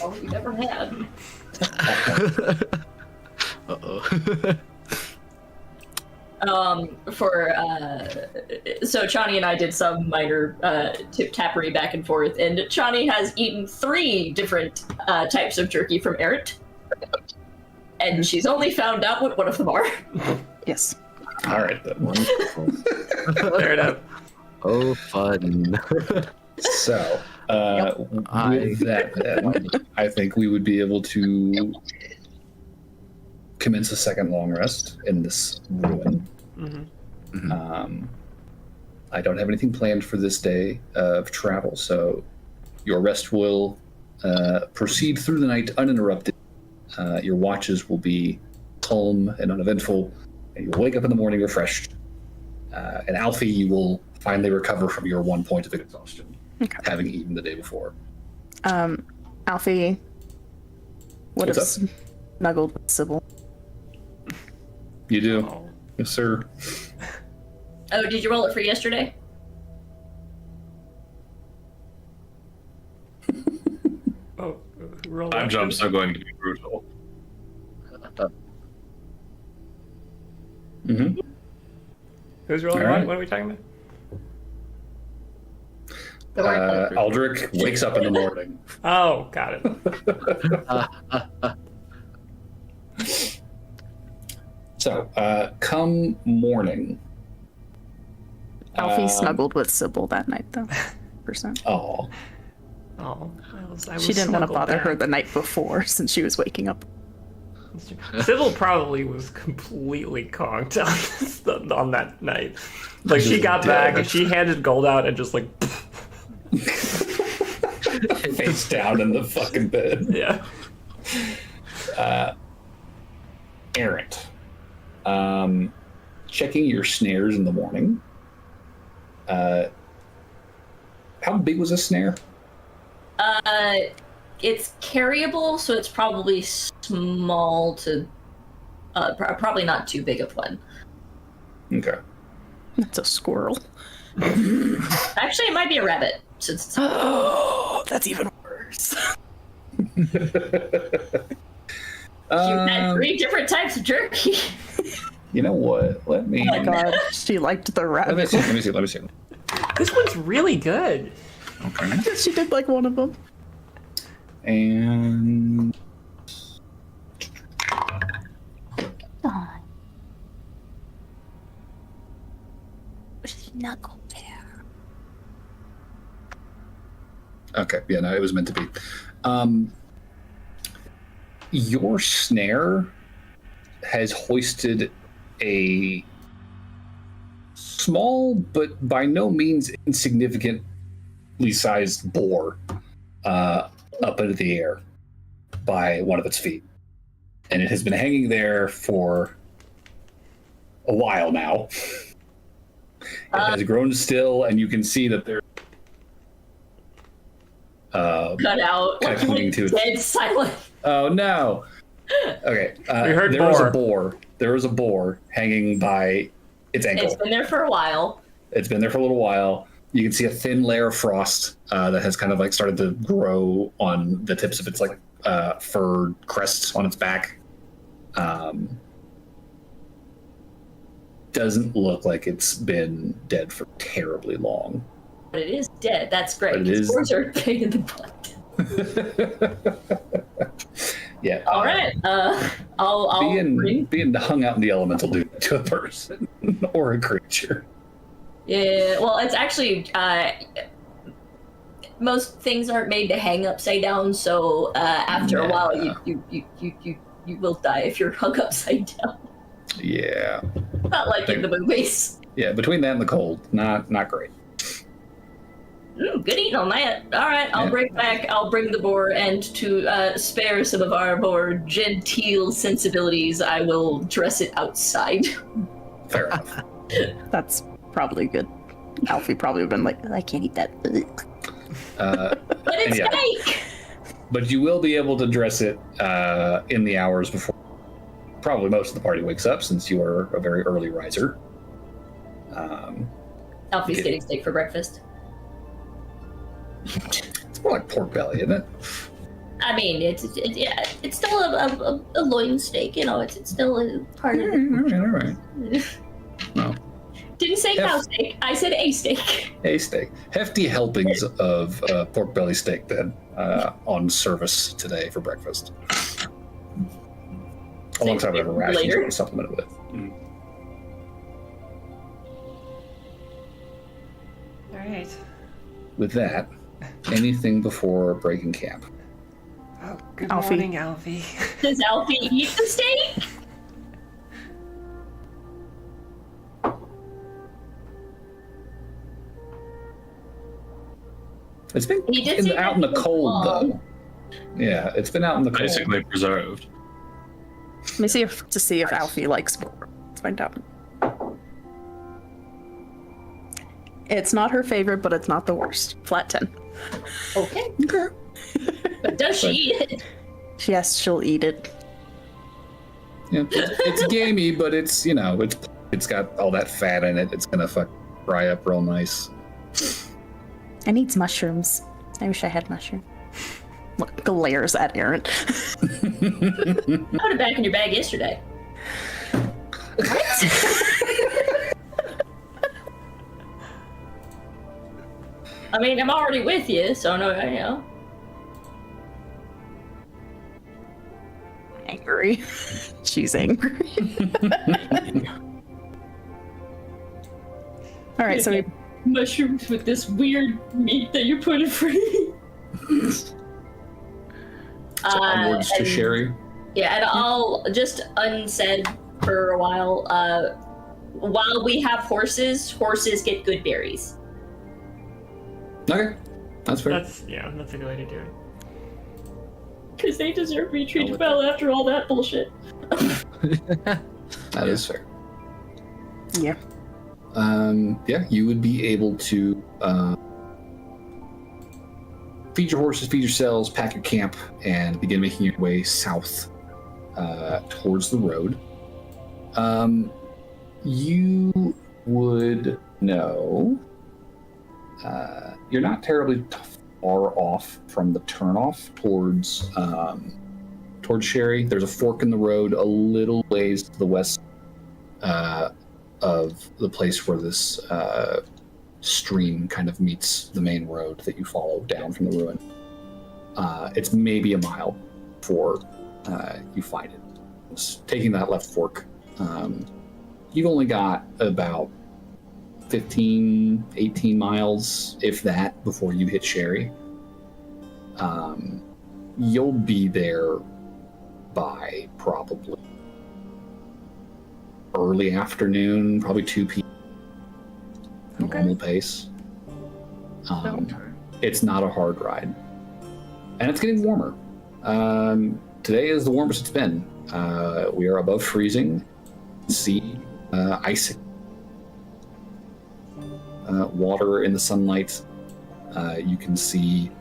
[SPEAKER 4] Oh, you never had.
[SPEAKER 5] Uh-oh.
[SPEAKER 4] So Chani and I did some minor tip-tappery back and forth, and Chani has eaten 3 different types of jerky from Errant. And she's only found out what one of them are.
[SPEAKER 3] Yes.
[SPEAKER 9] All right, then.
[SPEAKER 5] Wonderful.
[SPEAKER 1] Fair enough.
[SPEAKER 5] Oh, fun.
[SPEAKER 9] So, with that, then, I think we would be able to commence a second long rest in this ruin.
[SPEAKER 1] Mm-hmm.
[SPEAKER 9] I don't have anything planned for this day of travel, so your rest will proceed through the night uninterrupted. Your watches will be calm and uneventful, and you'll wake up in the morning refreshed. And Alfie, you will finally recover from your 1 point of exhaustion, having eaten the day before.
[SPEAKER 3] Alfie would have
[SPEAKER 9] What's up?
[SPEAKER 3] snuggled with Sybil.
[SPEAKER 9] You do?
[SPEAKER 1] Oh.
[SPEAKER 9] Yes, sir.
[SPEAKER 4] Oh, did you roll it for yesterday?
[SPEAKER 1] Oh, roll
[SPEAKER 6] Time
[SPEAKER 1] up.
[SPEAKER 6] jumps are going to be brutal.
[SPEAKER 9] Mm-hmm.
[SPEAKER 1] Who's rolling?
[SPEAKER 9] All right.
[SPEAKER 1] What are we talking about?
[SPEAKER 9] Aldrich wakes up in the morning.
[SPEAKER 1] Oh, got it.
[SPEAKER 9] So, come morning.
[SPEAKER 10] Alfie snuggled with Sybil that night, though. Percent.
[SPEAKER 9] Oh,
[SPEAKER 1] Oh, I was
[SPEAKER 10] She didn't want to
[SPEAKER 1] snuggled
[SPEAKER 10] bother her
[SPEAKER 1] back.
[SPEAKER 10] the night before since she was waking up.
[SPEAKER 1] Sybil probably was completely conked on that night. Like, she got back and she handed gold out and just like,
[SPEAKER 9] face down in the fucking bed.
[SPEAKER 1] yeah.
[SPEAKER 9] Errant. Checking your snares in the morning. How big was a snare?
[SPEAKER 4] It's carryable, so it's probably small to... probably not too big of one.
[SPEAKER 9] Okay.
[SPEAKER 10] That's a squirrel.
[SPEAKER 4] Actually, it might be a rabbit, since it's...
[SPEAKER 10] Oh, that's even worse.
[SPEAKER 4] You had 3 different types of jerky.
[SPEAKER 9] You know what? Let me.
[SPEAKER 10] Oh my god, she liked the
[SPEAKER 9] Let me
[SPEAKER 10] rabbit.
[SPEAKER 9] see. Let me see. Let me see.
[SPEAKER 1] This one's really good.
[SPEAKER 9] Okay.
[SPEAKER 10] She did like one of them.
[SPEAKER 9] And
[SPEAKER 3] God. Snuggle bear.
[SPEAKER 9] okay, yeah, no, it was meant to be. Your snare has hoisted a small but by no means insignificantly sized boar up into the air by one of its feet. And it has been hanging there for a while now. It has grown still, and you can see that there
[SPEAKER 4] Cut out.
[SPEAKER 9] Kinda clinging to it.
[SPEAKER 4] Dead silent.
[SPEAKER 9] oh no. Okay.
[SPEAKER 1] We heard
[SPEAKER 9] there was
[SPEAKER 1] boar.
[SPEAKER 9] a boar. There was a boar hanging by its ankle.
[SPEAKER 4] It's been there for a while.
[SPEAKER 9] It's been there for a little while. You can see a thin layer of frost that has kind of like started to grow on the tips of its like fur crests on its back. Doesn't look like it's been dead for terribly long.
[SPEAKER 4] But it is dead. That's great.
[SPEAKER 9] But it
[SPEAKER 4] because
[SPEAKER 9] is-
[SPEAKER 4] boars are a pain in the butt.
[SPEAKER 9] Yeah.
[SPEAKER 4] All right. I'll
[SPEAKER 9] Being hung out in the elements will do that to a person or a creature.
[SPEAKER 4] Yeah. Well, it's actually most things aren't made to hang upside down, so after a while you will die if you're hung upside down.
[SPEAKER 9] Yeah.
[SPEAKER 4] Not like in the movies.
[SPEAKER 9] Yeah, between that and the cold, not great.
[SPEAKER 4] Good eating on that. All right, I'll bring the boar, and to spare some of our more genteel sensibilities, I will dress it outside.
[SPEAKER 9] Fair enough.
[SPEAKER 10] That's probably good. Alfie probably would have been like, I can't eat that.
[SPEAKER 4] But it's fake!
[SPEAKER 9] But you will be able to dress it in the hours before probably most of the party wakes up, since you are a very early riser.
[SPEAKER 4] Alfie's getting steak for breakfast.
[SPEAKER 9] It's more like pork belly, isn't it?
[SPEAKER 4] I mean, it's still a loin steak, you know. It's still a part of it.
[SPEAKER 9] All right. Well,
[SPEAKER 4] Didn't say cow steak. I said a steak.
[SPEAKER 9] A steak. Hefty helpings of pork belly steak then on service today for breakfast. Alongside whatever rations you want to supplement it with.
[SPEAKER 1] All right.
[SPEAKER 9] With that, anything before breaking camp?
[SPEAKER 1] Oh, good
[SPEAKER 10] Alfie.
[SPEAKER 1] morning, Alfie.
[SPEAKER 4] Does Alfie eat the steak?
[SPEAKER 9] It's been out in the cold, though. Yeah, it's been out in the cold.
[SPEAKER 6] Basically preserved.
[SPEAKER 10] Let me see if Alfie likes boar. Let's find out. It's not her favorite, but it's not the worst. Flat 10.
[SPEAKER 4] Okay. But does she eat it?
[SPEAKER 10] Yes, she'll eat it.
[SPEAKER 9] Yeah, it's gamey, but it's it's got all that fat in it. It's gonna fry up real nice.
[SPEAKER 3] It needs mushrooms. I wish I had mushroom.
[SPEAKER 10] Look, glares at Aaron.
[SPEAKER 4] I put it back in your bag yesterday. I mean, I'm already with you, so no, you know.
[SPEAKER 10] Angry. She's angry. All right, so we
[SPEAKER 4] mushrooms with this weird meat that you put in front of me.
[SPEAKER 9] So onwards to Sherry.
[SPEAKER 4] Yeah, and I'll just unsaid for a while. While we have horses get good berries.
[SPEAKER 9] Okay, that's fair.
[SPEAKER 1] That's a good way to do it.
[SPEAKER 4] Because they deserve to be treated well after all that bullshit.
[SPEAKER 9] That is fair.
[SPEAKER 10] Yeah.
[SPEAKER 9] You would be able to feed your horses, feed yourselves, pack your camp, and begin making your way south towards the road. You would know you're not terribly far off from the turnoff towards Sherry. There's a fork in the road a little ways to the west of the place where this stream kind of meets the main road that you follow down from the ruin. It's maybe a mile before you find it. Just taking that left fork, you've only got about 15, 18 miles, if that, before you hit Sherry. You'll be there by probably early afternoon, probably 2 p.m. Normal pace. It's not a hard ride. And it's getting warmer. Today is the warmest it's been. We are above freezing. Sea, icing. Water in the sunlight. You can see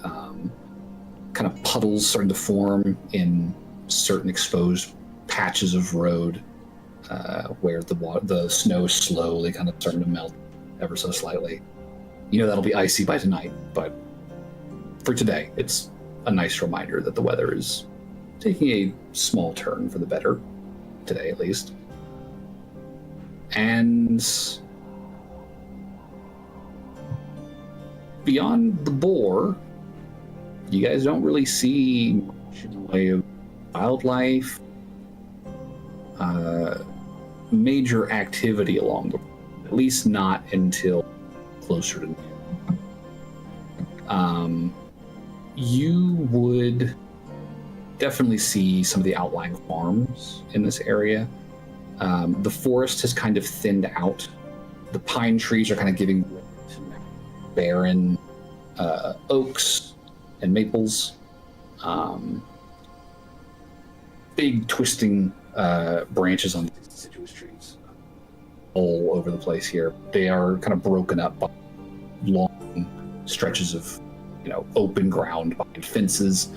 [SPEAKER 9] kind of puddles starting to form in certain exposed patches of road where the snow is slowly kind of starting to melt ever so slightly. You know that'll be icy by tonight, but for today, it's a nice reminder that the weather is taking a small turn for the better, today at least. And beyond the boar, you guys don't really see much in the way of wildlife, major activity along the road, at least not until closer to noon. You would definitely see some of the outlying farms in this area. The forest has kind of thinned out. The pine trees are kind of giving way to barren oaks and maples. Big twisting branches on these deciduous trees all over the place here. They are kind of broken up by long stretches of, open ground behind fences,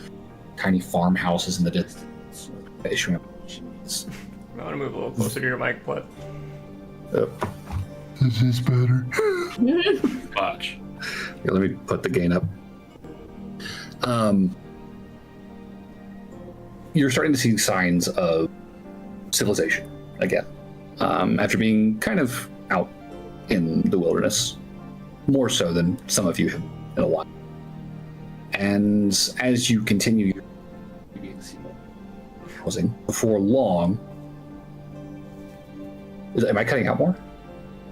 [SPEAKER 9] tiny farmhouses in the distance, issuing up cheese.
[SPEAKER 1] I want to move a little closer to your mic, but
[SPEAKER 9] This is better.
[SPEAKER 6] Watch.
[SPEAKER 9] Here, let me put the gain up. You're starting to see signs of civilization again. After being kind of out in the wilderness, more so than some of you have in a while. And as you continue, you're beginning to see more housing. Before long, am I cutting out more?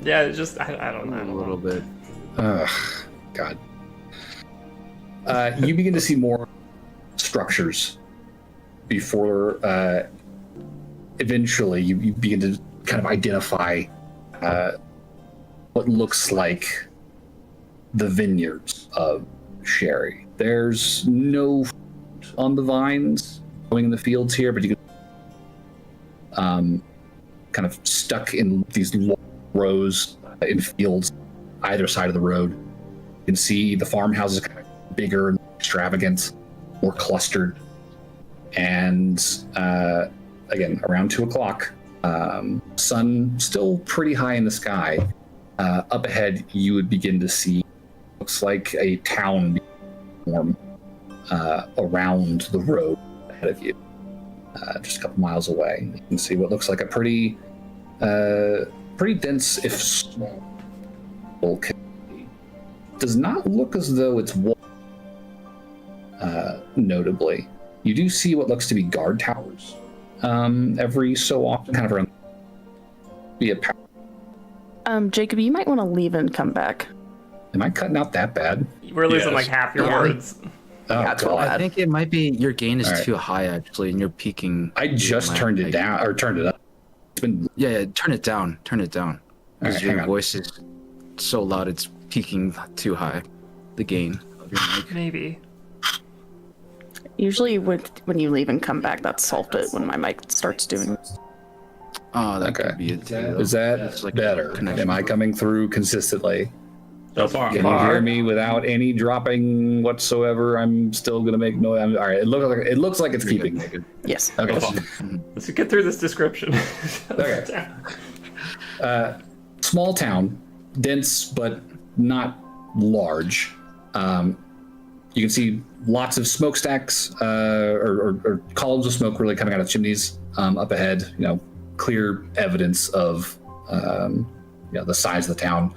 [SPEAKER 1] yeah, it's just I don't know.
[SPEAKER 5] A little bit.
[SPEAKER 9] Ugh, God. You begin to see more structures before eventually you begin to kind of identify what looks like the vineyards of Sherry. There's no fruit on the vines growing in the fields here, but you can kind of stuck in these long rows in fields either side of the road. You can see the farmhouses kind of bigger and extravagant, more clustered. And again, around 2 o'clock, sun still pretty high in the sky. Up ahead, you would begin to see, looks like a town form around the road ahead of you, just a couple miles away. You can see what looks like a pretty dense, if small, community. Does not look as though it's walled, notably. You do see what looks to be guard towers every so often, kind of around. Be a power.
[SPEAKER 10] Jacob, you might want to leave and come back.
[SPEAKER 9] Am I cutting out that bad?
[SPEAKER 1] We're losing
[SPEAKER 6] Yes.
[SPEAKER 1] like half your
[SPEAKER 10] Yeah.
[SPEAKER 1] words.
[SPEAKER 9] Oh,
[SPEAKER 10] That's
[SPEAKER 9] God.
[SPEAKER 10] bad.
[SPEAKER 5] I think it might be your gain is
[SPEAKER 9] All right.
[SPEAKER 5] too high actually, and you're peaking.
[SPEAKER 9] I just turned it down, or turned it up. It's been.
[SPEAKER 5] Yeah, turn it down. Turn it down. Because
[SPEAKER 9] Alright, hang
[SPEAKER 5] your
[SPEAKER 9] on.
[SPEAKER 5] voice is so loud, it's peaking too high. The gain of your mic.
[SPEAKER 1] Maybe.
[SPEAKER 10] Usually when you leave and come back, that's solved it when my mic starts doing it.
[SPEAKER 5] Oh, that
[SPEAKER 9] Okay.
[SPEAKER 5] could be it too.
[SPEAKER 9] Is that
[SPEAKER 5] It's like a
[SPEAKER 9] better?
[SPEAKER 5] connection.
[SPEAKER 9] Am I coming through consistently?
[SPEAKER 6] So far.
[SPEAKER 9] Can you hear me without any dropping whatsoever? I'm still gonna make noise. All right. It looks like it's
[SPEAKER 5] You're
[SPEAKER 9] keeping.
[SPEAKER 5] good.
[SPEAKER 10] Yes.
[SPEAKER 9] Okay.
[SPEAKER 1] Let's get through this description.
[SPEAKER 9] Okay. Small town, dense but not large. You can see lots of smokestacks or columns of smoke really coming out of chimneys up ahead. Clear evidence of the size of the town.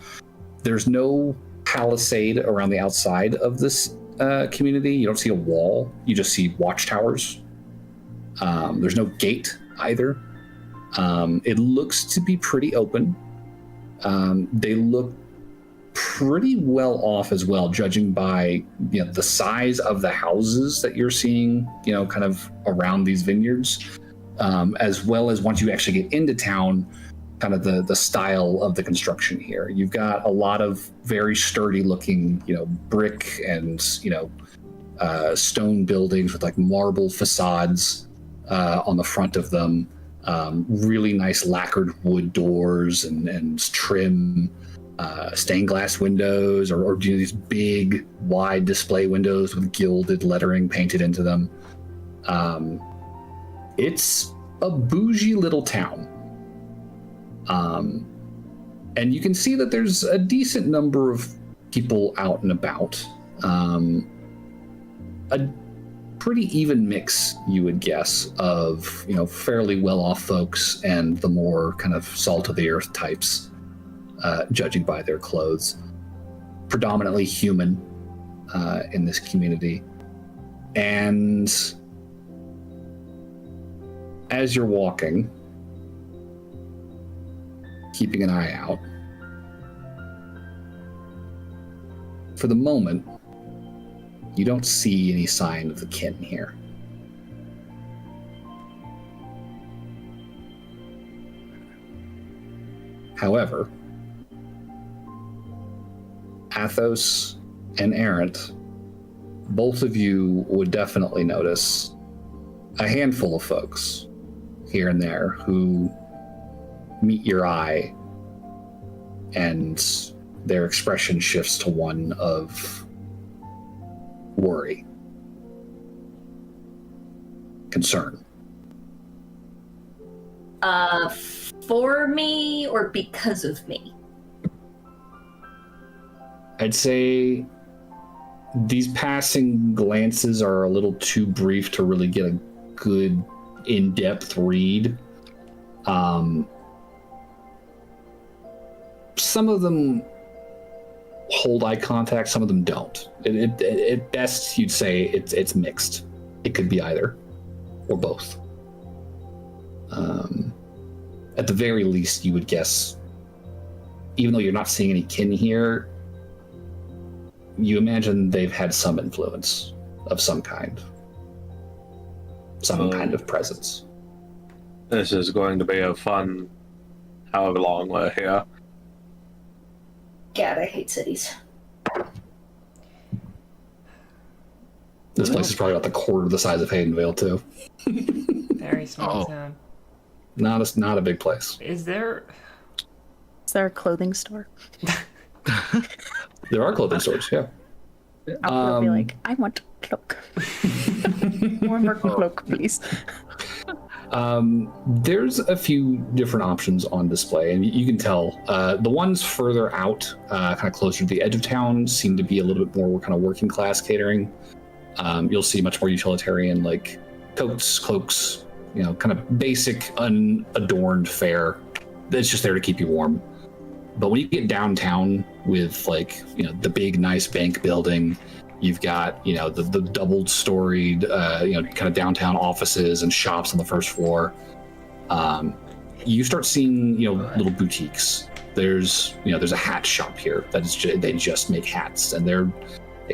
[SPEAKER 9] There's no palisade around the outside of this community. You don't see a wall. You just see watchtowers. There's no gate either. It looks to be pretty open. They look pretty well off as well, judging by the size of the houses that you're seeing, kind of around these vineyards, as well as once you actually get into town, kind of the style of the construction here. You've got a lot of very sturdy looking, brick and stone buildings with like marble facades on the front of them. Really nice lacquered wood doors and trim stained glass windows or these big wide display windows with gilded lettering painted into them. It's a bougie little town. And you can see that there's a decent number of people out and about. A pretty even mix, you would guess, of fairly well-off folks and the more kind of salt-of-the-earth types, judging by their clothes. Predominantly human in this community. And as you're walking, keeping an eye out, for the moment, You don't see any sign of the kin here. However, Athos and Errant, both of you would definitely notice a handful of folks here and there who meet your eye, and their expression shifts to one of worry, concern.
[SPEAKER 4] For me or because of me?
[SPEAKER 9] I'd say these passing glances are a little too brief to really get a good in-depth read. Some of them hold eye contact, some of them don't. At best, you'd say it's mixed. It could be either, or both. At the very least, you would guess, even though you're not seeing any kin here, you imagine they've had some influence of some kind. Some kind of presence.
[SPEAKER 6] This is going to be a fun however long we're here.
[SPEAKER 4] God, I hate cities.
[SPEAKER 9] This place is probably about the quarter the size of Haydenvale, too.
[SPEAKER 1] Very small town.
[SPEAKER 9] Not a big place.
[SPEAKER 1] Is there
[SPEAKER 10] a clothing store?
[SPEAKER 9] There are clothing stores, yeah.
[SPEAKER 10] I'll be like, I want a cloak. More cloak, please.
[SPEAKER 9] There's a few different options on display, and you can tell the ones further out, kind of closer to the edge of town, seem to be a little bit more kind of working class catering. You'll see much more utilitarian, like coats, cloaks, kind of basic, unadorned fare that's just there to keep you warm. But when you get downtown with the big, nice bank building, you've got, the double storied, kind of downtown offices and shops on the first floor. You start seeing, little boutiques. There's a hat shop here they just make hats, and they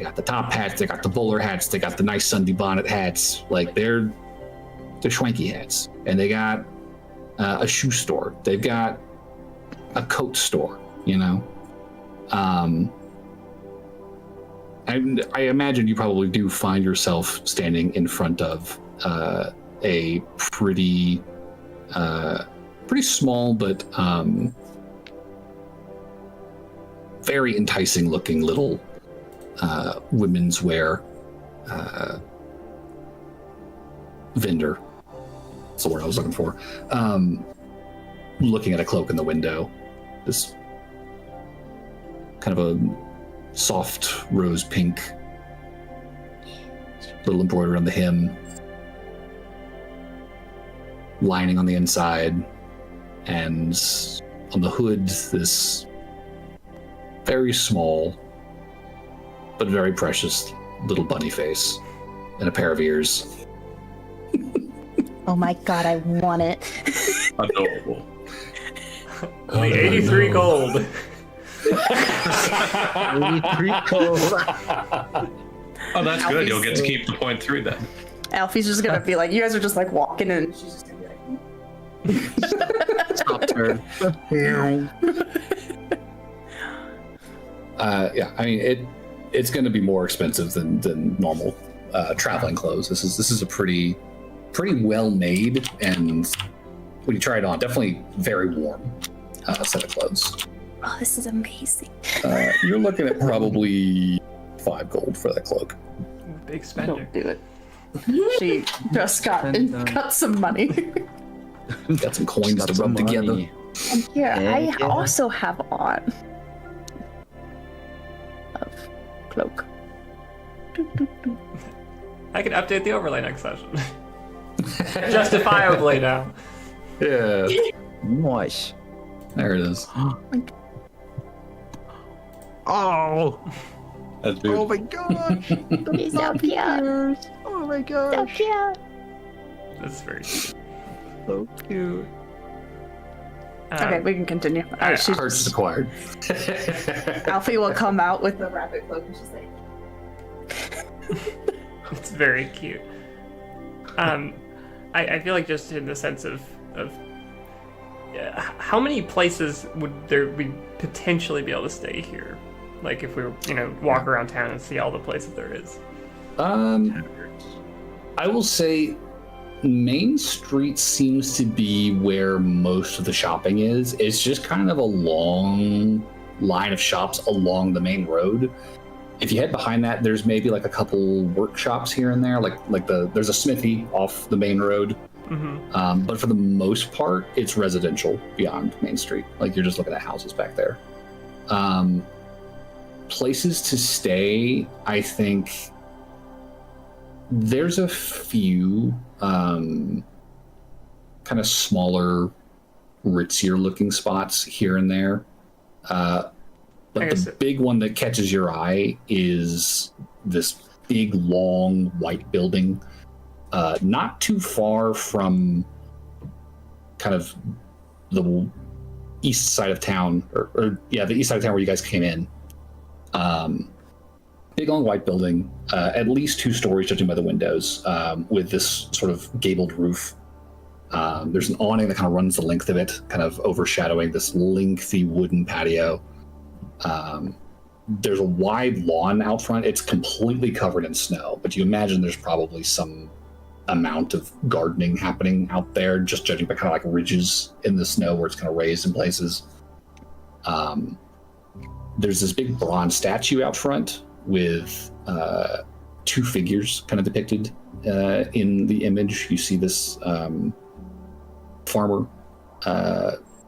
[SPEAKER 9] got the top hats, they got the bowler hats, they got the nice Sunday bonnet hats. They're schwanky hats. And they got a shoe store. They've got a coat store, I imagine you probably do find yourself standing in front of a pretty small but very enticing looking little women's wear vendor. That's the word I was looking for. Looking at a cloak in the window. This kind of a soft rose pink, little embroidery on the hem, lining on the inside, and on the hood, this very small but very precious little bunny face and a pair of ears.
[SPEAKER 3] Oh my god, I want it.
[SPEAKER 6] Adorable.
[SPEAKER 1] Only 83 gold.
[SPEAKER 5] 83 gold.
[SPEAKER 6] Oh, that's good. You'll get to keep the 0.3 then.
[SPEAKER 10] Alfie's just gonna be like, you guys are just like walking in, and she's just gonna be like,
[SPEAKER 5] Stop turn.
[SPEAKER 9] Yeah, I mean it's going to be more expensive than normal traveling clothes. This is a pretty well made, and when you try it on, definitely very warm set of clothes.
[SPEAKER 3] Oh, this is amazing.
[SPEAKER 9] You're looking at probably 5 gold for that cloak.
[SPEAKER 1] Big spender.
[SPEAKER 10] don't do it. She just got some money.
[SPEAKER 9] Got some coins to rub together.
[SPEAKER 3] And here, I
[SPEAKER 5] Yeah.
[SPEAKER 3] also have on of cloak.
[SPEAKER 1] I can update the overlay next session. Justifiably now.
[SPEAKER 9] Yeah,
[SPEAKER 5] Nice.
[SPEAKER 9] there it is.
[SPEAKER 5] Oh!
[SPEAKER 6] That's
[SPEAKER 5] Oh
[SPEAKER 6] beautiful.
[SPEAKER 5] my gosh!
[SPEAKER 3] He's so cute.
[SPEAKER 5] Oh my
[SPEAKER 3] So
[SPEAKER 5] gosh!
[SPEAKER 3] cute.
[SPEAKER 1] That's very cute.
[SPEAKER 5] So cute.
[SPEAKER 10] Okay, we can continue.
[SPEAKER 9] Purchase acquired.
[SPEAKER 10] Alfie will come out with the rabbit cloak and she's like,
[SPEAKER 1] It's very cute. I feel like just in the sense of how many places would there we potentially be able to stay here? Like if we were, walk around town and see all the places there is.
[SPEAKER 9] I will say Main Street seems to be where most of the shopping is. It's just kind of a long line of shops along the main road. If you head behind that, there's maybe like a couple workshops here and there, there's a smithy off the main road. Mm-hmm. But for the most part, it's residential beyond Main Street. Like you're just looking at houses back there. Places to stay, I think there's a few kind of smaller, ritzier looking spots here and there. But the big one that catches your eye is this big, long, white building, not too far from kind of the east side of town, the east side of town where you guys came in. Big, long, white building, at least 2 stories judging by the windows, with this sort of gabled roof. There's an awning that kind of runs the length of it, kind of overshadowing this lengthy wooden patio. There's a wide lawn out front. It's completely covered in snow, but you imagine there's probably some amount of gardening happening out there, just judging by kind of like ridges in the snow where it's kind of raised in places. There's this big bronze statue out front with 2 figures kind of depicted in the image. You see this farmer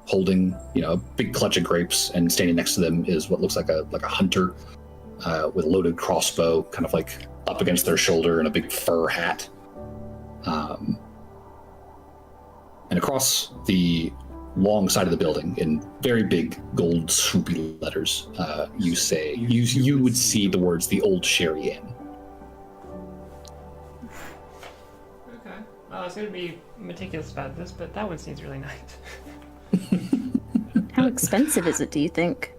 [SPEAKER 9] holding, a big clutch of grapes, and standing next to them is what looks like a hunter with a loaded crossbow, kind of like up against their shoulder, and a big fur hat. And across the long side of the building, in very big gold swoopy letters, you would see the words "The Old Sherry Inn."
[SPEAKER 1] Okay. I was going to be meticulous about this, but that one seems really nice.
[SPEAKER 3] How expensive is it, do you think?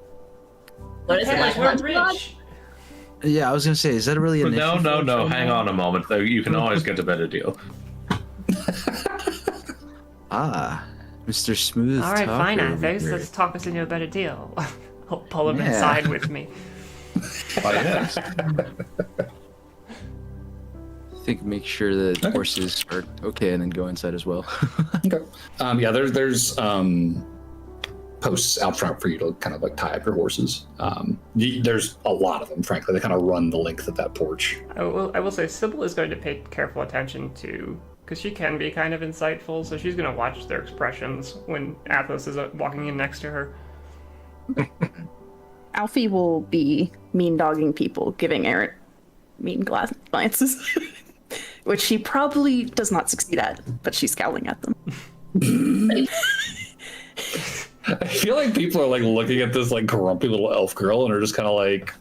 [SPEAKER 4] What is it like?
[SPEAKER 1] We're rich.
[SPEAKER 5] Yeah, I was gonna say, is that really an issue?
[SPEAKER 6] No. Hang on a moment, though. You can always get a better deal.
[SPEAKER 5] Mr. Smooth.
[SPEAKER 1] All right,
[SPEAKER 5] Talker
[SPEAKER 1] fine,
[SPEAKER 5] over
[SPEAKER 1] Athos.
[SPEAKER 5] here.
[SPEAKER 1] Let's talk us into a better deal. I'll pull him
[SPEAKER 5] Yeah.
[SPEAKER 1] inside with me.
[SPEAKER 6] Why, yes.
[SPEAKER 5] I think make sure the horses are okay, and then go inside as well.
[SPEAKER 9] Okay. There's posts out front for you to kind of like tie up your horses. There's a lot of them, frankly. They kind of run the length of that porch.
[SPEAKER 1] I will say Sybil is going to pay careful attention to, because she can be kind of insightful, so she's going to watch their expressions when Athos is walking in next to her.
[SPEAKER 10] Alfie will be mean dogging people, giving Aaron mean glances, which she probably does not succeed at, but she's scowling at them.
[SPEAKER 9] I feel like people are like looking at this like grumpy little elf girl and are just kind of like,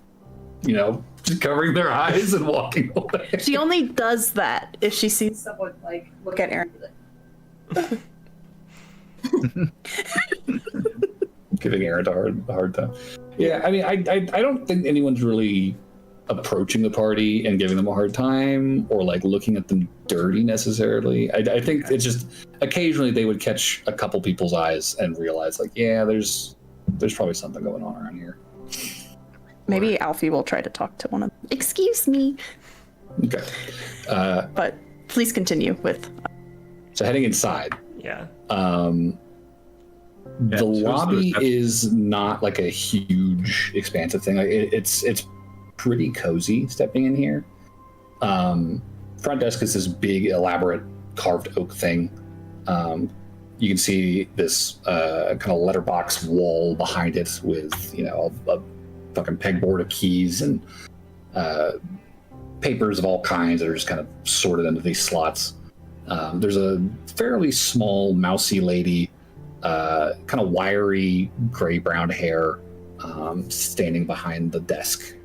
[SPEAKER 9] just covering their eyes and walking away.
[SPEAKER 10] She only does that if she sees someone like look at Aaron.
[SPEAKER 9] Giving Aaron a hard time. Yeah, I mean, I don't think anyone's really approaching the party and giving them a hard time or like looking at them dirty necessarily. I think it's just occasionally they would catch a couple people's eyes and realize like, yeah, there's probably something going on around here.
[SPEAKER 10] Maybe Alfie will try to talk to one of them. Excuse me.
[SPEAKER 9] Okay.
[SPEAKER 10] But please continue with.
[SPEAKER 9] So heading inside.
[SPEAKER 1] Yeah.
[SPEAKER 9] The lobby is not like a huge expansive thing. Like it's pretty cozy stepping in here. Front desk is this big elaborate carved oak thing. You can see this kind of letterbox wall behind it with a fucking pegboard of keys and papers of all kinds that are just kind of sorted into these slots. There's a fairly small mousy lady, kind of wiry gray-brown hair, standing behind the desk,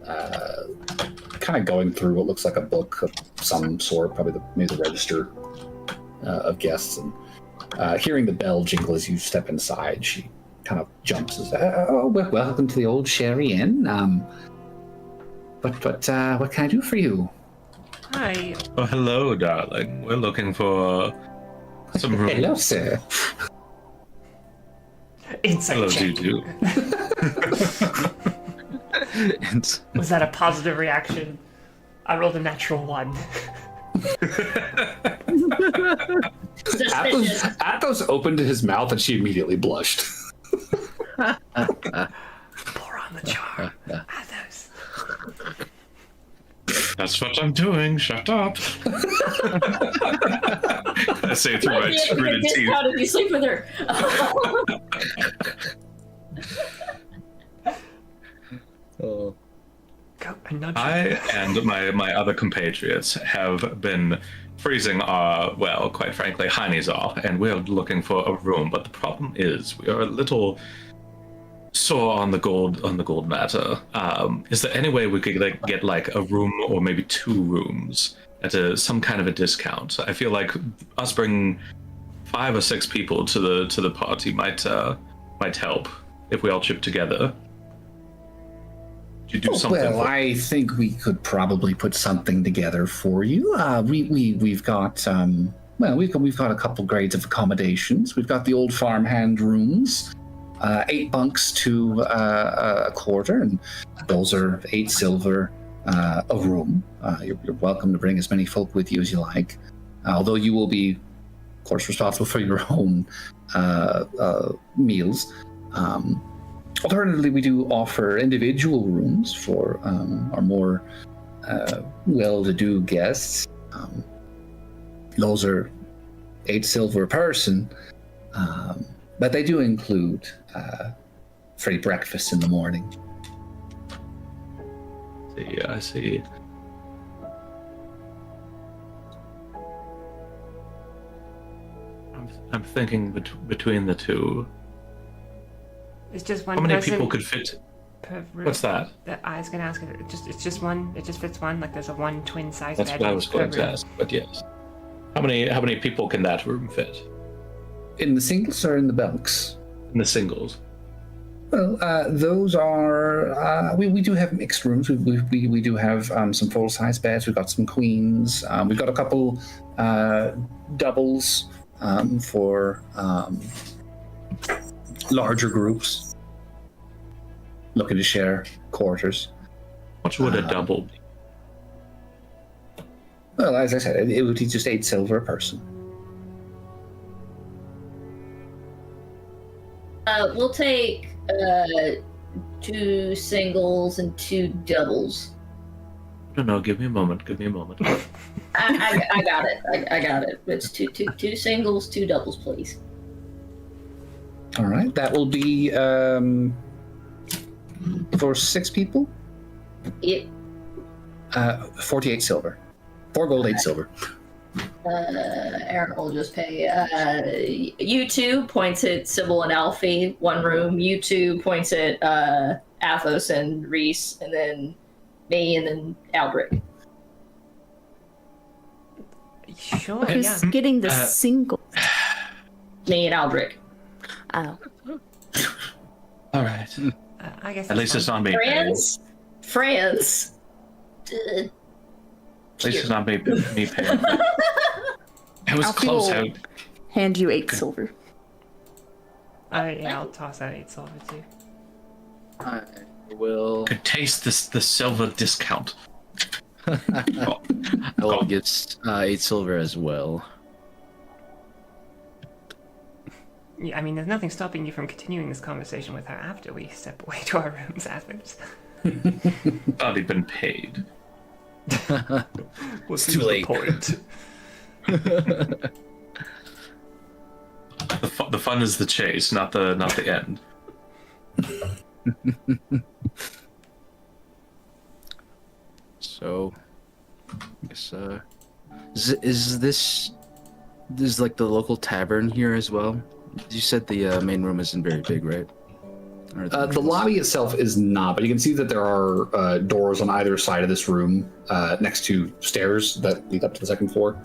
[SPEAKER 9] kind of going through what looks like a book of some sort, probably maybe the register of guests. And hearing the bell jingle as you step inside, she kind of jumps and says, welcome to the Old Sherry Inn. What can I do for you?
[SPEAKER 1] Hi.
[SPEAKER 6] Oh, hello, darling. We're looking for some room.
[SPEAKER 9] Hello, sir.
[SPEAKER 1] Insight
[SPEAKER 6] Hello,
[SPEAKER 1] check.
[SPEAKER 6] Zuzu.
[SPEAKER 1] Was that a positive reaction? I rolled a natural 1.
[SPEAKER 8] Athos opened his mouth and she immediately blushed.
[SPEAKER 1] Pour on the charm. Athos.
[SPEAKER 6] That's what I'm doing. Shut up. I say through my gritted teeth.
[SPEAKER 4] How did you sleep with her?
[SPEAKER 5] Oh.
[SPEAKER 1] Go and nudge.
[SPEAKER 6] I and my other compatriots have been freezing our, well, quite frankly, heinies off, and we're looking for a room. But the problem is, we are a little sore on the gold matter. Is there any way we could get like a room or maybe 2 rooms at some kind of a discount? I feel like us bringing 5 or 6 people to the party might help if we all chip together. You do something.
[SPEAKER 9] Well, I think we could probably put something together for you. We've got we've got a couple grades of accommodations. We've got the old farmhand rooms, 8 bunks to a quarter, and those are 8 silver a room. You're welcome to bring as many folk with you as you like, although you will be, of course, responsible for your own meals. Alternatively, we do offer individual rooms for our more well-to-do guests. Those are 8 silver a person, but they do include free breakfast in the morning.
[SPEAKER 6] I see. I'm thinking between the 2.
[SPEAKER 1] It's just one
[SPEAKER 6] How many
[SPEAKER 1] person
[SPEAKER 6] people could fit?
[SPEAKER 1] per room.
[SPEAKER 6] What's that?
[SPEAKER 1] I was gonna ask if it's just one. It just fits one. Like there's a 1 twin size bed.
[SPEAKER 6] That's what I was going
[SPEAKER 1] per
[SPEAKER 6] to
[SPEAKER 1] room.
[SPEAKER 6] ask. But yes, how many people can that room fit?
[SPEAKER 9] In the singles or in the bunks?
[SPEAKER 6] In the singles.
[SPEAKER 9] Well, those are we do have mixed rooms. We do have some full-size beds. We've got some queens. We've got a couple doubles for larger groups looking to share quarters.
[SPEAKER 6] What would a double be?
[SPEAKER 9] Well, as I said, it would be just 8 silver a person.
[SPEAKER 4] We'll take 2 singles and 2 doubles.
[SPEAKER 6] No, give me a moment.
[SPEAKER 4] I got it. I got it. It's two singles, 2 doubles, please.
[SPEAKER 9] All right, that will be for 6 people.
[SPEAKER 4] It.
[SPEAKER 9] 48 silver. 4 gold, 8 silver.
[SPEAKER 4] Aaron will just pay. You 2 points at Sybil and Alfie, 1 room. You 2 points at Athos and Reese, and then me, and then Aldrich.
[SPEAKER 1] Sure.
[SPEAKER 10] Who's
[SPEAKER 1] Yeah.
[SPEAKER 10] getting the single?
[SPEAKER 4] Me and Aldrich.
[SPEAKER 10] Oh.
[SPEAKER 6] All right.
[SPEAKER 1] I guess.
[SPEAKER 6] At least it's not me.
[SPEAKER 4] Friends.
[SPEAKER 6] At least it's not me paying. It was
[SPEAKER 10] Alfie
[SPEAKER 6] close.
[SPEAKER 10] will hand you 8 silver.
[SPEAKER 1] Yeah, I'll toss out 8 silver too.
[SPEAKER 5] I will.
[SPEAKER 6] Could taste the silver discount.
[SPEAKER 5] I will give 8 silver as well.
[SPEAKER 1] Yeah, I mean, there's nothing stopping you from continuing this conversation with her after we step away to our rooms, Athos.
[SPEAKER 6] Already been paid.
[SPEAKER 1] What's
[SPEAKER 5] too late.
[SPEAKER 1] Point?
[SPEAKER 6] The fun is the chase, not the end.
[SPEAKER 5] So, I guess is this like the local tavern here as well? You said the main room isn't very big, right?
[SPEAKER 9] The lobby itself is not, but you can see that there are doors on either side of this room next to stairs that lead up to the 2nd floor.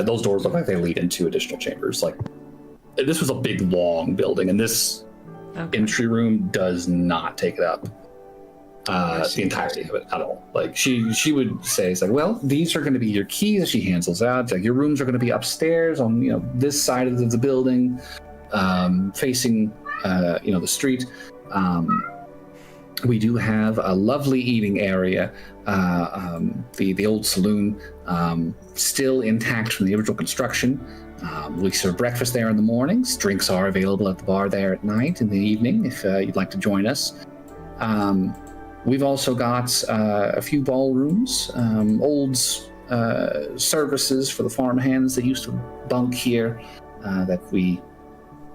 [SPEAKER 9] Those doors look like they lead into additional chambers. Like, this was a big, long building, and this entry room does not take it up. the entirety of it at all. Like she would say, it's like, well, these are going to be your keys. She hands those out. Like your rooms are going to be upstairs on this side of the building, facing the street. We do have a lovely eating area, the old saloon, still intact from the original construction. We serve breakfast there in the mornings. Drinks are available at the bar there at night in the evening if you'd like to join us. We've also got a few ballrooms, old services for the farm hands that used to bunk here that we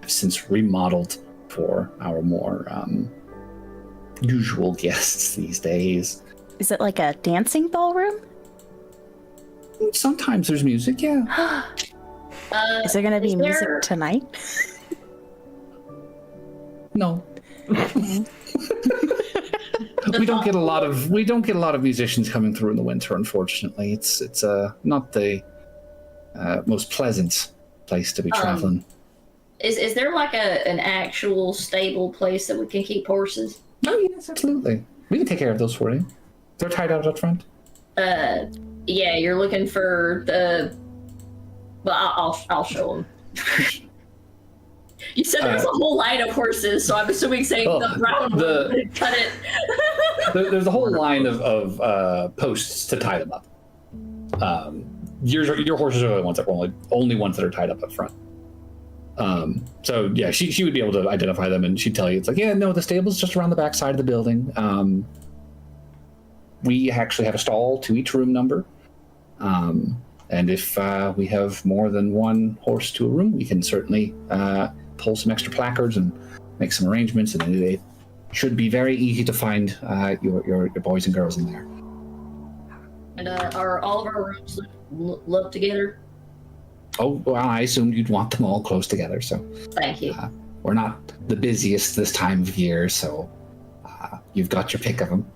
[SPEAKER 9] have since remodeled for our more usual guests these days.
[SPEAKER 3] Is it like a dancing ballroom?
[SPEAKER 9] Sometimes there's music, yeah.
[SPEAKER 3] Is there going to be music tonight?
[SPEAKER 9] No. we don't get a lot of musicians coming through in the winter, unfortunately. It's not the most pleasant place to be traveling.
[SPEAKER 4] Is there like an actual stable place that we can keep horses?
[SPEAKER 9] Oh yes, absolutely. We can take care of those for you. They're tied out up front.
[SPEAKER 4] Yeah, you're looking for the. Well, I'll show them. You said there's a whole line of horses, so I'm assuming saying the brown one cut it.
[SPEAKER 9] There's a whole line of posts to tie them up. Your horses are the ones that were only ones that are tied up front. So yeah, she would be able to identify them, and she'd tell you, it's like, yeah, no, the stable's just around the back side of the building. We actually have a stall to each room number. And if we have more than one horse to a room, we can certainly pull some extra placards and make some arrangements, and it should be very easy to find your boys and girls in there.
[SPEAKER 4] And are all of our rooms looked together?
[SPEAKER 9] Oh, well, I assumed you'd want them all close together, so...
[SPEAKER 4] Thank you.
[SPEAKER 9] We're not the busiest this time of year, so you've got your pick of them.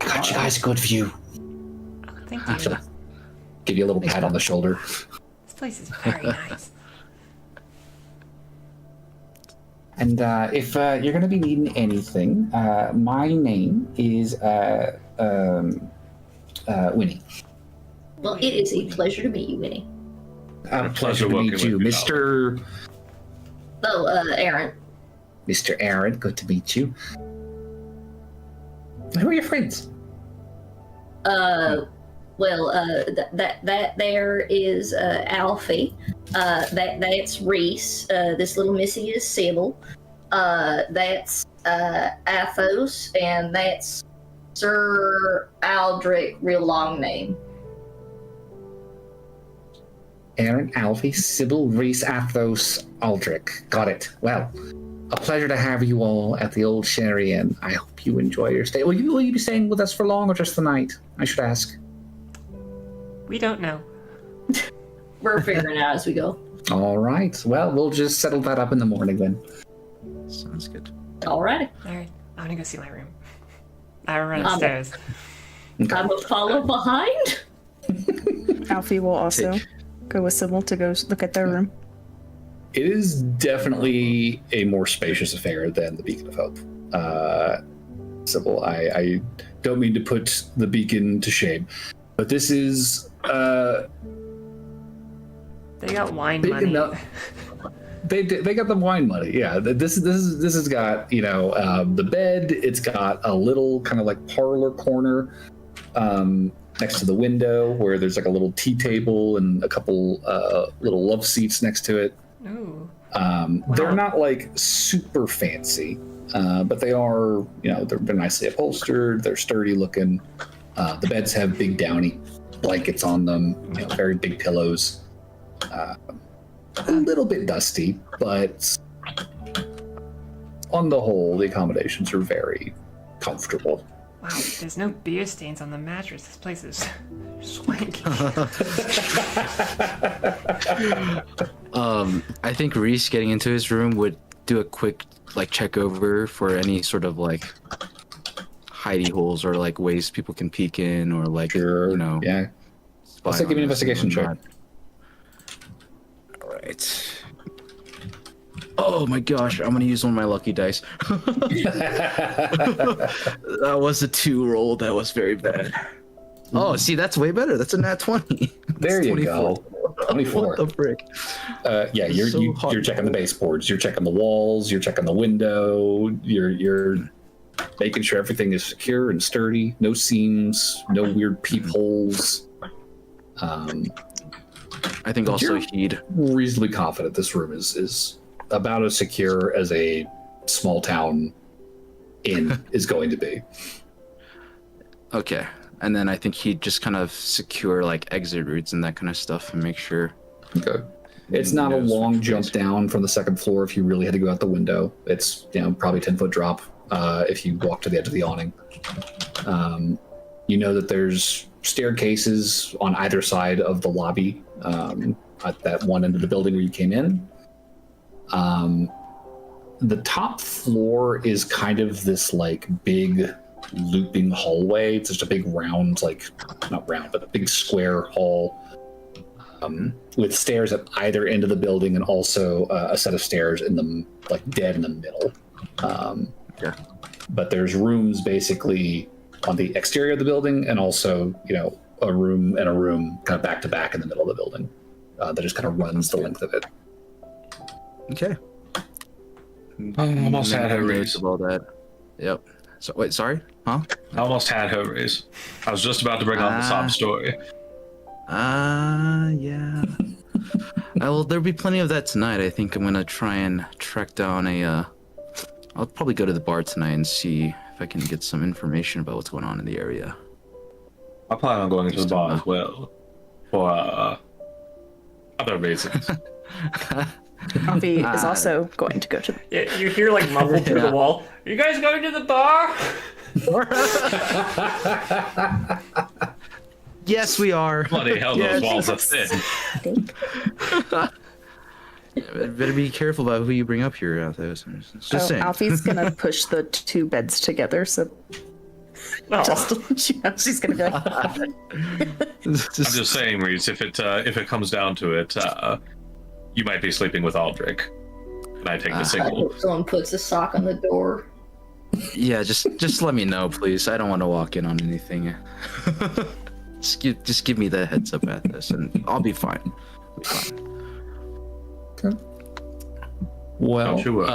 [SPEAKER 9] I got you guys a good view.
[SPEAKER 1] Thank you.
[SPEAKER 9] Give you a little pat on the shoulder.
[SPEAKER 1] This place is very nice.
[SPEAKER 9] And if you're going to be needing anything, my name is Winnie.
[SPEAKER 4] Well, it is a pleasure to meet you, Winnie.
[SPEAKER 9] A pleasure to meet you, Mr.
[SPEAKER 4] Oh, Aaron.
[SPEAKER 9] Mr. Aaron, good to meet you. Who are your friends?
[SPEAKER 4] Well, that there is Alfie. That's Reese. This little missy is Sybil. That's Athos, and that's Sir Aldrich. Real long name.
[SPEAKER 9] Aaron, Alfie, Sybil, Reese, Athos, Aldrich. Got it. Well, a pleasure to have you all at the old Sherry Inn. I hope you enjoy your stay. Will you be staying with us for long or just the night? I should ask.
[SPEAKER 1] We don't know.
[SPEAKER 4] We're figuring it out as we go.
[SPEAKER 9] All right. Well, we'll just settle that up in the morning then.
[SPEAKER 5] Sounds good.
[SPEAKER 4] Alrighty.
[SPEAKER 1] All right. I'm gonna go see my room. I run upstairs.
[SPEAKER 9] Okay.
[SPEAKER 4] I'm gonna follow behind.
[SPEAKER 10] Alfie will also go with Sybil to go look at their room.
[SPEAKER 9] It is definitely a more spacious affair than the Beacon of Hope. Sybil, I don't mean to put the Beacon to shame, but this is
[SPEAKER 1] They got wine
[SPEAKER 9] big
[SPEAKER 1] money.
[SPEAKER 9] enough. They got the wine money. Yeah, this has got the bed. It's got a little kind of like parlor corner next to the window where there's like a little tea table and a couple little love seats next to it.
[SPEAKER 1] Ooh.
[SPEAKER 9] They're not like super fancy, but they are, they're nicely upholstered. They're sturdy looking. The beds have big downy blankets on them, very big pillows. A little bit dusty, but on the whole, the accommodations are very comfortable.
[SPEAKER 1] Wow, there's no beer stains on the mattress. This place is swanky.
[SPEAKER 5] I think Reese getting into his room would do a quick check over for any sort of hidey holes or ways people can peek in or
[SPEAKER 9] Sure. Yeah. Let's give me an investigation check.
[SPEAKER 5] All right. Oh my gosh, I'm gonna use one of my lucky dice. That was a 2 roll. That was very bad. Oh, see, that's way better. That's a nat 20.
[SPEAKER 9] There you go. 24.
[SPEAKER 5] What the frick?
[SPEAKER 9] Yeah,
[SPEAKER 5] It's
[SPEAKER 9] you're
[SPEAKER 5] so hard.
[SPEAKER 9] you're checking the baseboards, you're checking the walls, you're checking the window, you're making sure everything is secure and sturdy, no seams, no weird peepholes.
[SPEAKER 5] I think also
[SPEAKER 9] You're-
[SPEAKER 5] he'd.
[SPEAKER 9] Reasonably confident this room is about as secure as a small town inn is going to be.
[SPEAKER 5] Okay. And then I think he'd just kind of secure like exit routes and that kind of stuff and make sure.
[SPEAKER 9] Okay. It's not a
[SPEAKER 5] Knows
[SPEAKER 9] long
[SPEAKER 5] which
[SPEAKER 9] jump
[SPEAKER 5] ways.
[SPEAKER 9] down from the second floor if you really had to go out the window. It's probably 10-foot drop if you walk to the edge of the awning. You know that there's staircases on either side of the lobby at that one end of the building where you came in. The top floor is kind of this like big looping hallway. It's just a big round, like not round, but a big square hall with stairs at either end of the building and also a set of stairs in the like dead in the middle.
[SPEAKER 5] Yeah.
[SPEAKER 9] But there's rooms basically on the exterior of the building and also, a room and a room kind of back to back in the middle of the building that just kind of runs the length of it.
[SPEAKER 5] Okay.
[SPEAKER 6] I almost had her
[SPEAKER 5] Notes
[SPEAKER 6] raise.
[SPEAKER 5] of all that. Yep. So wait, sorry? Huh?
[SPEAKER 6] I almost had her raise. I was just about to bring on the sob story.
[SPEAKER 5] Yeah. Well, there'll be plenty of that tonight. I think I'm gonna try and track down I'll probably go to the bar tonight and see if I can get some information about what's going on in the area.
[SPEAKER 6] I plan on going to the bar as well. For other reasons.
[SPEAKER 10] Alfie is also going to go to.
[SPEAKER 1] Yeah, you hear like muffled through the wall. Are you guys going to the bar?
[SPEAKER 5] Yes, we are.
[SPEAKER 6] Bloody hell, those walls are thin.
[SPEAKER 5] Better be careful about who you bring up here. Just saying.
[SPEAKER 10] Alfie's gonna push the 2 beds together, so
[SPEAKER 1] No.
[SPEAKER 10] just to let you know, she's gonna be like,
[SPEAKER 6] I'm just saying, Reese, if it comes down to it, you might be sleeping with Aldrich. And I take the
[SPEAKER 4] I
[SPEAKER 6] signal.
[SPEAKER 4] hope someone puts a sock on the door.
[SPEAKER 5] Yeah, just let me know, please. I don't want to walk in on anything. Just give me the heads up at this, and I'll be fine. I'll be fine.
[SPEAKER 9] Okay. Well,
[SPEAKER 6] Don't you worry.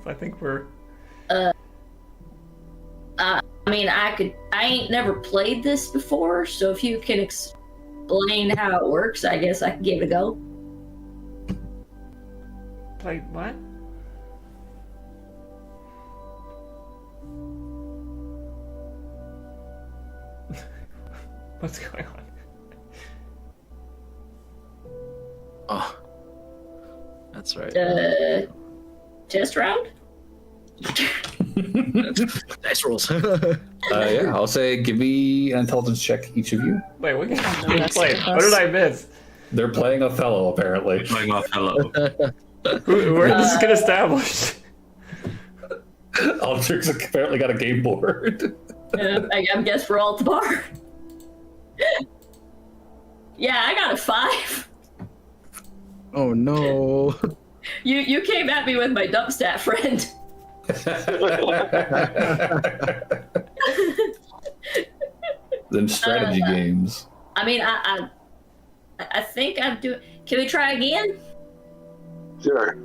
[SPEAKER 1] I think we're.
[SPEAKER 4] I mean, I ain't never played this before, so if you can explain how it works, I guess I can give it a go.
[SPEAKER 1] Like, what? What's going on?
[SPEAKER 5] Oh, that's right.
[SPEAKER 4] Test round?
[SPEAKER 5] Dice rolls.
[SPEAKER 9] yeah, I'll say give me an intelligence check, each of you.
[SPEAKER 1] Wait, what game
[SPEAKER 10] no,
[SPEAKER 1] being
[SPEAKER 10] that's
[SPEAKER 1] played?
[SPEAKER 10] us.
[SPEAKER 1] What did I miss?
[SPEAKER 9] They're playing Othello, apparently.
[SPEAKER 6] Playing Othello.
[SPEAKER 1] Where did this get established?
[SPEAKER 9] Aldrich's apparently got a game board.
[SPEAKER 4] I guess we're all at the bar. Yeah, I got a 5.
[SPEAKER 5] Oh no.
[SPEAKER 4] You came at me with my dump stat friend.
[SPEAKER 9] Them strategy games.
[SPEAKER 4] I mean, I think I'm doing. Can we try again?
[SPEAKER 8] Sure.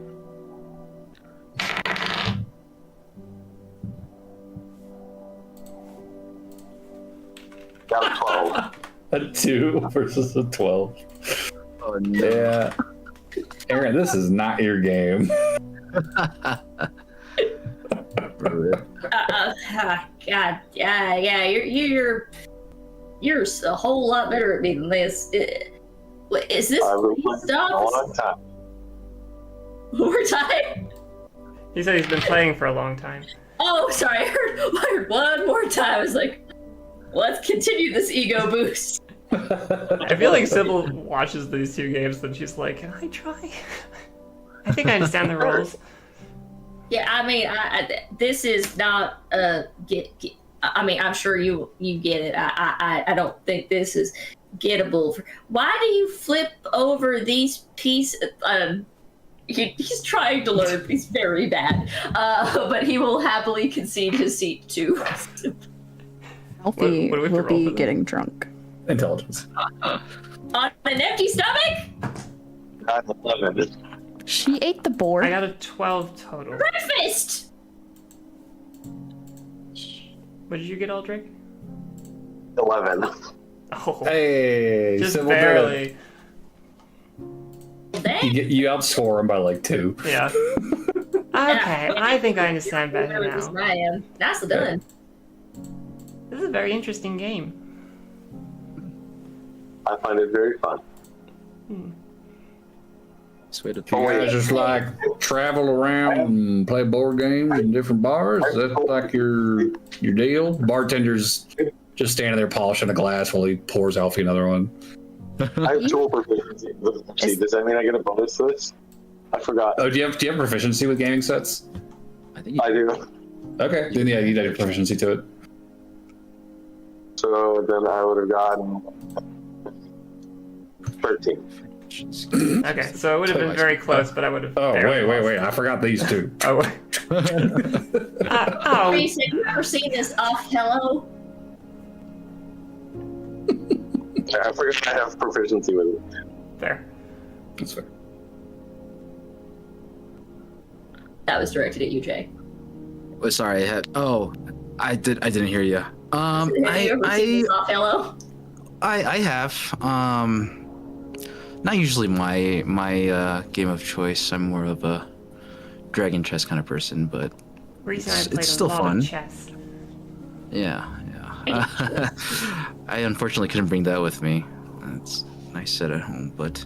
[SPEAKER 8] Got a 12.
[SPEAKER 9] A 2 versus a 12.
[SPEAKER 5] Oh no.
[SPEAKER 9] Yeah. Aaron, this is not your game.
[SPEAKER 4] God, yeah. You're a whole lot better at me than this. Is this
[SPEAKER 8] I've been playing
[SPEAKER 4] stuff?
[SPEAKER 8] a long time.
[SPEAKER 4] More time?
[SPEAKER 1] He said he's been playing for a long time.
[SPEAKER 4] Oh, sorry. I heard one more time. I was like, let's continue this ego boost.
[SPEAKER 1] I feel like Sybil watches these 2 games and she's like, can I try? I think I understand the rules.
[SPEAKER 4] Yeah, I mean, this is not I mean, I'm sure you get it. I don't think this is gettable. Why do you flip over these pieces? He's trying to learn. He's very bad, but he will happily concede his seat to.
[SPEAKER 10] Alfie
[SPEAKER 1] What do we have to
[SPEAKER 10] will
[SPEAKER 1] roll
[SPEAKER 10] be
[SPEAKER 1] for this?
[SPEAKER 10] getting drunk.
[SPEAKER 9] Intelligence.
[SPEAKER 4] On an empty stomach.
[SPEAKER 8] God, 11.
[SPEAKER 3] She ate the board.
[SPEAKER 1] I got a 12 total.
[SPEAKER 4] Breakfast.
[SPEAKER 1] What did you get, Aldrich?
[SPEAKER 8] 11.
[SPEAKER 1] Oh,
[SPEAKER 9] Hey,
[SPEAKER 1] just
[SPEAKER 9] Sybil did it.
[SPEAKER 1] barely.
[SPEAKER 9] You outscore him by like 2.
[SPEAKER 1] Yeah. Okay, I think I understand better
[SPEAKER 4] Whatever this
[SPEAKER 1] now.
[SPEAKER 4] I am. Nicely done.
[SPEAKER 1] This is a very interesting game.
[SPEAKER 8] I find it very fun.
[SPEAKER 5] This way to
[SPEAKER 8] Oh, wait.
[SPEAKER 9] Just like travel around and play board games in different bars. Is that like your deal? Bartender's just standing there polishing a glass while he pours Alfie another one.
[SPEAKER 8] I have dual proficiency. Does that mean I get a bonus to this? I forgot.
[SPEAKER 9] Oh, do you have proficiency with gaming sets?
[SPEAKER 5] I think
[SPEAKER 8] I do.
[SPEAKER 9] Okay, then yeah, you have proficiency to it.
[SPEAKER 8] So then I would have gotten 13.
[SPEAKER 1] Okay, so it would have been very close, but I would have.
[SPEAKER 9] Oh,
[SPEAKER 1] barely
[SPEAKER 9] wait!
[SPEAKER 1] lost.
[SPEAKER 9] I forgot these two.
[SPEAKER 1] Oh,
[SPEAKER 4] Reese, have you ever seen this Othello?
[SPEAKER 8] I forgot I have proficiency with it.
[SPEAKER 1] fair.
[SPEAKER 9] That's fair.
[SPEAKER 4] That was directed at you, Jay.
[SPEAKER 5] Oh, sorry, I didn't hear you.
[SPEAKER 4] Have you ever seen this Othello?
[SPEAKER 5] I have. Not usually my game of choice. I'm more of a dragon chess kind of person, but
[SPEAKER 1] Reese and I
[SPEAKER 5] It's
[SPEAKER 1] played
[SPEAKER 5] still
[SPEAKER 1] a lot
[SPEAKER 5] fun.
[SPEAKER 1] of chess.
[SPEAKER 5] yeah. I unfortunately couldn't bring that with me. It's a nice set at home, but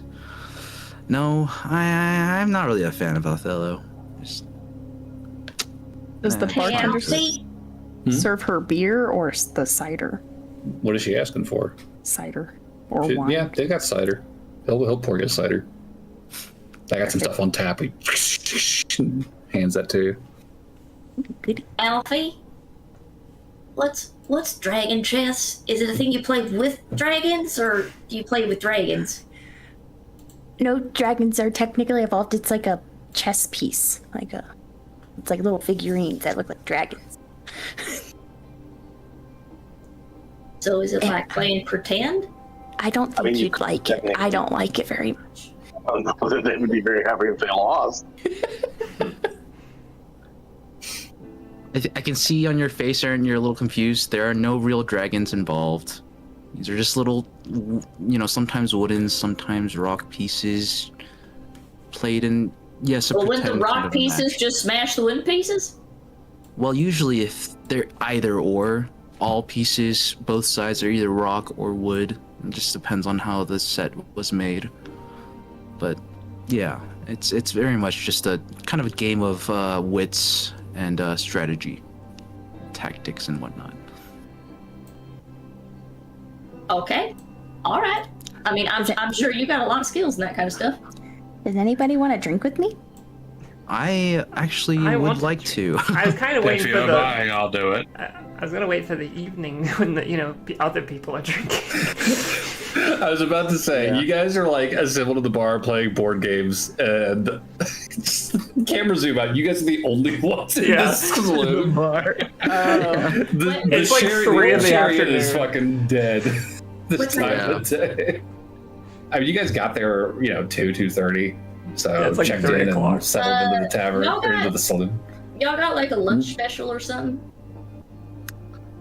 [SPEAKER 5] no, I'm not really a fan of Othello. Just,
[SPEAKER 10] Does the
[SPEAKER 5] Hey,
[SPEAKER 10] bartender
[SPEAKER 4] Alfie?
[SPEAKER 10] serve her beer or the cider?
[SPEAKER 9] What is she asking for?
[SPEAKER 10] Cider or wine?
[SPEAKER 9] Yeah, they got cider. He'll pour you a cider. I got some stuff on tap. He hands that to you.
[SPEAKER 3] Goody.
[SPEAKER 4] Alfie? What's dragon chess? Is it a thing you play with dragons, or do you play with dragons?
[SPEAKER 3] No, dragons are technically evolved. It's like a chess piece. It's like little figurines that look like dragons.
[SPEAKER 4] So is it like playing pretend?
[SPEAKER 3] I don't think
[SPEAKER 8] mean, you
[SPEAKER 3] you'd
[SPEAKER 8] could
[SPEAKER 3] like it.
[SPEAKER 8] technically-
[SPEAKER 3] I don't like it very much.
[SPEAKER 8] I don't know that they would be very happy if they lost.
[SPEAKER 5] I can see on your face, Aaron, you're a little confused. There are no real dragons involved. These are just little, sometimes wooden, sometimes rock pieces played in. Yes, a
[SPEAKER 4] Well, wouldn't the
[SPEAKER 5] pretend kind
[SPEAKER 4] rock
[SPEAKER 5] of a
[SPEAKER 4] pieces
[SPEAKER 5] match.
[SPEAKER 4] just smash the wooden pieces?
[SPEAKER 5] Well, usually if they're either or, all pieces, both sides are either rock or wood. It just depends on how the set was made. But yeah, it's very much just a kind of a game of wits and strategy, tactics and whatnot.
[SPEAKER 4] Okay. All right. I mean, I'm sure you got a lot of skills in that kind of stuff.
[SPEAKER 3] Does anybody want to drink with me?
[SPEAKER 5] I actually
[SPEAKER 1] I want
[SPEAKER 5] would
[SPEAKER 1] to
[SPEAKER 5] like to.
[SPEAKER 1] I was kind of
[SPEAKER 6] If
[SPEAKER 1] waiting for
[SPEAKER 6] you're
[SPEAKER 1] the.
[SPEAKER 6] buying, I'll do it.
[SPEAKER 1] I was gonna wait for the evening when other people are drinking.
[SPEAKER 9] I was about to say, you guys are like assembled at the bar playing board games, and camera zoom out. You guys are the only ones in
[SPEAKER 1] Yeah.
[SPEAKER 9] this saloon bar. The
[SPEAKER 1] It's like
[SPEAKER 9] Sherry-
[SPEAKER 1] 3 in
[SPEAKER 9] old
[SPEAKER 1] the
[SPEAKER 9] Chariot is
[SPEAKER 1] afternoon.
[SPEAKER 9] fucking dead this
[SPEAKER 4] What's
[SPEAKER 9] time
[SPEAKER 5] that?
[SPEAKER 9] of day. I mean, you guys got there, 2:30, so
[SPEAKER 1] Yeah, it's like
[SPEAKER 9] checked
[SPEAKER 1] 3
[SPEAKER 9] in
[SPEAKER 1] o'clock.
[SPEAKER 9] and settled into the tavern
[SPEAKER 4] no,
[SPEAKER 9] or into
[SPEAKER 4] guys.
[SPEAKER 9] the saloon.
[SPEAKER 4] Y'all got like a lunch special or something?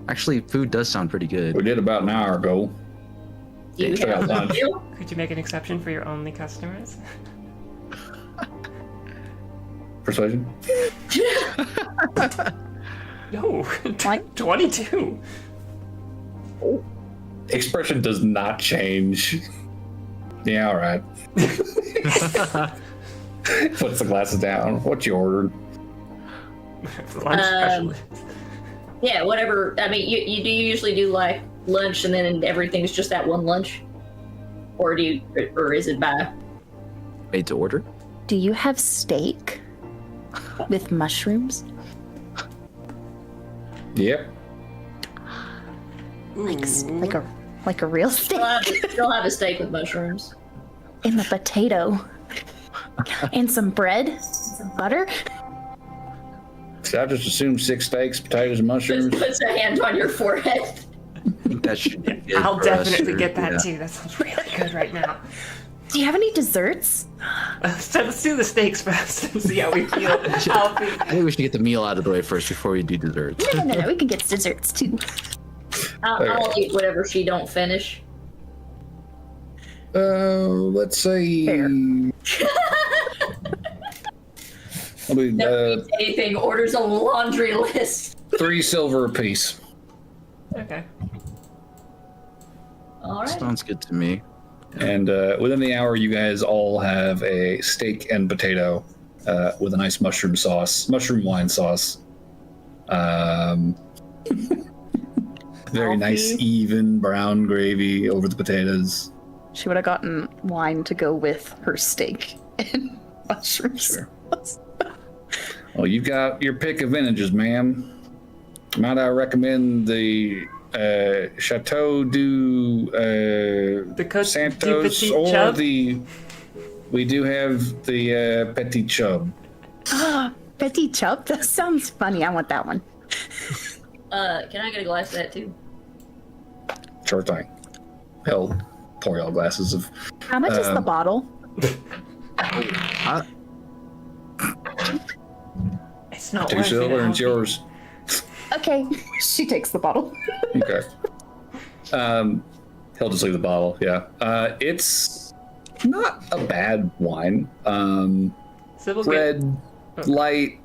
[SPEAKER 5] Actually, food does sound pretty
[SPEAKER 9] We
[SPEAKER 5] good.
[SPEAKER 9] did about an hour ago.
[SPEAKER 4] Do you
[SPEAKER 9] Yeah,
[SPEAKER 4] have
[SPEAKER 9] lunch.
[SPEAKER 4] a deal?
[SPEAKER 1] Could you make an exception for your only customers?
[SPEAKER 9] Persuasion.
[SPEAKER 1] No,
[SPEAKER 3] What?
[SPEAKER 1] 22.
[SPEAKER 9] Expression does not change. Yeah, all right. Puts the glasses down. What you ordered?
[SPEAKER 1] Lunch specialist.
[SPEAKER 4] Yeah, whatever. I mean, you do usually do like lunch and then everything's just that one lunch, or is it by?
[SPEAKER 5] Made to order.
[SPEAKER 3] Do you have steak with mushrooms?
[SPEAKER 9] Yep.
[SPEAKER 3] Like a real steak
[SPEAKER 4] She'll have a steak with mushrooms.
[SPEAKER 3] and the potato and some bread, some butter.
[SPEAKER 9] So I just assume 6 steaks, potatoes, and mushrooms.
[SPEAKER 4] Puts a hand on your forehead.
[SPEAKER 5] I think that should be good
[SPEAKER 1] I'll
[SPEAKER 5] for us,
[SPEAKER 1] definitely
[SPEAKER 5] or-
[SPEAKER 1] get that
[SPEAKER 5] yeah.
[SPEAKER 1] too. That sounds really good right now.
[SPEAKER 3] Do you have any desserts?
[SPEAKER 1] So let's do the steaks first and see how we feel. Alfie.
[SPEAKER 5] I think we should get the meal out of the way first before we do desserts.
[SPEAKER 3] No, we can get desserts too.
[SPEAKER 4] I'll eat whatever she don't finish.
[SPEAKER 9] Let's say.
[SPEAKER 3] Fair.
[SPEAKER 9] I mean,
[SPEAKER 4] Never eats anything. Orders a laundry list.
[SPEAKER 9] 3 silver apiece.
[SPEAKER 1] Okay.
[SPEAKER 4] All right.
[SPEAKER 5] Sounds good to me.
[SPEAKER 9] And within the hour, you guys all have a steak and potato with a nice mushroom wine sauce. Very nice,
[SPEAKER 10] Healthy.
[SPEAKER 9] even brown gravy over the potatoes.
[SPEAKER 10] She would have gotten wine to go with her steak and mushrooms.
[SPEAKER 9] Sure. Well, you've got your pick of vintages, ma'am. Might I recommend the Chateau du
[SPEAKER 1] The Côte du
[SPEAKER 9] Santos
[SPEAKER 1] Petit
[SPEAKER 9] or
[SPEAKER 1] Chub?
[SPEAKER 9] we do have the Petit Chub.
[SPEAKER 3] Ah, Petit Chub? That sounds funny. I want that one.
[SPEAKER 4] Can I get a glass of that too?
[SPEAKER 9] Sure thing. He'll pour y'all glasses of.
[SPEAKER 3] How much is the bottle?
[SPEAKER 1] It's not
[SPEAKER 9] 2
[SPEAKER 1] worth
[SPEAKER 9] silver
[SPEAKER 1] it.
[SPEAKER 9] and it's
[SPEAKER 1] Alfie.
[SPEAKER 9] yours.
[SPEAKER 3] Okay. She takes the bottle.
[SPEAKER 9] Okay. He'll just leave the bottle. Yeah. It's not a bad wine.
[SPEAKER 1] Sybil, get-
[SPEAKER 9] Red, light,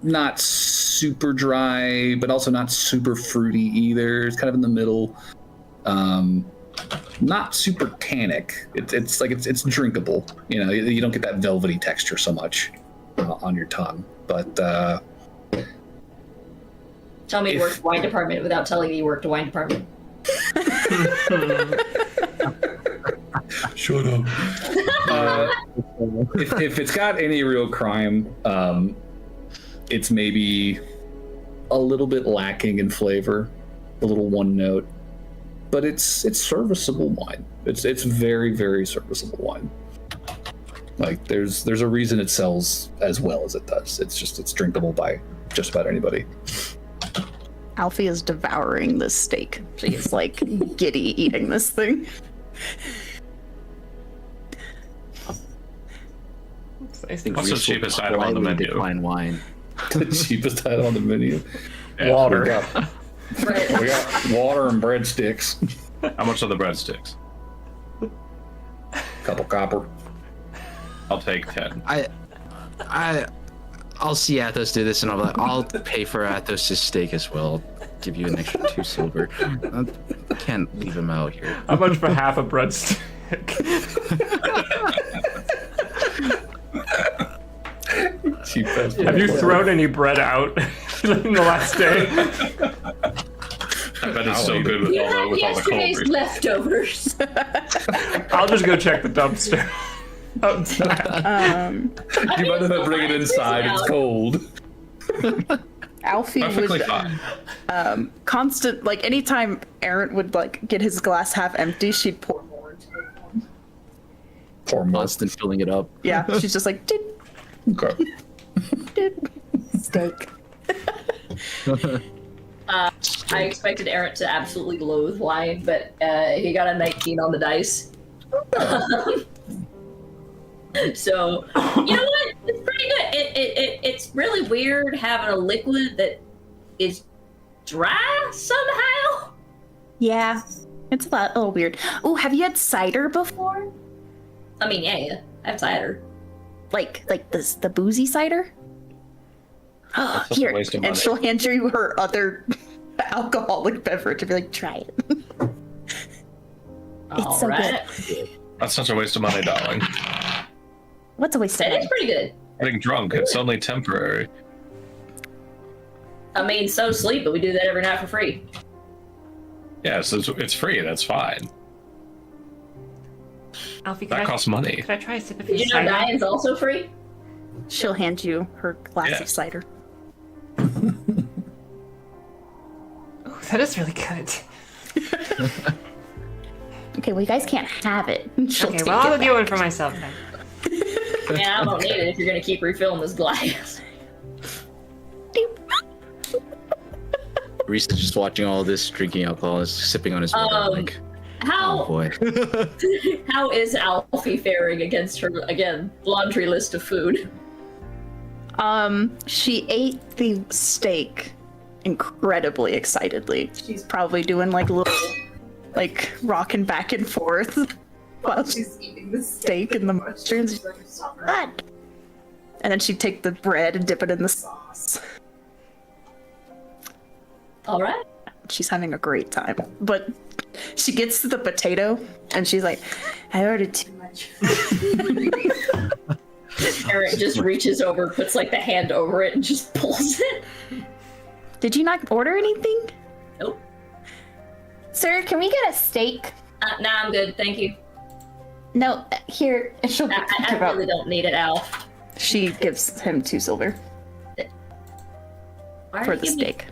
[SPEAKER 9] not super dry, but also not super fruity either. It's kind of in the middle. Not super tannic. It's drinkable. You know, you don't get that velvety texture so much on your tongue. But
[SPEAKER 4] Tell me you worked at the wine department without telling me you worked at the wine department.
[SPEAKER 9] shut up. If it's got any real crime, it's maybe a little bit lacking in flavor, a little one note, but it's serviceable wine. It's very, very serviceable wine. Like there's a reason it sells as well as it does. It's drinkable by just about anybody.
[SPEAKER 10] Alfie is devouring this steak. She is like giddy eating this thing.
[SPEAKER 5] I think
[SPEAKER 6] What's the
[SPEAKER 5] Reese will
[SPEAKER 6] cheapest item on the
[SPEAKER 5] politely
[SPEAKER 6] menu?
[SPEAKER 5] Decline wine.
[SPEAKER 9] The cheapest item on the menu.
[SPEAKER 6] Yeah.
[SPEAKER 9] Water.
[SPEAKER 4] Right.
[SPEAKER 9] We got water and breadsticks.
[SPEAKER 6] How much are the breadsticks?
[SPEAKER 9] Couple copper.
[SPEAKER 6] I'll take 10.
[SPEAKER 5] I'll see Athos do this, and I'll pay for Athos' steak as well. I'll give you an extra 2 silver. I can't leave him out here.
[SPEAKER 1] How much for half a breadstick? Have you thrown any bread out in the last day?
[SPEAKER 6] I bet it's still good with
[SPEAKER 4] You
[SPEAKER 6] all
[SPEAKER 4] have
[SPEAKER 6] the cold
[SPEAKER 4] yesterday's
[SPEAKER 6] beef.
[SPEAKER 4] leftovers.
[SPEAKER 1] I'll just go check the dumpster. Outside.
[SPEAKER 9] You might have to bring it inside. It's cold.
[SPEAKER 10] Alfie
[SPEAKER 6] Perfectly
[SPEAKER 10] would
[SPEAKER 6] fine.
[SPEAKER 10] constant like anytime Aaron would like get his glass half empty, she'd pour more into it.
[SPEAKER 9] Poor moss.
[SPEAKER 5] Constant filling it up.
[SPEAKER 10] Yeah, she's just like did
[SPEAKER 9] Okay.
[SPEAKER 3] Steak.
[SPEAKER 4] I expected Aaron to absolutely loathe wine, but he got a 19 on the dice. So, you know what? It's pretty good. It's really weird having a liquid that is dry somehow.
[SPEAKER 3] Yeah. It's a little weird. Oh, have you had cider before?
[SPEAKER 4] I mean, yeah, that's cider.
[SPEAKER 3] Like the boozy cider? Oh,
[SPEAKER 6] That's such a
[SPEAKER 3] here.
[SPEAKER 6] waste of
[SPEAKER 10] and
[SPEAKER 6] money.
[SPEAKER 10] she'll hand you her other alcoholic beverage and be like, try it.
[SPEAKER 3] It's so
[SPEAKER 4] Alright.
[SPEAKER 3] good.
[SPEAKER 6] That's such a waste of money, darling.
[SPEAKER 3] What's a waste of
[SPEAKER 4] That is
[SPEAKER 3] money?
[SPEAKER 4] pretty good.
[SPEAKER 6] Getting drunk, it's only temporary.
[SPEAKER 4] I mean, so sleep, but we do that every night for free.
[SPEAKER 6] Yeah, so it's free, that's fine.
[SPEAKER 1] Alfie,
[SPEAKER 6] That costs money.
[SPEAKER 1] Could I try a sip of
[SPEAKER 4] Did
[SPEAKER 1] your
[SPEAKER 4] you know
[SPEAKER 1] cider?
[SPEAKER 4] Diane's also free?
[SPEAKER 10] She'll hand you her glass
[SPEAKER 6] Yeah.
[SPEAKER 10] of cider.
[SPEAKER 1] Ooh, that is really good.
[SPEAKER 3] Okay, well, you guys can't have it. She'll
[SPEAKER 1] Okay,
[SPEAKER 3] take
[SPEAKER 1] well, I'll
[SPEAKER 3] it
[SPEAKER 1] do
[SPEAKER 3] back.
[SPEAKER 1] one for myself then.
[SPEAKER 4] Yeah, I don't need it if you're gonna keep refilling this glass.
[SPEAKER 5] Reese is just watching all this, drinking alcohol, is sipping on his water, like,
[SPEAKER 4] How
[SPEAKER 5] oh boy.
[SPEAKER 4] how is Alfie faring against her again laundry list of food?
[SPEAKER 10] She ate the steak incredibly excitedly. She's probably doing like little, like rocking back and forth while she's eating the steak and the mushrooms. She's like, so good. And then she'd take the bread and dip it in the sauce.
[SPEAKER 4] All right.
[SPEAKER 10] She's having a great time. But she gets to the potato and she's like, I ordered too much.
[SPEAKER 4] Eric just reaches over, puts like the hand over it, and just pulls it.
[SPEAKER 3] Did you not order anything?
[SPEAKER 4] Nope.
[SPEAKER 3] Sir, can we get a steak?
[SPEAKER 4] Nah, I'm good. Thank you.
[SPEAKER 3] No, here. She'll
[SPEAKER 4] I really don't need it, Al.
[SPEAKER 10] She gives him 2 silver
[SPEAKER 4] Why
[SPEAKER 10] for
[SPEAKER 4] are
[SPEAKER 10] the
[SPEAKER 4] you giving me-
[SPEAKER 10] steak.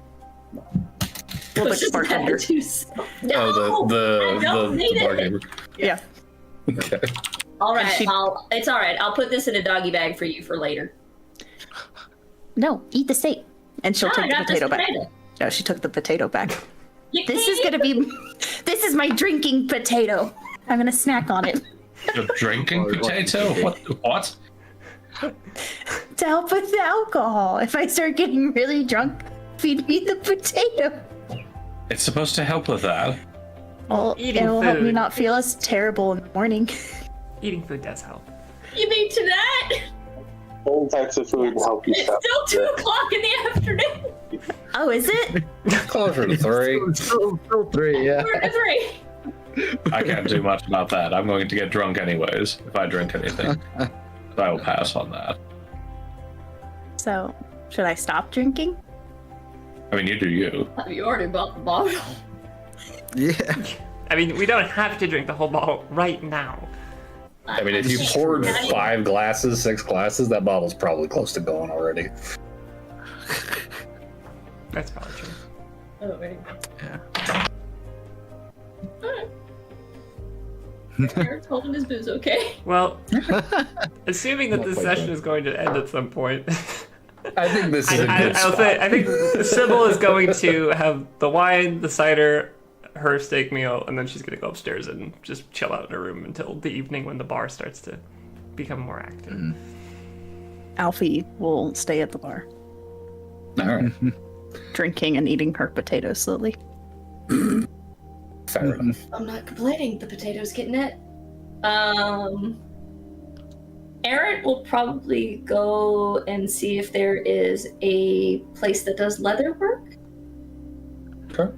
[SPEAKER 10] Well, the bartender.
[SPEAKER 4] No, I don't need it.
[SPEAKER 9] bargain.
[SPEAKER 10] Yeah.
[SPEAKER 9] Okay.
[SPEAKER 4] All right,
[SPEAKER 10] she-
[SPEAKER 4] it's all right. I'll put this in a doggy bag for you for later.
[SPEAKER 3] No, eat the steak.
[SPEAKER 10] And she'll
[SPEAKER 4] No, I
[SPEAKER 10] take the
[SPEAKER 4] got this
[SPEAKER 10] potato back.
[SPEAKER 4] potato.
[SPEAKER 10] No, she took the potato back.
[SPEAKER 4] You
[SPEAKER 3] This is
[SPEAKER 4] can't
[SPEAKER 3] gonna be. This is my drinking potato. I'm gonna snack on it
[SPEAKER 6] You're drinking potato? What?
[SPEAKER 3] to help with the alcohol. If I start getting really drunk, feed me the potato.
[SPEAKER 6] It's supposed to help with that.
[SPEAKER 3] Well,
[SPEAKER 1] Eating
[SPEAKER 3] it'll help me
[SPEAKER 1] food.
[SPEAKER 3] not feel as terrible in the morning.
[SPEAKER 1] Eating food does help.
[SPEAKER 4] You mean to that?
[SPEAKER 8] All types of food will help you
[SPEAKER 4] It's
[SPEAKER 8] stop.
[SPEAKER 4] still 2 o'clock in the afternoon.
[SPEAKER 3] Oh, is it?
[SPEAKER 9] Closer to 3.
[SPEAKER 5] Still 3, yeah.
[SPEAKER 4] We're at 3.
[SPEAKER 6] I can't do much about that. I'm going to get drunk anyways if I drink anything. So I will pass on that.
[SPEAKER 3] So, should I stop drinking?
[SPEAKER 6] I mean, you do you.
[SPEAKER 4] Have you already bought the bottle?
[SPEAKER 5] Yeah.
[SPEAKER 1] I mean, we don't have to drink the whole bottle right now.
[SPEAKER 9] I mean, if you poured 5 glasses, 6 glasses, that bottle's probably close to gone already.
[SPEAKER 1] That's probably true.
[SPEAKER 4] Oh, wait.
[SPEAKER 5] Yeah.
[SPEAKER 4] Eric's holding his booze, okay?
[SPEAKER 1] Well, assuming that
[SPEAKER 9] Not
[SPEAKER 1] this
[SPEAKER 9] quite
[SPEAKER 1] session
[SPEAKER 9] yet.
[SPEAKER 1] is going to end at some point,
[SPEAKER 9] I think this is a good
[SPEAKER 1] I'll
[SPEAKER 9] spot.
[SPEAKER 1] say I think Sybil is going to have the wine, the cider, her steak meal, and then she's going to go upstairs and just chill out in her room until the evening when the bar starts to become more active.
[SPEAKER 10] Alfie will stay at the bar,
[SPEAKER 9] All right.
[SPEAKER 10] drinking and eating her potatoes slowly.
[SPEAKER 9] Fair enough.
[SPEAKER 4] I'm not complaining. The potato's getting it. Aaron will probably go and see if there is a place that does leather work.
[SPEAKER 9] Okay.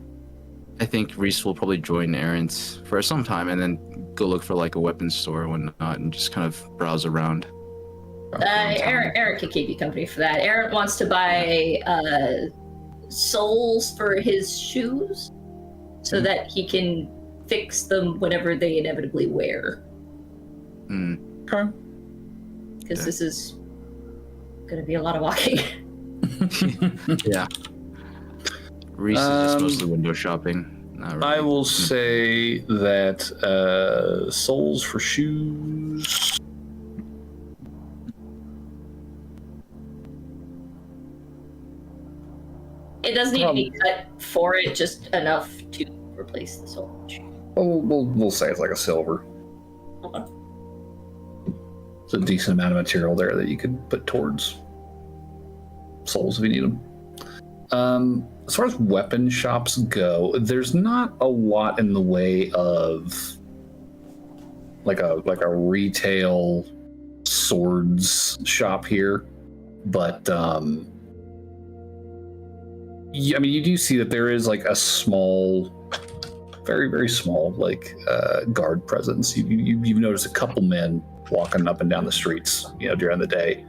[SPEAKER 5] I think Reese will probably join Aaron's for some time and then go look for like a weapons store or whatnot and just kind of browse around.
[SPEAKER 4] Aaron can keep you company for that. Aaron wants to buy soles for his shoes so that he can fix them whenever they inevitably wear.
[SPEAKER 5] Mm.
[SPEAKER 9] Okay.
[SPEAKER 4] Because this is going to be a lot of walking.
[SPEAKER 5] Yeah. Reese is just mostly window shopping. Not really.
[SPEAKER 9] I will say that soles for shoes.
[SPEAKER 4] It doesn't need to be cut for it, just enough to replace the sole.
[SPEAKER 9] We'll say it's like a silver.
[SPEAKER 4] Okay.
[SPEAKER 9] It's a decent amount of material there that you could put towards soles if you need them. As far as weapon shops go, there's not a lot in the way of like a retail swords shop here, but yeah, I mean, you do see that there is like a small, very, very small, like guard presence. You've noticed a couple men walking up and down the streets, during the day,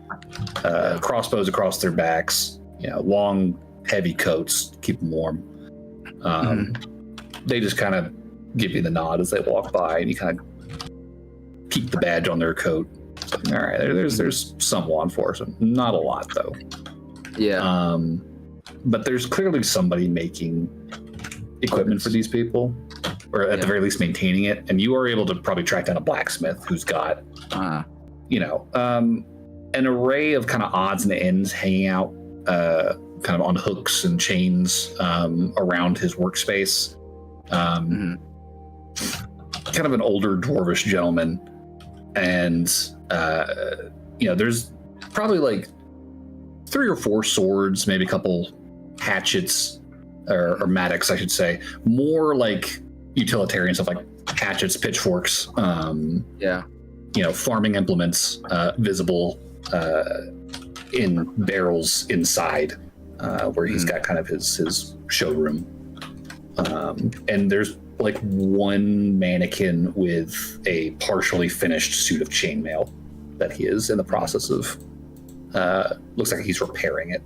[SPEAKER 9] crossbows across their backs, long, heavy coats, keep them warm. They just kind of give you the nod as they walk by, and you kind of keep the badge on their coat. All right, there's some law enforcement, not a lot though.
[SPEAKER 5] Yeah.
[SPEAKER 9] But there's clearly somebody making equipment for these people. or at the very least maintaining it. And you are able to probably track down a blacksmith who's got, an array of kind of odds and ends hanging out, kind of on hooks and chains around his workspace. Kind of an older dwarvish gentleman, and there's probably like 3 or 4 swords, maybe a couple hatchets or mattocks, I should say. More like utilitarian stuff, like hatchets, pitchforks. Farming implements visible in barrels inside, where he's got kind of his showroom. And there's like one mannequin with a partially finished suit of chainmail that he is in the process of, looks like he's repairing it.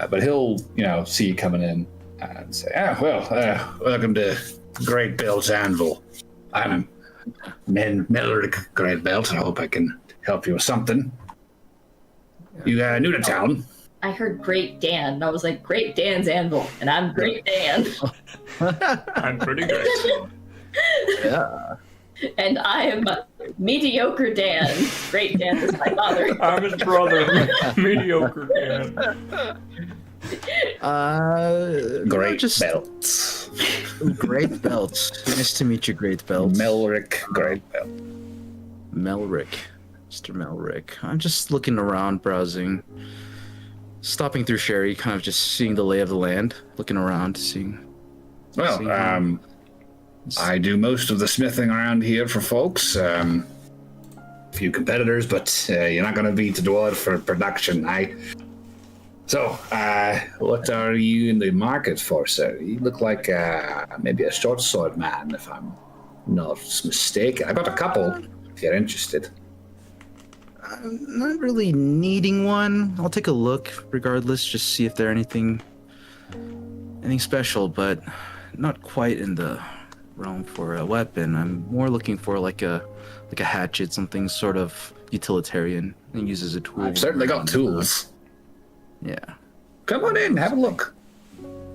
[SPEAKER 9] But he'll, see you coming in and say, welcome to Great Belt's Anvil. I'm Melric Great Belt. I hope I can help you with something. You new to town?
[SPEAKER 4] I heard Great Dan, and I was like, Great Dan's Anvil, and I'm Great Dan.
[SPEAKER 6] I'm pretty good.
[SPEAKER 5] Yeah.
[SPEAKER 4] And I am Mediocre Dan. Great Dan is my father.
[SPEAKER 6] I'm his brother. Mediocre Dan.
[SPEAKER 9] Great Belts.
[SPEAKER 5] Great Belts. Nice to meet you, Great Belts.
[SPEAKER 9] Melric Great Belt.
[SPEAKER 5] Melric. Mr. Melric. I'm just looking around, browsing. Stopping through Sherry, kind of just seeing the lay of the land, looking around, seeing.
[SPEAKER 9] Well, I do most of the smithing around here for folks. A few competitors, but you're not going to beat the dwarf for production. So, what are you in the market for, sir? You look like maybe a short sword man, if I'm not mistaken. I got a couple, if you're interested.
[SPEAKER 5] I'm not really needing one. I'll take a look, regardless, just see if there's anything special, but not quite in the realm for a weapon. I'm more looking for like a hatchet, something sort of utilitarian and uses a tool.
[SPEAKER 9] I've certainly got tools.
[SPEAKER 5] Yeah.
[SPEAKER 9] Come on in, have a look.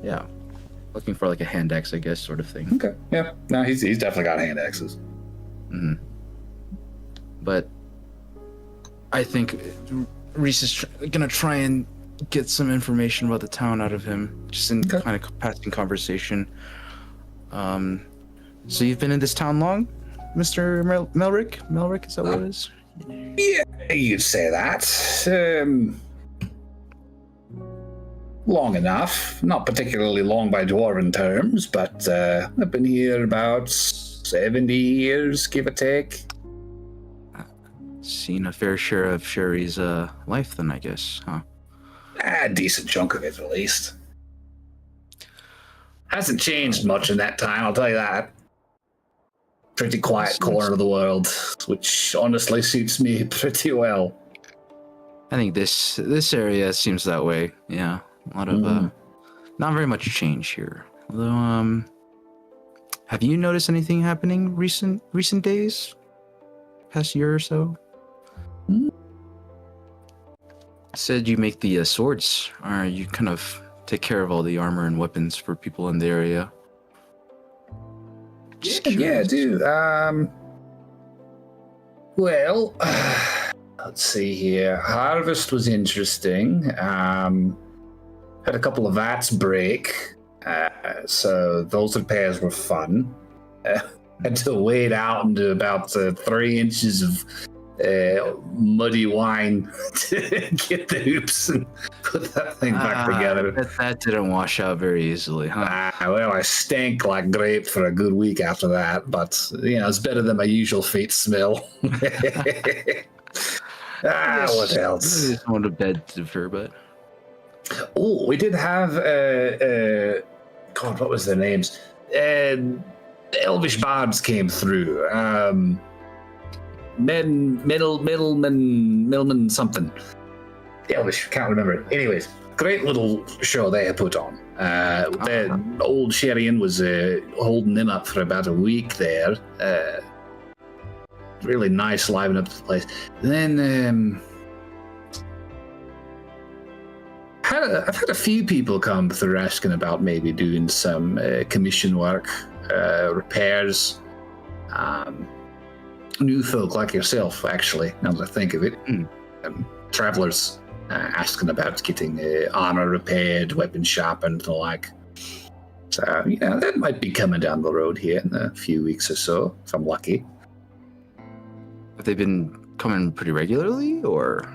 [SPEAKER 5] Yeah. Looking for like a hand axe, I guess, sort of thing.
[SPEAKER 9] Okay. Yeah. No, he's definitely got hand axes.
[SPEAKER 5] Mm-hmm. But I think Reese is gonna try and get some information about the town out of him, just in kind of passing conversation. So you've been in this town long, Mr. Melric? Melric, is that what it is?
[SPEAKER 9] Yeah, you'd say that. Long enough. Not particularly long by dwarven terms, but I've been here about 70 years, give or take.
[SPEAKER 5] Seen a fair share of Sherry's life then, I guess, huh?
[SPEAKER 9] A decent chunk of it, at least. Hasn't changed much in that time, I'll tell you that. Pretty quiet corner of the world, which honestly suits me pretty well.
[SPEAKER 5] I think this area seems that way, yeah. A lot of, not very much change here. Although, have you noticed anything happening recent days? Past year or so? Said you make the swords, or you kind of take care of all the armor and weapons for people in the area.
[SPEAKER 9] Yeah, I do. Well, let's see here. Harvest was interesting. Had a couple of vats break, so those repairs were fun. Had to wade out into about 3 inches of muddy wine to get the hoops and put that thing back together.
[SPEAKER 5] That didn't wash out very easily, huh?
[SPEAKER 9] Well, I stank like grape for a good week after that, but it's better than my usual feet smell. What else?
[SPEAKER 5] I just want to bed for, but.
[SPEAKER 9] Oh, we did have God, what was their names? Elvish bards came through. Middleman something. Elvish, can't remember it. Anyways, great little show they had put on. Old Sherian was holding them up for about a week there. Really nice, liven up the place. Then I've had a few people come through asking about maybe doing some commission work repairs. New folk like yourself, actually, now that I think of it. Travelers asking about getting armor repaired, weapons sharpened, and the like. So, that might be coming down the road here in a few weeks or so, if I'm lucky.
[SPEAKER 5] Have they been coming pretty regularly, or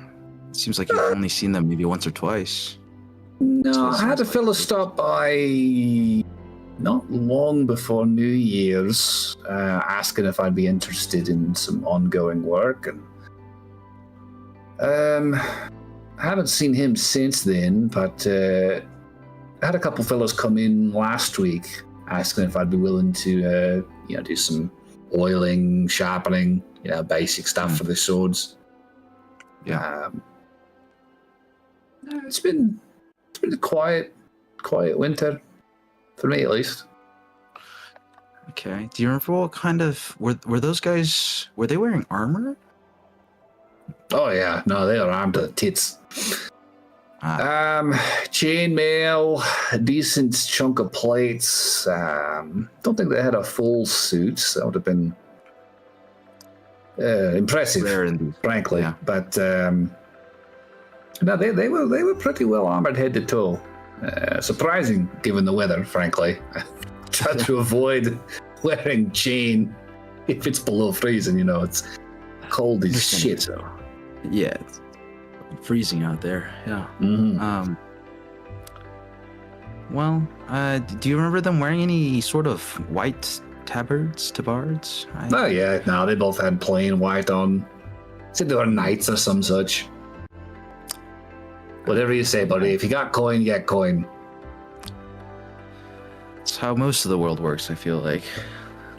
[SPEAKER 5] it seems like you've only seen them maybe once or twice?
[SPEAKER 9] No, I had a fellow stop by not long before New Year's, asking if I'd be interested in some ongoing work, and I haven't seen him since then, but I had a couple fellows come in last week asking if I'd be willing to, do some oiling, sharpening, basic stuff for the swords.
[SPEAKER 5] Yeah.
[SPEAKER 9] It's been a quiet winter, for me at least.
[SPEAKER 5] Okay. Do you remember what kind of were those guys? Were they wearing armor?
[SPEAKER 9] Oh yeah, no, they are armed to the tits. Chainmail, a decent chunk of plates. Don't think they had a full suit. That would have been impressive, frankly.
[SPEAKER 5] Yeah.
[SPEAKER 9] But no, they were pretty well armored head to toe. Surprising given the weather, frankly. I try to avoid wearing chain if it's below freezing. It's cold as shit.
[SPEAKER 5] So. Yeah, it's freezing out there. Yeah.
[SPEAKER 9] Mm-hmm.
[SPEAKER 5] Do you remember them wearing any sort of white tabards?
[SPEAKER 9] Oh yeah, no, they both had plain white on. Said they were knights or some such. Whatever you say, buddy. If you got coin, you get coin.
[SPEAKER 5] That's how most of the world works, I feel like.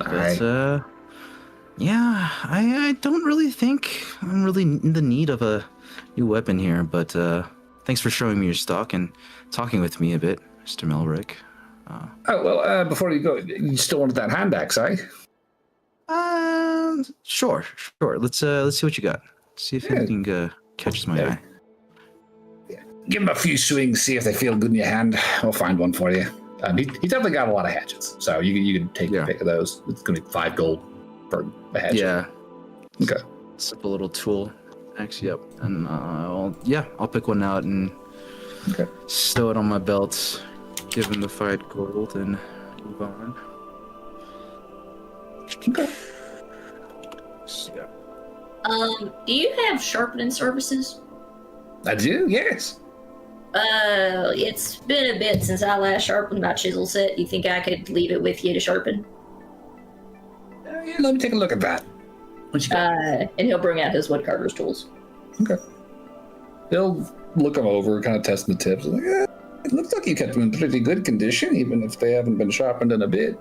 [SPEAKER 9] Alright.
[SPEAKER 5] Yeah, I don't really think I'm really in the need of a new weapon here, but thanks for showing me your stock and talking with me a bit, Mr. Melrick.
[SPEAKER 9] Before you go, you still wanted that hand axe, eh?
[SPEAKER 5] Sure. Let's see what you got. See if anything catches my eye.
[SPEAKER 9] Give him a few swings, see if they feel good in your hand. I'll find one for you. He definitely got a lot of hatchets, so you can take your pick of those. It's going to be 5 gold per hatchet.
[SPEAKER 5] Yeah.
[SPEAKER 9] Okay.
[SPEAKER 5] Simple little tool. Actually, yep. And I'll pick one out and stow it on my belt, give him the 5 gold, and move on.
[SPEAKER 9] Okay.
[SPEAKER 4] Do you have sharpening services?
[SPEAKER 9] I do, yes.
[SPEAKER 4] It's been a bit since I last sharpened my chisel set. You think I could leave it with you to sharpen?
[SPEAKER 9] Yeah, let me take a look at that. What you got?
[SPEAKER 4] And he'll bring out his woodcarver's tools.
[SPEAKER 9] Okay. He'll look them over, kind of testing the tips. Like, it looks like you kept them in pretty good condition, even if they haven't been sharpened in a bit.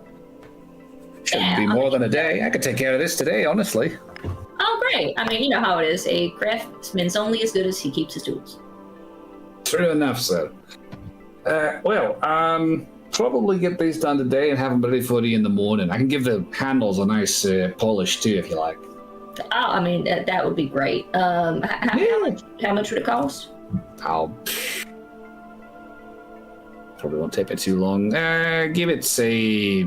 [SPEAKER 9] Shouldn't be more than a day. I could take care of this today, honestly.
[SPEAKER 4] Oh, great. I mean, you know how it is. A craftsman's only as good as he keeps his tools.
[SPEAKER 9] True enough, sir. Probably get these done today and have them ready for you in the morning. I can give the handles a nice polish too, if you like.
[SPEAKER 4] Oh, I mean, that would be great. How much would it cost?
[SPEAKER 9] Probably won't take me too long. Give it, say,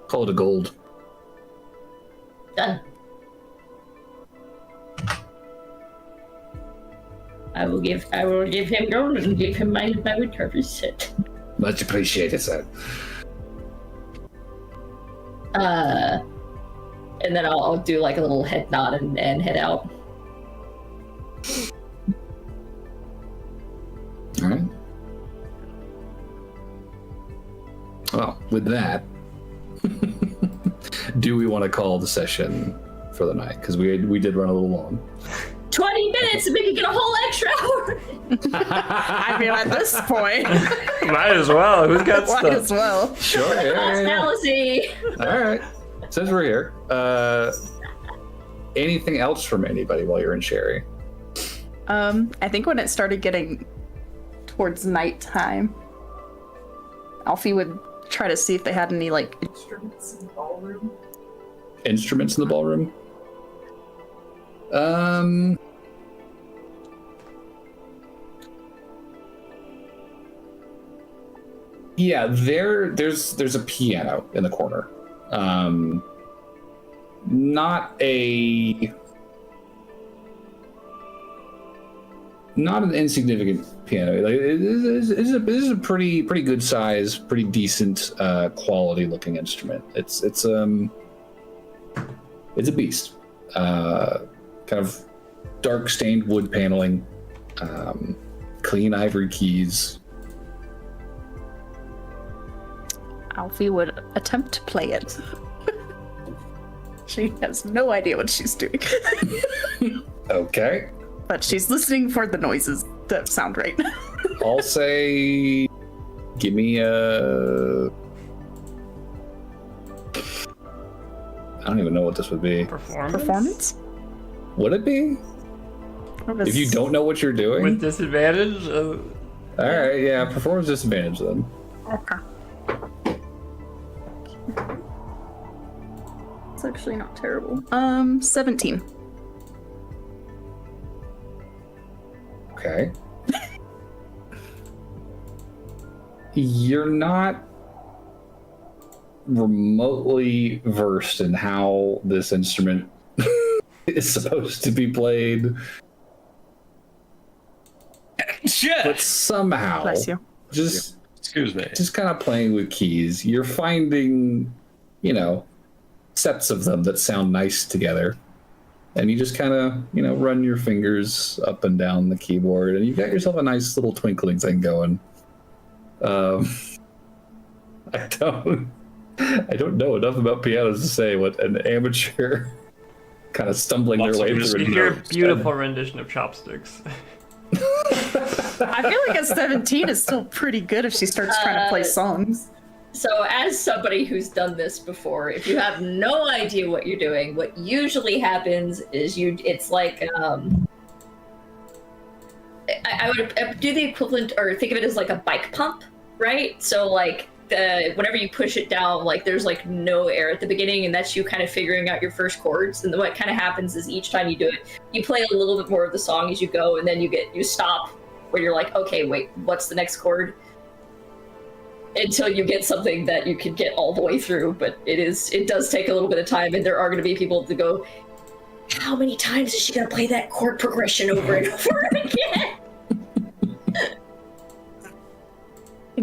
[SPEAKER 9] call it a gold.
[SPEAKER 4] Done. I will give him gold and give him my woodcarver's set.
[SPEAKER 9] Much appreciated, sir.
[SPEAKER 4] And then I'll do like a little head nod and head out.
[SPEAKER 9] All right. Well, with that, do we want to call the session for the night? Because we did run a little long.
[SPEAKER 4] 20 minutes and we can get a whole extra hour.
[SPEAKER 10] I mean, at this point,
[SPEAKER 1] might as well. Who's got
[SPEAKER 10] might
[SPEAKER 1] stuff?
[SPEAKER 10] as well.
[SPEAKER 9] Sure.
[SPEAKER 4] Fallacy.
[SPEAKER 9] All right. Since we're here, anything else from anybody while you're in Sherry?
[SPEAKER 10] I think when it started getting towards nighttime, Alfie would try to see if they had any like instruments in the ballroom.
[SPEAKER 9] Instruments in the ballroom? Yeah, there's a piano in the corner. Not an insignificant piano. Like it is a pretty good size, pretty decent quality looking instrument. It's a beast. Kind of dark stained wood paneling, clean ivory keys.
[SPEAKER 10] Alfie would attempt to play it. She has no idea what she's doing.
[SPEAKER 9] Okay.
[SPEAKER 10] But she's listening for the noises that sound right.
[SPEAKER 9] I'll say, give me a... I don't even know what this would be.
[SPEAKER 10] Performance?
[SPEAKER 9] Would it be? If you don't know what you're doing?
[SPEAKER 1] With disadvantage?
[SPEAKER 9] All right, yeah, performance disadvantage then.
[SPEAKER 10] Okay. It's actually not terrible. 17.
[SPEAKER 9] Okay. You're not remotely versed in how this instrument is supposed to be played. But somehow,
[SPEAKER 10] Bless you.
[SPEAKER 6] Excuse me.
[SPEAKER 9] Just kind of playing with keys, you're finding, sets of them that sound nice together. And you just kind of, run your fingers up and down the keyboard, and you got yourself a nice little twinkling thing going. I don't know enough about pianos to say what an amateur kind of stumbling their way through.
[SPEAKER 1] You hear a beautiful rendition of Chopsticks.
[SPEAKER 10] I feel like a 17 is still pretty good if she starts trying to play songs.
[SPEAKER 4] So as somebody who's done this before, if you have no idea what you're doing, what usually happens is it's like, I would do the equivalent, or think of it as like a bike pump, right? So like, whenever you push it down, like there's like no air at the beginning, and that's you kind of figuring out your first chords. And then what kind of happens is each time you do it, you play a little bit more of the song as you go, and then you stop where you're like, okay, wait, what's the next chord? Until you get something that you can get all the way through. But it does take a little bit of time, and there are going to be people to go, how many times is she going to play that chord progression over and over again?
[SPEAKER 1] I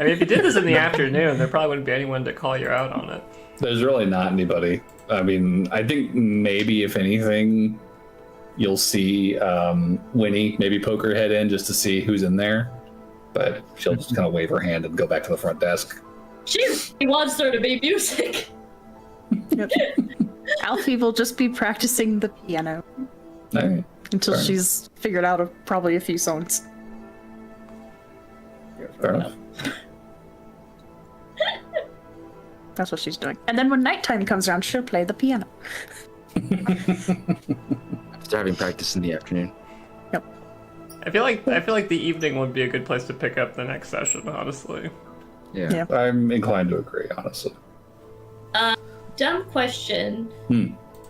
[SPEAKER 1] mean, if you did this in the afternoon, there probably wouldn't be anyone to call you out on it.
[SPEAKER 9] There's really not anybody. I mean, I think maybe, if anything, you'll see Winnie maybe poke her head in just to see who's in there. But she'll just kind of wave her hand and go back to the front desk.
[SPEAKER 4] She wants there to be music.
[SPEAKER 10] Yep. Alfie will just be practicing the piano
[SPEAKER 9] Right.
[SPEAKER 10] until
[SPEAKER 9] Fair
[SPEAKER 10] she's figured out probably a few songs.
[SPEAKER 9] Fair enough.
[SPEAKER 10] That's what she's doing. And then when nighttime comes around, she'll play the piano.
[SPEAKER 5] After having practice in the afternoon.
[SPEAKER 10] Yep.
[SPEAKER 1] I feel like the evening would be a good place to pick up the next session, honestly.
[SPEAKER 5] Yeah.
[SPEAKER 9] I'm inclined to agree, honestly.
[SPEAKER 4] Dumb question.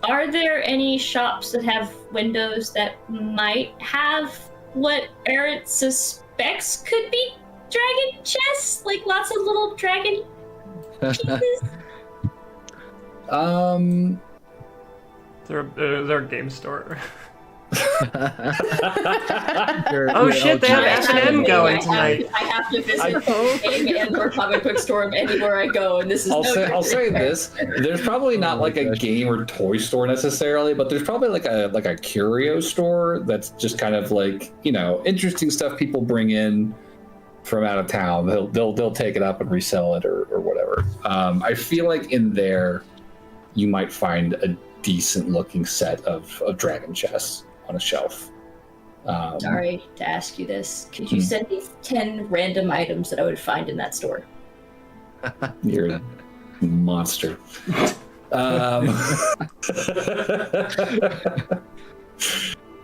[SPEAKER 4] Are there any shops that have windows that might have what Aaron suspects could be dragon chests? Like lots of little dragon pieces?
[SPEAKER 1] They're a game store.
[SPEAKER 5] Oh
[SPEAKER 1] shit, they have F&M going tonight.
[SPEAKER 4] I have to visit a game and/or comic book store anywhere I go, and this is
[SPEAKER 9] I'll say this: there's probably not like a game or toy store necessarily, but there's probably like a curio store that's just kind of like, interesting stuff people bring in from out of town. They'll take it up and resell it or whatever. I feel like in there you might find a decent looking set of dragon chests on a shelf.
[SPEAKER 4] Sorry to ask you this. Could you send me 10 random items that I would find in that store?
[SPEAKER 9] You're a monster.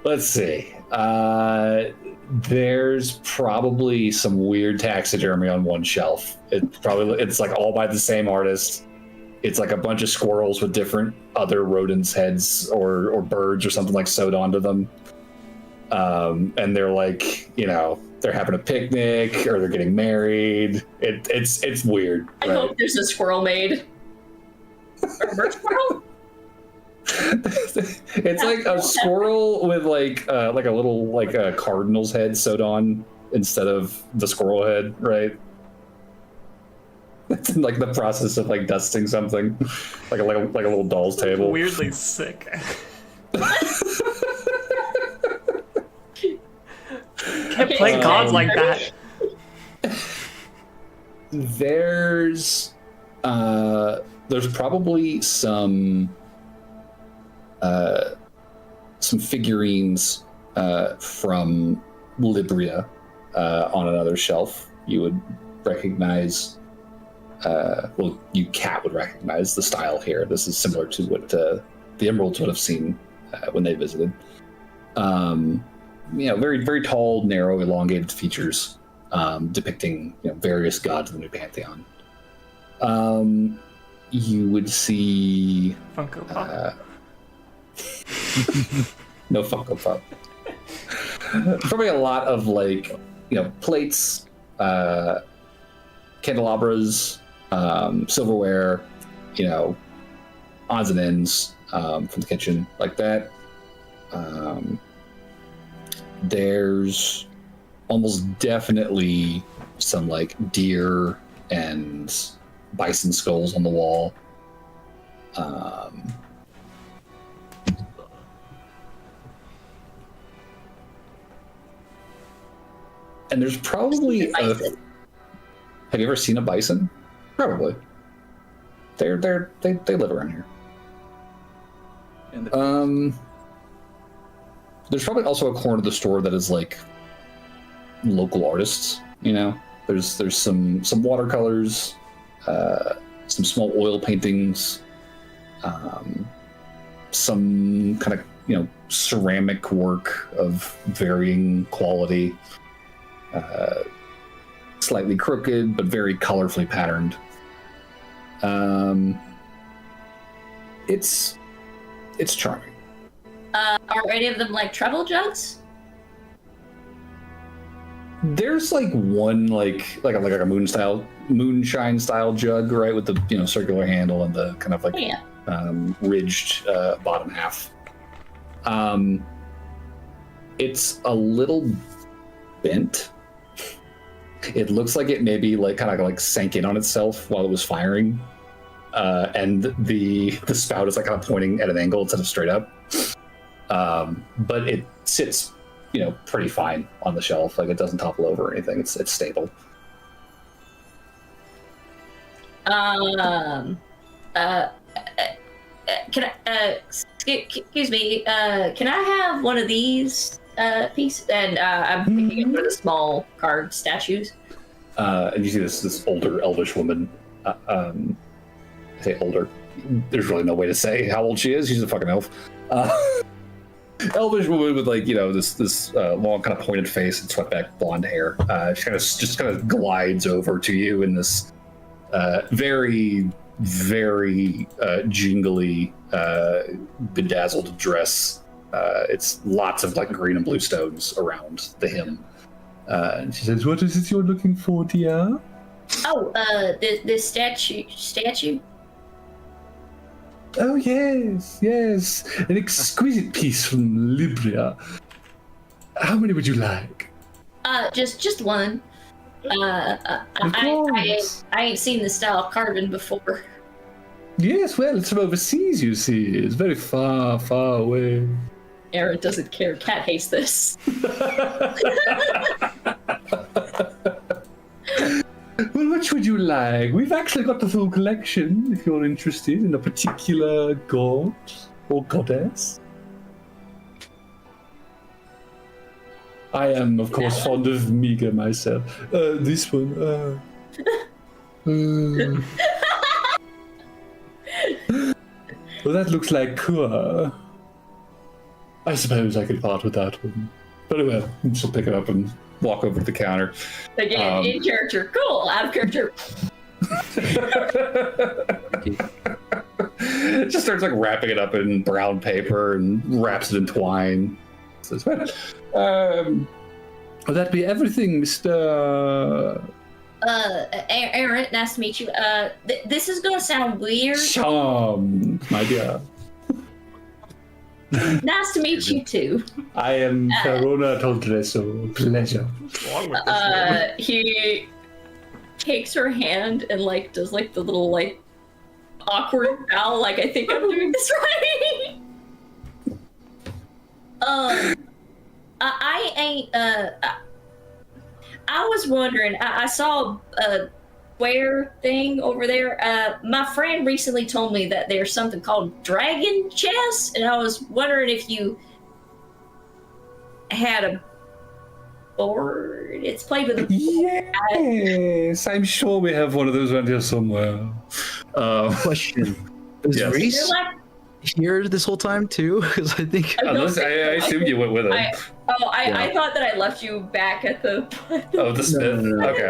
[SPEAKER 9] Let's see. There's probably some weird taxidermy on one shelf. It's like all by the same artist. It's like a bunch of squirrels with different other rodents' heads or birds or something like sewed onto them. and they're like, they're having a picnic or they're getting married. It's weird.
[SPEAKER 4] I hope there's a squirrel maid. Or a bird squirrel?
[SPEAKER 9] It's like a squirrel with like a little cardinal's head sewed on instead of the squirrel head, right? It's in like the process of like dusting something, like a little doll's table.
[SPEAKER 1] Weirdly sick. Can't play gods like that.
[SPEAKER 9] There's probably some figurines from Libria on another shelf. You would recognize. You cat would recognize the style here. This is similar to what the Emeralds would have seen when they visited. Very, very tall, narrow, elongated features depicting various gods of the new pantheon. You would see
[SPEAKER 1] Funko Pop.
[SPEAKER 9] No Funko Pop. Probably a lot of plates, candelabras, silverware, odds and ends from the kitchen, like that. There's almost definitely some deer and bison skulls on the wall. And there's probably have you ever seen a bison? Probably. They live around here. There's probably also a corner of the store that is local artists. There's some watercolors, some small oil paintings, some kind of ceramic work of varying quality. Slightly crooked, but very colorfully patterned. It's charming.
[SPEAKER 4] Are any of them treble jugs?
[SPEAKER 9] There's one like a moonshine style jug, right, with the circular handle and the kind of ridged bottom half. It's a little bent. It looks like it maybe kind of sank in on itself while it was firing, and the spout is kind of pointing at an angle instead of straight up. But it sits, pretty fine on the shelf. It doesn't topple over or anything. It's stable.
[SPEAKER 4] Can I? Excuse me. Can I have one of these pieces? And I'm picking up one of the small card statues.
[SPEAKER 9] And you see this older elvish woman. I say older. There's really no way to say how old she is. She's a fucking elf. Elvish woman with this long kind of pointed face and swept back blonde hair. She just kind of glides over to you in this very, very jingly, bedazzled dress. It's lots of green and blue stones around the hem. And she says, "What is it you're looking for, dear?"
[SPEAKER 4] Oh, this statue.
[SPEAKER 9] Oh, yes. An exquisite piece from Libria. How many would you like?
[SPEAKER 4] Just one. I ain't seen this style of carving before.
[SPEAKER 9] Yes, well, it's from overseas, you see. It's very far, far away.
[SPEAKER 4] Aaron doesn't care. Cat hates this.
[SPEAKER 9] Well, which would you like? We've actually got the full collection, if you're interested in a particular god or goddess. I am, of course, fond of Miga myself. This one. Well, that looks like Kua. I suppose I could part with that one. Very well. She'll pick it up and walk over to the counter.
[SPEAKER 4] Again, in character. Cool. Out of character.
[SPEAKER 9] Just starts wrapping it up in brown paper and wraps it in twine. Says, well, Will that be everything, Mr.
[SPEAKER 4] Aaron, nice to meet you. This is gonna sound weird.
[SPEAKER 9] Charm, my dear?
[SPEAKER 4] Nice to meet you too.
[SPEAKER 9] I am Verona Tondreso. Pleasure.
[SPEAKER 4] He takes her hand and like does like the little like awkward bow, like I think I'm doing this right. I was wondering, I saw a square thing over there. My friend recently told me that there's something called dragon chess, and I was wondering if you had a board. It's played with a
[SPEAKER 9] Yes, I'm sure we have one of those around here somewhere.
[SPEAKER 5] Question: Is
[SPEAKER 9] Yes.
[SPEAKER 5] Reese here this whole time too? Because I think
[SPEAKER 9] I assume you went with him.
[SPEAKER 4] I thought that I left you back at the.
[SPEAKER 9] Oh, the smith.
[SPEAKER 5] No.
[SPEAKER 9] Okay.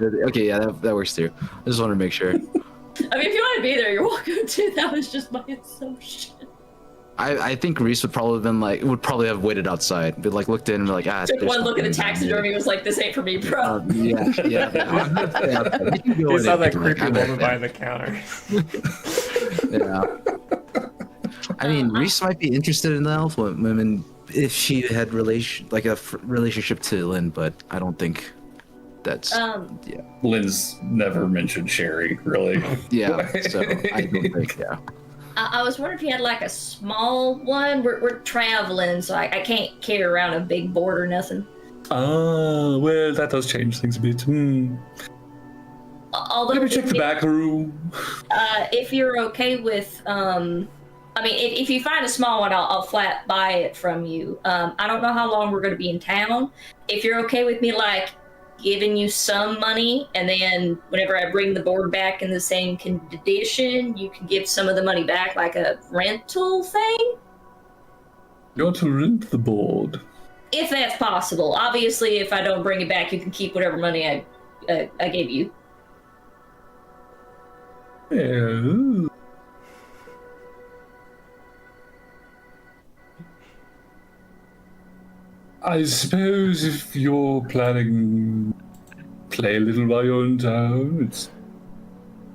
[SPEAKER 5] Okay, yeah, that works too. I just wanted to make sure.
[SPEAKER 4] I mean, if you want to be there, you're welcome to. That was just my assumption.
[SPEAKER 5] I think Reese would probably have waited outside, but like looked in and be like,
[SPEAKER 4] Took one look at the taxidermy, was like, "This ain't for me, bro."
[SPEAKER 5] Yeah.
[SPEAKER 1] You saw that creepy woman behind the counter.
[SPEAKER 5] Yeah. I mean, Reese might be interested in the elf women if she had relationship to Lynn, but I don't think that's. Yeah.
[SPEAKER 9] Lynn's never mentioned Sherry, really.
[SPEAKER 5] Yeah. So I don't think. Yeah.
[SPEAKER 4] I was wondering if you had like a small one. We're traveling, so I can't carry around a big board or nothing.
[SPEAKER 9] Well, that does change things a bit.
[SPEAKER 4] Although,
[SPEAKER 9] let me check the back room.
[SPEAKER 4] If you're okay with, if you find a small one, I'll flat buy it from you. I don't know how long we're going to be in town. If you're okay with me, like, giving you some money, and then whenever I bring the board back in the same condition, you can give some of the money back, like a rental thing?
[SPEAKER 9] You want to rent the board?
[SPEAKER 4] If that's possible. Obviously, if I don't bring it back, you can keep whatever money I gave you.
[SPEAKER 9] Yeah. I suppose if you're planning play a little while you're in town, it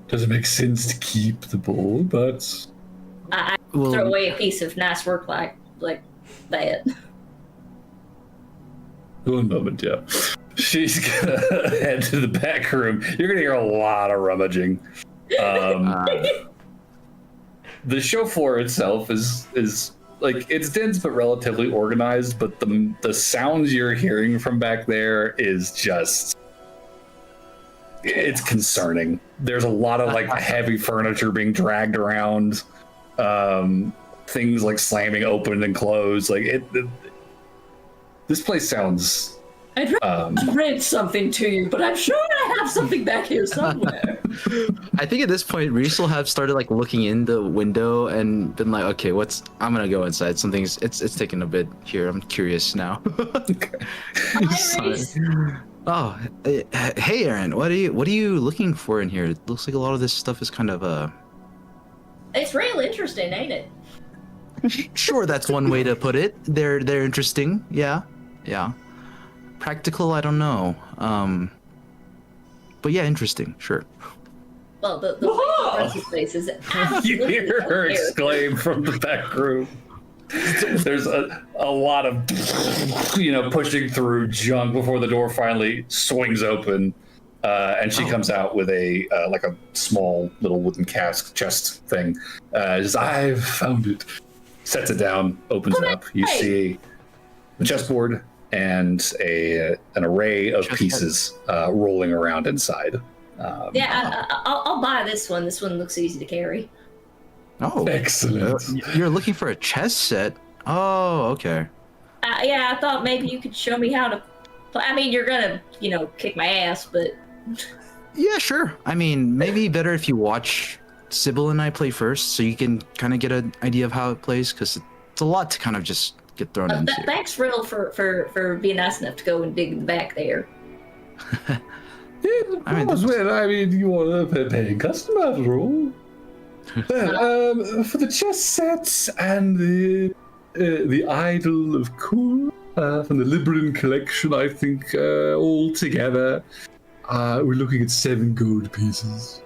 [SPEAKER 9] doesn't make sense to keep the ball, but
[SPEAKER 4] I throw away a piece of nice work like that.
[SPEAKER 9] One moment, yeah. She's gonna head to the back room. You're gonna hear a lot of rummaging. The show floor itself is like, it's dense but relatively organized, but the sounds you're hearing from back there is just, it's concerning. There's a lot of like heavy furniture being dragged around, things like slamming open and closed. Like this place sounds.
[SPEAKER 4] I'd read something to you, but I'm sure I have something back here somewhere.
[SPEAKER 5] I think at this point, Reese will have started like looking in the window and been like, okay, I'm gonna go inside. It's taking a bit here. I'm curious now. Oh, hey, Aaron, what are you looking for in here? It looks like a lot of this stuff is kind of
[SPEAKER 4] It's real interesting, ain't it?
[SPEAKER 5] Sure, that's one way to put it. They're interesting. Yeah. Practical, I don't know. But yeah, interesting. Sure.
[SPEAKER 4] Well, the place is absolutely
[SPEAKER 9] You hear her exclaim from the back room. There's a lot of pushing through junk before the door finally swings open, and she comes out with a like a small little wooden cask chest thing. Says, "I've found it." Sets it down, opens it up. You see the chessboard and an array of pieces rolling around inside.
[SPEAKER 4] I'll buy this one. This one looks easy to carry.
[SPEAKER 5] Oh,
[SPEAKER 9] excellent!
[SPEAKER 5] You're looking for a chess set? Oh, okay.
[SPEAKER 4] Yeah, I thought maybe you could show me how to play. I mean, you're gonna, kick my ass, but
[SPEAKER 5] yeah, sure. I mean, maybe better if you watch Sybil and I play first, so you can kind of get an idea of how it plays, because it's a lot to kind of just get thrown into.
[SPEAKER 4] Thanks, Riddle, for being nice enough to go and dig in the back there.
[SPEAKER 9] I mean, you want a paying customer after all. For the chess sets and the idol of cool, from the Liberin collection, I think, all together. We're looking at 7 gold pieces.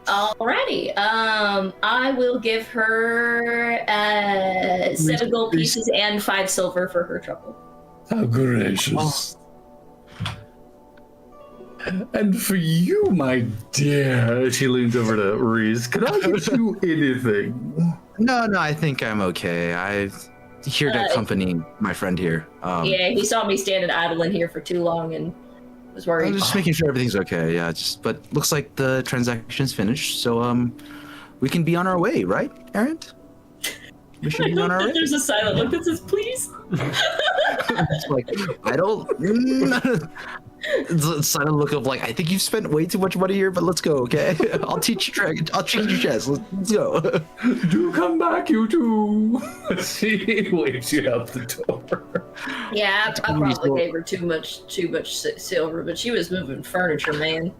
[SPEAKER 4] Alrighty. I will give her 7 gold pieces and 5 silver for her trouble.
[SPEAKER 9] How gracious. And for you, my dear, she leans over to Reese. Can I get you anything?
[SPEAKER 5] No, I think I'm okay. I'm here to accompany my friend here.
[SPEAKER 4] Yeah, he saw me standing idle in here for too long and was worried.
[SPEAKER 5] I'm just making sure everything's okay. Yeah, but looks like the transaction's finished, so we can be on our way, right, Aaron? We should be on our way.
[SPEAKER 4] There's a silent look that says, please.
[SPEAKER 5] It's like, I don't. It's a silent look of like, I think you've spent way too much money here, but let's go, okay? I'll teach you dragon. I'll change your chest. Let's go.
[SPEAKER 9] Do come back, you two. She waves you out the door.
[SPEAKER 4] Yeah, I probably gave her too much silver, but she was moving furniture, man.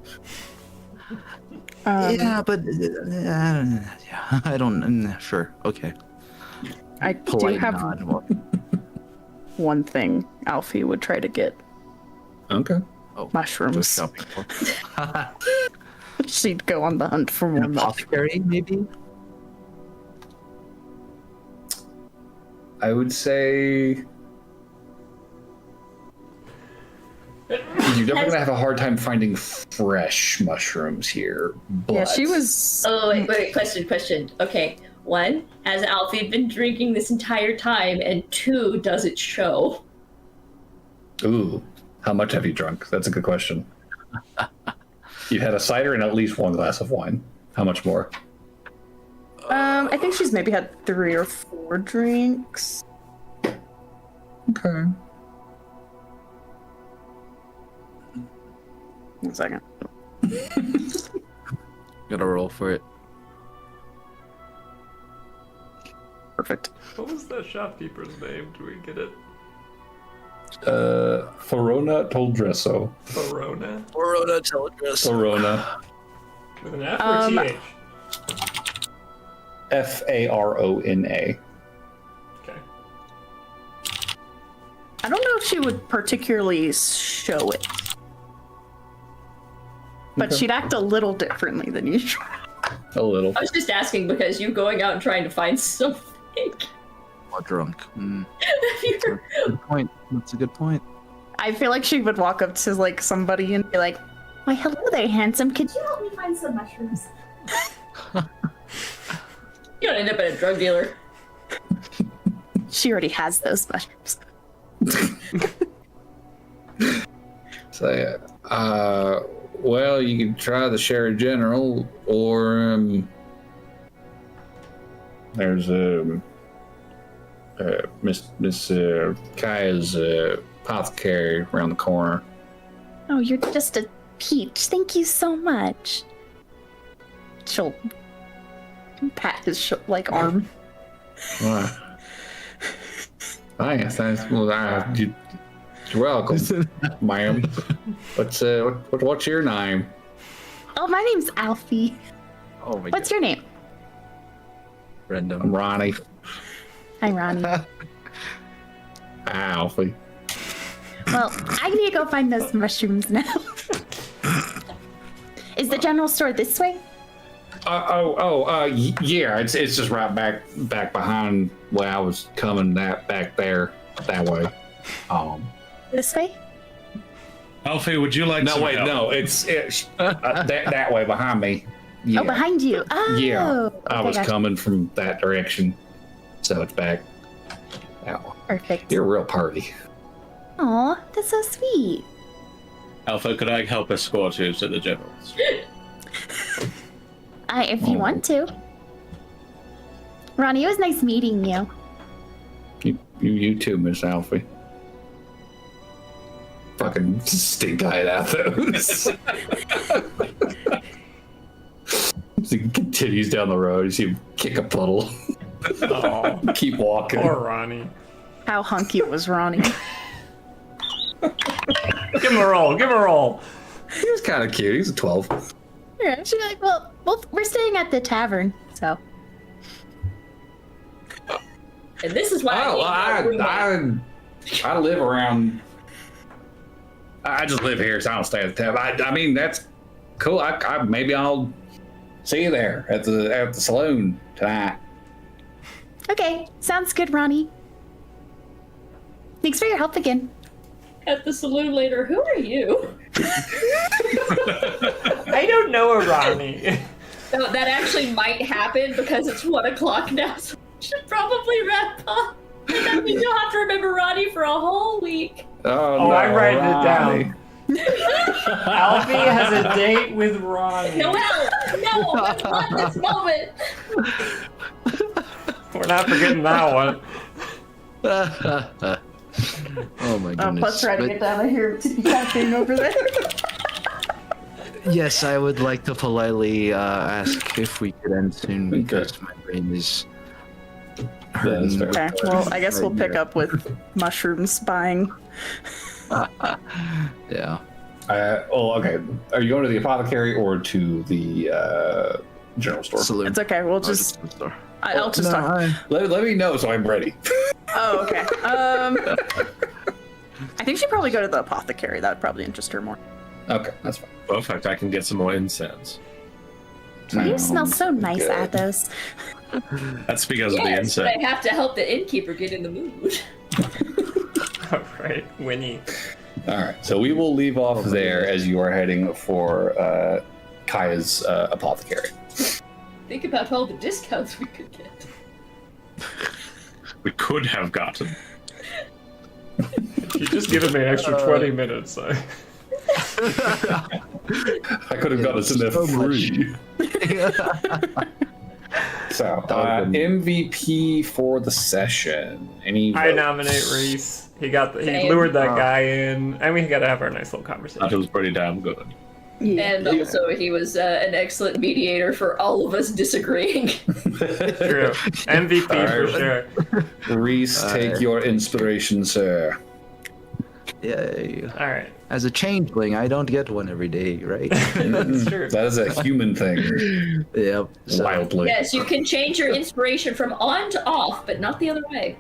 [SPEAKER 5] Yeah, but yeah, I don't. Sure, okay.
[SPEAKER 10] I do have one thing Alfie would try to get.
[SPEAKER 9] Okay.
[SPEAKER 5] Oh,
[SPEAKER 10] mushrooms. She'd go on the hunt for more
[SPEAKER 5] apothecary, maybe?
[SPEAKER 9] I would say you're definitely gonna have a hard time finding fresh mushrooms here. But...
[SPEAKER 10] Yeah, she was.
[SPEAKER 4] Oh, wait, question. Okay, 1, has Alfie been drinking this entire time? And 2, does it show?
[SPEAKER 9] Ooh, how much have you drunk? That's a good question. You had a cider and at least 1 glass of wine. How much more?
[SPEAKER 10] I think she's maybe had 3 or 4 drinks.
[SPEAKER 9] Okay.
[SPEAKER 10] 1 second.
[SPEAKER 5] Gotta roll for it.
[SPEAKER 10] Perfect.
[SPEAKER 1] What was that shopkeeper's name? Do we get it?
[SPEAKER 9] Farona Toldresso.
[SPEAKER 1] Verona?
[SPEAKER 5] Verona Teledress.
[SPEAKER 9] Farona.
[SPEAKER 1] With an F or TH?
[SPEAKER 9] Farona.
[SPEAKER 1] Okay.
[SPEAKER 10] I don't know if she would particularly show it. But she'd act a little differently than usual.
[SPEAKER 9] A little.
[SPEAKER 4] I was just asking because you going out and trying to find something.
[SPEAKER 5] Or drunk. Good point. That's a good point.
[SPEAKER 10] I feel like she would walk up to like somebody and be like, "Why, hello there, handsome. Could you help me find some mushrooms?"
[SPEAKER 4] You don't end up at a drug dealer.
[SPEAKER 10] She already has those mushrooms.
[SPEAKER 9] So, well, you can try the Sheriff General, or there's Miss Kaya's apothecary around the corner.
[SPEAKER 3] Oh, you're just a peach. Thank you so much.
[SPEAKER 10] She'll pat his arm.
[SPEAKER 9] Thanks. Well, you're welcome, ma'am. What's your name?
[SPEAKER 3] Oh, my name's Alfie.
[SPEAKER 5] Oh my
[SPEAKER 3] What's your name?
[SPEAKER 5] Random.
[SPEAKER 9] I'm Ronnie.
[SPEAKER 3] Hi, Ronnie.
[SPEAKER 9] Alfie.
[SPEAKER 3] Well, I need to go find those mushrooms now. Is the general store this way?
[SPEAKER 9] Yeah. It's just right back behind where I was coming. Back there, that way.
[SPEAKER 3] This way?
[SPEAKER 6] Alfie, would you like some help?
[SPEAKER 9] No, it's that way behind me. Yeah.
[SPEAKER 3] Oh, behind you. Oh.
[SPEAKER 9] Yeah, I was
[SPEAKER 3] gotcha.
[SPEAKER 9] coming from that direction, so it's back. Ow.
[SPEAKER 3] Perfect.
[SPEAKER 9] You're a real party.
[SPEAKER 3] Aw, that's so sweet.
[SPEAKER 6] Alpha, could I help escort you to the generals?
[SPEAKER 3] If you want to. Ronnie, it was nice meeting you.
[SPEAKER 9] You too, Miss Alfie. Fucking stink-eyed Athos. As he continues down the road, you see him kick a puddle.
[SPEAKER 1] Oh,
[SPEAKER 9] Keep walking.
[SPEAKER 1] poor Ronnie.
[SPEAKER 10] How hunky was Ronnie?
[SPEAKER 1] Give him a roll. Give him a roll.
[SPEAKER 9] He was kind of cute. He's a 12.
[SPEAKER 3] Yeah, she's like, well, we're staying at the tavern, so.
[SPEAKER 4] And this is why
[SPEAKER 9] I live around. I just live here, so I don't stay at the tavern. I mean, that's cool. Maybe I'll see you there at the saloon tonight.
[SPEAKER 3] Okay, sounds good, Ronnie. Thanks for your help again.
[SPEAKER 4] At the saloon later, who are you?
[SPEAKER 1] I don't know a Ronnie.
[SPEAKER 4] No, that actually might happen because it's 1 o'clock now, so we should probably wrap up. And then we don't have to remember Ronnie for a whole week.
[SPEAKER 9] Oh,
[SPEAKER 1] Oh,
[SPEAKER 9] no,
[SPEAKER 1] I'm writing
[SPEAKER 9] Ronnie.
[SPEAKER 1] it down. Alfie has a date with Ronnie.
[SPEAKER 4] Noel, no, I want this moment.
[SPEAKER 1] We're not forgetting that one.
[SPEAKER 5] Oh my goodness.
[SPEAKER 10] Let's try to
[SPEAKER 5] But
[SPEAKER 10] get down of here to be caffeine over there.
[SPEAKER 5] yes, I would like to politely ask if we could end soon because my brain is hurting.
[SPEAKER 9] That is fair.
[SPEAKER 10] Okay, well, I guess we'll pick up with mushrooms buying.
[SPEAKER 5] Yeah.
[SPEAKER 9] Okay. Are you going to the apothecary or to the general store?
[SPEAKER 5] Saloon.
[SPEAKER 10] It's okay, we'll just... I'll just talk.
[SPEAKER 9] Let me know so I'm ready.
[SPEAKER 10] Oh, okay. I think she'd probably go to the apothecary. That would probably interest her more.
[SPEAKER 9] Okay, that's fine.
[SPEAKER 6] Perfect. I can get some more incense.
[SPEAKER 3] You smell so nice,
[SPEAKER 9] good.
[SPEAKER 3] Athos.
[SPEAKER 6] That's because of the
[SPEAKER 4] Yes,
[SPEAKER 6] incense.
[SPEAKER 4] but I have to help the innkeeper get in the mood.
[SPEAKER 1] All right, Winnie.
[SPEAKER 9] All right, so we will leave off there as you are heading for Kaya's apothecary.
[SPEAKER 4] Think about all the discounts we could get.
[SPEAKER 6] We could have gotten.
[SPEAKER 1] You just given me an extra 20 minutes. So.
[SPEAKER 9] I could have got us in there for free. So, MVP for the session. Any
[SPEAKER 1] I
[SPEAKER 9] votes?
[SPEAKER 1] nominate Reese. He
[SPEAKER 4] Same.
[SPEAKER 1] lured that guy in, and we got to have our nice little conversation.
[SPEAKER 6] That was pretty damn good.
[SPEAKER 4] And also, he was an excellent mediator for all of us disagreeing.
[SPEAKER 1] True. MVP for sure.
[SPEAKER 9] Reese, take your inspiration, sir.
[SPEAKER 5] Yay.
[SPEAKER 1] All right.
[SPEAKER 5] As a changeling, I don't get one every day, right?
[SPEAKER 1] That's true.
[SPEAKER 9] That is a human thing.
[SPEAKER 5] Yep. So,
[SPEAKER 9] Wildly.
[SPEAKER 4] Yes, you can change your inspiration from on to off, but not the other way.